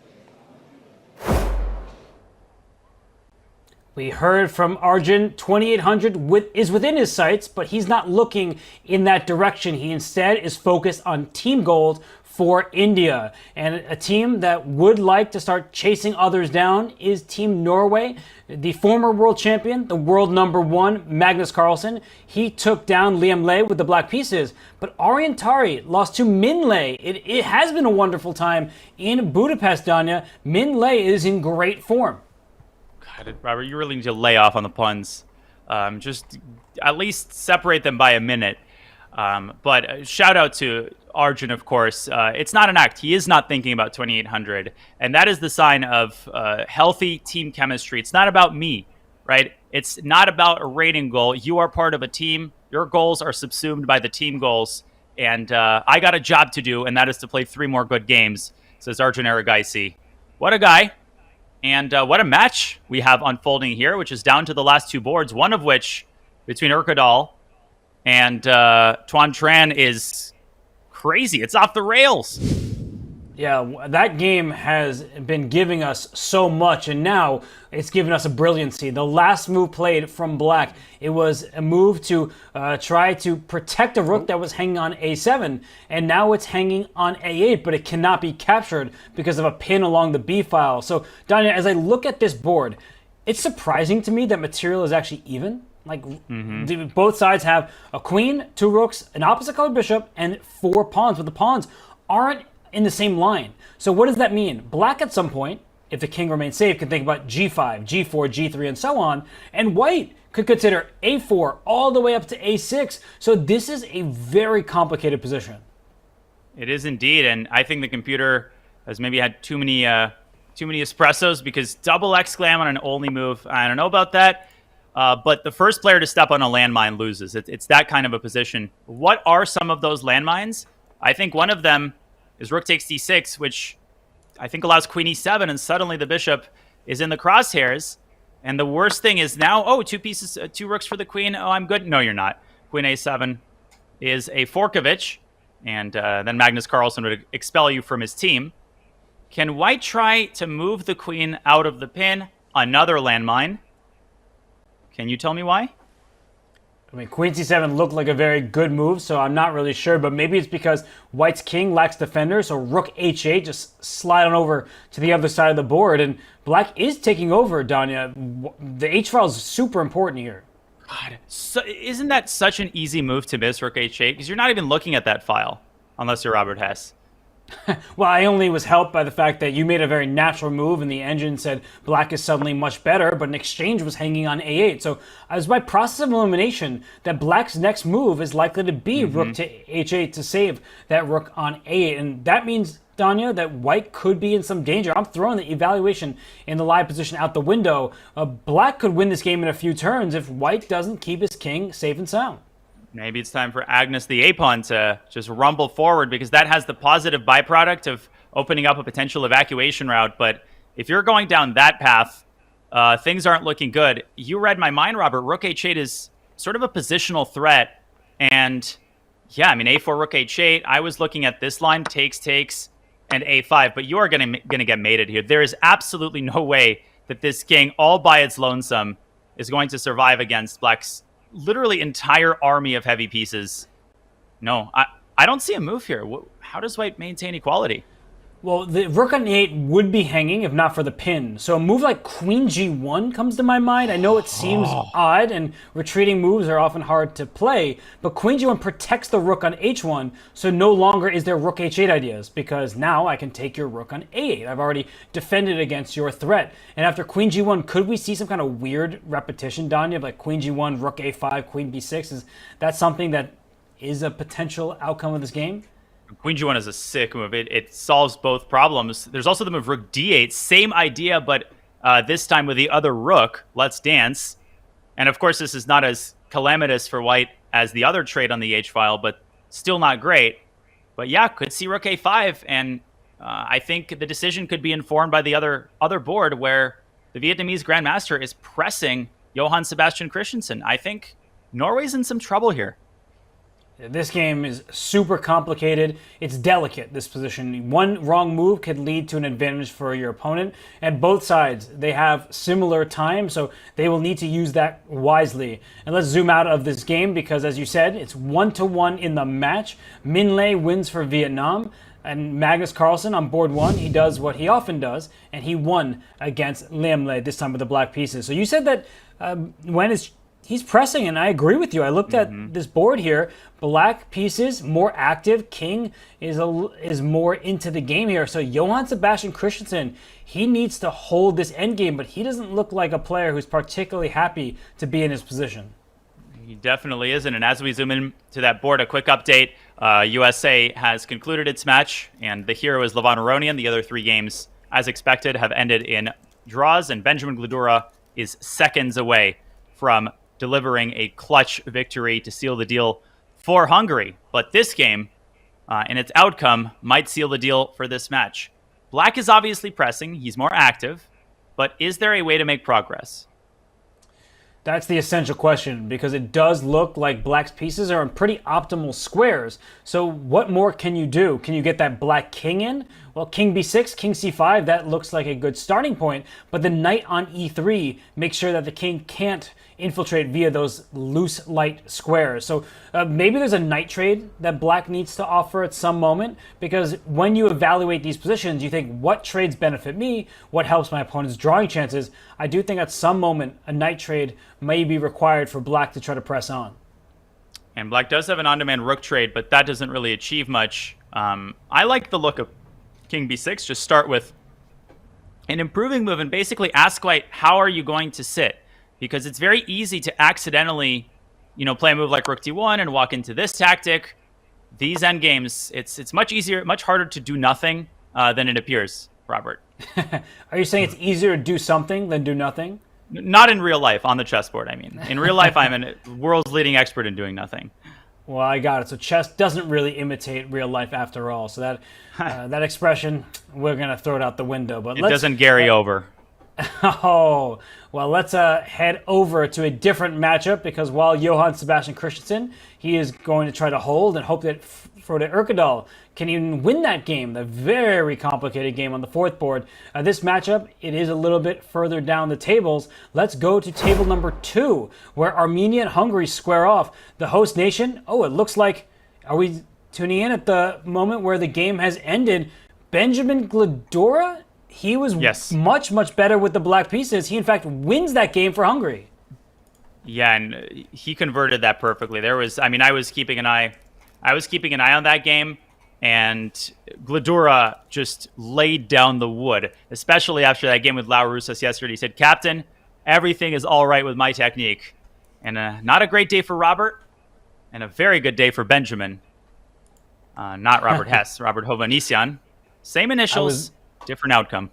We heard from Arjun, 2,800 is within his sights, but he's not looking in that direction. He instead is focused on team gold for India. And a team that would like to start chasing others down is Team Norway. The former world champion, the world #1, Magnus Carlsen, he took down Liam Lay with the black pieces. But Aryan Tari lost to Min Lay. It has been a wonderful time in Budapest, Danya. Min Lay is in great form. God, Robert, you really need to lay off on the puns. Just at least separate them by a minute. But shout out to Arjun, of course. It's not an act. He is not thinking about 2800. And that is the sign of healthy team chemistry. It's not about me, right? It's not about a rating goal. You are part of a team. Your goals are subsumed by the team goals. And I got a job to do, and that is to play 3 more good games, says Arjun Aragaisi. What a guy. And what a match we have unfolding here, which is down to the last 2 boards, one of which between Urkadal and Tuan Tran is crazy. It's off the rails. Yeah, that game has been giving us so much, and now it's given us a brilliancy. The last move played from Black, it was a move to try to protect a rook that was hanging on a7, and now it's hanging on a8, but it cannot be captured because of a pin along the b file. So, Danya, as I look at this board, it's surprising to me that material is actually even. Like, both sides have a queen, 2 rooks, an opposite colored bishop, and 4 pawns, but the pawns aren't in the same line. So what does that mean? Black at some point, if the king remains safe, can think about g5, g4, g3, and so on, and white could consider a4 all the way up to a6. So this is a very complicated position. It is indeed, and I think the computer has maybe had too many espressos, because double exclam on an only move, I don't know about that. But the first player to step on a landmine loses. It's that kind of a position. What are some of those landmines? I think one of them is rook takes d6, which I think allows queen e7, and suddenly the bishop is in the crosshairs. And the worst thing is now, 2 pieces, 2 rooks for the queen. Oh, I'm good. No, you're not. Queen a7 is a Forkovich, and then Magnus Carlsen would expel you from his team. Can white try to move the queen out of the pin? Another landmine. Can you tell me why? I mean, queen c7 looked like a very good move, so I'm not really sure, but maybe it's because white's king lacks defender, so rook h8, just slide on over to the other side of the board, and black is taking over, Danya. The h-file is super important here. God, so isn't that such an easy move to miss, rook h8? Because you're not even looking at that file, unless you're Robert Hess. Well, I only was helped by the fact that you made a very natural move and the engine said black is suddenly much better, but an exchange was hanging on a8. So it was by process of elimination that black's next move is likely to be rook to h8 to save that rook on a8. And that means, Danya, that white could be in some danger. I'm throwing the evaluation in the live position out the window. Black could win this game in a few turns if white doesn't keep his king safe and sound. Maybe it's time for Agnes the A-pawn to just rumble forward, because that has the positive byproduct of opening up a potential evacuation route. But if you're going down that path, things aren't looking good. You read my mind, Robert. Rook h8 is sort of a positional threat. And yeah, I mean, a4, rook h8. I was looking at this line, takes, and a5. But you are going to get mated here. There is absolutely no way that this king, all by its lonesome, is going to survive against black's literally entire army of heavy pieces. No, I don't see a move here. How does white maintain equality? Well, the rook on e8 would be hanging if not for the pin. So a move like queen g1 comes to my mind. I know it seems odd, and retreating moves are often hard to play, but queen g1 protects the rook on h1, so no longer is there rook h8 ideas, because now I can take your rook on a8. I've already defended against your threat. And after queen g1, could we see some kind of weird repetition, Danya, of like queen g1, rook a5, queen b6? Is that something that is a potential outcome of this game? Queen g1 is a sick move. It solves both problems. There's also the move rook d8. Same idea, but this time with the other rook. Let's dance. And of course, this is not as calamitous for white as the other trade on the h-file, but still not great. But yeah, could see rook a5. And I think the decision could be informed by the other board, where the Vietnamese Grandmaster is pressing Johann Sebastian Christensen. I think Norway's in some trouble here. This game is super complicated. It's delicate, this position. One wrong move could lead to an advantage for your opponent. And both sides, they have similar time, so they will need to use that wisely. And let's zoom out of this game, because as you said, it's 1-1 in the match. Min Lei wins for Vietnam. And Magnus Carlsen on board 1, he does what he often does, and he won against Liam Lei, this time with the black pieces. So you said that Nguyen is he's pressing, and I agree with you. I looked at this board here. Black pieces more active. King is more into the game here. So Johann Sebastian Christensen, he needs to hold this endgame, but he doesn't look like a player who's particularly happy to be in his position. He definitely isn't. And as we zoom in to that board, a quick update. USA has concluded its match, and the hero is Levon Aronian. The other 3 games, as expected, have ended in draws, and Benjamin Gladura is seconds away from delivering a clutch victory to seal the deal for Hungary. But this game and its outcome might seal the deal for this match. Black is obviously pressing. He's more active. But is there a way to make progress? That's the essential question, because it does look like Black's pieces are in pretty optimal squares. So what more can you do? Can you get that Black king in? Well, king b6, king c5, that looks like a good starting point. But the knight on e3 makes sure that the king can't infiltrate via those loose light squares. So maybe there's a knight trade that Black needs to offer at some moment, because when you evaluate these positions, you think, what trades benefit me? What helps my opponent's drawing chances? I do think at some moment a knight trade may be required for Black to try to press on. And Black does have an on-demand rook trade, but that doesn't really achieve much. I like the look of king b6. Just start with an improving move and basically ask White, how are you going to sit? Because it's very easy to accidentally, play a move like rook d1 and walk into this tactic. These endgames, it's much easier, much harder to do nothing than it appears, Robert. Are you saying it's easier to do something than do nothing? Not in real life, on the chessboard, I mean. In real life, I'm a world's leading expert in doing nothing. Well, I got it. So chess doesn't really imitate real life after all. So that that expression, we're going to throw it out the window. But it doesn't Gary over. Oh, well, let's head over to a different matchup, because while Johann Sebastian Christensen, he is going to try to hold and hope that Frode Erkedal can even win that game, the very complicated game on the 4th board. This matchup, it is a little bit further down the tables. Let's go to table number 2, where Armenia and Hungary square off. The host nation, it looks like, are we tuning in at the moment where the game has ended? Benjamin Gladura? He was much, much better with the black pieces. He, in fact, wins that game for Hungary. Yeah, and he converted that perfectly. I was keeping an eye on that game, and Gladura just laid down the wood, especially after that game with Lau Rusas yesterday. He said, "Captain, everything is all right with my technique." And not a great day for Robert, and a very good day for Benjamin. Not Robert Hess, Robert Hovhannisyan. Same initials, different outcome.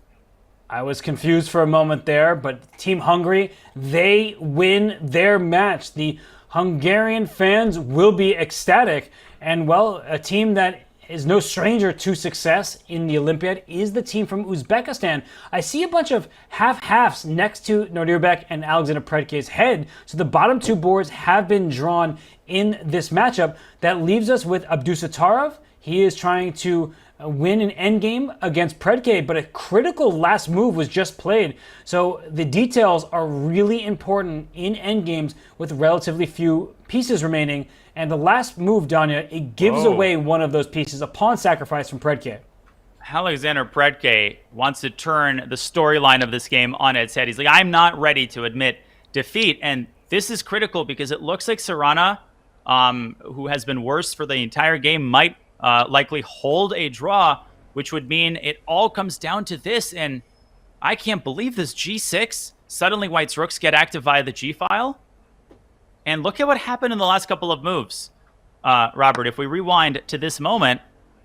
I was confused for a moment there, but Team Hungary, they win their match. The Hungarian fans will be ecstatic. And, well, a team that is no stranger to success in the Olympiad is the team from Uzbekistan. I see a bunch of half-halves next to Nodirbek and Alexander Predke's head. So the bottom 2 boards have been drawn in this matchup. That leaves us with Abdusattorov. He is trying to win an endgame against Predke, but a critical last move was just played. So the details are really important in endgames with relatively few pieces remaining. And the last move, Danya, it gives away one of those pieces, a pawn sacrifice from Predke. Alexander Predke wants to turn the storyline of this game on its head. He's like, I'm not ready to admit defeat. And this is critical because it looks like Serrana, who has been worse for the entire game, might likely hold a draw, which would mean it all comes down to this. And I can't believe this g6. Suddenly White's rooks get active via the g-file. And look at what happened in the last couple of moves. Robert, if we rewind to this moment,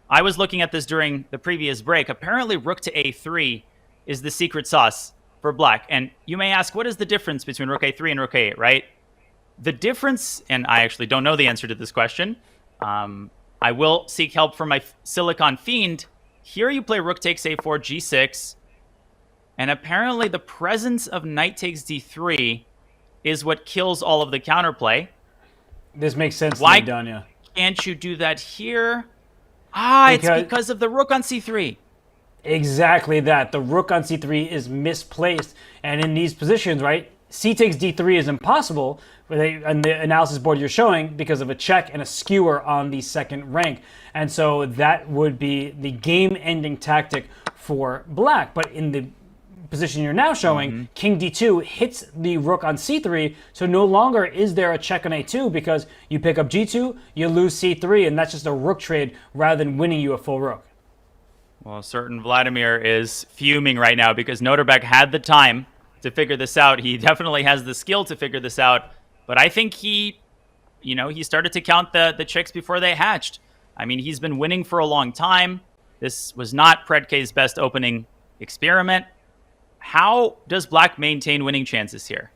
I was looking at this during the previous break. Apparently, rook to a3 is the secret sauce for black. And you may ask, what is the difference between rook a3 and rook a8, right? The difference, and I actually don't know the answer to this question. I will seek help from my Silicon Fiend. Here you play rook takes a4, g6. And apparently the presence of knight takes d3 is what kills all of the counterplay. This makes sense Why to me, Danya. Can't you do that here? It's because of the rook on c3. Exactly that. The rook on c3 is misplaced. And in these positions, right, c takes d3 is impossible on the analysis board you're showing because of a check and a skewer on the second rank. And so that would be the game-ending tactic for black. But in the position you're now showing, king d2 hits the rook on c3, so no longer is there a check on a2 because you pick up g2, you lose c3, and that's just a rook trade rather than winning you a full rook. Well, certain Vladimir is fuming right now because Noterbeck had the time to figure this out. He definitely has the skill to figure this out, but I think he started to count the chicks before they hatched. I mean, he's been winning for a long time. This was not Predke's best opening experiment. How does Black maintain winning chances here?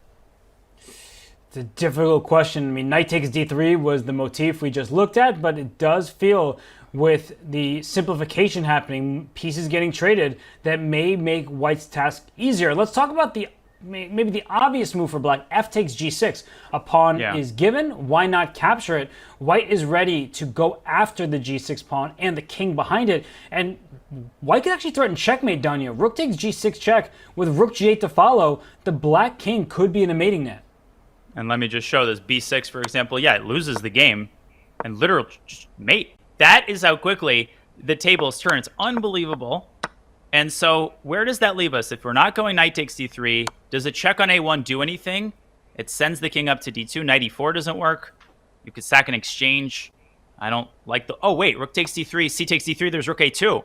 It's a difficult question. I mean, knight takes d3 was the motif we just looked at, but it does feel with the simplification happening, pieces getting traded, that may make White's task easier. Let's talk about maybe the obvious move for Black. F takes g6. A pawn is given. Why not capture it? White is ready to go after the g6 pawn and the king behind it. And White can actually threaten checkmate down here. Rook takes g6 check with rook g8 to follow. The Black king could be in a mating net. And let me just show this. b6, for example. Yeah, it loses the game. And literally, just mate. That is how quickly the tables turn. It's unbelievable. And so where does that leave us? If we're not going knight takes d3, does a check on a1 do anything? It sends the king up to d2. Knight e4 doesn't work. You could sack an exchange. I don't like the... Oh, wait. Rook takes d3. C takes d3. There's rook a2.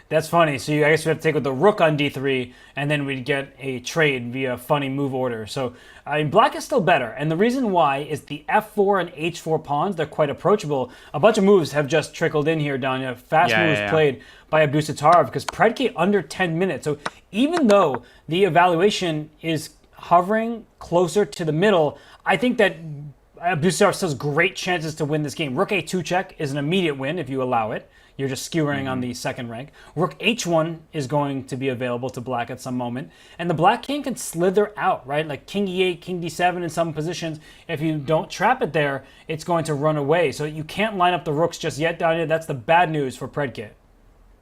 That's funny. So I guess we have to take with the rook on d3, and then we'd get a trade via funny move order. So I mean, Black is still better. And the reason why is the f4 and h4 pawns, they're quite approachable. A bunch of moves have just trickled in here, Danya. Fast moves played by Abdusattorov because Predke under 10 minutes. So even though the evaluation is hovering closer to the middle, I think that Abdusattorov still has great chances to win this game. Rook a2 check is an immediate win if you allow it. You're just skewering on the second rank. Rook h1 is going to be available to Black at some moment. And the Black king can slither out, right? Like king e8, king d7 in some positions. If you don't trap it there, it's going to run away. So you can't line up the rooks just yet down here. That's the bad news for Predke.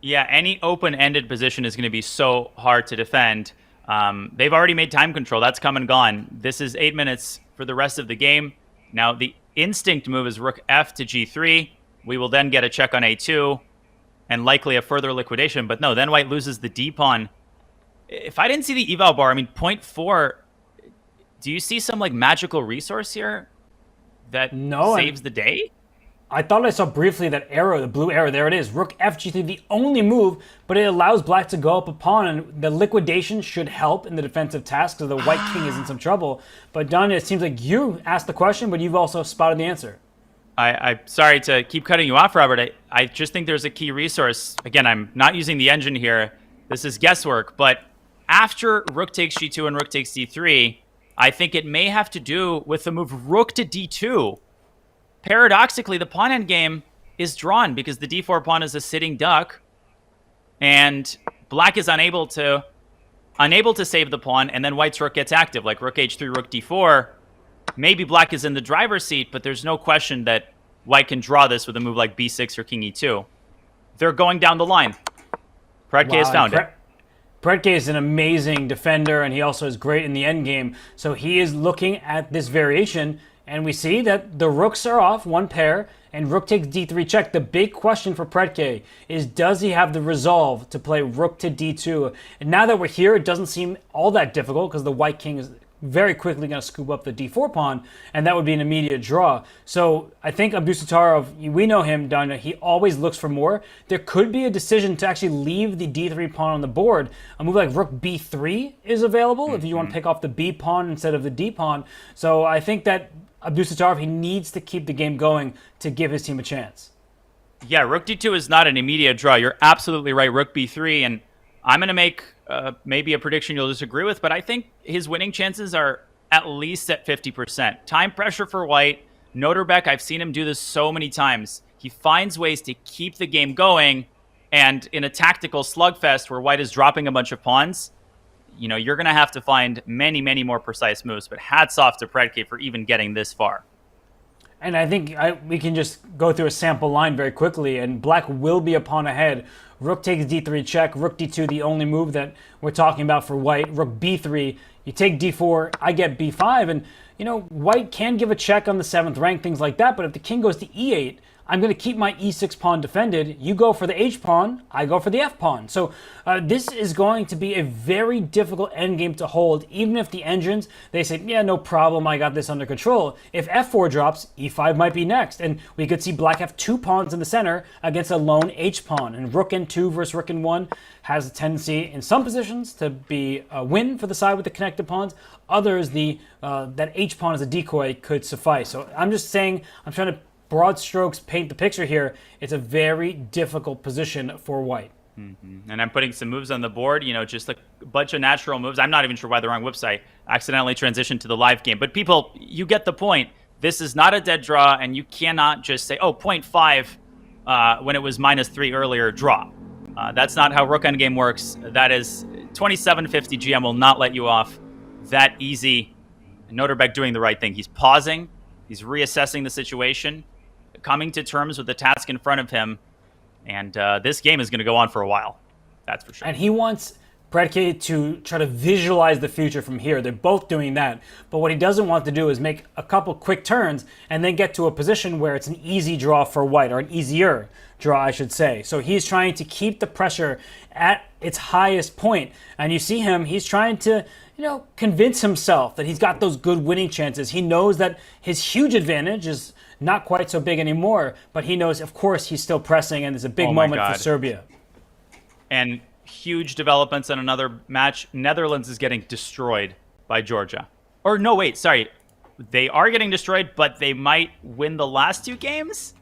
Yeah, any open-ended position is going to be so hard to defend. They've already made time control. That's come and gone. This is 8 minutes for the rest of the game. Now, the instinct move is rook f to g3. We will then get a check on a2 and likely a further liquidation. But no, then White loses the d-pawn. If I didn't see the eval bar, I mean, 0.4, do you see some like magical resource here that saves the day? I thought I saw briefly that arrow, the blue arrow. There it is. Rook f g3, the only move, but it allows Black to go up a pawn, and the liquidation should help in the defensive task, so the White king is in some trouble. But Danya, it seems like you asked the question, but you've also spotted the answer. I'm sorry to keep cutting you off, Robert. I just think there's a key resource. Again, I'm not using the engine here. This is guesswork. But after rook takes g2 and rook takes d3, I think it may have to do with the move rook to d2. Paradoxically, the pawn endgame is drawn because the d4 pawn is a sitting duck, and Black is unable to save the pawn, and then White's rook gets active, like rook h3, rook d4. Maybe Black is in the driver's seat, but there's no question that White can draw this with a move like b6 or king e2. They're going down the line. Predke has found it. Predke is an amazing defender, and he also is great in the endgame. So he is looking at this variation, and we see that the rooks are off, one pair, and rook takes d3 check. The big question for Predke is, does he have the resolve to play rook to d2? And now that we're here, it doesn't seem all that difficult because the White king is very quickly going to scoop up the d4 pawn, and that would be an immediate draw. So I think Abdusattorov, we know him, Danya, he always looks for more. There could be a decision to actually leave the d3 pawn on the board. A move like rook b3 is available if you want to pick off the b pawn instead of the d pawn. So I think that Abdusattorov, he needs to keep the game going to give his team a chance. Yeah, rook d2 is not an immediate draw. You're absolutely right. Rook b3, and I'm going to make maybe a prediction you'll disagree with, but I think his winning chances are at least at 50%. Time pressure for White. Noterbeck, I've seen him do this so many times. He finds ways to keep the game going, and in a tactical slugfest where White is dropping a bunch of pawns, you know, you're going to have to find many, many more precise moves, but hats off to Predke for even getting this far. And I think we can just go through a sample line very quickly, and Black will be a pawn ahead. Rook takes d3 check, rook d2, the only move that we're talking about for White. Rook b3, you take d4, I get b5, and, you know, White can give a check on the 7th rank, things like that, but if the king goes to e8, I'm going to keep my e6 pawn defended. You go for the h pawn, I go for the f pawn. So this is going to be a very difficult endgame to hold, even if the engines, they say, yeah, no problem, I got this under control. If f4 drops, e5 might be next, and we could see black have 2 pawns in the center against a lone h pawn, and rook n2 versus rook n1 has a tendency in some positions to be a win for the side with the connected pawns. Others, that h pawn as a decoy could suffice. So I'm just saying, I'm trying to broad strokes paint the picture here. It's a very difficult position for white. Mm-hmm. And I'm putting some moves on the board, just a bunch of natural moves. I'm not even sure why the wrong website accidentally transitioned to the live game. But people, you get the point. This is not a dead draw, and you cannot just say, 0.5 when it was -3 earlier, draw. That's not how Rook Endgame works. That is 2750 GM will not let you off that easy. Noterbeck doing the right thing. He's pausing. He's reassessing the situation, coming to terms with the task in front of him. And this game is going to go on for a while. That's for sure. And he wants Bredke to try to visualize the future from here. They're both doing that. But what he doesn't want to do is make a couple quick turns and then get to a position where it's an easy draw for white, or an easier draw, I should say. So he's trying to keep the pressure at its highest point. And you see him, he's trying to, convince himself that he's got those good winning chances. He knows that his huge advantage is not quite so big anymore, but he knows, of course, he's still pressing, and there's a big moment for Serbia. And huge developments in another match. Netherlands is getting destroyed by Georgia. Or no, wait, sorry. They are getting destroyed, but they might win the last 2 games?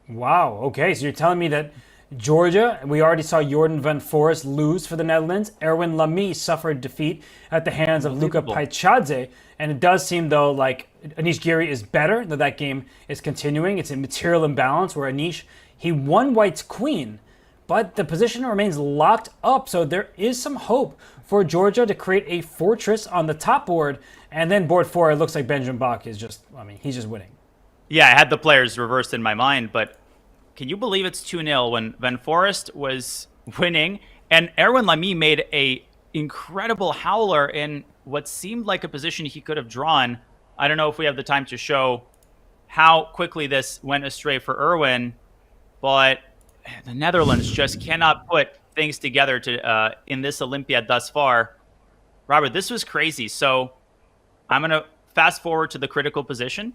Wow, okay, so you're telling me that Georgia, we already saw Jordan van Forest lose for the Netherlands. Erwin Lamy suffered defeat at the hands of Luka Paichadze. And it does seem, though, like Anish Giri is better, that game is continuing. It's a material imbalance where Anish, he won white's queen, but the position remains locked up. So there is some hope for Georgia to create a fortress on the top board. And then board 4, it looks like Benjamin Bach is he's just winning. Yeah, I had the players reversed in my mind, but can you believe it's 2-0 when Van Forest was winning and Erwin Lamy made a incredible howler in what seemed like a position he could have drawn? I don't know if we have the time to show how quickly this went astray for Erwin, but the Netherlands just cannot put things together to in this Olympiad thus far. Robert, this was crazy. So I'm going to fast forward to the critical position.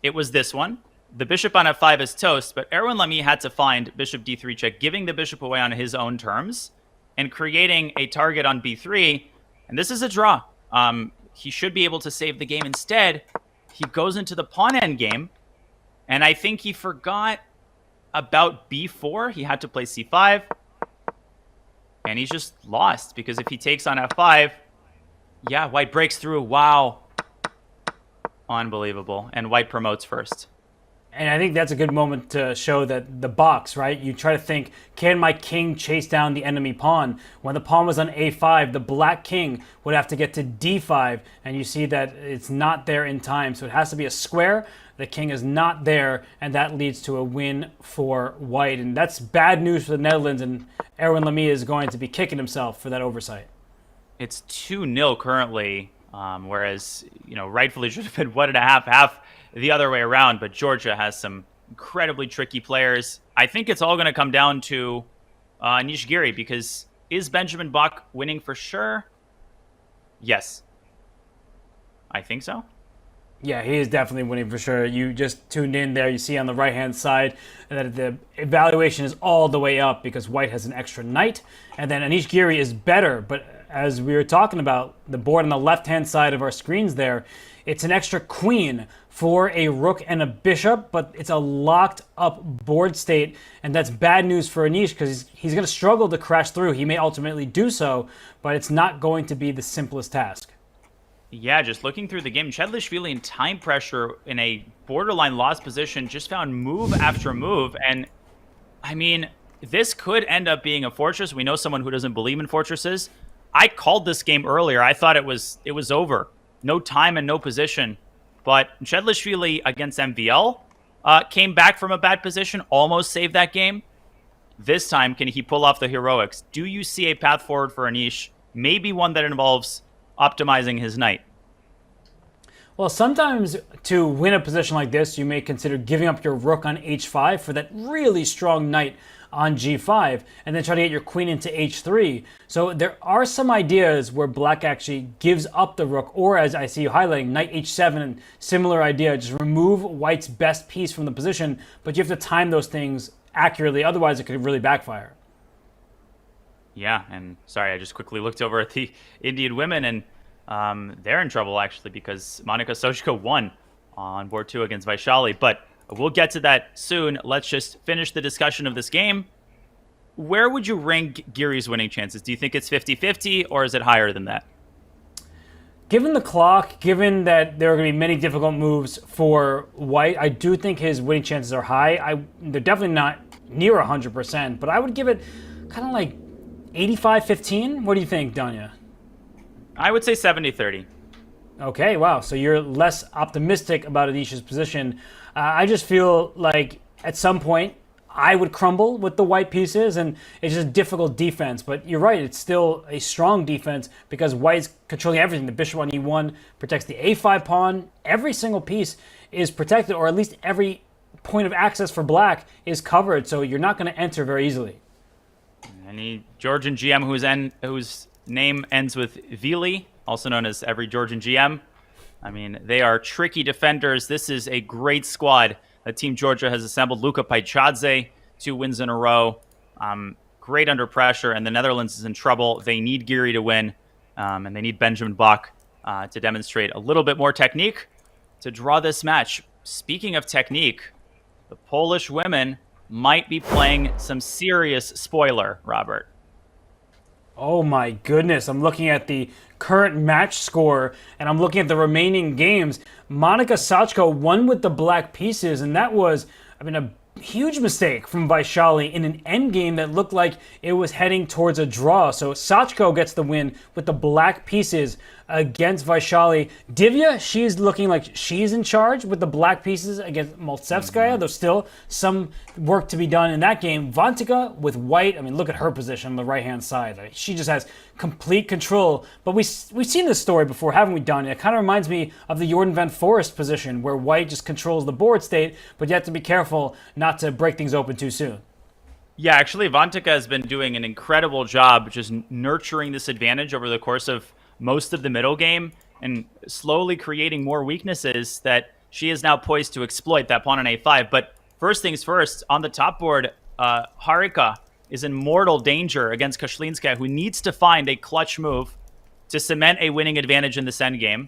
It was this one. The bishop on f5 is toast, but Erwin Lamy had to find bishop d3 check, giving the bishop away on his own terms and creating a target on b3. And this is a draw. He should be able to save the game. Instead, he goes into the pawn endgame, and I think he forgot about b4. He had to play c5, and he's just lost because if he takes on f5, yeah, white breaks through. Wow. Unbelievable. And white promotes first. And I think that's a good moment to show that the box, right? You try to think, can my king chase down the enemy pawn? When the pawn was on a5, the black king would have to get to d5, and you see that it's not there in time. So it has to be a square. The king is not there, and that leads to a win for white. And that's bad news for the Netherlands, and Erwin Lamy is going to be kicking himself for that oversight. It's 2-0 currently, whereas, rightfully should have been 1.5, half the other way around, but Georgia has some incredibly tricky players. I think it's all going to come down to Anish Giri, because is Benjamin Bach winning for sure? Yes. I think so. Yeah, he is definitely winning for sure. You just tuned in there. You see on the right-hand side that the evaluation is all the way up because white has an extra knight. And then Anish Giri is better, but as we were talking about, the board on the left-hand side of our screens there, it's an extra queen for a rook and a bishop, but it's a locked up board state, and that's bad news for Anish because he's going to struggle to crash through. He may ultimately do so, but it's not going to be the simplest task. Yeah, just looking through the game, Chedlishvili in time pressure in a borderline lost position just found move after move, and I mean, this could end up being a fortress. We know someone who doesn't believe in fortresses. I called this game earlier. I thought it was over. No time and no position. But Chedlishvili against MVL came back from a bad position, almost saved that game. This time, can he pull off the heroics? Do you see a path forward for Anish? Maybe one that involves optimizing his knight. Well, sometimes to win a position like this, you may consider giving up your rook on h5 for that really strong knight on g5, and then try to get your queen into h3. So there are some ideas where black actually gives up the rook, or as I see you highlighting, knight h7, and similar idea, just remove white's best piece from the position, but you have to time those things accurately, otherwise it could really backfire. Yeah, and sorry, I just quickly looked over at the Indian women, and they're in trouble, actually, because Monika Sochko won on board 2 against Vaishali. But we'll get to that soon. Let's just finish the discussion of this game. Where would you rank Giri's winning chances? Do you think it's 50-50, or is it higher than that? Given the clock, given that there are going to be many difficult moves for white, I do think his winning chances are high. They're definitely not near 100%, but I would give it kind of like 85-15. What do you think, Danya? I would say 70-30. Okay, wow. So you're less optimistic about Adisha's position. I just feel like at some point I would crumble with the white pieces, and it's just difficult defense. But you're right, it's still a strong defense because white's controlling everything. The bishop on e1 protects the a5 pawn. Every single piece is protected, or at least every point of access for black is covered, so you're not going to enter very easily. Any Georgian GM whose name ends with Vili, also known as every Georgian GM. I mean, they are tricky defenders. This is a great squad that Team Georgia has assembled. Luka Paichadze, 2 wins in a row. Great under pressure, and the Netherlands is in trouble. They need Giri to win, and they need Benjamin Bach to demonstrate a little bit more technique to draw this match. Speaking of technique, the Polish women might be playing some serious spoiler, Robert. Oh my goodness, I'm looking at the current match score, and I'm looking at the remaining games. Monika Sochko won with the black pieces, and that was, a huge mistake from Vaishali in an endgame that looked like it was heading towards a draw. So Sochko gets the win with the black pieces against Vaishali. Divya, she's looking like she's in charge with the black pieces against Moltsevskaya. There's still some work to be done in that game. Vantika with white, look at her position on the right-hand side. She just has complete control. But we've seen this story before, haven't we, Danya? It kind of reminds me of the Jordan Van Forest position, where white just controls the board state, but you have to be careful not to break things open too soon. Yeah, actually, Vantika has been doing an incredible job just nurturing this advantage over the course of most of the middle game and slowly creating more weaknesses that she is now poised to exploit, that pawn on a5. But first things first, on the top board, Harika is in mortal danger against Kashlinskaya, who needs to find a clutch move to cement a winning advantage in this endgame.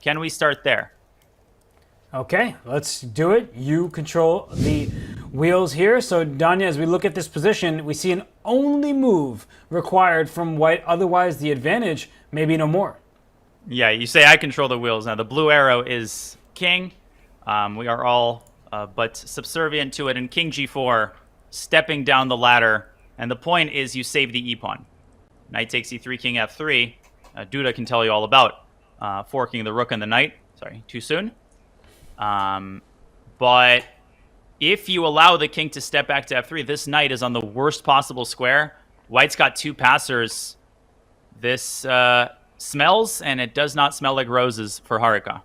Can we start there? Okay, let's do it. You control the wheels here. So, Danya, as we look at this position, we see an only move required from white. Otherwise, the advantage may be no more. Yeah, you say I control the wheels. Now, the blue arrow is king. We are all but subservient to it. And king g4, stepping down the ladder. And the point is you save the e-pawn. Knight takes e3, king f3. Duda can tell you all about forking the rook and the knight. Sorry, too soon. But if you allow the king to step back to f3, this knight is on the worst possible square. White's got 2 passers. This smells, and it does not smell like roses for Harika.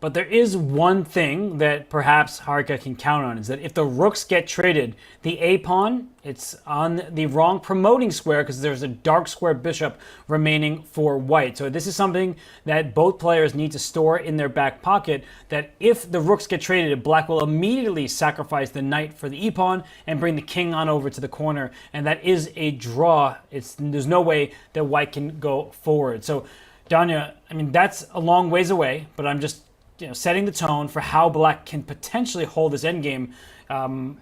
But there is one thing that perhaps Harika can count on, is that if the rooks get traded, the a-pawn, it's on the wrong promoting square because there's a dark square bishop remaining for white. So this is something that both players need to store in their back pocket, that if the rooks get traded, black will immediately sacrifice the knight for the e-pawn and bring the king on over to the corner. And that is a draw. There's no way that white can go forward. So, Danya, that's a long ways away, but I'm just setting the tone for how black can potentially hold this endgame.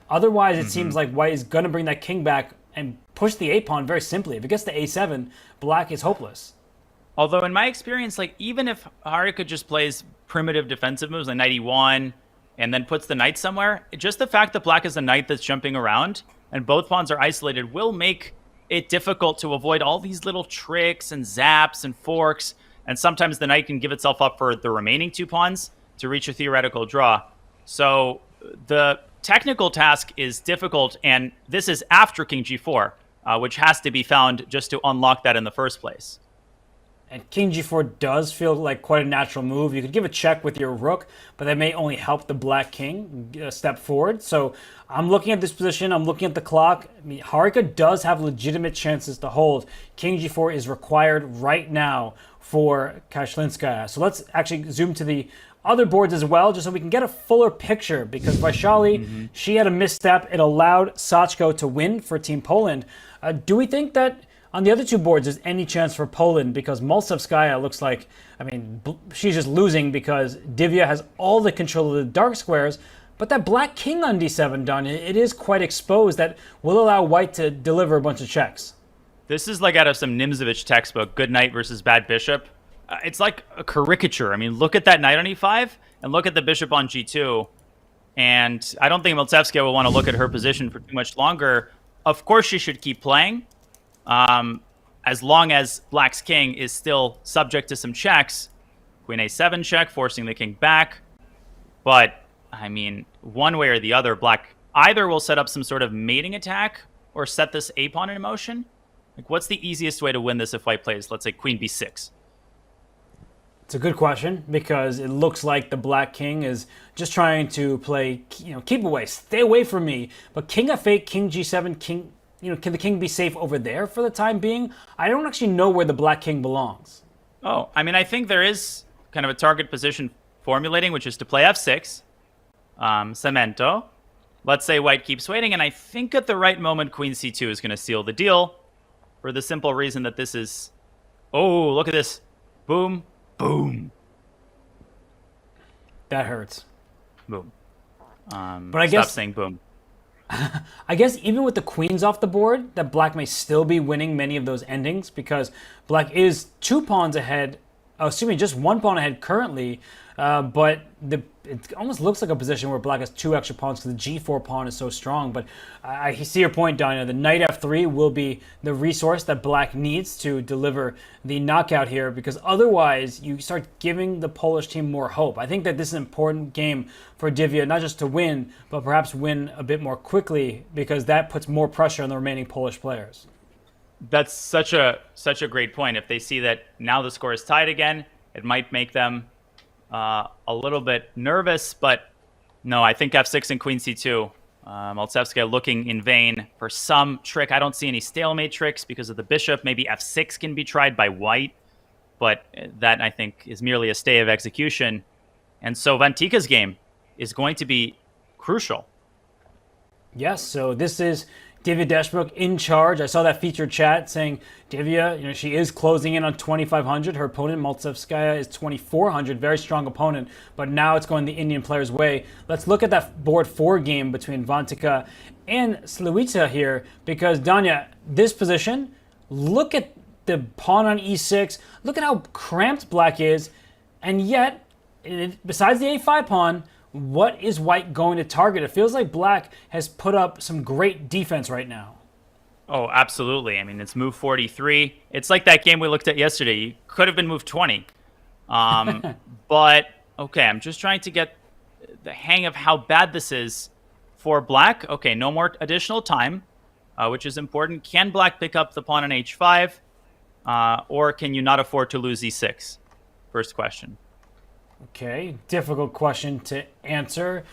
Otherwise, it seems like white is going to bring that king back and push the a-pawn very simply. If it gets to a7, black is hopeless. Although, in my experience, even if Harika just plays primitive defensive moves like knight e1 and then puts the knight somewhere, just the fact that black is a knight that's jumping around and both pawns are isolated will make it difficult to avoid all these little tricks and zaps and forks. And sometimes the knight can give itself up for the remaining 2 pawns to reach a theoretical draw. So the technical task is difficult, and this is after king g4, which has to be found just to unlock that in the first place. And king g4 does feel like quite a natural move. You could give a check with your rook, but that may only help the black king step forward. So I'm looking at this position. I'm looking at the clock. I mean, Harika does have legitimate chances to hold. King g4 is required right now for Kashlinskaya. So let's actually zoom to the other boards as well, just so we can get a fuller picture, because Vaishali, she had a misstep. It allowed Sachko to win for Team Poland. Do we think that on the other two boards there's any chance for Poland? Because Maltsevskaya looks like, I mean, she's just losing because Divya has all the control of the dark squares, but that black king on d7, Danya, it is quite exposed. That will allow white to deliver a bunch of checks. This is like out of some Nimzovich textbook, good knight versus bad bishop. It's like a caricature. I mean, look at that knight on e5 and look at the bishop on g2. And I don't think Maltsevskaya will want to look at her position for too much longer. Of course, she should keep playing. As long as black's king is still subject to some checks. Queen a7 check, forcing the king back. But, I mean, one way or the other, black either will set up some sort of mating attack or set this a-pawn in motion. Like, what's the easiest way to win this if white plays, let's say, queen b6? It's a good question, because it looks like the black king is just trying to play, keep away, stay away from me. But king f8, king g7, king, can the king be safe over there for the time being? I don't actually know where the black king belongs. Oh, I mean, I think there is kind of a target position formulating, which is to play f6, cemento. Let's say white keeps waiting, and I think at the right moment, queen c2 is going to seal the deal, for the simple reason that this is... Oh, look at this. Boom. Boom. That hurts. Boom. But I stop guess saying boom. I guess even with the queens off the board, that black may still be winning many of those endings, because black is 2 pawns ahead. Oh, excuse me, just 1 pawn ahead currently. But it almost looks like a position where black has 2 extra pawns because the g4 pawn is so strong. But I see your point, Danya. The knight f3 will be the resource that black needs to deliver the knockout here, because otherwise you start giving the Polish team more hope. I think that this is an important game for Divya, not just to win, but perhaps win a bit more quickly, because that puts more pressure on the remaining Polish players. That's such a great point. If they see that now the score is tied again, it might make them a little bit nervous. But no, I think f6 and queen c2. Maltsevskaya looking in vain for some trick. I don't see any stalemate tricks because of the bishop. Maybe f6 can be tried by white, but that, I think, is merely a stay of execution. And so Vantika's game is going to be crucial. Yes, so this is Divya Deshmukh in charge. I saw that featured chat saying Divya, she is closing in on 2,500. Her opponent, Maltsevskaya, is 2,400. Very strong opponent, but now it's going the Indian player's way. Let's look at that board 4 game between Vantika and Sliwica here, because Danya, this position, look at the pawn on e6. Look at how cramped black is, and yet, besides the a5 pawn, what is white going to target? It feels like black has put up some great defense right now. Oh, absolutely. I mean, it's move 43. It's like that game we looked at yesterday. You could have been move 20. But, okay, I'm just trying to get the hang of how bad this is for black. Okay, no more additional time, which is important. Can black pick up the pawn on h5? Or can you not afford to lose e6? First question. Okay, difficult question to answer.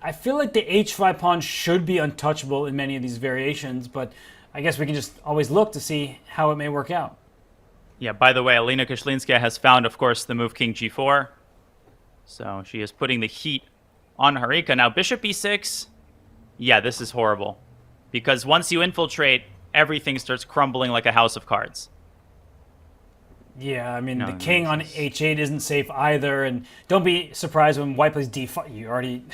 I feel like the h5 pawn should be untouchable in many of these variations, but I guess we can just always look to see how it may work out. Yeah, by the way, Alina Kashlinskaya has found, of course, the move king g4. So she is putting the heat on Harika. Now, bishop e6, yeah, this is horrible. Because once you infiltrate, everything starts crumbling like a house of cards. Yeah, I mean, the king on h8 isn't safe either, and don't be surprised when white plays d5. You already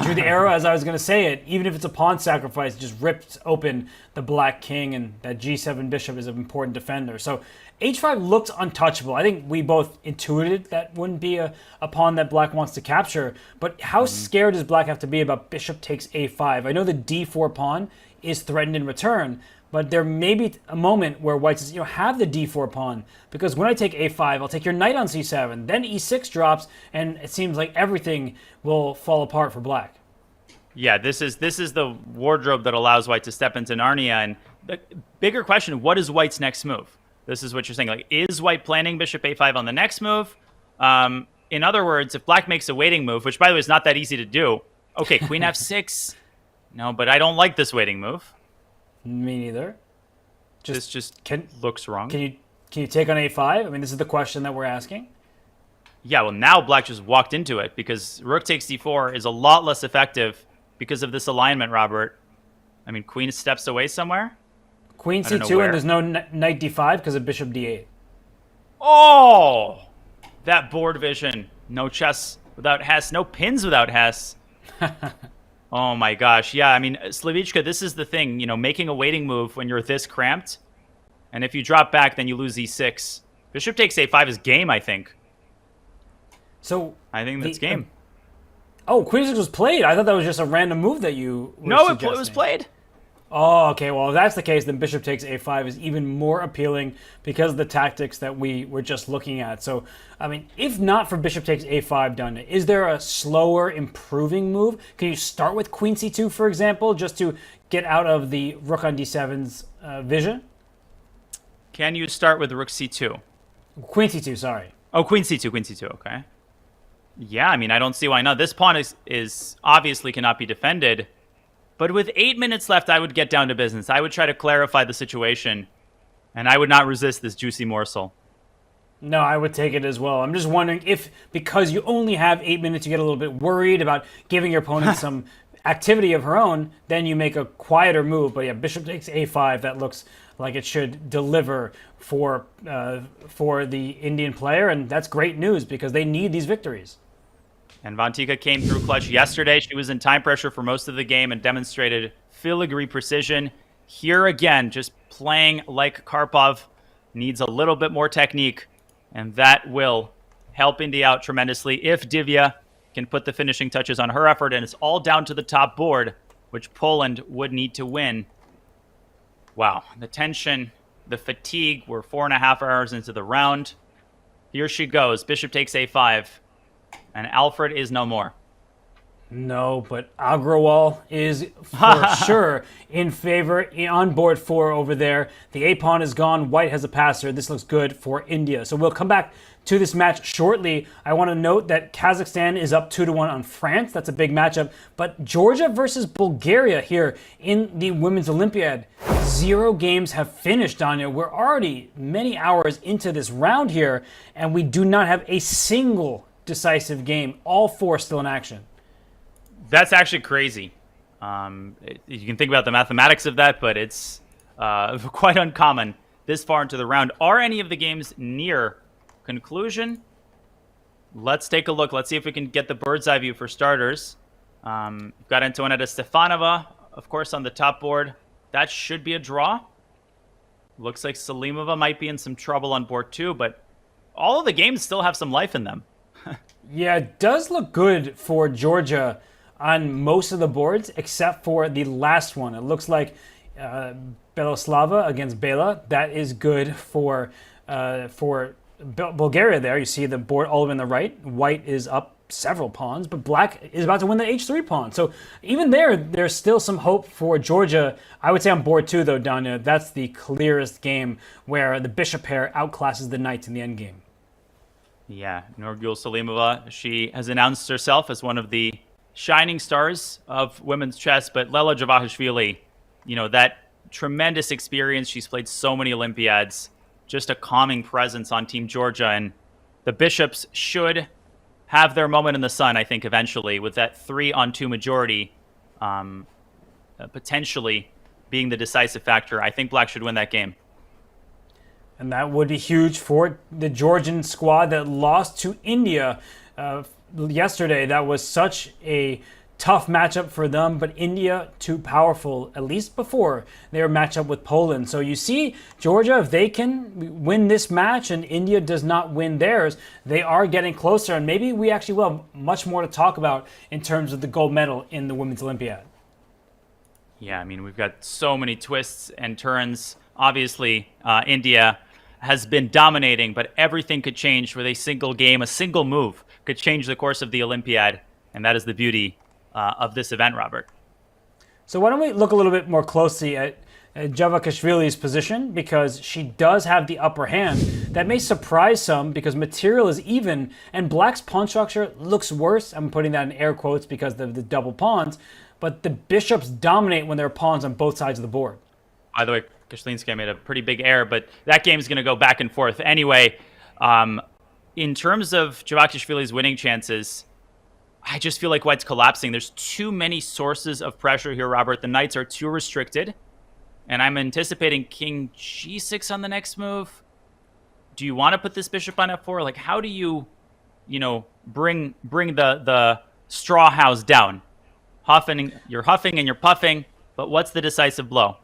drew the arrow as I was going to say it. Even if it's a pawn sacrifice, it just rips open the black king, and that g7 bishop is an important defender. So h5 looks untouchable. I think we both intuited that wouldn't be a pawn that black wants to capture, but how scared does black have to be about bishop takes a5? I know the d4 pawn is threatened in return, but there may be a moment where white says, have the d4 pawn, because when I take a5, I'll take your knight on c7, then e6 drops, and it seems like everything will fall apart for black. Yeah, this is the wardrobe that allows white to step into Narnia. And the bigger question, what is white's next move? This is what you're saying. Like, is white planning bishop a5 on the next move? In other words, if black makes a waiting move, which, by the way, is not that easy to do. Okay, queen f6. No, but I don't like this waiting move. Me neither. This just looks wrong. Can you take on a5? I mean, this is the question that we're asking. Yeah, well, now black just walked into it because rook takes d4 is a lot less effective because of this alignment, Robert. I mean, queen steps away somewhere. Queen c2 and there's no knight d5 because of bishop d8. Oh! That board vision. No chess without Hess. No pins without Hess. Oh my gosh. Yeah, I mean, Slavichka, this is the thing. You know, making a waiting move when you're this cramped. And if you drop back, then you lose e6. Bishop takes a5 is game, I think. So I think that's game. Oh, queen e6 was played. I thought that was just a random move that you were suggesting. It was played. Oh, okay. Well, if that's the case, then bishop takes a5 is even more appealing because of the tactics that we were just looking at. So, I mean, if not for bishop takes a5 done, is there a slower, improving move? Can you start with queen c2, for example, just to get out of the rook on d7's vision? Can you start with rook c2? Queen c2, sorry. Oh, queen c2, okay. Yeah, I mean, I don't see why not. This pawn is obviously cannot be defended. But with 8 minutes left, I would get down to business. I would try to clarify the situation, and I would not resist this juicy morsel. No, I would take it as well. I'm just wondering if, because you only have 8 minutes, you get a little bit worried about giving your opponent some activity of her own, then you make a quieter move. But yeah, bishop takes a5, that looks like it should deliver for the Indian player, and that's great news because they need these victories. And Vantika came through clutch yesterday. She was in time pressure for most of the game and demonstrated filigree precision. Here again, just playing like Karpov, needs a little bit more technique, and that will help India out tremendously if Divya can put the finishing touches on her effort, and it's all down to the top board, which Poland would need to win. Wow, the tension, the fatigue. We're 4.5 hours into the round. Here she goes. Bishop takes a5. And Alfred is no more. No, but Agrawal is for sure in favor on board 4 over there. The a-pawn is gone. White has a passer. This looks good for India. So we'll come back to this match shortly. I want to note that Kazakhstan is up 2-1 on France. That's a big matchup. But Georgia versus Bulgaria here in the Women's Olympiad. 0 games have finished, Danya. We're already many hours into this round here, and we do not have a single decisive game. All 4 still in action. That's actually crazy. You can think about the mathematics of that, but it's quite uncommon this far into the round. Are any of the games near conclusion? Let's take a look. Let's see if we can get the bird's eye view for starters. We've got Antoinetta Stefanova, of course, on the top board. That should be a draw. Looks like Salimova might be in some trouble on board 2, but all of the games still have some life in them. Yeah, it does look good for Georgia on most of the boards, except for the last one. It looks like Beloslava against Bela. That is good for Bulgaria there. You see the board all the way on the right. White is up several pawns, but black is about to win the h3 pawn. So even there's still some hope for Georgia. I would say on board 2, though, Danya, that's the clearest game where the bishop pair outclasses the knights in the endgame. Yeah, Nurgul Salimova, she has announced herself as one of the shining stars of women's chess, but Lela Javahishvili, you know, that tremendous experience. She's played so many Olympiads, just a calming presence on Team Georgia, and the bishops should have their moment in the sun, I think, eventually, with that 3-on-2 majority potentially being the decisive factor. I think black should win that game. And that would be huge for the Georgian squad that lost to India yesterday. That was such a tough matchup for them, but India too powerful, at least before they were matched up with Poland. So you see, Georgia, if they can win this match and India does not win theirs, they are getting closer. And maybe we actually will have much more to talk about in terms of the gold medal in the Women's Olympiad. Yeah, I mean, we've got so many twists and turns. Obviously, India has been dominating, but everything could change with a single game. A single move could change the course of the Olympiad, and that is the beauty of this event, Robert. So why don't we look a little bit more closely at Javakashvili's position because she does have the upper hand. That may surprise some because material is even and Black's pawn structure looks worse. I'm putting that in air quotes because of the double pawns, but the bishops dominate when there are pawns on both sides of the board. By the way, Kashlinska made a pretty big error, but that game is going to go back and forth. Anyway, in terms of Javakashvili's winning chances, I just feel like White's collapsing. There's too many sources of pressure here, Robert. The knights are too restricted. And I'm anticipating king g6 on the next move. Do you want to put this bishop on f4? Like, how do you bring the straw house down? You're huffing and you're puffing, but what's the decisive blow?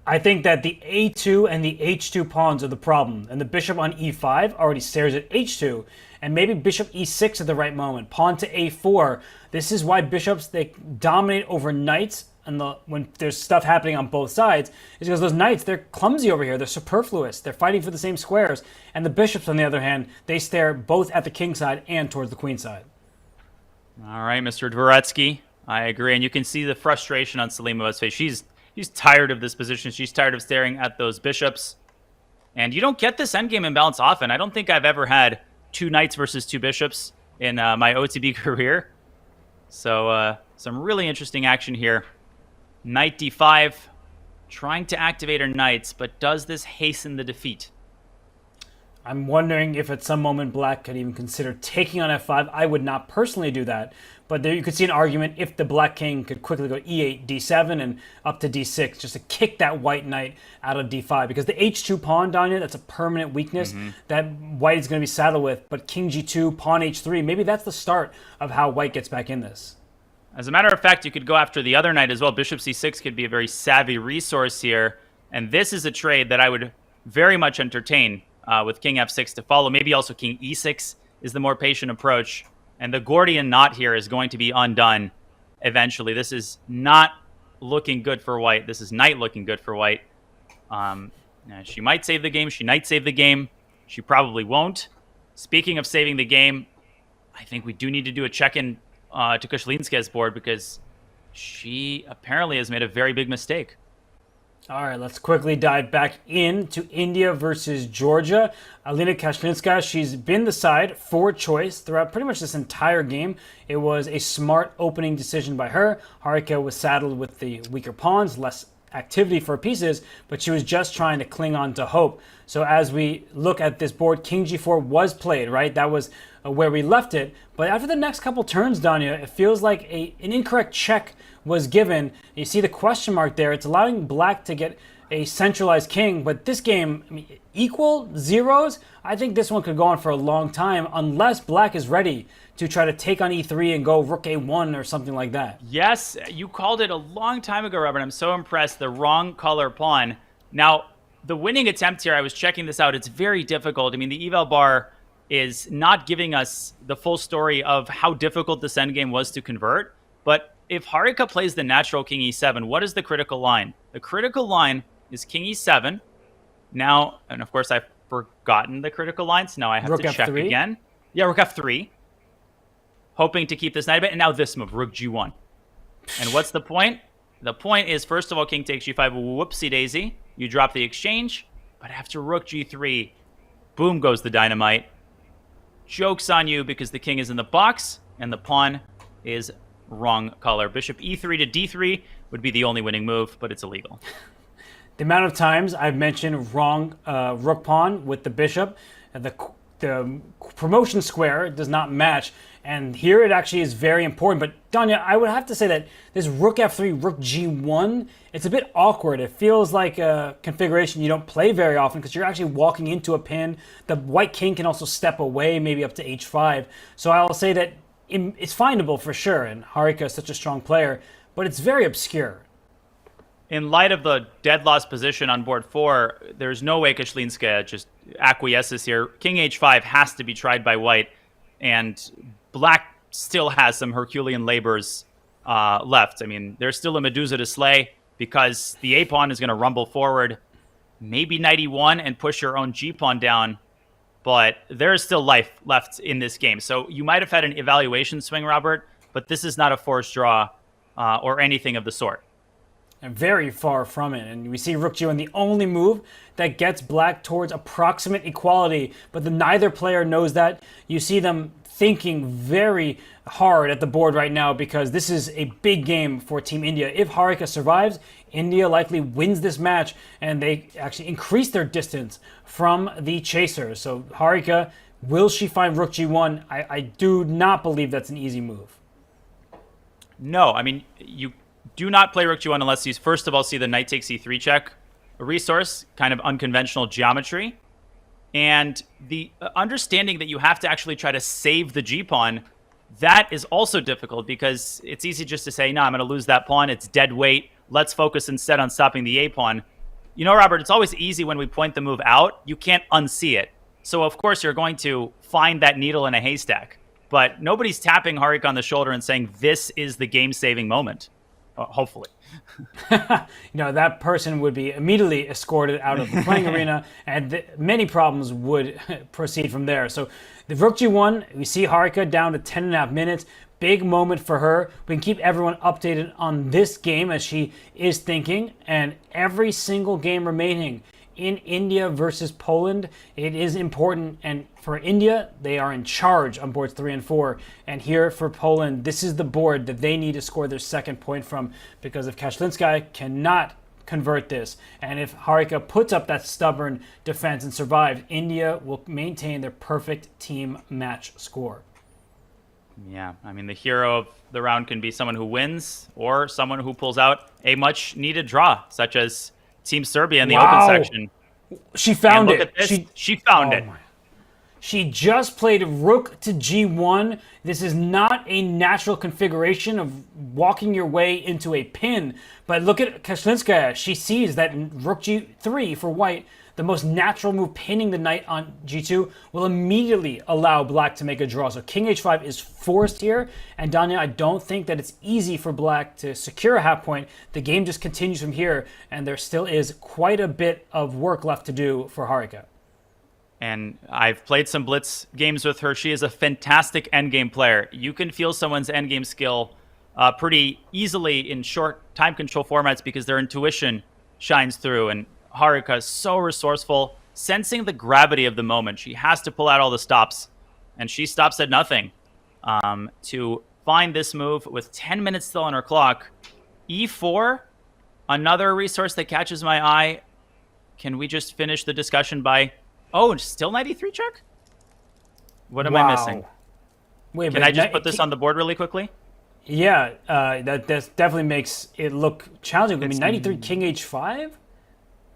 I think that the a2 and the h2 pawns are the problem, and the bishop on e5 already stares at h2, and maybe bishop e6 at the right moment, pawn to a4. This is why bishops, they dominate over knights, and when there's stuff happening on both sides, is because those knights, they're clumsy over here, they're superfluous, they're fighting for the same squares, and the bishops, on the other hand, they stare both at the king side and towards the queen side. All right, Mr. Dvoretsky, I agree, and you can see the frustration on Salimov's face. She's tired of this position. She's tired of staring at those bishops. And you don't get this endgame imbalance often. I don't think I've ever had two knights versus two bishops in my OTB career. So some really interesting action here. Knight d5, trying to activate her knights, but does this hasten the defeat? I'm wondering if at some moment Black could even consider taking on f5. I would not personally do that, but there you could see an argument if the Black king could quickly go e8, d7, and up to d6, just to kick that White knight out of d5. Because the h2 pawn down here, that's a permanent weakness that White is going to be saddled with. But king g2, pawn h3, maybe that's the start of how White gets back in this. As a matter of fact, you could go after the other knight as well. Bishop c6 could be a very savvy resource here. And this is a trade that I would very much entertain. With king f6 to follow. Maybe also king e6 is the more patient approach. And the Gordian knot here is going to be undone eventually. This is not looking good for White. This is knight looking good for White. She might save the game. She might save the game. She probably won't. Speaking of saving the game, I think we do need to do a check-in to Kashlinska's board because she apparently has made a very big mistake. All right, let's quickly dive back into India versus Georgia. Alina Kashlinska, she's been the side for choice throughout pretty much this entire game. It was a smart opening decision by her. Harika was saddled with the weaker pawns, less activity for pieces, but she was just trying to cling on to hope. So as we look at this board, king g4 was played, right? That was where we left it. But after the next couple turns, Danya, it feels like an incorrect check was given. You see the question mark there. It's allowing Black to get a centralized king, but this game, I mean, equal zeros, I think this one could go on for a long time unless Black is ready to try to take on e3 and go rook a1 or something like that. Yes, you called it a long time ago, Robert. I'm so impressed. The wrong color pawn. Now, the winning attempt here, I was checking this out. It's very difficult. I mean, the eval bar is not giving us the full story of how difficult this endgame was to convert, but if Harika plays the natural king e7, what is the critical line? The critical line is king e7. Now, and of course, I've forgotten the critical lines. Now I have rook to check F3. again. Yeah, rook f3. Hoping to keep this knight a bit. And now this move, rook g1. And what's the point? The point is, first of all, king takes g5. Whoopsie daisy. You drop the exchange. But after rook g3, boom goes the dynamite. Joke's on you because the king is in the box and the pawn is wrong color. Bishop e3 to d3 would be the only winning move, but it's illegal. The amount of times I've mentioned wrong rook pawn with the bishop, the promotion square does not match, and here it actually is very important. But Danya, I would have to say that this rook f3, rook g1, it's a bit awkward. It feels like a configuration you don't play very often because you're actually walking into a pin. The white king can also step away, maybe up to h5. So I'll say that it's findable for sure, and Harika is such a strong player, but it's very obscure. In light of the dead loss position on board 4, there's no way Kashlinska just acquiesces here. King h5 has to be tried by White, and Black still has some Herculean labors left. I mean, there's still a Medusa to slay because the a-pawn is going to rumble forward, maybe knight e1 and push your own g-pawn down, but there is still life left in this game. So you might have had an evaluation swing, Robert, but this is not a forced draw or anything of the sort. and very far from it. And we see Rook G1 the only move that gets black towards approximate equality, but neither player knows that. You see them thinking very hard at the board right now because this is a big game for Team India. If Harika survives, India likely wins this match and they actually increase their distance from the chasers. So Harika, will she find Rook G1? I do not believe that's an easy move. No, I mean, you do not play Rook G1 unless you first of all see the knight takes e3 check, a resource, kind of unconventional geometry. And the understanding that you have to actually try to save the G-pawn, that is also difficult because it's easy just to say, no, I'm going to lose that pawn. It's dead weight. Let's focus instead on stopping the A-pawn. You know, Robert, it's always easy when we point the move out. You can't unsee it. So, of course, you're going to find that needle in a haystack. But nobody's tapping Harika on the shoulder and saying, this is the game-saving moment. Hopefully. That person would be immediately escorted out of the playing arena, and many problems would proceed from there. So the Rook G1, we see Harika down to 10.5 minutes. Big moment for her. We can keep everyone updated on this game as she is thinking, and every single game remaining in India versus Poland, it is important. And for India, they are in charge on boards 3 and 4. And here for Poland, this is the board that they need to score their second point from, because if Kashlinskaya cannot convert this, and if Harika puts up that stubborn defense and survives, India will maintain their perfect team match score. Yeah, I mean, the hero of the round can be someone who wins or someone who pulls out a much needed draw, such as Team Serbia in the open section. She found it. Look at this. She found it. She just played Rook to G1. This is not a natural configuration of walking your way into a pin. But look at Kashlinskaya. She sees that Rook G3 for white, the most natural move, pinning the knight on G2, will immediately allow black to make a draw. So King H5 is forced here. And Danya, I don't think that it's easy for black to secure a half point. The game just continues from here, and there still is quite a bit of work left to do for Harika. And I've played some blitz games with her. She is a fantastic endgame player. You can feel someone's endgame skill pretty easily in short time control formats because their intuition shines through. And Harika is so resourceful, sensing the gravity of the moment. She has to pull out all the stops, and she stops at nothing to find this move with 10 minutes still on her clock. E4, another resource that catches my eye. Can we just finish the discussion by... Oh, still knight e3 check? What am I missing? Wait, Can I just put this on the board really quickly? Yeah, that definitely makes it look challenging. I mean, knight e3, king h5?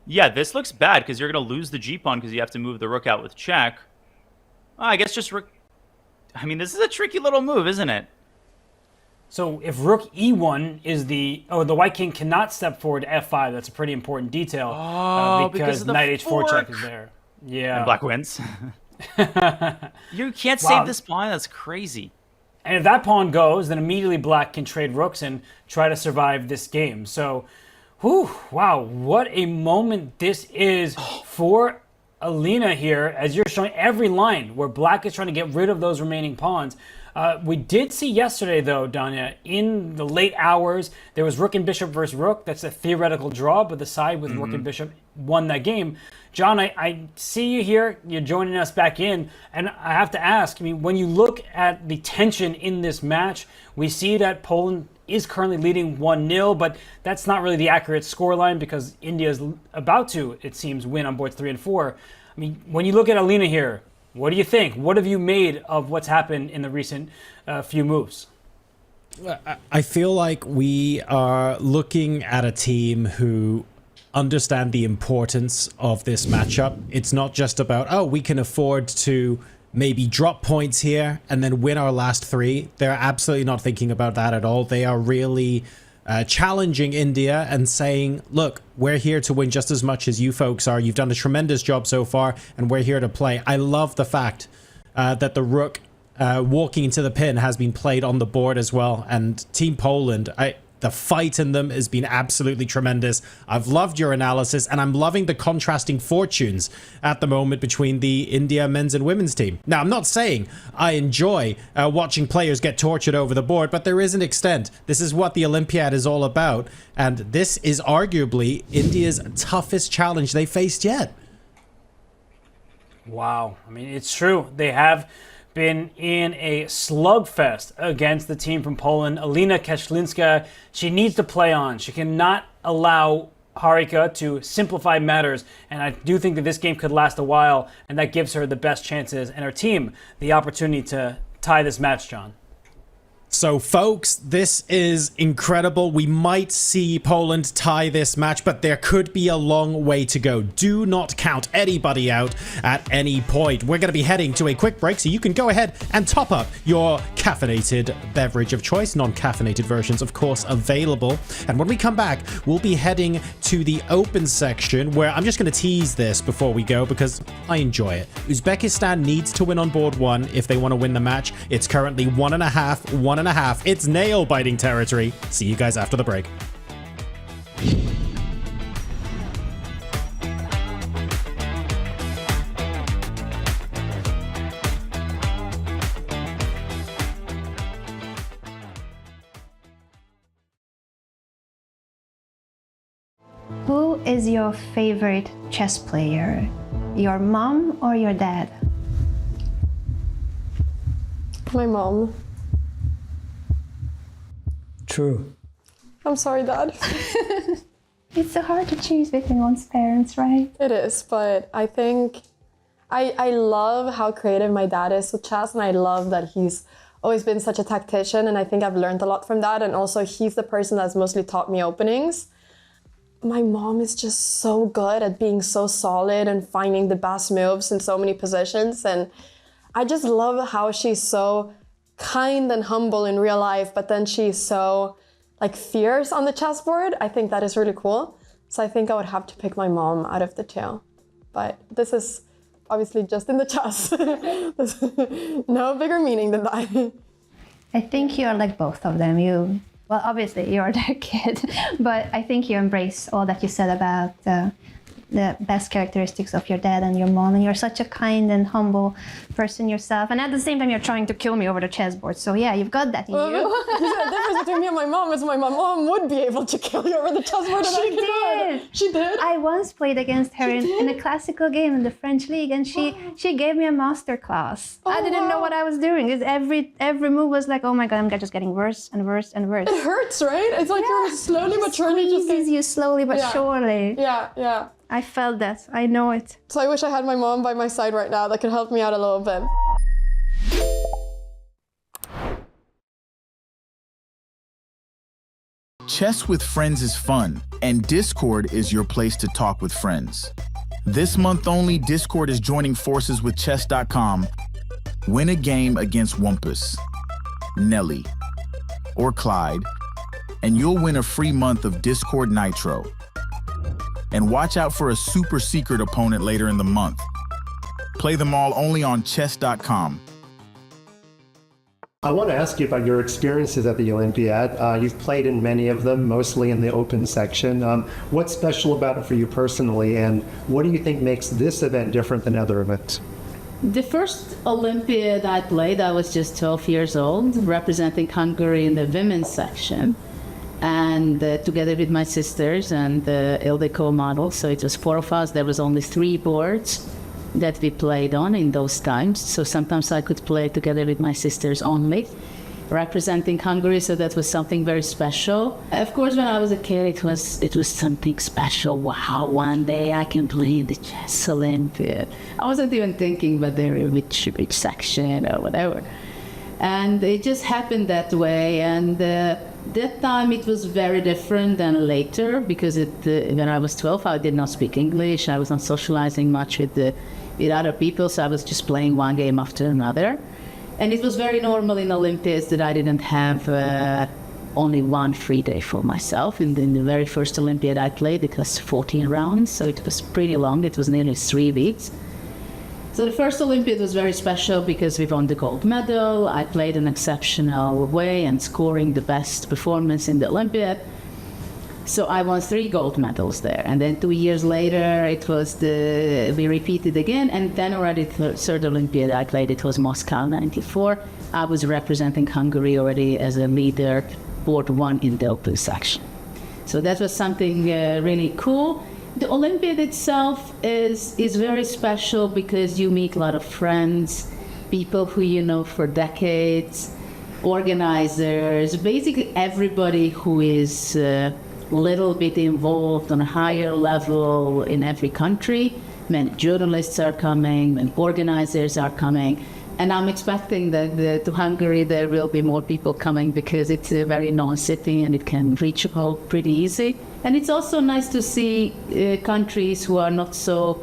Yeah, this looks bad because you're going to lose the g-pawn because you have to move the rook out with check. Oh, I guess just rook... I mean, this is a tricky little move, isn't it? So if rook e1 is the... Oh, the white king cannot step forward to f5. That's a pretty important detail. Because knight h4 check is there. Yeah. And black wins. You can't save this pawn. That's crazy. And if that pawn goes, then immediately black can trade rooks and try to survive this game. So, wow, what a moment this is for Alina here, as you're showing every line where black is trying to get rid of those remaining pawns. We did see yesterday, though, Danya, in the late hours, there was rook and bishop versus rook. That's a theoretical draw, but the side with rook and bishop won that game. John, I see you here. You're joining us back in. And I have to ask, I mean, when you look at the tension in this match, we see that Poland is currently leading 1-0, but that's not really the accurate scoreline because India is about to, it seems, win on boards 3 and 4. I mean, when you look at Alina here, what do you think? What have you made of what's happened in the recent few moves? I feel like we are looking at a team who understand the importance of this matchup. It's not just about, oh, we can afford to maybe drop points here and then win our last 3. They're absolutely not thinking about that at all. They are really challenging India and saying, look, we're here to win just as much as you folks are. You've done a tremendous job so far, and we're here to play. I love the fact that the rook walking into the pin has been played on the board as well. And Team Poland, The fight in them has been absolutely tremendous. I've loved your analysis, and I'm loving the contrasting fortunes at the moment between the India men's and women's team. Now, I'm not saying I enjoy watching players get tortured over the board, but there is an extent. This is what the Olympiad is all about, and this is arguably India's toughest challenge they faced yet. Wow. I mean, it's true. They have been in a slugfest against the team from Poland. Alina Keszlinska, she needs to play on. She cannot allow Harika to simplify matters, and I do think that this game could last a while, and that gives her the best chances and her team the opportunity to tie this match, John. So, folks, this is incredible. We might see Poland tie this match, but there could be a long way to go. Do not count anybody out at any point. We're going to be heading to a quick break, so you can go ahead and top up your caffeinated beverage of choice. Non-caffeinated versions, of course, available. And when we come back, we'll be heading to the open section, where I'm just going to tease this before we go because I enjoy it. Uzbekistan needs to win on board 1 if they want to win the match. It's currently 1.5. It's nail-biting territory. See you guys after the break. Who is your favorite chess player? Your mom or your dad? My mom. True. I'm sorry, Dad. It's so hard to choose between one's parents, right? It is, but I think I love how creative my dad is with chess, and I love that he's always been such a tactician, and I think I've learned a lot from that, and also he's the person that's mostly taught me openings. My mom is just so good at being so solid and finding the best moves in so many positions, and I just love how she's so kind and humble in real life, but then she's so like fierce on the chessboard. I think that is really cool. So I think I would have to pick my mom out of the two. But this is obviously just in the chess. There's no bigger meaning than that. I think you're like both of them. Well, obviously you're their kid, but I think you embrace all that you said about the best characteristics of your dad and your mom, and you're such a kind and humble person yourself, and at the same time you're trying to kill me over the chessboard, so yeah, you've got that in you. The difference between me and my mom is my mom would be able to kill you over the chessboard. She did. She did? I once played against her in a classical game in the French league, and she gave me a master class. I didn't know what I was doing. Every move was like, oh my god, I'm just getting worse and worse and worse. It hurts, right? It's like you're slowly but surely just squeezes you slowly but surely. Yeah. I felt that. I know it. So I wish I had my mom by my side right now that could help me out a little bit. Chess with friends is fun, and Discord is your place to talk with friends. This month only, Discord is joining forces with Chess.com. Win a game against Wumpus, Nelly, or Clyde, and you'll win a free month of Discord Nitro. And watch out for a super secret opponent later in the month. Play them all only on Chess.com. I want to ask you about your experiences at the Olympiad. You've played in many of them, mostly in the open section. What's special about it for you personally, and what do you think makes this event different than other events? The first Olympiad I played, I was just 12 years old, representing Hungary in the women's section. And together with my sisters and the Ildiko model, so it was 4 of us. There was only 3 boards that we played on in those times. So sometimes I could play together with my sisters only, representing Hungary. So that was something very special. Of course, when I was a kid, it was something special. Wow, one day I can play in the Chess Olympiad. I wasn't even thinking about which section or whatever. And it just happened that way. And that time it was very different than later, because when I was 12, I did not speak English. I was not socializing much with other people, so I was just playing one game after another. And it was very normal in Olympiads that I didn't have only one free day for myself. In the very first Olympiad I played, it was 14 rounds, so it was pretty long. It was nearly 3 weeks. So the first Olympiad was very special because we won the gold medal. I played an exceptional way and scoring the best performance in the Olympiad. So I won 3 gold medals there. And then 2 years later, we repeated again. And then already third Olympiad I played, it was Moscow 94. I was representing Hungary already as a leader, board 1 in the open section. So that was something really cool. The Olympiad itself is very special because you meet a lot of friends, people who you know for decades, organizers, basically everybody who is a little bit involved on a higher level in every country. Many journalists are coming, many organizers are coming. And I'm expecting that to Hungary there will be more people coming because it's a very known city and it can reach out pretty easy. And it's also nice to see countries who are not so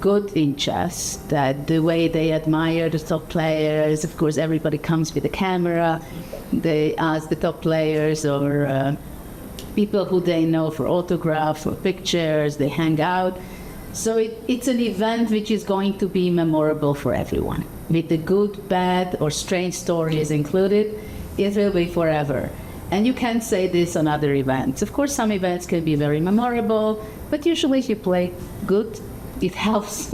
good in chess, that the way they admire the top players, of course everybody comes with a camera, they ask the top players or people who they know for autographs or pictures, they hang out. So it's an event which is going to be memorable for everyone. With the good, bad, or strange stories included, it will be forever. And you can't say this on other events. Of course, some events can be very memorable, but usually if you play good, it helps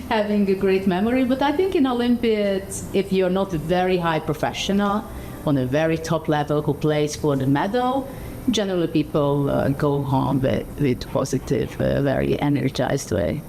having a great memory. But I think in Olympiads, if you're not a very high professional, on a very top level who plays for the medal, generally people go home with positive, very energized way.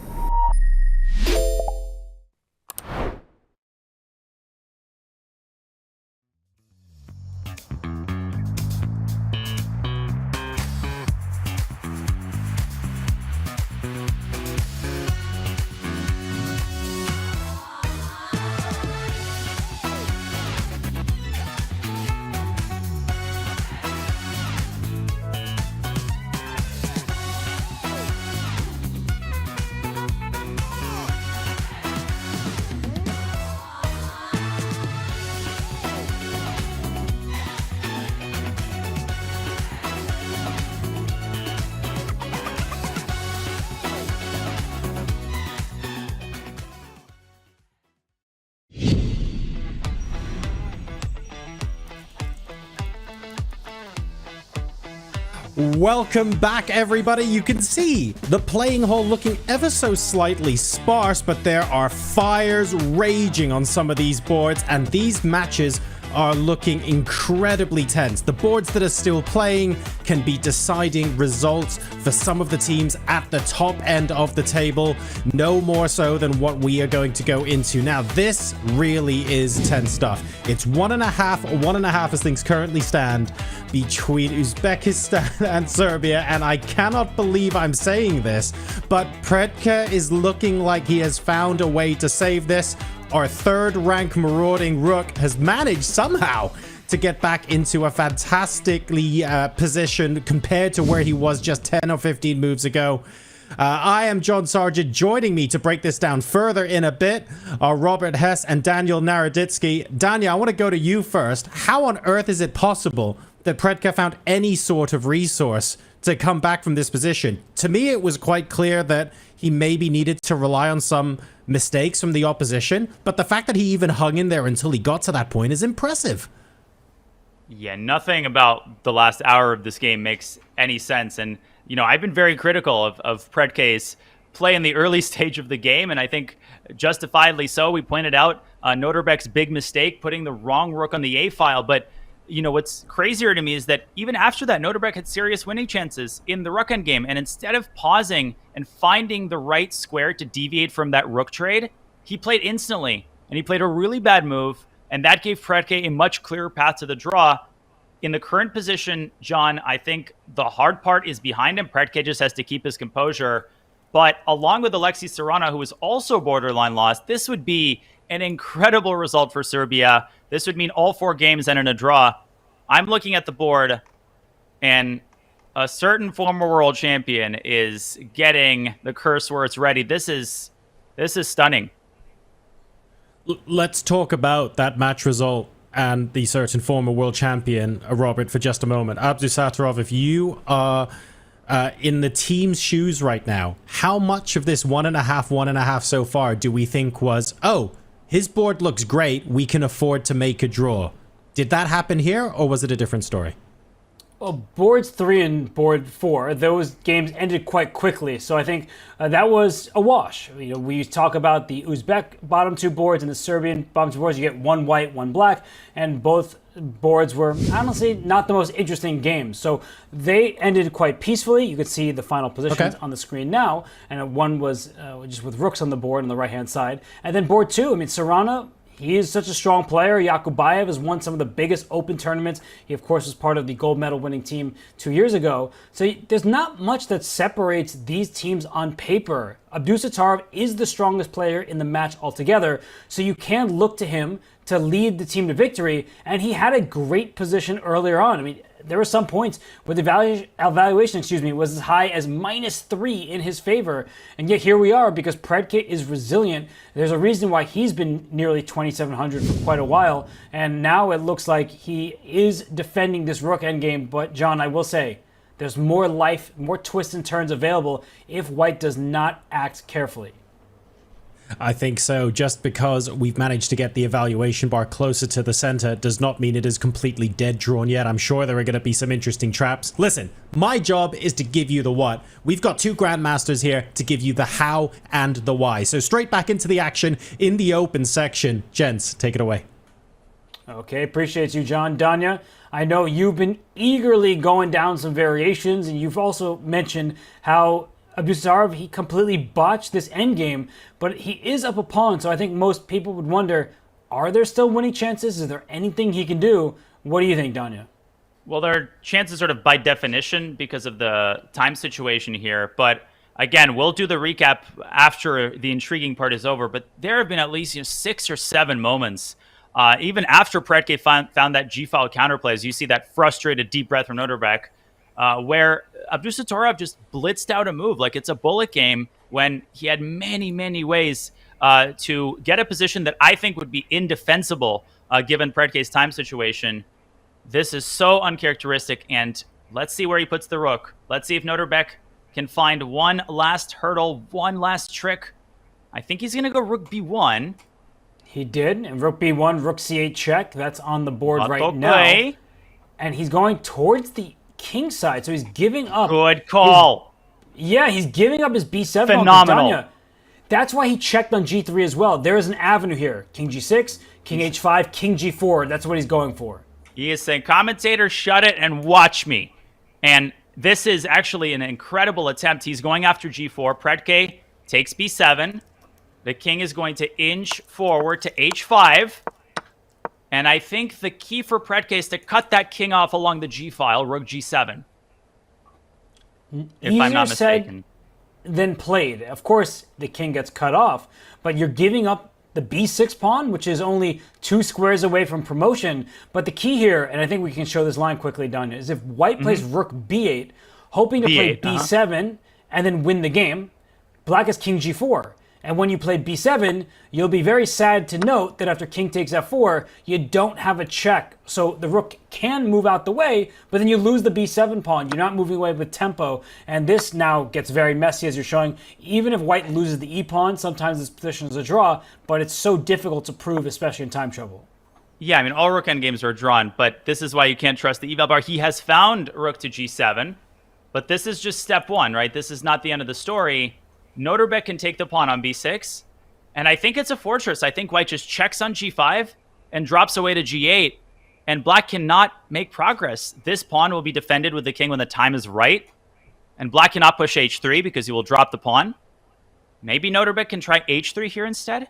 Welcome back, everybody. You can see the playing hall looking ever so slightly sparse, but there are fires raging on some of these boards, and these matches are looking incredibly tense. The boards that are still playing can be deciding results for some of the teams at the top end of the table, no more so than what we are going to go into now. This really is tense stuff. It's 1.5 as things currently stand between Uzbekistan and Serbia, and I cannot believe I'm saying this, but Predke is looking like he has found a way to save this. Our third rank marauding rook has managed somehow to get back into a fantastically position compared to where he was just 10 or 15 moves ago. I am John Sargent. Joining me to break this down further in a bit are Robert Hess and Daniel Naroditsky. Daniel, I want to go to you first. How on earth is it possible that Predke found any sort of resource to come back from this position? To me, it was quite clear that he maybe needed to rely on some mistakes from the opposition, but the fact that he even hung in there until he got to that point is impressive. Yeah, nothing about the last hour of this game makes any sense. And, you know, I've been very critical of Predke's play in the early stage of the game, and I think justifiably so. We pointed out Noterbek's big mistake, putting the wrong rook on the A file, but you know, what's crazier to me is that even after that, Noterbek had serious winning chances in the rook endgame, and instead of pausing and finding the right square to deviate from that rook trade, he played instantly, and he played a really bad move, and that gave Predke a much clearer path to the draw. In the current position, John, I think the hard part is behind him. Predke just has to keep his composure, but along with Alexei Serrano, who is also borderline lost, this would be an incredible result for Serbia. This would mean all 4 games and in a draw. I'm looking at the board, and a certain former world champion is getting the curse words ready. This is stunning. Let's talk about that match result and the certain former world champion, Robert, for just a moment. Abdusattorov, if you are in the team's shoes right now, how much of this 1.5 so far do we think was, oh, his board looks great, we can afford to make a draw? Did that happen here, or was it a different story? Well, boards 3 and board 4, those games ended quite quickly. So I think that was a wash. You know, we talk about the Uzbek bottom 2 boards and the Serbian bottom 2 boards. You get 1 white, 1 black, and both boards were honestly not the most interesting games. So they ended quite peacefully. You could see the final positions on the screen now, and one was just with rooks on the board on the right-hand side. And then board 2, I mean, Serrana, he is such a strong player. Yakubayev has won some of the biggest open tournaments. He, of course, was part of the gold medal winning team 2 years ago. So there's not much that separates these teams on paper. Abdusattorov is the strongest player in the match altogether, so you can look to him to lead the team to victory, and he had a great position earlier on. I mean, there were some points where the evaluation, was as high as -3 in his favor, and yet here we are because Predke is resilient. There's a reason why he's been nearly 2,700 for quite a while, and now it looks like he is defending this rook endgame. But John, I will say, there's more life, more twists and turns available if White does not act carefully. I think so. Just because we've managed to get the evaluation bar closer to the center does not mean it is completely dead drawn yet. I'm sure there are going to be some interesting traps. Listen, my job is to give you the what. We've got 2 grandmasters here to give you the how and the why. So straight back into the action in the open section. Gents, take it away. Okay, appreciate you, John. Danya, I know you've been eagerly going down some variations, and you've also mentioned how Abdusattorov, he completely botched this endgame, but he is up a pawn, so I think most people would wonder, are there still winning chances? Is there anything he can do? What do you think, Danya? Well, there are chances sort of by definition because of the time situation here, but again, we'll do the recap after the intriguing part is over, but there have been at least 6 or 7 moments, even after Predke found that G-file counterplay, as you see that frustrated deep breath from Noterbeck, where Abdusattorov just blitzed out a move like it's a bullet game when he had many, many ways to get a position that I think would be indefensible given Predke's time situation. This is so uncharacteristic, and let's see where he puts the rook. Let's see if Noterbeck can find one last hurdle, one last trick. I think he's going to go rook b1. He did, and rook b1, rook c8 check. That's on the board right now. And he's going towards the king side, so he's giving up. Good call. He's giving up his b7. Phenomenal. That's why he checked on g3 as well. There is an avenue here. King g6, king h5, king g4. That's what he's going for. He is saying, commentator, shut it and watch me. And this is actually an incredible attempt. He's going after g4. Predke takes b7. The king is going to inch forward to h5. And I think the key for Predke is to cut that king off along the g-file, rook g7. If I'm not mistaken. Then played. Of course, the king gets cut off, but you're giving up the b6 pawn, which is only 2 squares away from promotion. But the key here, and I think we can show this line quickly, Danya, is if White plays rook b8, hoping to play b7 and then win the game, Black has king g4. And when you play b7, you'll be very sad to note that after king takes f4, you don't have a check. So the rook can move out the way, but then you lose the b7 pawn. You're not moving away with tempo. And this now gets very messy, as you're showing. Even if White loses the e-pawn, sometimes this position is a draw, but it's so difficult to prove, especially in time trouble. Yeah, I mean, all rook endgames are drawn, but this is why you can't trust the eval bar. He has found rook to g7, but this is just step 1, right? This is not the end of the story. Noterbeck can take the pawn on b6, and I think it's a fortress. I think White just checks on g5 and drops away to g8, and Black cannot make progress. This pawn will be defended with the king when the time is right, and Black cannot push h3 because he will drop the pawn. Maybe Noterbeck can try h3 here instead?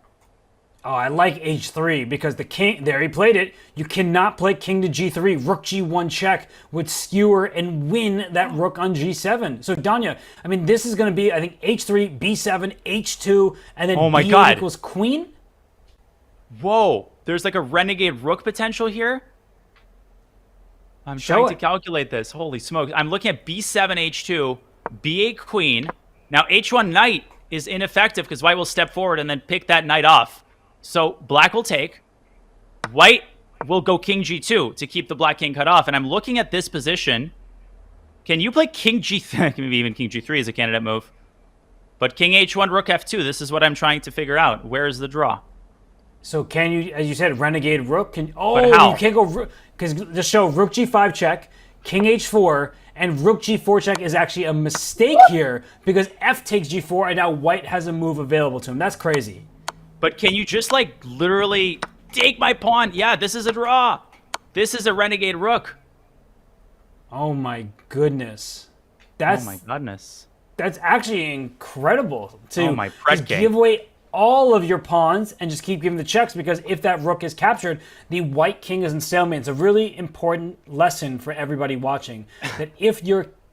Oh, I like h3 because the king, there he played it. You cannot play king to g3, rook g1 check would skewer and win that rook on g7. So Danya, I mean, this is going to be, I think, h3, b7, h2, and then b8 equals queen. Whoa, there's like a renegade rook potential here. I'm trying to calculate this. Holy smokes. I'm looking at b7, h2, b8 queen. Now h1 knight is ineffective because White will step forward and then pick that knight off. So Black will take. White will go king g2 to keep the Black king cut off. And I'm looking at this position. Can you play king g3? Maybe even king g3 is a candidate move. But king h1, rook f2. This is what I'm trying to figure out. Where is the draw? So can you, as you said, renegade rook? Can But how? You can't go rook, because just show rook g5 check, king h4, and rook g4 check is actually a mistake here because f takes g4 and now white has a move available to him. That's crazy. But can you just like literally take my pawn? Yeah, this is a draw. This is a renegade rook. Oh my goodness. That's, oh my goodness. That's actually incredible to oh my just give away all of your pawns and just keep giving the checks, because if that rook is captured, the white king is in stalemate. It's a really important lesson for everybody watching that if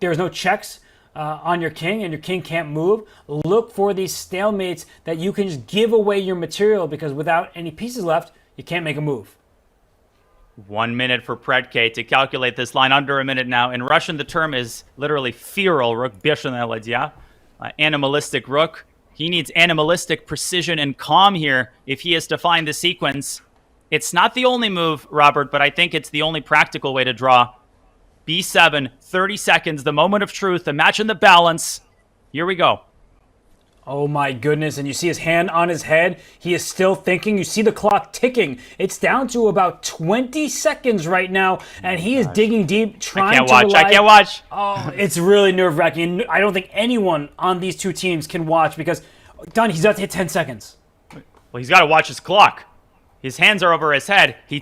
there's no checks on your king and your king can't move, look for these stalemates that you can just give away your material, because without any pieces left, you can't make a move. 1 minute for Predke to calculate this line. Under a minute now. In Russian, the term is literally feral rook, bешеная ладья, animalistic rook. He needs animalistic precision and calm here if he is to find the sequence. It's not the only move, Robert, but I think it's the only practical way to draw. B7, 30 seconds, the moment of truth, the match in the balance. Here we go. Oh my goodness, and you see his hand on his head. He is still thinking. You see the clock ticking. It's down to about 20 seconds right now, and he is digging deep, trying to I can't watch. Oh, it's really nerve-wracking. I don't think anyone on these two teams can watch because, Don, he's about to hit 10 seconds. Well, he's got to watch his clock. His hands are over his head. He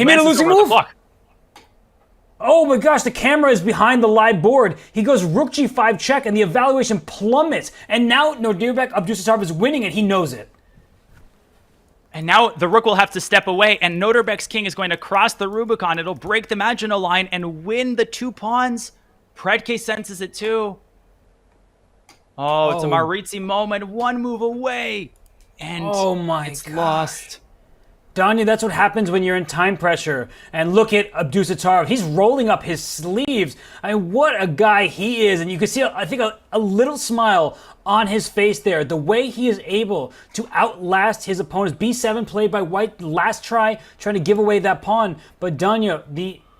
made a losing move. Oh my gosh, the camera is behind the live board. He goes rook g5 check and the evaluation plummets. And now Nodirbek Abdusattorov is winning and he knows it. And now the rook will have to step away and Nodirbek's king is going to cross the Rubicon. It'll break the Maginot Line and win the 2 pawns. Predke senses it too. Oh, it's a Maritzi moment. 1 move away. And it's lost. Danya, that's what happens when you're in time pressure. And look at Abdusattorov. He's rolling up his sleeves. I mean, what a guy he is. And you can see, I think, a little smile on his face there. The way he is able to outlast his opponents. B7 played by white last try, trying to give away that pawn. But Danya,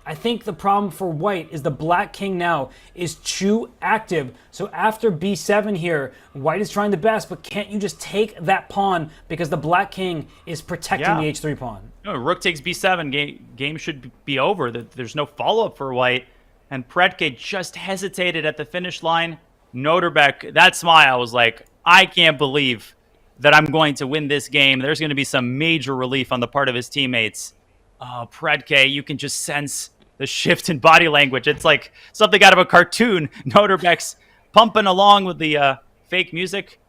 I think the problem for white is the black king now is too active. So after b7 here, white is trying the best, but can't you just take that pawn because the black king is protecting the h3 pawn? No, rook takes b7. Game should be over. There's no follow-up for white. And Predke just hesitated at the finish line. Nodirbek, that smile was like, I can't believe that I'm going to win this game. There's going to be some major relief on the part of his teammates. Oh, Predke, you can just sense the shift in body language. It's like something out of a cartoon. Nodirbek's pumping along with the fake music.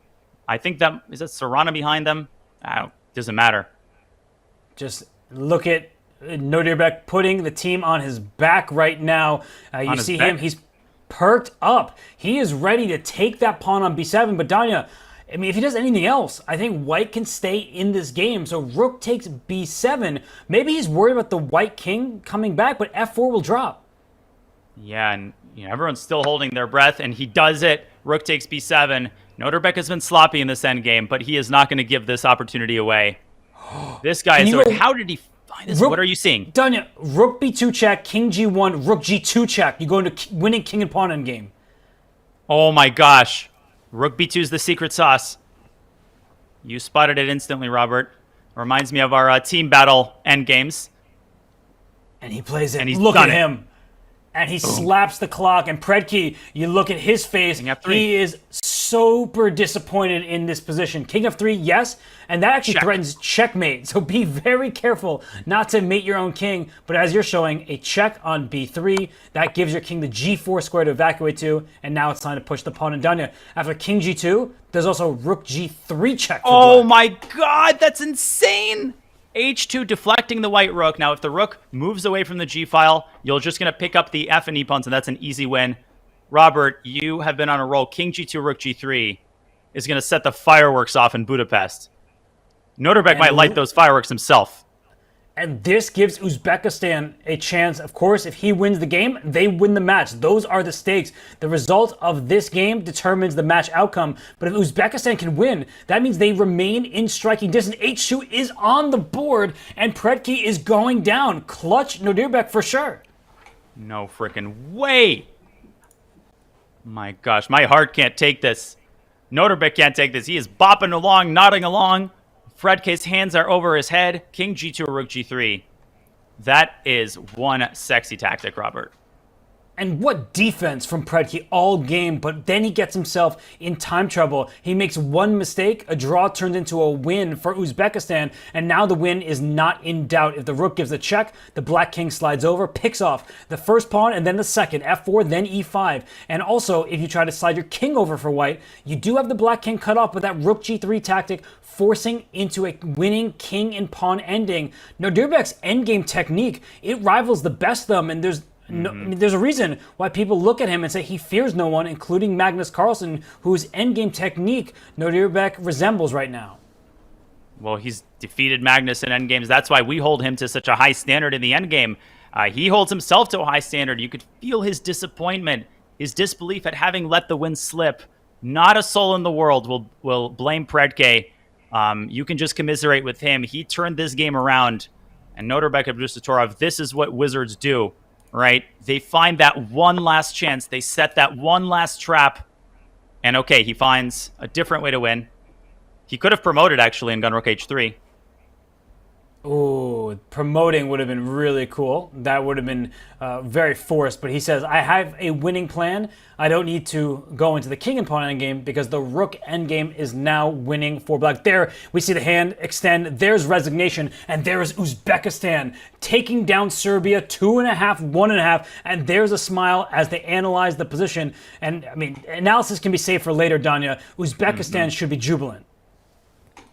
I think is that Serrana behind them? Doesn't matter. Just look at Nodirbek putting the team on his back right now. You see him, he's perked up. He is ready to take that pawn on b7. But Danya, I mean, if he does anything else, I think white can stay in this game. So rook takes b7. Maybe he's worried about the white king coming back, but f4 will drop. Yeah, and everyone's still holding their breath, and he does it. Rook takes b7. Nodirbek has been sloppy in this endgame, but he is not going to give this opportunity away. This guy is... How did he find this? What are you seeing? Danya, rook b2 check, king g1, rook g2 check. You go into winning king and pawn endgame. Oh my gosh. Rook b2 is the secret sauce. You spotted it instantly, Robert. Reminds me of our team battle endgames. And he plays it. And he's look at done him. And he slaps the clock. And Predke, you look at his face. He is super disappointed in this position. King f3, yes. And that actually threatens checkmate. So be very careful not to mate your own king. But as you're showing, a check on b3. That gives your king the g4 square to evacuate to. And now it's time to push the pawn and Danya. After king g2, there's also rook g3 check for Oh black. my god, that's insane! h2 deflecting the white rook. Now, if the rook moves away from the g-file, you're just going to pick up the f and e pawns, and that's an easy win. Robert, you have been on a roll. King g2, rook g3 is going to set the fireworks off in Budapest. Nodirbek might light those fireworks himself. And this gives Uzbekistan a chance. Of course, if he wins the game, they win the match. Those are the stakes. The result of this game determines the match outcome. But if Uzbekistan can win, that means they remain in striking distance. h2 is on the board, and Predke is going down. Clutch Nodirbek for sure. No freaking way. My gosh, my heart can't take this. Noterbek can't take this. He is bopping along, nodding along. Fredke's hands are over his head. King G2 or Rook G3. That is one sexy tactic, Robert. And what defense from Predke all game, but then he gets himself in time trouble. He makes one mistake, a draw turns into a win for Uzbekistan, and now the win is not in doubt. If the rook gives a check, the black king slides over, picks off the first pawn and then the second, f4, then e5. And also, if you try to slide your king over for white, you do have the black king cut off with that rook g3 tactic, forcing into a winning king and pawn ending. Nodirbek's endgame technique, it rivals the best of them, and there's a reason why people look at him and say he fears no one, including Magnus Carlsen, whose endgame technique Nodirbek resembles right now. Well, he's defeated Magnus in endgames. That's why we hold him to such a high standard in the endgame. He holds himself to a high standard. You could feel his disappointment, his disbelief at having let the win slip. Not a soul in the world will blame Predke. You can just commiserate with him. He turned this game around. And Nodirbek Abdusattorov, this is what Wizards do. Right? They find that one last chance. They set that one last trap. And okay, he finds a different way to win. He could have promoted, actually, and gone Rook H3. Ooh, promoting would have been really cool. That would have been very forced. But he says, I have a winning plan. I don't need to go into the king and pawn endgame because the rook endgame is now winning for black. There, we see the hand extend. There's resignation. And there is Uzbekistan taking down Serbia 2.5, 1.5. And there's a smile as they analyze the position. And, I mean, analysis can be saved for later, Danya. Uzbekistan should be jubilant.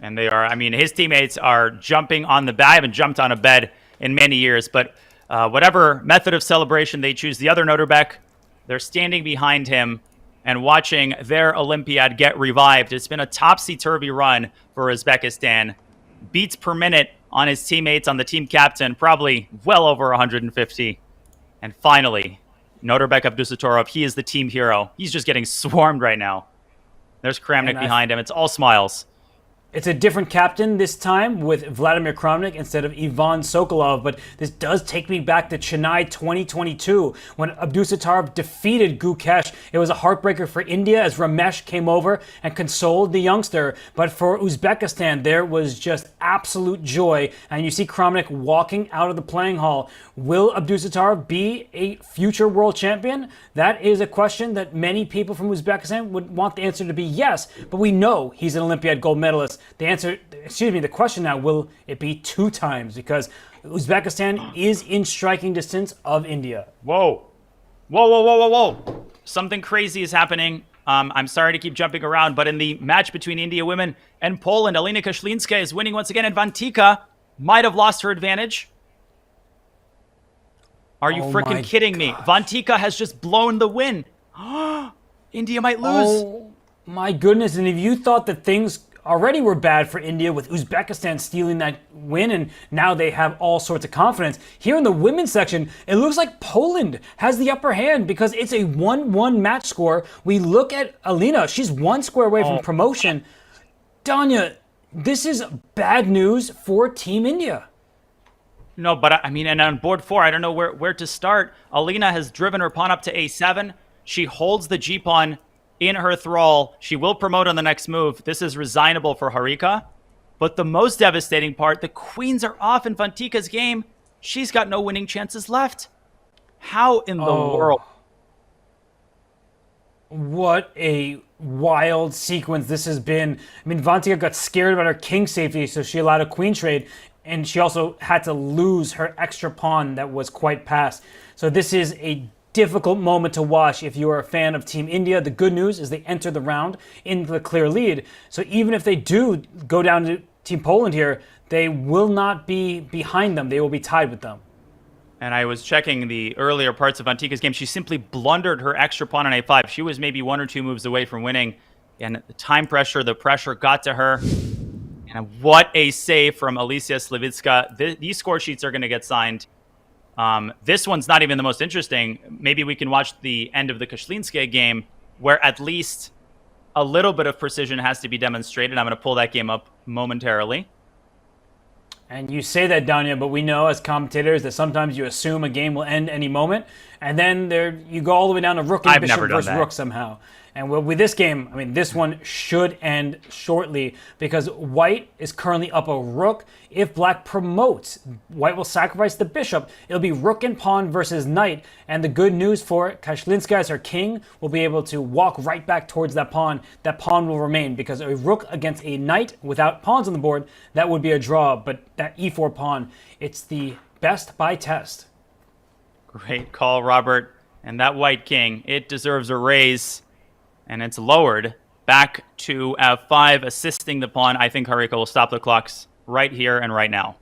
And they are, I mean, his teammates are jumping on the bed. I haven't jumped on a bed in many years, but whatever method of celebration they choose, the other Nodirbek, they're standing behind him and watching their Olympiad get revived. It's been a topsy-turvy run for Uzbekistan. Beats per minute on his teammates, on the team captain, probably well over 150. And finally, Nodirbek Abdusattorov, he is the team hero. He's just getting swarmed right now. There's Kramnik behind him. It's all smiles. It's a different captain this time with Vladimir Kramnik instead of Ivan Sokolov, but this does take me back to Chennai 2022 when Abdusattorov defeated Gukesh. It was a heartbreaker for India as Ramesh came over and consoled the youngster, but for Uzbekistan there was just absolute joy, and you see Kramnik walking out of the playing hall. Will Abdusattorov be a future world champion? That is a question that many people from Uzbekistan would want the answer to be yes, but we know he's an Olympiad gold medalist. The question now, will it be 2 times? Because Uzbekistan is in striking distance of India. Whoa. Whoa, whoa, whoa, whoa, whoa. Something crazy is happening. I'm sorry to keep jumping around, but in the match between India women and Poland, Alina Koszlinska is winning once again, and Vantika might have lost her advantage. Are you freaking kidding me? Vantika has just blown the win. India might lose. Oh my goodness, and if you thought that things already were bad for India with Uzbekistan stealing that win and now they have all sorts of confidence, here in the women's section, it looks like Poland has the upper hand because it's a 1-1 match score. We look at Alina, she's 1 square away from promotion. Danya, this is bad news for Team India. No, but I mean, and on board 4, I don't know where to start. Alina has driven her pawn up to a7. She holds the g-pawn in her thrall. She will promote on the next move. This is resignable for Harika. But the most devastating part, the queens are off in Vantika's game. She's got no winning chances left. How in the world? What a wild sequence this has been. I mean, Vantika got scared about her king safety, so she allowed a queen trade. And she also had to lose her extra pawn that was quite passed. So this is a difficult moment to watch if you are a fan of Team India. The good news is they enter the round in the clear lead. So even if they do go down to Team Poland here, they will not be behind them. They will be tied with them. And I was checking the earlier parts of Vantika's game. She simply blundered her extra pawn on a5. She was maybe 1 or 2 moves away from winning. And the time pressure, the pressure got to her. And what a save from Alicia Slivitska. These score sheets are going to get signed. This one's not even the most interesting. Maybe we can watch the end of the Koszlinska game where at least a little bit of precision has to be demonstrated. I'm going to pull that game up momentarily. And you say that, Danya, but we know as commentators that sometimes you assume a game will end any moment, and then you go all the way down to rook and bishop versus rook somehow. And with this game, I mean, this one should end shortly because white is currently up a rook. If black promotes, white will sacrifice the bishop. It'll be rook and pawn versus knight. And the good news for Kashlinskaya as her king will be able to walk right back towards that pawn. That pawn will remain because a rook against a knight without pawns on the board, that would be a draw. But that e4 pawn, it's the best by test. Great call, Robert. And that white king, it deserves a raise. And it's lowered back to f5, assisting the pawn. I think Harika will stop the clocks right here and right now.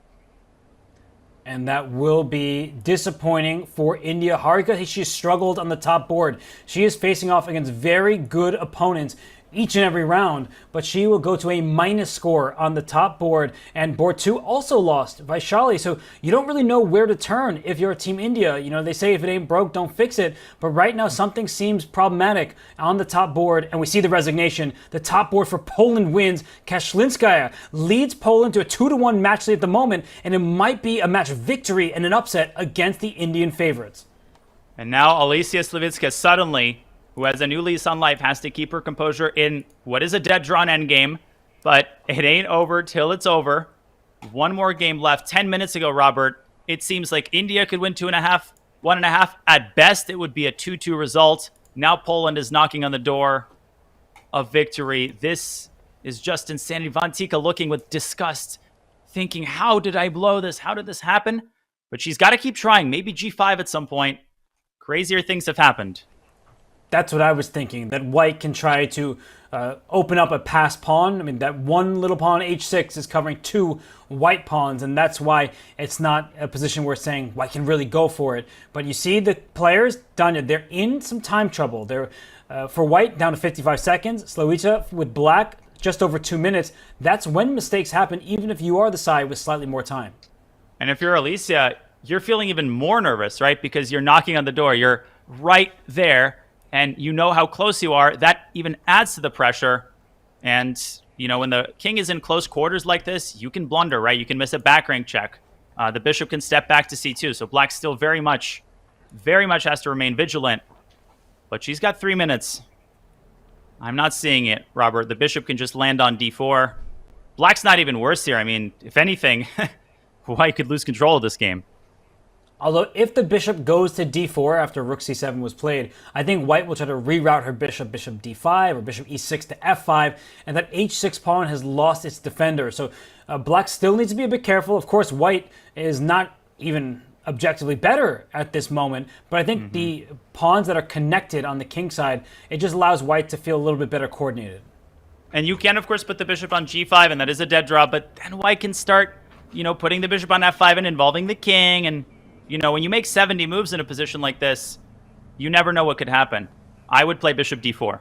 And that will be disappointing for India. Harika, she struggled on the top board. She is facing off against very good opponents each and every round, but she will go to a minus score on the top board. And board 2 also lost Vaishali, so you don't really know where to turn if you're Team India. You know, they say if it ain't broke, don't fix it. But right now, something seems problematic on the top board, and we see the resignation. The top board for Poland wins. Kashlinskaya leads Poland to a 2-1 match lead at the moment, and it might be a match victory and an upset against the Indian favorites. And now Alicia Slavitska suddenly, who has a new lease on life, has to keep her composure in what is a dead-drawn endgame, but it ain't over till it's over. One more game left. 10 minutes ago, Robert, it seems like India could win 2.5, 1.5. At best, it would be a 2-2 result. Now Poland is knocking on the door of victory. This is just insanity. Vantika looking with disgust, thinking, how did I blow this? How did this happen? But she's got to keep trying. Maybe G5 at some point. Crazier things have happened. That's what I was thinking, that white can try to open up a passed pawn. I mean, that one little pawn, h6, is covering 2 white pawns, and that's why it's not a position where saying white can really go for it. But you see the players, Danya, they're in some time trouble. They're, for white, down to 55 seconds. Slawicza with black, just over 2 minutes. That's when mistakes happen, even if you are the side with slightly more time. And if you're Alicia, you're feeling even more nervous, right? Because you're knocking on the door. You're right there. And you know how close you are. That even adds to the pressure. And, you know, when the king is in close quarters like this, you can blunder, right? You can miss a back rank check. The bishop can step back to c2. So black still very much has to remain vigilant. But she's got 3 minutes. I'm not seeing it, Robert. The bishop can just land on d4. Black's not even worse here. I mean, if anything, white could lose control of this game. Although if the bishop goes to d4 after rook c7 was played, I think white will try to reroute her bishop d5 or bishop e6 to f5, and that h6 pawn has lost its defender. So black still needs to be a bit careful. Of course, white is not even objectively better at this moment, but I think the pawns that are connected on the king side, it just allows white to feel a little bit better coordinated. And you can, of course, put the bishop on g5, and that is a dead draw, but then white can start, you know, putting the bishop on f5 and involving the king. And you know, when you make 70 moves in a position like this, you never know what could happen. I would play bishop d4.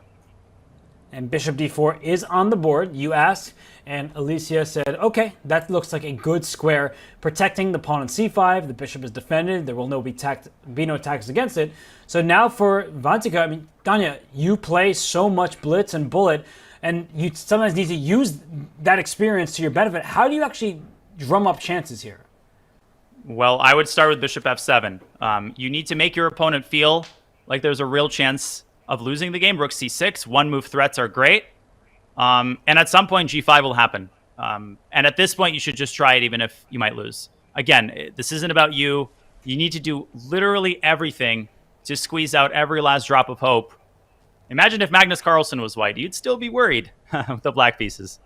And bishop d4 is on the board, you asked, and Alicia said, okay, that looks like a good square, protecting the pawn on c5. The bishop is defended. There will be no attacks against it. So now for Vantika, I mean, Danya, you play so much blitz and bullet, and you sometimes need to use that experience to your benefit. How do you actually drum up chances here? Well, I would start with bishop f7. You need to make your opponent feel like there's a real chance of losing the game. Rook c6, one-move threats are great. And at some point, g5 will happen. And at this point, you should just try it even if you might lose. Again, this isn't about you. You need to do literally everything to squeeze out every last drop of hope. Imagine if Magnus Carlsen was white. You'd still be worried with the black pieces.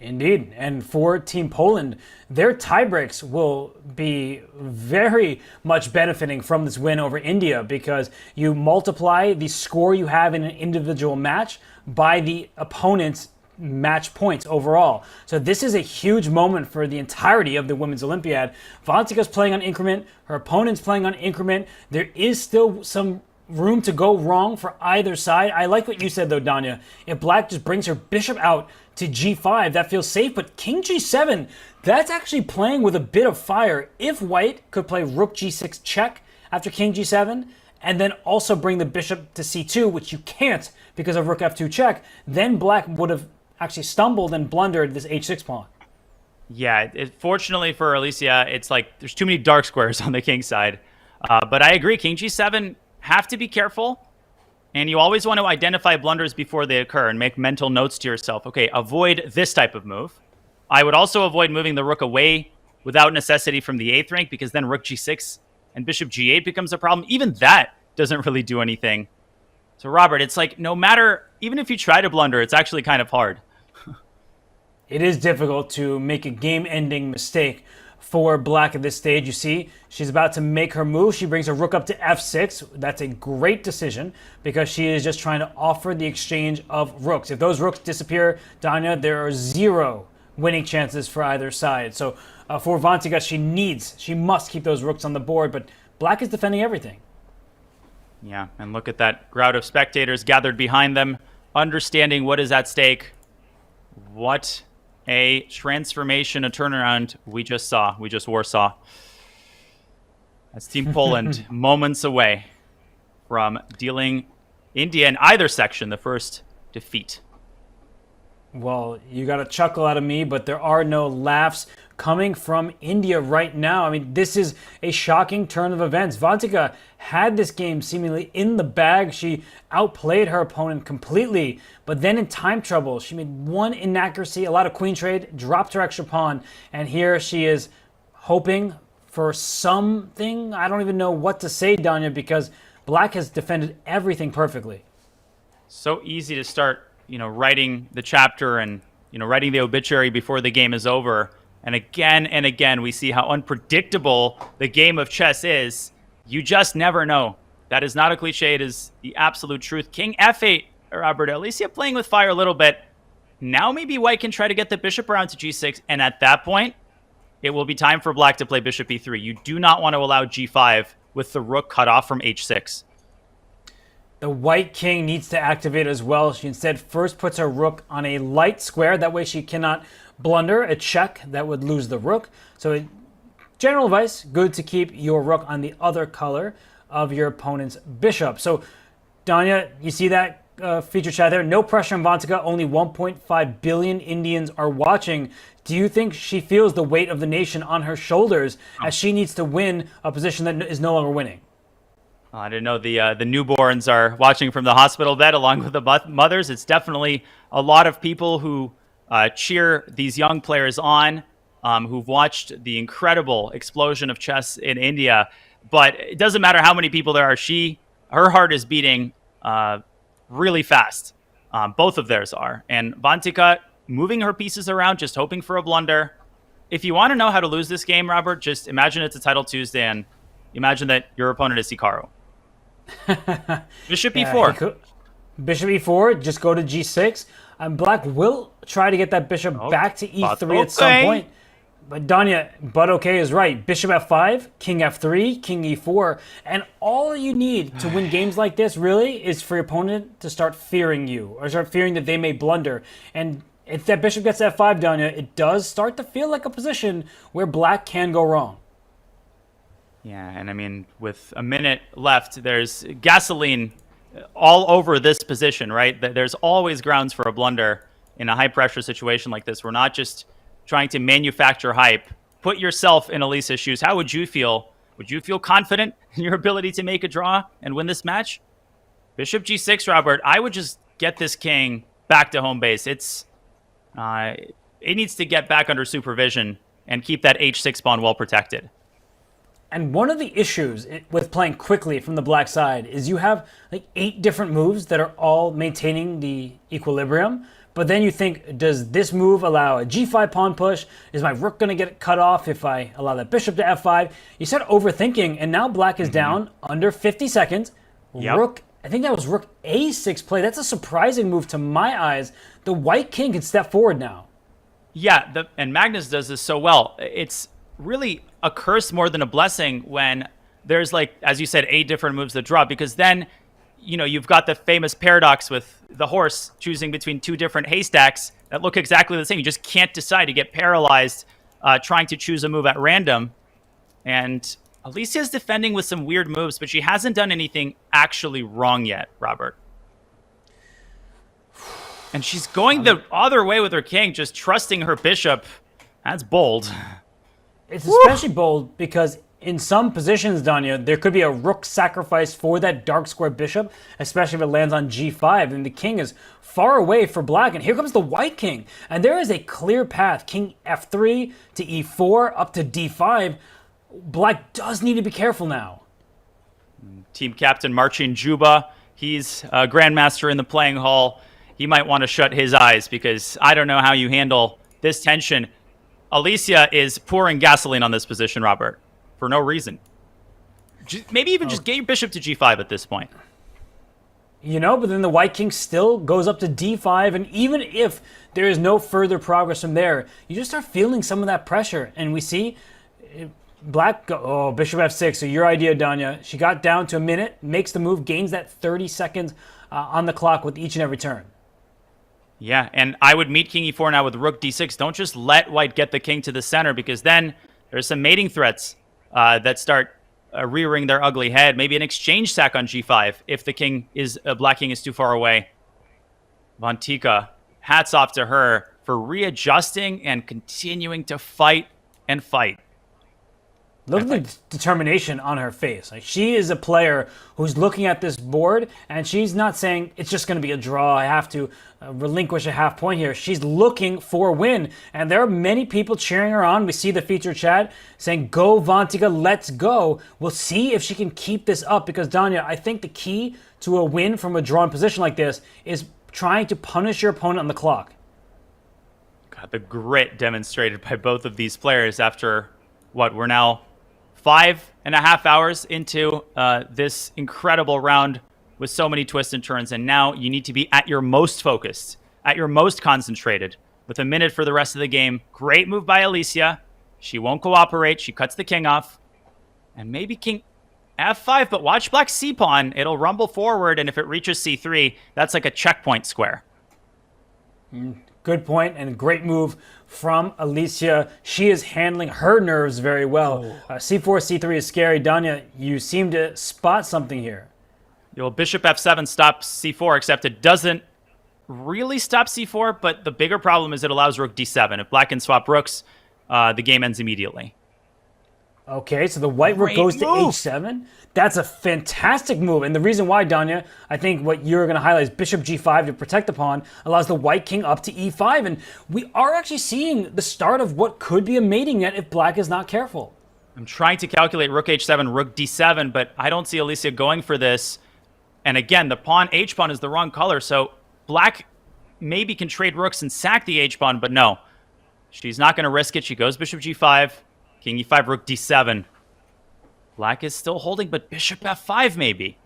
Indeed. And for Team Poland, their tiebreaks will be very much benefiting from this win over India because you multiply the score you have in an individual match by the opponent's match points overall. So this is a huge moment for the entirety of the Women's Olympiad. Vantika's playing on increment. Her opponent's playing on increment. There is still some room to go wrong for either side. I like what you said, though, Danya. If black just brings her bishop out to g5, that feels safe, but king g7, that's actually playing with a bit of fire. If white could play rook g6 check after king g7, and then also bring the bishop to c2, which you can't because of rook f2 check, then black would have actually stumbled and blundered this h6 pawn. Yeah, fortunately for Alicia, it's like there's too many dark squares on the king side. But I agree, king g7, have to be careful. And you always want to identify blunders before they occur and make mental notes to yourself. Okay, avoid this type of move. I would also avoid moving the rook away without necessity from the 8th rank, because then rook g6 and bishop g8 becomes a problem. Even that doesn't really do anything. So Robert, it's like no matter, even if you try to blunder, it's actually kind of hard. It is difficult to make a game-ending mistake for black at this stage. You see, she's about to make her move. She brings her rook up to f6. That's a great decision because she is just trying to offer the exchange of rooks. If those rooks disappear, Danya, there are 0 winning chances for either side. So for Vantika, she must keep those rooks on the board, but black is defending everything. Yeah, and look at that crowd of spectators gathered behind them, understanding what is at stake. What a transformation, a turnaround we just saw. We just Warsaw. That's Team Poland moments away from dealing India in either section the first defeat. Well, you got a chuckle out of me, but there are no laughs coming from India right now. I mean, this is a shocking turn of events. Vantika had this game seemingly in the bag. She outplayed her opponent completely, but then in time trouble, she made one inaccuracy, a lot of queen trade, dropped her extra pawn, and here she is hoping for something. I don't even know what to say, Danya, because black has defended everything perfectly. So easy to start writing the chapter and, writing the obituary before the game is over. And again, we see how unpredictable the game of chess is. You just never know. That is not a cliche. It is the absolute truth. King f8, Robert. Alicia playing with fire a little bit. Now maybe white can try to get the bishop around to g6. And at that point, it will be time for black to play bishop e3. You do not want to allow g5 with the rook cut off from h6. The white king needs to activate as well. She instead first puts her rook on a light square. That way she cannot blunder a check that would lose the rook. So general advice, good to keep your rook on the other color of your opponent's bishop. So Danya, you see that feature chat there? No pressure on Vantika. Only 1.5 billion Indians are watching. Do you think she feels the weight of the nation on her shoulders as she needs to win a position that is no longer winning? I didn't know the newborns are watching from the hospital bed along with the mothers. It's definitely a lot of people who cheer these young players on, who've watched the incredible explosion of chess in India. But it doesn't matter how many people there are. Her heart is beating really fast. Both of theirs are. And Vantika moving her pieces around, just hoping for a blunder. If you want to know how to lose this game, Robert, just imagine it's a Title Tuesday and imagine that your opponent is Hikaru. Bishop e4. Bishop e4, just go to g6. Black will try to get that bishop back to e3 at some point. But Danya, but okay is right. Bishop f5, king f3, king e4. And all you need to win games like this, really, is for your opponent to start fearing you, or start fearing that they may blunder. And if that bishop gets f5, Danya, it does start to feel like a position where black can go wrong. Yeah, and I mean, with a minute left, there's gasoline all over this position, right? There's always grounds for a blunder in a high-pressure situation like this. We're not just trying to manufacture hype. Put yourself in Elisa's shoes. How would you feel? Would you feel confident in your ability to make a draw and win this match? Bishop g6, Robert. I would just get this king back to home base. It needs to get back under supervision and keep that h6 pawn well protected. And one of the issues with playing quickly from the black side is you have like 8 different moves that are all maintaining the equilibrium. But then you think, does this move allow a g5 pawn push? Is my rook going to get cut off if I allow that bishop to f5? You start overthinking, and now black is down under 50 seconds. Yep. Rook, I think that was rook a6 play. That's a surprising move to my eyes. The white king can step forward now. Yeah, and Magnus does this so well. It's really a curse more than a blessing when there's, like, as you said, 8 different moves that drop, because then, you've got the famous paradox with the horse choosing between 2 different haystacks that look exactly the same. You just can't decide. You get paralyzed trying to choose a move at random. And Alicia's defending with some weird moves, but she hasn't done anything actually wrong yet, Robert. And she's going the other way with her king, just trusting her bishop. That's bold. It's especially bold because in some positions, Danya, there could be a rook sacrifice for that dark square bishop, especially if it lands on g5, and the king is far away for black. And here comes the white king, and there is a clear path. King f3 to e4 up to d5. Black does need to be careful now. Team captain Marcin Juba, he's a grandmaster in the playing hall. He might want to shut his eyes because I don't know how you handle this tension. Alicia is pouring gasoline on this position, Robert, for no reason. Maybe even just get your bishop to g5 at this point. You know, but then the white king still goes up to d5, and even if there is no further progress from there, you just start feeling some of that pressure. And we see black bishop f6. So your idea, Danya, she got down to a minute, makes the move, gains that 30 seconds on the clock with each and every turn. Yeah, and I would meet king e4 now with rook d6. Don't just let white get the king to the center, because then there's some mating threats that start rearing their ugly head. Maybe an exchange sack on g5 if the black king is too far away. Vantika, hats off to her for readjusting and continuing to fight and fight. Look at the determination on her face. Like, she is a player who's looking at this board, and she's not saying it's just going to be a draw. I have to relinquish a half point here. She's looking for a win, and there are many people cheering her on. We see the feature chat saying, "Go Vantika, let's go." We'll see if she can keep this up, because Danya, I think the key to a win from a drawn position like this is trying to punish your opponent on the clock. God, the grit demonstrated by both of these players after what we're now 5.5 hours into this incredible round with so many twists and turns. And now you need to be at your most focused, at your most concentrated, with a minute for the rest of the game. Great move by Alicia. She won't cooperate. She cuts the king off. And maybe king f5, but watch black's c-pawn. It'll rumble forward, and if it reaches c3, that's like a checkpoint square. Good point, and great move from Alicia. She is handling her nerves very well. C4, C3 is scary. Danya, you seem to spot something here. Well, bishop f7 stops c4, except it doesn't really stop c4, but the bigger problem is it allows rook d7. If black can swap rooks, the game ends immediately. Okay, so the white rook goes to h7. That's a fantastic move. And the reason why, Danya, I think what you're going to highlight is bishop g5 to protect the pawn, allows the white king up to e5. And we are actually seeing the start of what could be a mating net if black is not careful. I'm trying to calculate rook h7, rook d7, but I don't see Alicia going for this. And again, the pawn, h-pawn, is the wrong color, so black maybe can trade rooks and sack the h-pawn, but no. She's not going to risk it. She goes bishop g5, king e5, rook d7. Black is still holding, but bishop f5 maybe.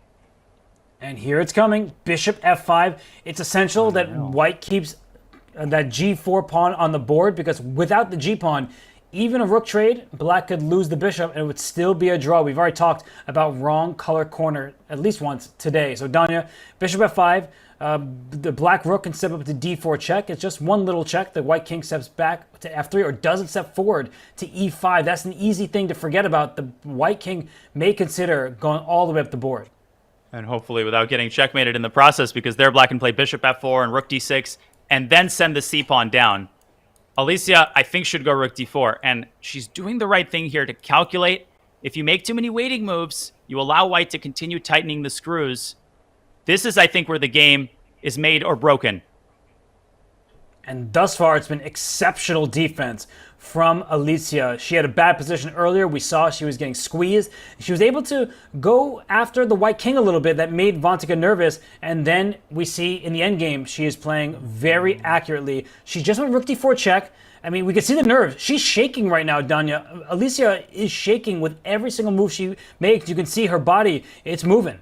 And here it's coming, bishop f5. It's essential that white keeps that g4 pawn on the board, because without the g-pawn, even a rook trade, black could lose the bishop and it would still be a draw. We've already talked about wrong color corner at least once today. So Danya, bishop f5, the black rook can step up to d4 check. It's just one little check. The white king steps back to f3 or doesn't step forward to e5. That's an easy thing to forget about. The white king may consider going all the way up the board. And hopefully without getting checkmated in the process, because there black can play bishop f4 and rook d6 and then send the c-pawn down. Alicia, I think, should go rook d4, and she's doing the right thing here to calculate. If you make too many waiting moves, you allow white to continue tightening the screws. This is, I think, where the game is made or broken. And thus far, it's been exceptional defense from Alicia. She had a bad position earlier. We saw she was getting squeezed. She was able to go after the white king a little bit. That made Vantika nervous. And then we see in the endgame, she is playing very accurately. She just went rook d4 check. I mean, we can see the nerves. She's shaking right now, Danya. Alicia is shaking with every single move she makes. You can see her body. It's moving.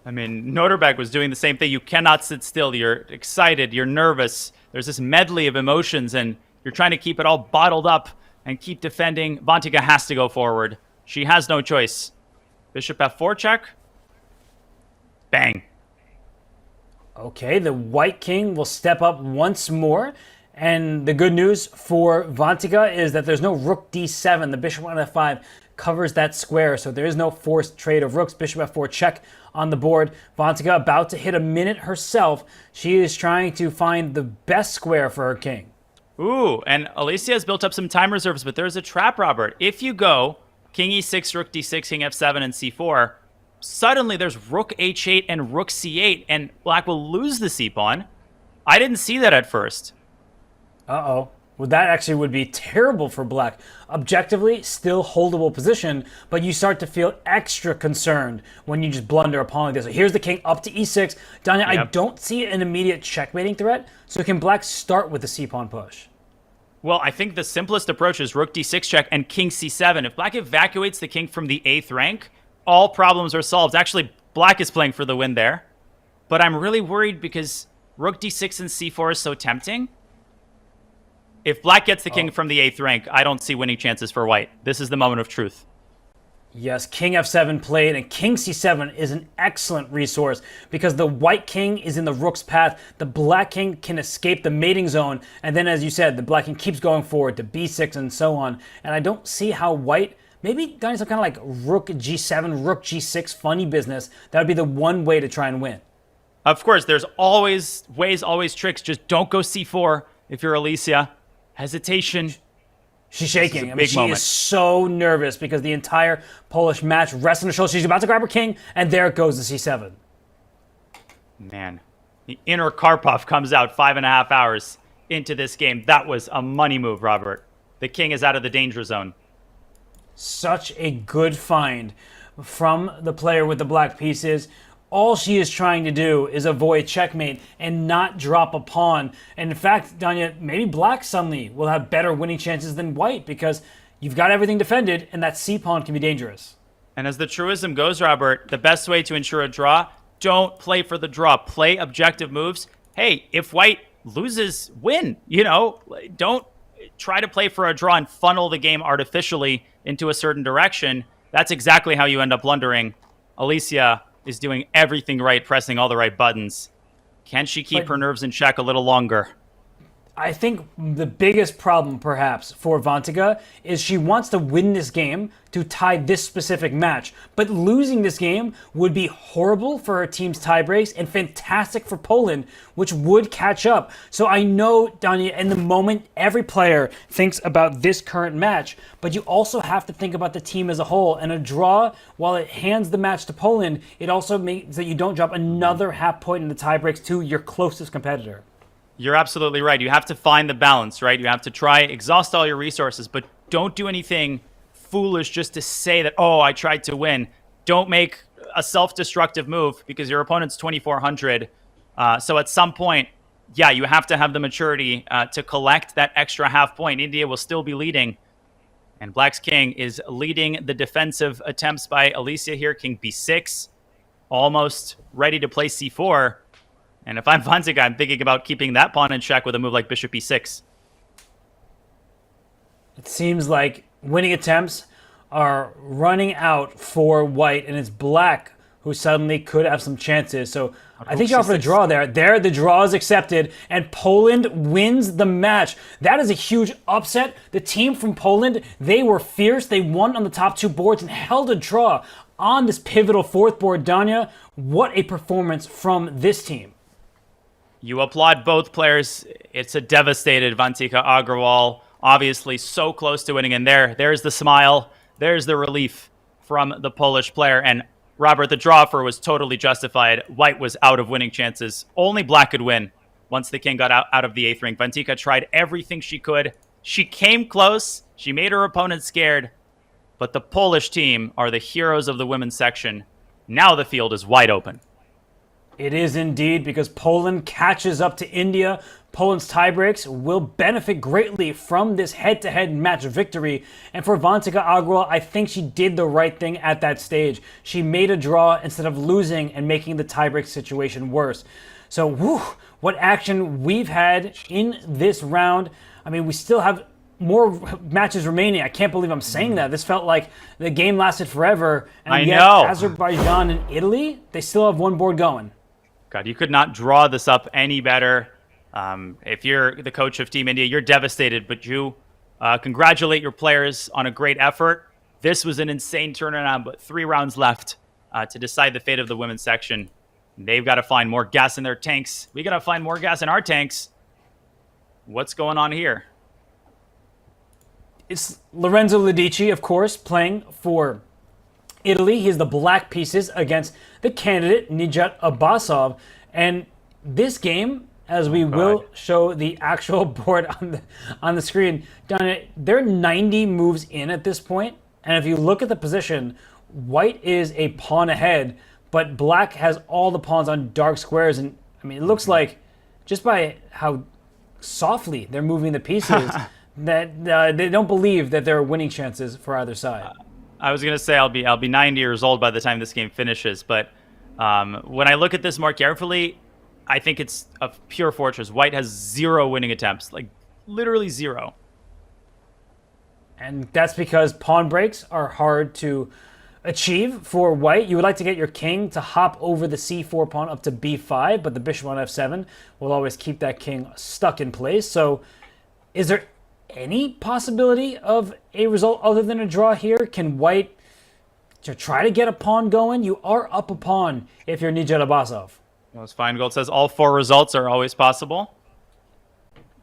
I mean, Noterberg was doing the same thing. You cannot sit still. You're excited. You're nervous. There's this medley of emotions, and you're trying to keep it all bottled up and keep defending. Vantika has to go forward. She has no choice. Bishop f4 check. Bang. Okay, the white king will step up once more. And the good news for Vantika is that there's no rook d7. The bishop on f5 covers that square, so there is no forced trade of rooks. Bishop f4 check on the board. Vantika about to hit a minute herself. She is trying to find the best square for her king. Ooh, and Alicia has built up some time reserves, but there's a trap, Robert. If you go king e6, rook d6, king f7, and c4, suddenly there's rook h8 and rook c8, and black will lose the c-pawn. I didn't see that at first. Uh-oh. Well, that actually would be terrible for black. Objectively, still holdable position, but you start to feel extra concerned when you just blunder a pawn like this. So here's the king up to e6. Danya, I don't see an immediate checkmating threat, so can black start with the c-pawn push? Well, I think the simplest approach is rook d6 check and king c7. If black evacuates the king from the 8th rank, all problems are solved. Actually, black is playing for the win there, but I'm really worried because rook d6 and c4 is so tempting. If black gets the king from the 8th rank, I don't see winning chances for white. This is the moment of truth. Yes, king f7 played, and king c7 is an excellent resource because the white king is in the rook's path. The black king can escape the mating zone, and then, as you said, the black king keeps going forward to b6 and so on. And I don't see how white, maybe done some kind of like rook g7, rook g6 funny business. That would be the one way to try and win. Of course, there's always ways, always tricks. Just don't go c4 if you're Alicia. Hesitation. She's shaking. I mean, she is so nervous because the entire Polish match rests on her shoulders. She's about to grab her king, and there goes the c7. Man, the inner Karpov comes out 5.5 hours into this game. That was a money move, Robert. The king is out of the danger zone. Such a good find from the player with the black pieces. All she is trying to do is avoid checkmate and not drop a pawn. And in fact, Danya, maybe black suddenly will have better winning chances than white because you've got everything defended and that c-pawn can be dangerous. And as the truism goes, Robert, the best way to ensure a draw, don't play for the draw. Play objective moves. Hey, if white loses, win. You know, don't try to play for a draw and funnel the game artificially into a certain direction. That's exactly how you end up blundering. Alicia is doing everything right, pressing all the right buttons. Can she keep her nerves in check a little longer? I think the biggest problem, perhaps, for Vantika is she wants to win this game to tie this specific match. But losing this game would be horrible for her team's tiebreaks and fantastic for Poland, which would catch up. So I know, Danya, in the moment, every player thinks about this current match, but you also have to think about the team as a whole. And a draw, while it hands the match to Poland, it also means that you don't drop another half point in the tiebreaks to your closest competitor. You're absolutely right. You have to find the balance, right? You have to try, exhaust all your resources, but don't do anything foolish just to say that, oh, I tried to win. Don't make a self-destructive move because your opponent's 2,400. So at some point, yeah, you have to have the maturity to collect that extra half point. India will still be leading. And Black's king is leading the defensive attempts by Alicia here. King b6, almost ready to play c4. And if I'm Vantika, I'm thinking about keeping that pawn in check with a move like bishop e6. It seems like winning attempts are running out for white, and it's black who suddenly could have some chances. So I think you offer a draw there. There, the draw is accepted, and Poland wins the match. That is a huge upset. The team from Poland, they were fierce. They won on the top two boards and held a draw on this pivotal fourth board. Danya, what a performance from this team. You applaud both players. It's a devastated Vantika Agrawal, obviously so close to winning. And there's the smile. There's the relief from the Polish player. And Robert, the draw offer was totally justified. White was out of winning chances. Only black could win once the king got out of the 8th rank. Vantika tried everything she could. She came close. She made her opponent scared. But the Polish team are the heroes of the women's section. Now the field is wide open. It is indeed, because Poland catches up to India. Poland's tiebreaks will benefit greatly from this head-to-head match victory. And for Vantika Agrawal, I think she did the right thing at that stage. She made a draw instead of losing and making the tiebreak situation worse. So, what action we've had in this round. I mean, we still have more matches remaining. I can't believe I'm saying that. This felt like the game lasted forever. And yet, Azerbaijan and Italy, they still have one board going. God, you could not draw this up any better. If you're the coach of Team India, you're devastated, but you congratulate your players on a great effort. This was an insane turnaround, but 3 rounds left to decide the fate of the women's section. They've got to find more gas in their tanks. We got to find more gas in our tanks. what's going on here? It's Lorenzo Lodici, of course, playing for Italy. He's the black pieces against the candidate, Nijat Abbasov. And this game, as we will show the actual board on the screen, they're 90 moves in at this point. And if you look at the position, white is a pawn ahead, but black has all the pawns on dark squares. And I mean, it looks like, just by how softly they're moving the pieces, that they don't believe that there are winning chances for either side. I was gonna say I'll be 90 years old by the time this game finishes, but when I look at this more carefully, I think it's a pure fortress. White has 0 winning attempts, like literally 0. And that's because pawn breaks are hard to achieve for white. You would like to get your king to hop over the c4 pawn up to b5, but the bishop on f7 will always keep that king stuck in place. So is there any possibility of a result other than a draw here? Can white try to get a pawn going? You are up a pawn if you're Nijat Abbasov. Well, as Feingold says, all 4 results are always possible.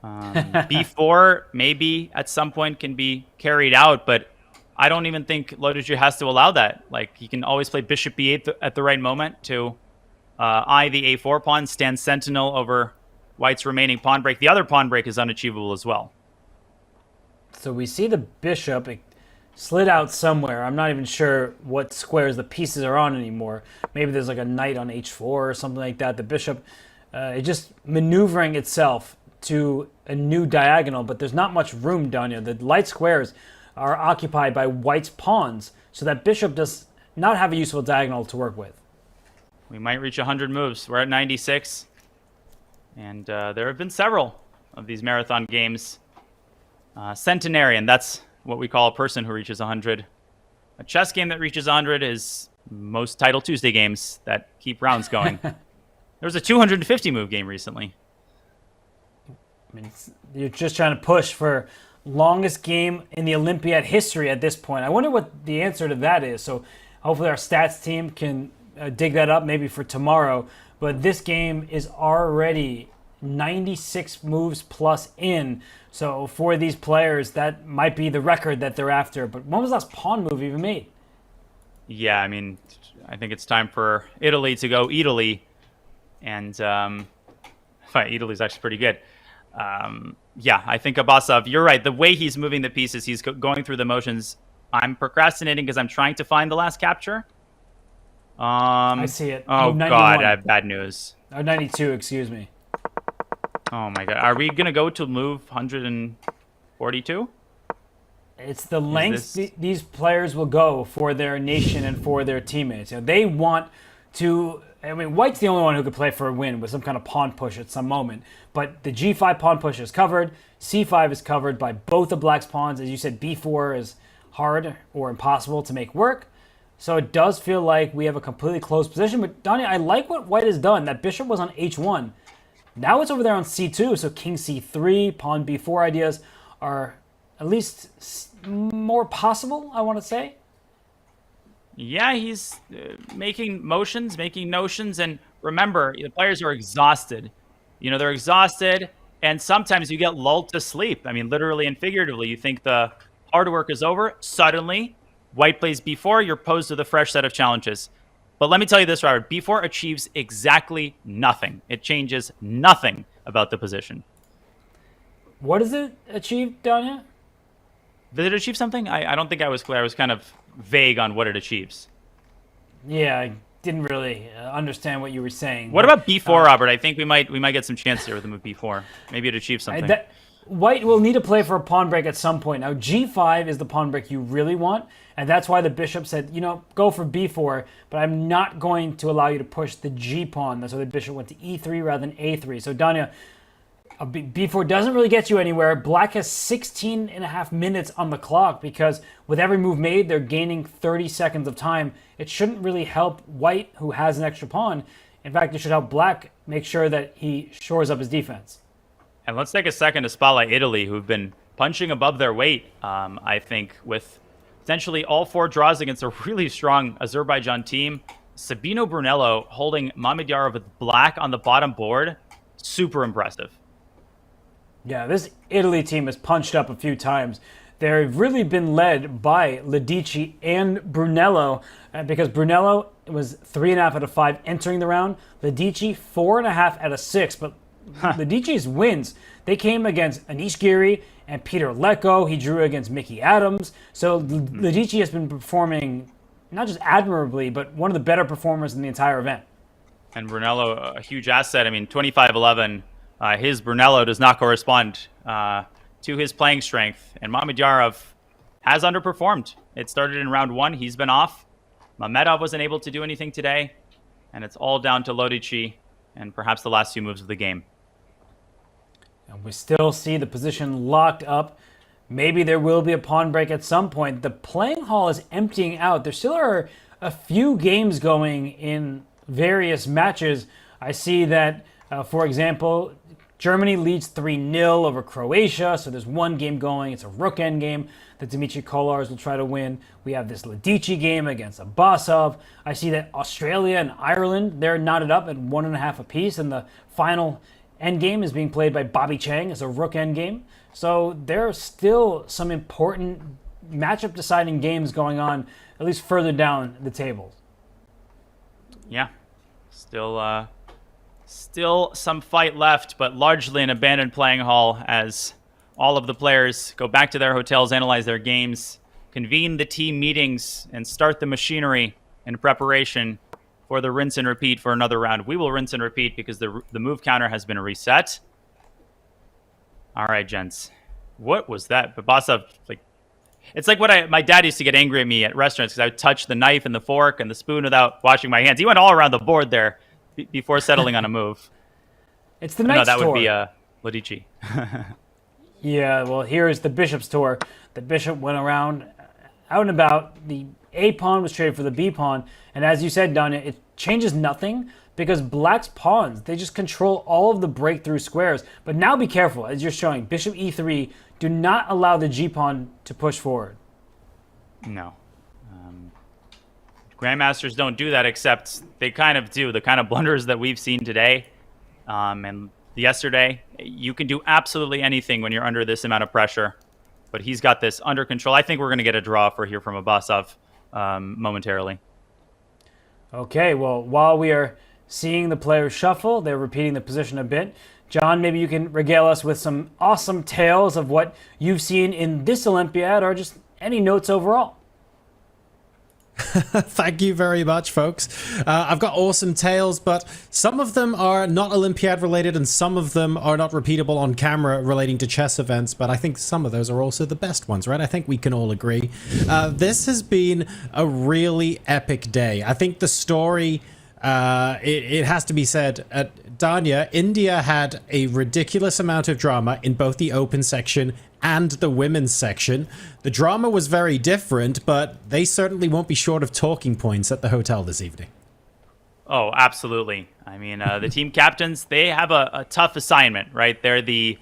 b4 maybe at some point can be carried out, but I don't even think Lodici has to allow that. Like, he can always play bishop b8 at the right moment to eye the a4 pawn, stand sentinel over white's remaining pawn break. The other pawn break is unachievable as well. So we see the bishop. It slid out somewhere. I'm not even sure what squares the pieces are on anymore. Maybe there's like a knight on h4 or something like that. The bishop is just maneuvering itself to a new diagonal, but there's not much room down here. The light squares are occupied by white's pawns, so that bishop does not have a useful diagonal to work with. We might reach 100 moves. We're at 96, and there have been several of these marathon games. Centenarian, that's what we call a person who reaches 100. A chess game that reaches 100 is most Title Tuesday games that keep rounds going. There was a 250 move game recently. I mean, you're just trying to push for longest game in the Olympiad history at this point. I wonder what the answer to that is. So hopefully our stats team can dig that up maybe for tomorrow. But this game is already 96 moves plus in. So for these players, that might be the record that they're after. But when was the last pawn move even made? Yeah, I mean, I think it's time for Italy to go Italy. And Italy's actually pretty good. Yeah, I think Abbasov, you're right. The way he's moving the pieces, he's going through the motions. I'm procrastinating because I'm trying to find the last capture. I see it. Oh, God, I have bad news. 92, excuse me. Oh, my God. Are we going to go to move 142? It's the lengths these players will go for their nation and for their teammates. You know, they want to... I mean, white's the only one who could play for a win with some kind of pawn push at some moment. But the g5 pawn push is covered. c5 is covered by both of black's pawns. As you said, b4 is hard or impossible to make work. So it does feel like we have a completely closed position. But, Donnie, I like what white has done. That bishop was on h1. Now it's over there on c2. So king c3, pawn b4 ideas are at least more possible, I want to say. Yeah, he's making motions, making notions, and remember, the players are exhausted. You know, they're exhausted, and sometimes you get lulled to sleep. I mean, literally and figuratively, you think the hard work is over. Suddenly, white plays b4, you're posed with a fresh set of challenges. But let me tell you this, Robert, b4 achieves exactly nothing. It changes nothing about the position. What does it achieve, Danya? Did it achieve something? I don't think I was clear. I was kind of vague on what it achieves. Yeah, I didn't really understand what you were saying. What about b4, Robert? I think we might get some chance here with the move b4. Maybe it achieves something. White will need to play for a pawn break at some point. Now, g5 is the pawn break you really want, and that's why the bishop said, you know, go for b4, but I'm not going to allow you to push the g pawn. That's why the bishop went to e3 rather than a3. So, Danya, b4 doesn't really get you anywhere. Black has 16 and a half minutes on the clock because with every move made, they're gaining 30 seconds of time. It shouldn't really help white, who has an extra pawn. In fact, it should help black make sure that he shores up his defense. And let's take a second to spotlight Italy, who've been punching above their weight, I think, with potentially all 4 draws against a really strong Azerbaijan team. Sabino Brunello holding Mamedyarov with black on the bottom board. Super impressive. Yeah, this Italy team has punched up a few times. They've really been led by Ledici and Brunello, because Brunello was 3.5 out of 5 entering the round. Ledici 4.5 out of 6, but Ledici's wins, they came against Anish Giri and Peter Leko. He drew against Mickey Adams. So Ledici has been performing not just admirably, but one of the better performers in the entire event. And Brunello, a huge asset. I mean, 25-11. His Brunello does not correspond to his playing strength. And Mamedyarov has underperformed. It started in round 1. He's been off. Mamedov wasn't able to do anything today. And it's all down to Lodici and perhaps the last few moves of the game. And we still see the position locked up. Maybe there will be a pawn break at some point. The playing hall is emptying out. There still are a few games going in various matches. I see that, for example, Germany leads 3-0 over Croatia, so there's one game going. It's a rook endgame that Dmitry Kolars will try to win. We have this Ledici game against Abbasov. I see that Australia and Ireland, they're knotted up at 1.5 apiece, and the final endgame is being played by Bobby Chang as a rook endgame. So there are still some important matchup deciding games going on, at least further down the table. Yeah, still some fight left, but largely an abandoned playing hall as all of the players go back to their hotels, analyze their games, convene the team meetings, and start the machinery in preparation for the rinse and repeat for another round. We will rinse and repeat because the move counter has been reset. All right, gents. What was that? Babasov, it's like what my dad used to get angry at me at restaurants because I would touch the knife and the fork and the spoon without washing my hands. He went all around the board there before settling on a move. It's the Knight's Tour. No, that would be Lodici. Yeah, well, here is the Bishop's Tour. The Bishop went around out and about. The A pawn was traded for the B pawn. And as you said, Danya, it changes nothing because Black's pawns, they just control all of the breakthrough squares. But now be careful, as you're showing. Bishop E3, do not allow the G pawn to push forward. No. Grandmasters don't do that, except they kind of do. The kind of blunders that we've seen today and yesterday, you can do absolutely anything when you're under this amount of pressure. But he's got this under control. I think we're going to get a draw for here from Abbasov momentarily. Okay, well, while we are seeing the players shuffle, they're repeating the position a bit. John, maybe you can regale us with some awesome tales of what you've seen in this Olympiad or just any notes overall. Thank you very much, folks. I've got awesome tales, but some of them are not Olympiad related and some of them are not repeatable on camera relating to chess events, but I think some of those are also the best ones, right? I think we can all agree. This has been a really epic day. I think the story, it has to be said, Danya, India had a ridiculous amount of drama in both the open section and the women's section. The drama was very different, but they certainly won't be short of talking points at the hotel this evening. Oh, absolutely. I mean, the team captains, they have a tough assignment, right? They're the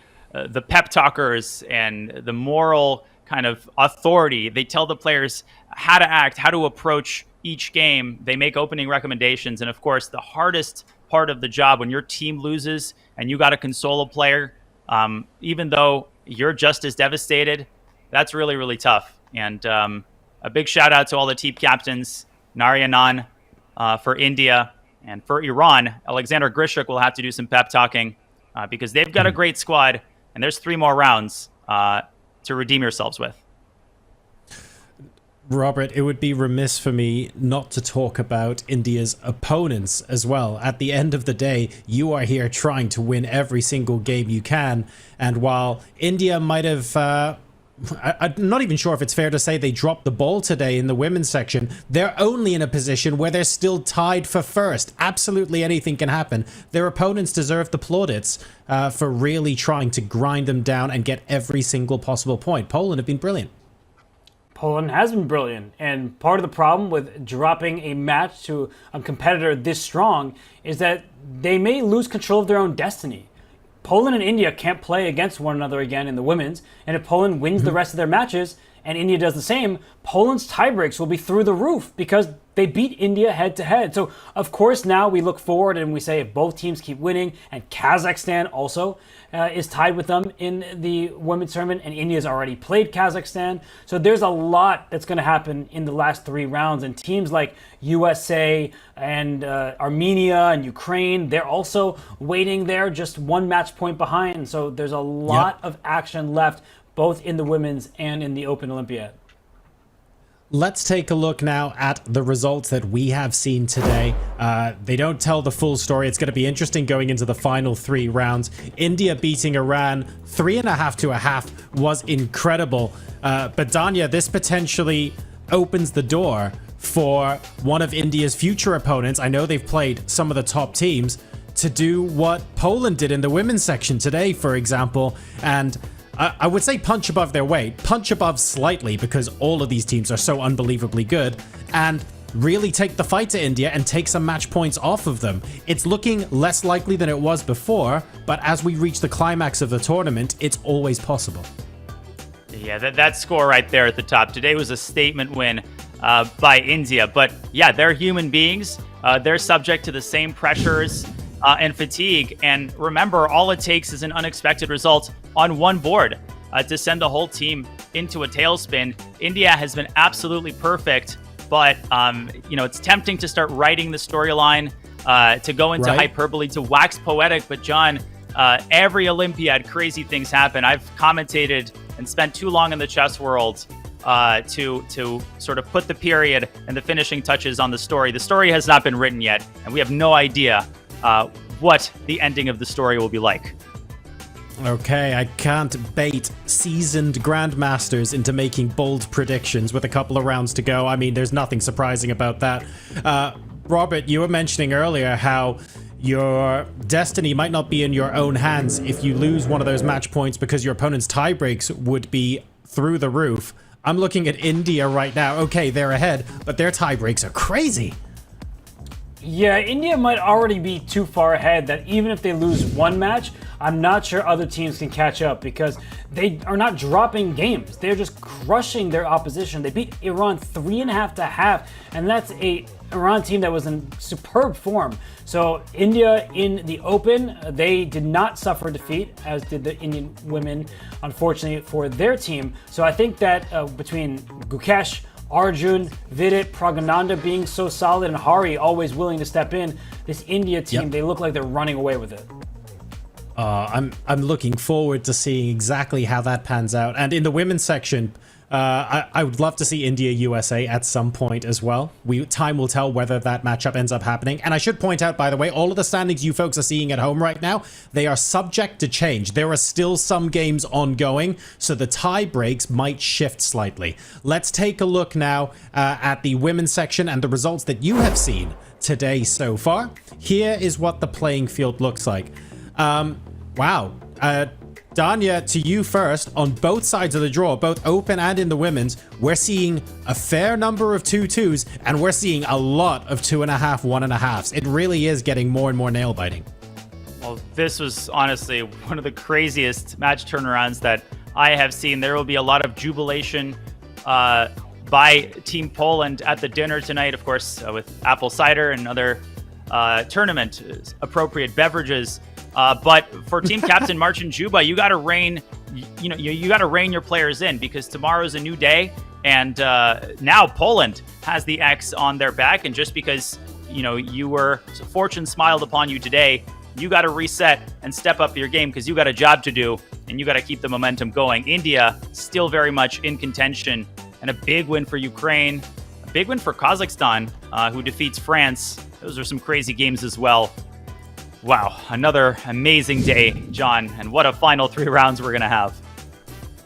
pep talkers and the moral kind of authority. They tell the players how to act, how to approach each game. They make opening recommendations. And of course, the hardest part of the job when your team loses and you got to console a player, even though you're just as devastated, that's really, really tough. And a big shout out to all the team captains, Narayanan for India, and for Iran, Alexander Grishuk will have to do some pep talking because they've got a great squad, and there's 3 more rounds to redeem yourselves with. Robert, it would be remiss for me not to talk about India's opponents as well. At the end of the day, you are here trying to win every single game you can. And while India might have, I'm not even sure if it's fair to say they dropped the ball today in the women's section, they're only in a position where they're still tied for first. Absolutely anything can happen. Their opponents deserve the plaudits for really trying to grind them down and get every single possible point. Poland have been brilliant. Poland has been brilliant, and part of the problem with dropping a match to a competitor this strong is that they may lose control of their own destiny. Poland and India can't play against one another again in the women's, and if Poland wins the rest of their matches, and India does the same, Poland's tiebreaks will be through the roof because they beat India head-to-head. So, of course, now we look forward and we say if both teams keep winning, and Kazakhstan also is tied with them in the women's tournament, and India's already played Kazakhstan. So there's a lot that's going to happen in the last 3 rounds, and teams like USA and Armenia and Ukraine, they're also waiting there, just 1 match point behind. So there's a lot of action left, both in the women's and in the Open Olympiad. Let's take a look now at the results that we have seen today. They don't tell the full story. It's going to be interesting going into the final 3 rounds. India beating Iran 3.5 to 1/2 was incredible. But Danya, this potentially opens the door for one of India's future opponents. I know they've played some of the top teams to do what Poland did in the women's section today, for example. And I would say punch above their weight, punch above slightly, because all of these teams are so unbelievably good, and really take the fight to India and take some match points off of them. It's looking less likely than it was before, but as we reach the climax of the tournament, it's always possible. Yeah, that score right there at the top today was a statement win by India. But yeah, they're human beings. They're subject to the same pressures and fatigue. And remember, all it takes is an unexpected result on one board to send the whole team into a tailspin. India has been absolutely perfect, but it's tempting to start writing the storyline, to go into hyperbole, to wax poetic. But John, every Olympiad, crazy things happen. I've commentated and spent too long in the chess world to sort of put the period and the finishing touches on the story. The story has not been written yet, and we have no idea what the ending of the story will be like. Okay, I can't bait seasoned grandmasters into making bold predictions with a couple of rounds to go. I mean, there's nothing surprising about that. Robert, you were mentioning earlier how your destiny might not be in your own hands if you lose one of those match points because your opponent's tiebreaks would be through the roof. I'm looking at India right now. Okay, they're ahead, but their tiebreaks are crazy. Yeah, India might already be too far ahead that even if they lose one match, I'm not sure other teams can catch up because they are not dropping games. They're just crushing their opposition. They beat Iran 3.5 to 1/2, and that's a Iran team that was in superb form. So India in the Open, they did not suffer defeat, as did the Indian women, unfortunately for their team. So I think that between Gukesh, Arjun, Vidit, Pragananda being so solid, and Hari always willing to step in, this India team, they look like they're running away with it. I'm looking forward to seeing exactly how that pans out. And in the women's section, I would love to see India-USA at some point as well. Time will tell whether that matchup ends up happening. And I should point out, by the way, all of the standings you folks are seeing at home right now, they are subject to change. There are still some games ongoing, so the tie breaks might shift slightly. Let's take a look now at the women's section and the results that you have seen today so far. Here is what the playing field looks like. Wow. Danya, to you first. On both sides of the draw, both open and in the women's, we're seeing a fair number of 2-2s, and we're seeing a lot of 2.5, 1.5s. It really is getting more and more nail-biting. Well, this was honestly one of the craziest match turnarounds that I have seen. There will be a lot of jubilation by Team Poland at the dinner tonight, of course, with apple cider and other tournament appropriate beverages. But for team captain Marcin Juba, you got to rein, you got to rein your players in, because tomorrow's a new day, and now Poland has the X on their back, and just because fortune smiled upon you today, you got to reset and step up your game, because you got a job to do, and you got to keep the momentum going. India still very much in contention, and a big win for Ukraine, a big win for Kazakhstan, who defeats France. Those are some crazy games as well. Wow, another amazing day, John, and what a final 3 rounds we're going to have.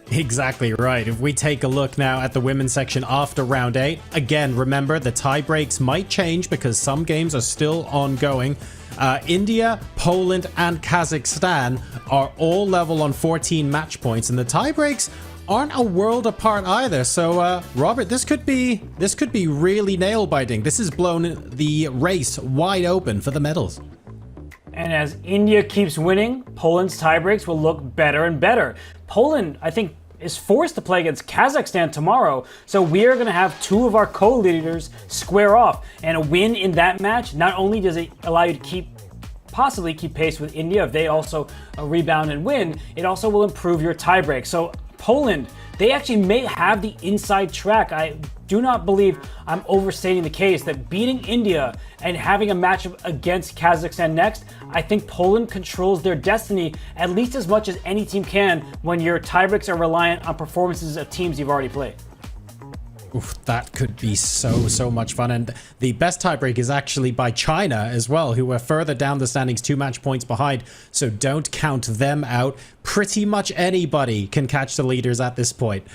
Exactly right. If we take a look now at the women's section after round 8, again, remember the tie breaks might change because some games are still ongoing. India, Poland, and Kazakhstan are all level on 14 match points, and the tie breaks aren't a world apart either. So, Robert, this could be really nail-biting. This has blown the race wide open for the medals. And as India keeps winning, Poland's tiebreaks will look better and better. Poland, I think, is forced to play against Kazakhstan tomorrow. So we are going to have two of our co-leaders square off. And a win in that match, not only does it allow you to possibly keep pace with India if they also rebound and win, it also will improve your tiebreak. So Poland, they actually may have the inside track. I do not believe I'm overstating the case that beating India and having a matchup against Kazakhstan next, I think Poland controls their destiny at least as much as any team can when your tiebreaks are reliant on performances of teams you've already played. Oof, that could be so much fun. And the best tiebreak is actually by China as well, who are further down the standings, 2 match points behind. So don't count them out. Pretty much anybody can catch the leaders at this point.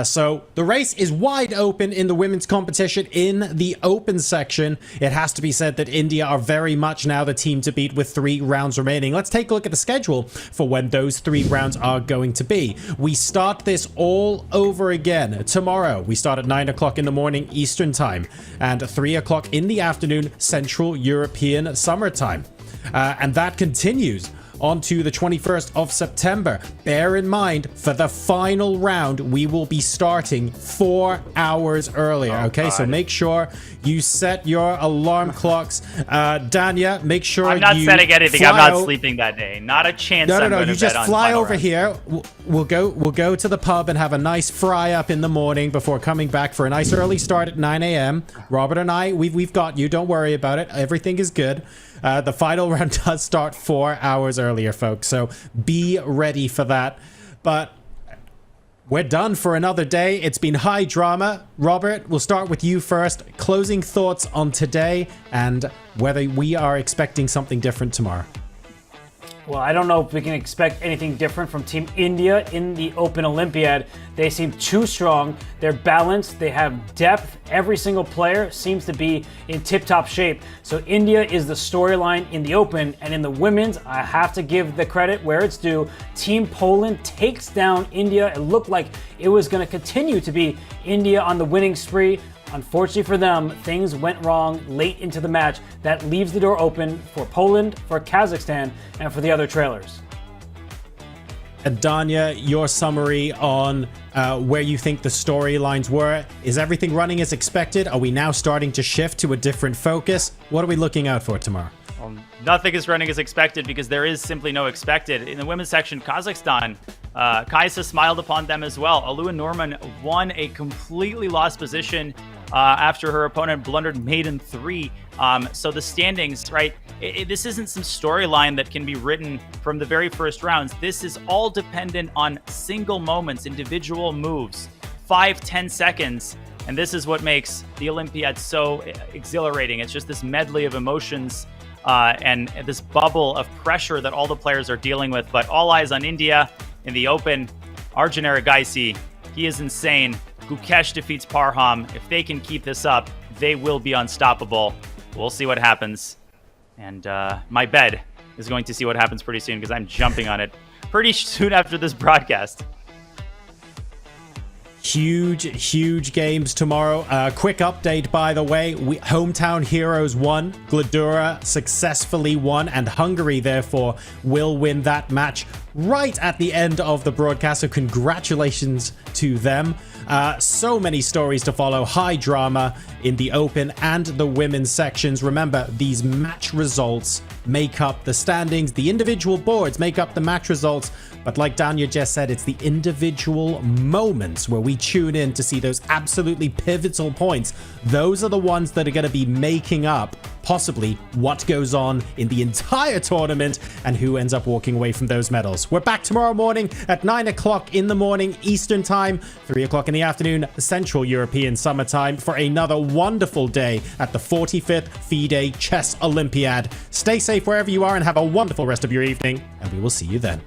So the race is wide open in the women's competition in the open section. It has to be said that India are very much now the team to beat with 3 rounds remaining. Let's take a look at the schedule for when those 3 rounds are going to be. We start this all over again tomorrow. We start at 9 o'clock in the morning Eastern time and 3 o'clock in the afternoon Central European Summer Time. And that continues on to the 21st of September. Bear in mind, for the final round, we will be starting 4 hours earlier. Okay, so make sure you set your alarm clocks. Danya, make sure I'm not you setting anything. I'm fly not sleeping that day. Not a chance. No. You just fly over here. We'll go to the pub and have a nice fry up in the morning before coming back for a nice early start at 9 a.m. Robert and I, we've got you. Don't worry about it. Everything is good. The final round does start 4 hours earlier, folks, so be ready for that. But we're done for another day. It's been high drama. Robert, we'll start with you first. Closing thoughts on today and whether we are expecting something different tomorrow. Well, I don't know if we can expect anything different from Team India in the Open Olympiad. They seem too strong. They're balanced. They have depth. Every single player seems to be in tip-top shape. So India is the storyline in the Open. And in the women's, I have to give the credit where it's due. Team Poland takes down India. It looked like it was going to continue to be India on the winning spree. Unfortunately for them, things went wrong late into the match. That leaves the door open for Poland, for Kazakhstan, and for the other trailers. And Danya, your summary on where you think the storylines were. Is everything running as expected? Are we now starting to shift to a different focus? What are we looking out for tomorrow? Nothing is running as expected because there is simply no expected. In the women's section, Kazakhstan, Kaisa smiled upon them as well. Alua Norman won a completely lost position after her opponent blundered maiden 3. So the standings, right? This isn't some storyline that can be written from the very first rounds. This is all dependent on single moments, individual moves, 5-10 seconds. And this is what makes the Olympiad so exhilarating. It's just this medley of emotions and this bubble of pressure that all the players are dealing with. But all eyes on India in the Open. Arjun Erigaisi, he is insane. Gukesh defeats Parham. If they can keep this up, they will be unstoppable. We'll see what happens. And my bed is going to see what happens pretty soon because I'm jumping on it pretty soon after this broadcast. Huge games tomorrow. Quick update, by the way. Hometown Heroes won. Gladura successfully won. And Hungary, therefore, will win that match right at the end of the broadcast. So congratulations to them. So many stories to follow. High drama in the Open and the women's sections. Remember, these match results make up the standings. The individual boards make up the match results. But like Danya just said, it's the individual moments where we tune in to see those absolutely pivotal points. Those are the ones that are going to be making up possibly what goes on in the entire tournament and who ends up walking away from those medals. We're back tomorrow morning at 9 o'clock in the morning Eastern time, 3 o'clock in the afternoon Central European Summer Time for another wonderful day at the 45th FIDE Chess Olympiad. Stay safe wherever you are and have a wonderful rest of your evening, and we will see you then.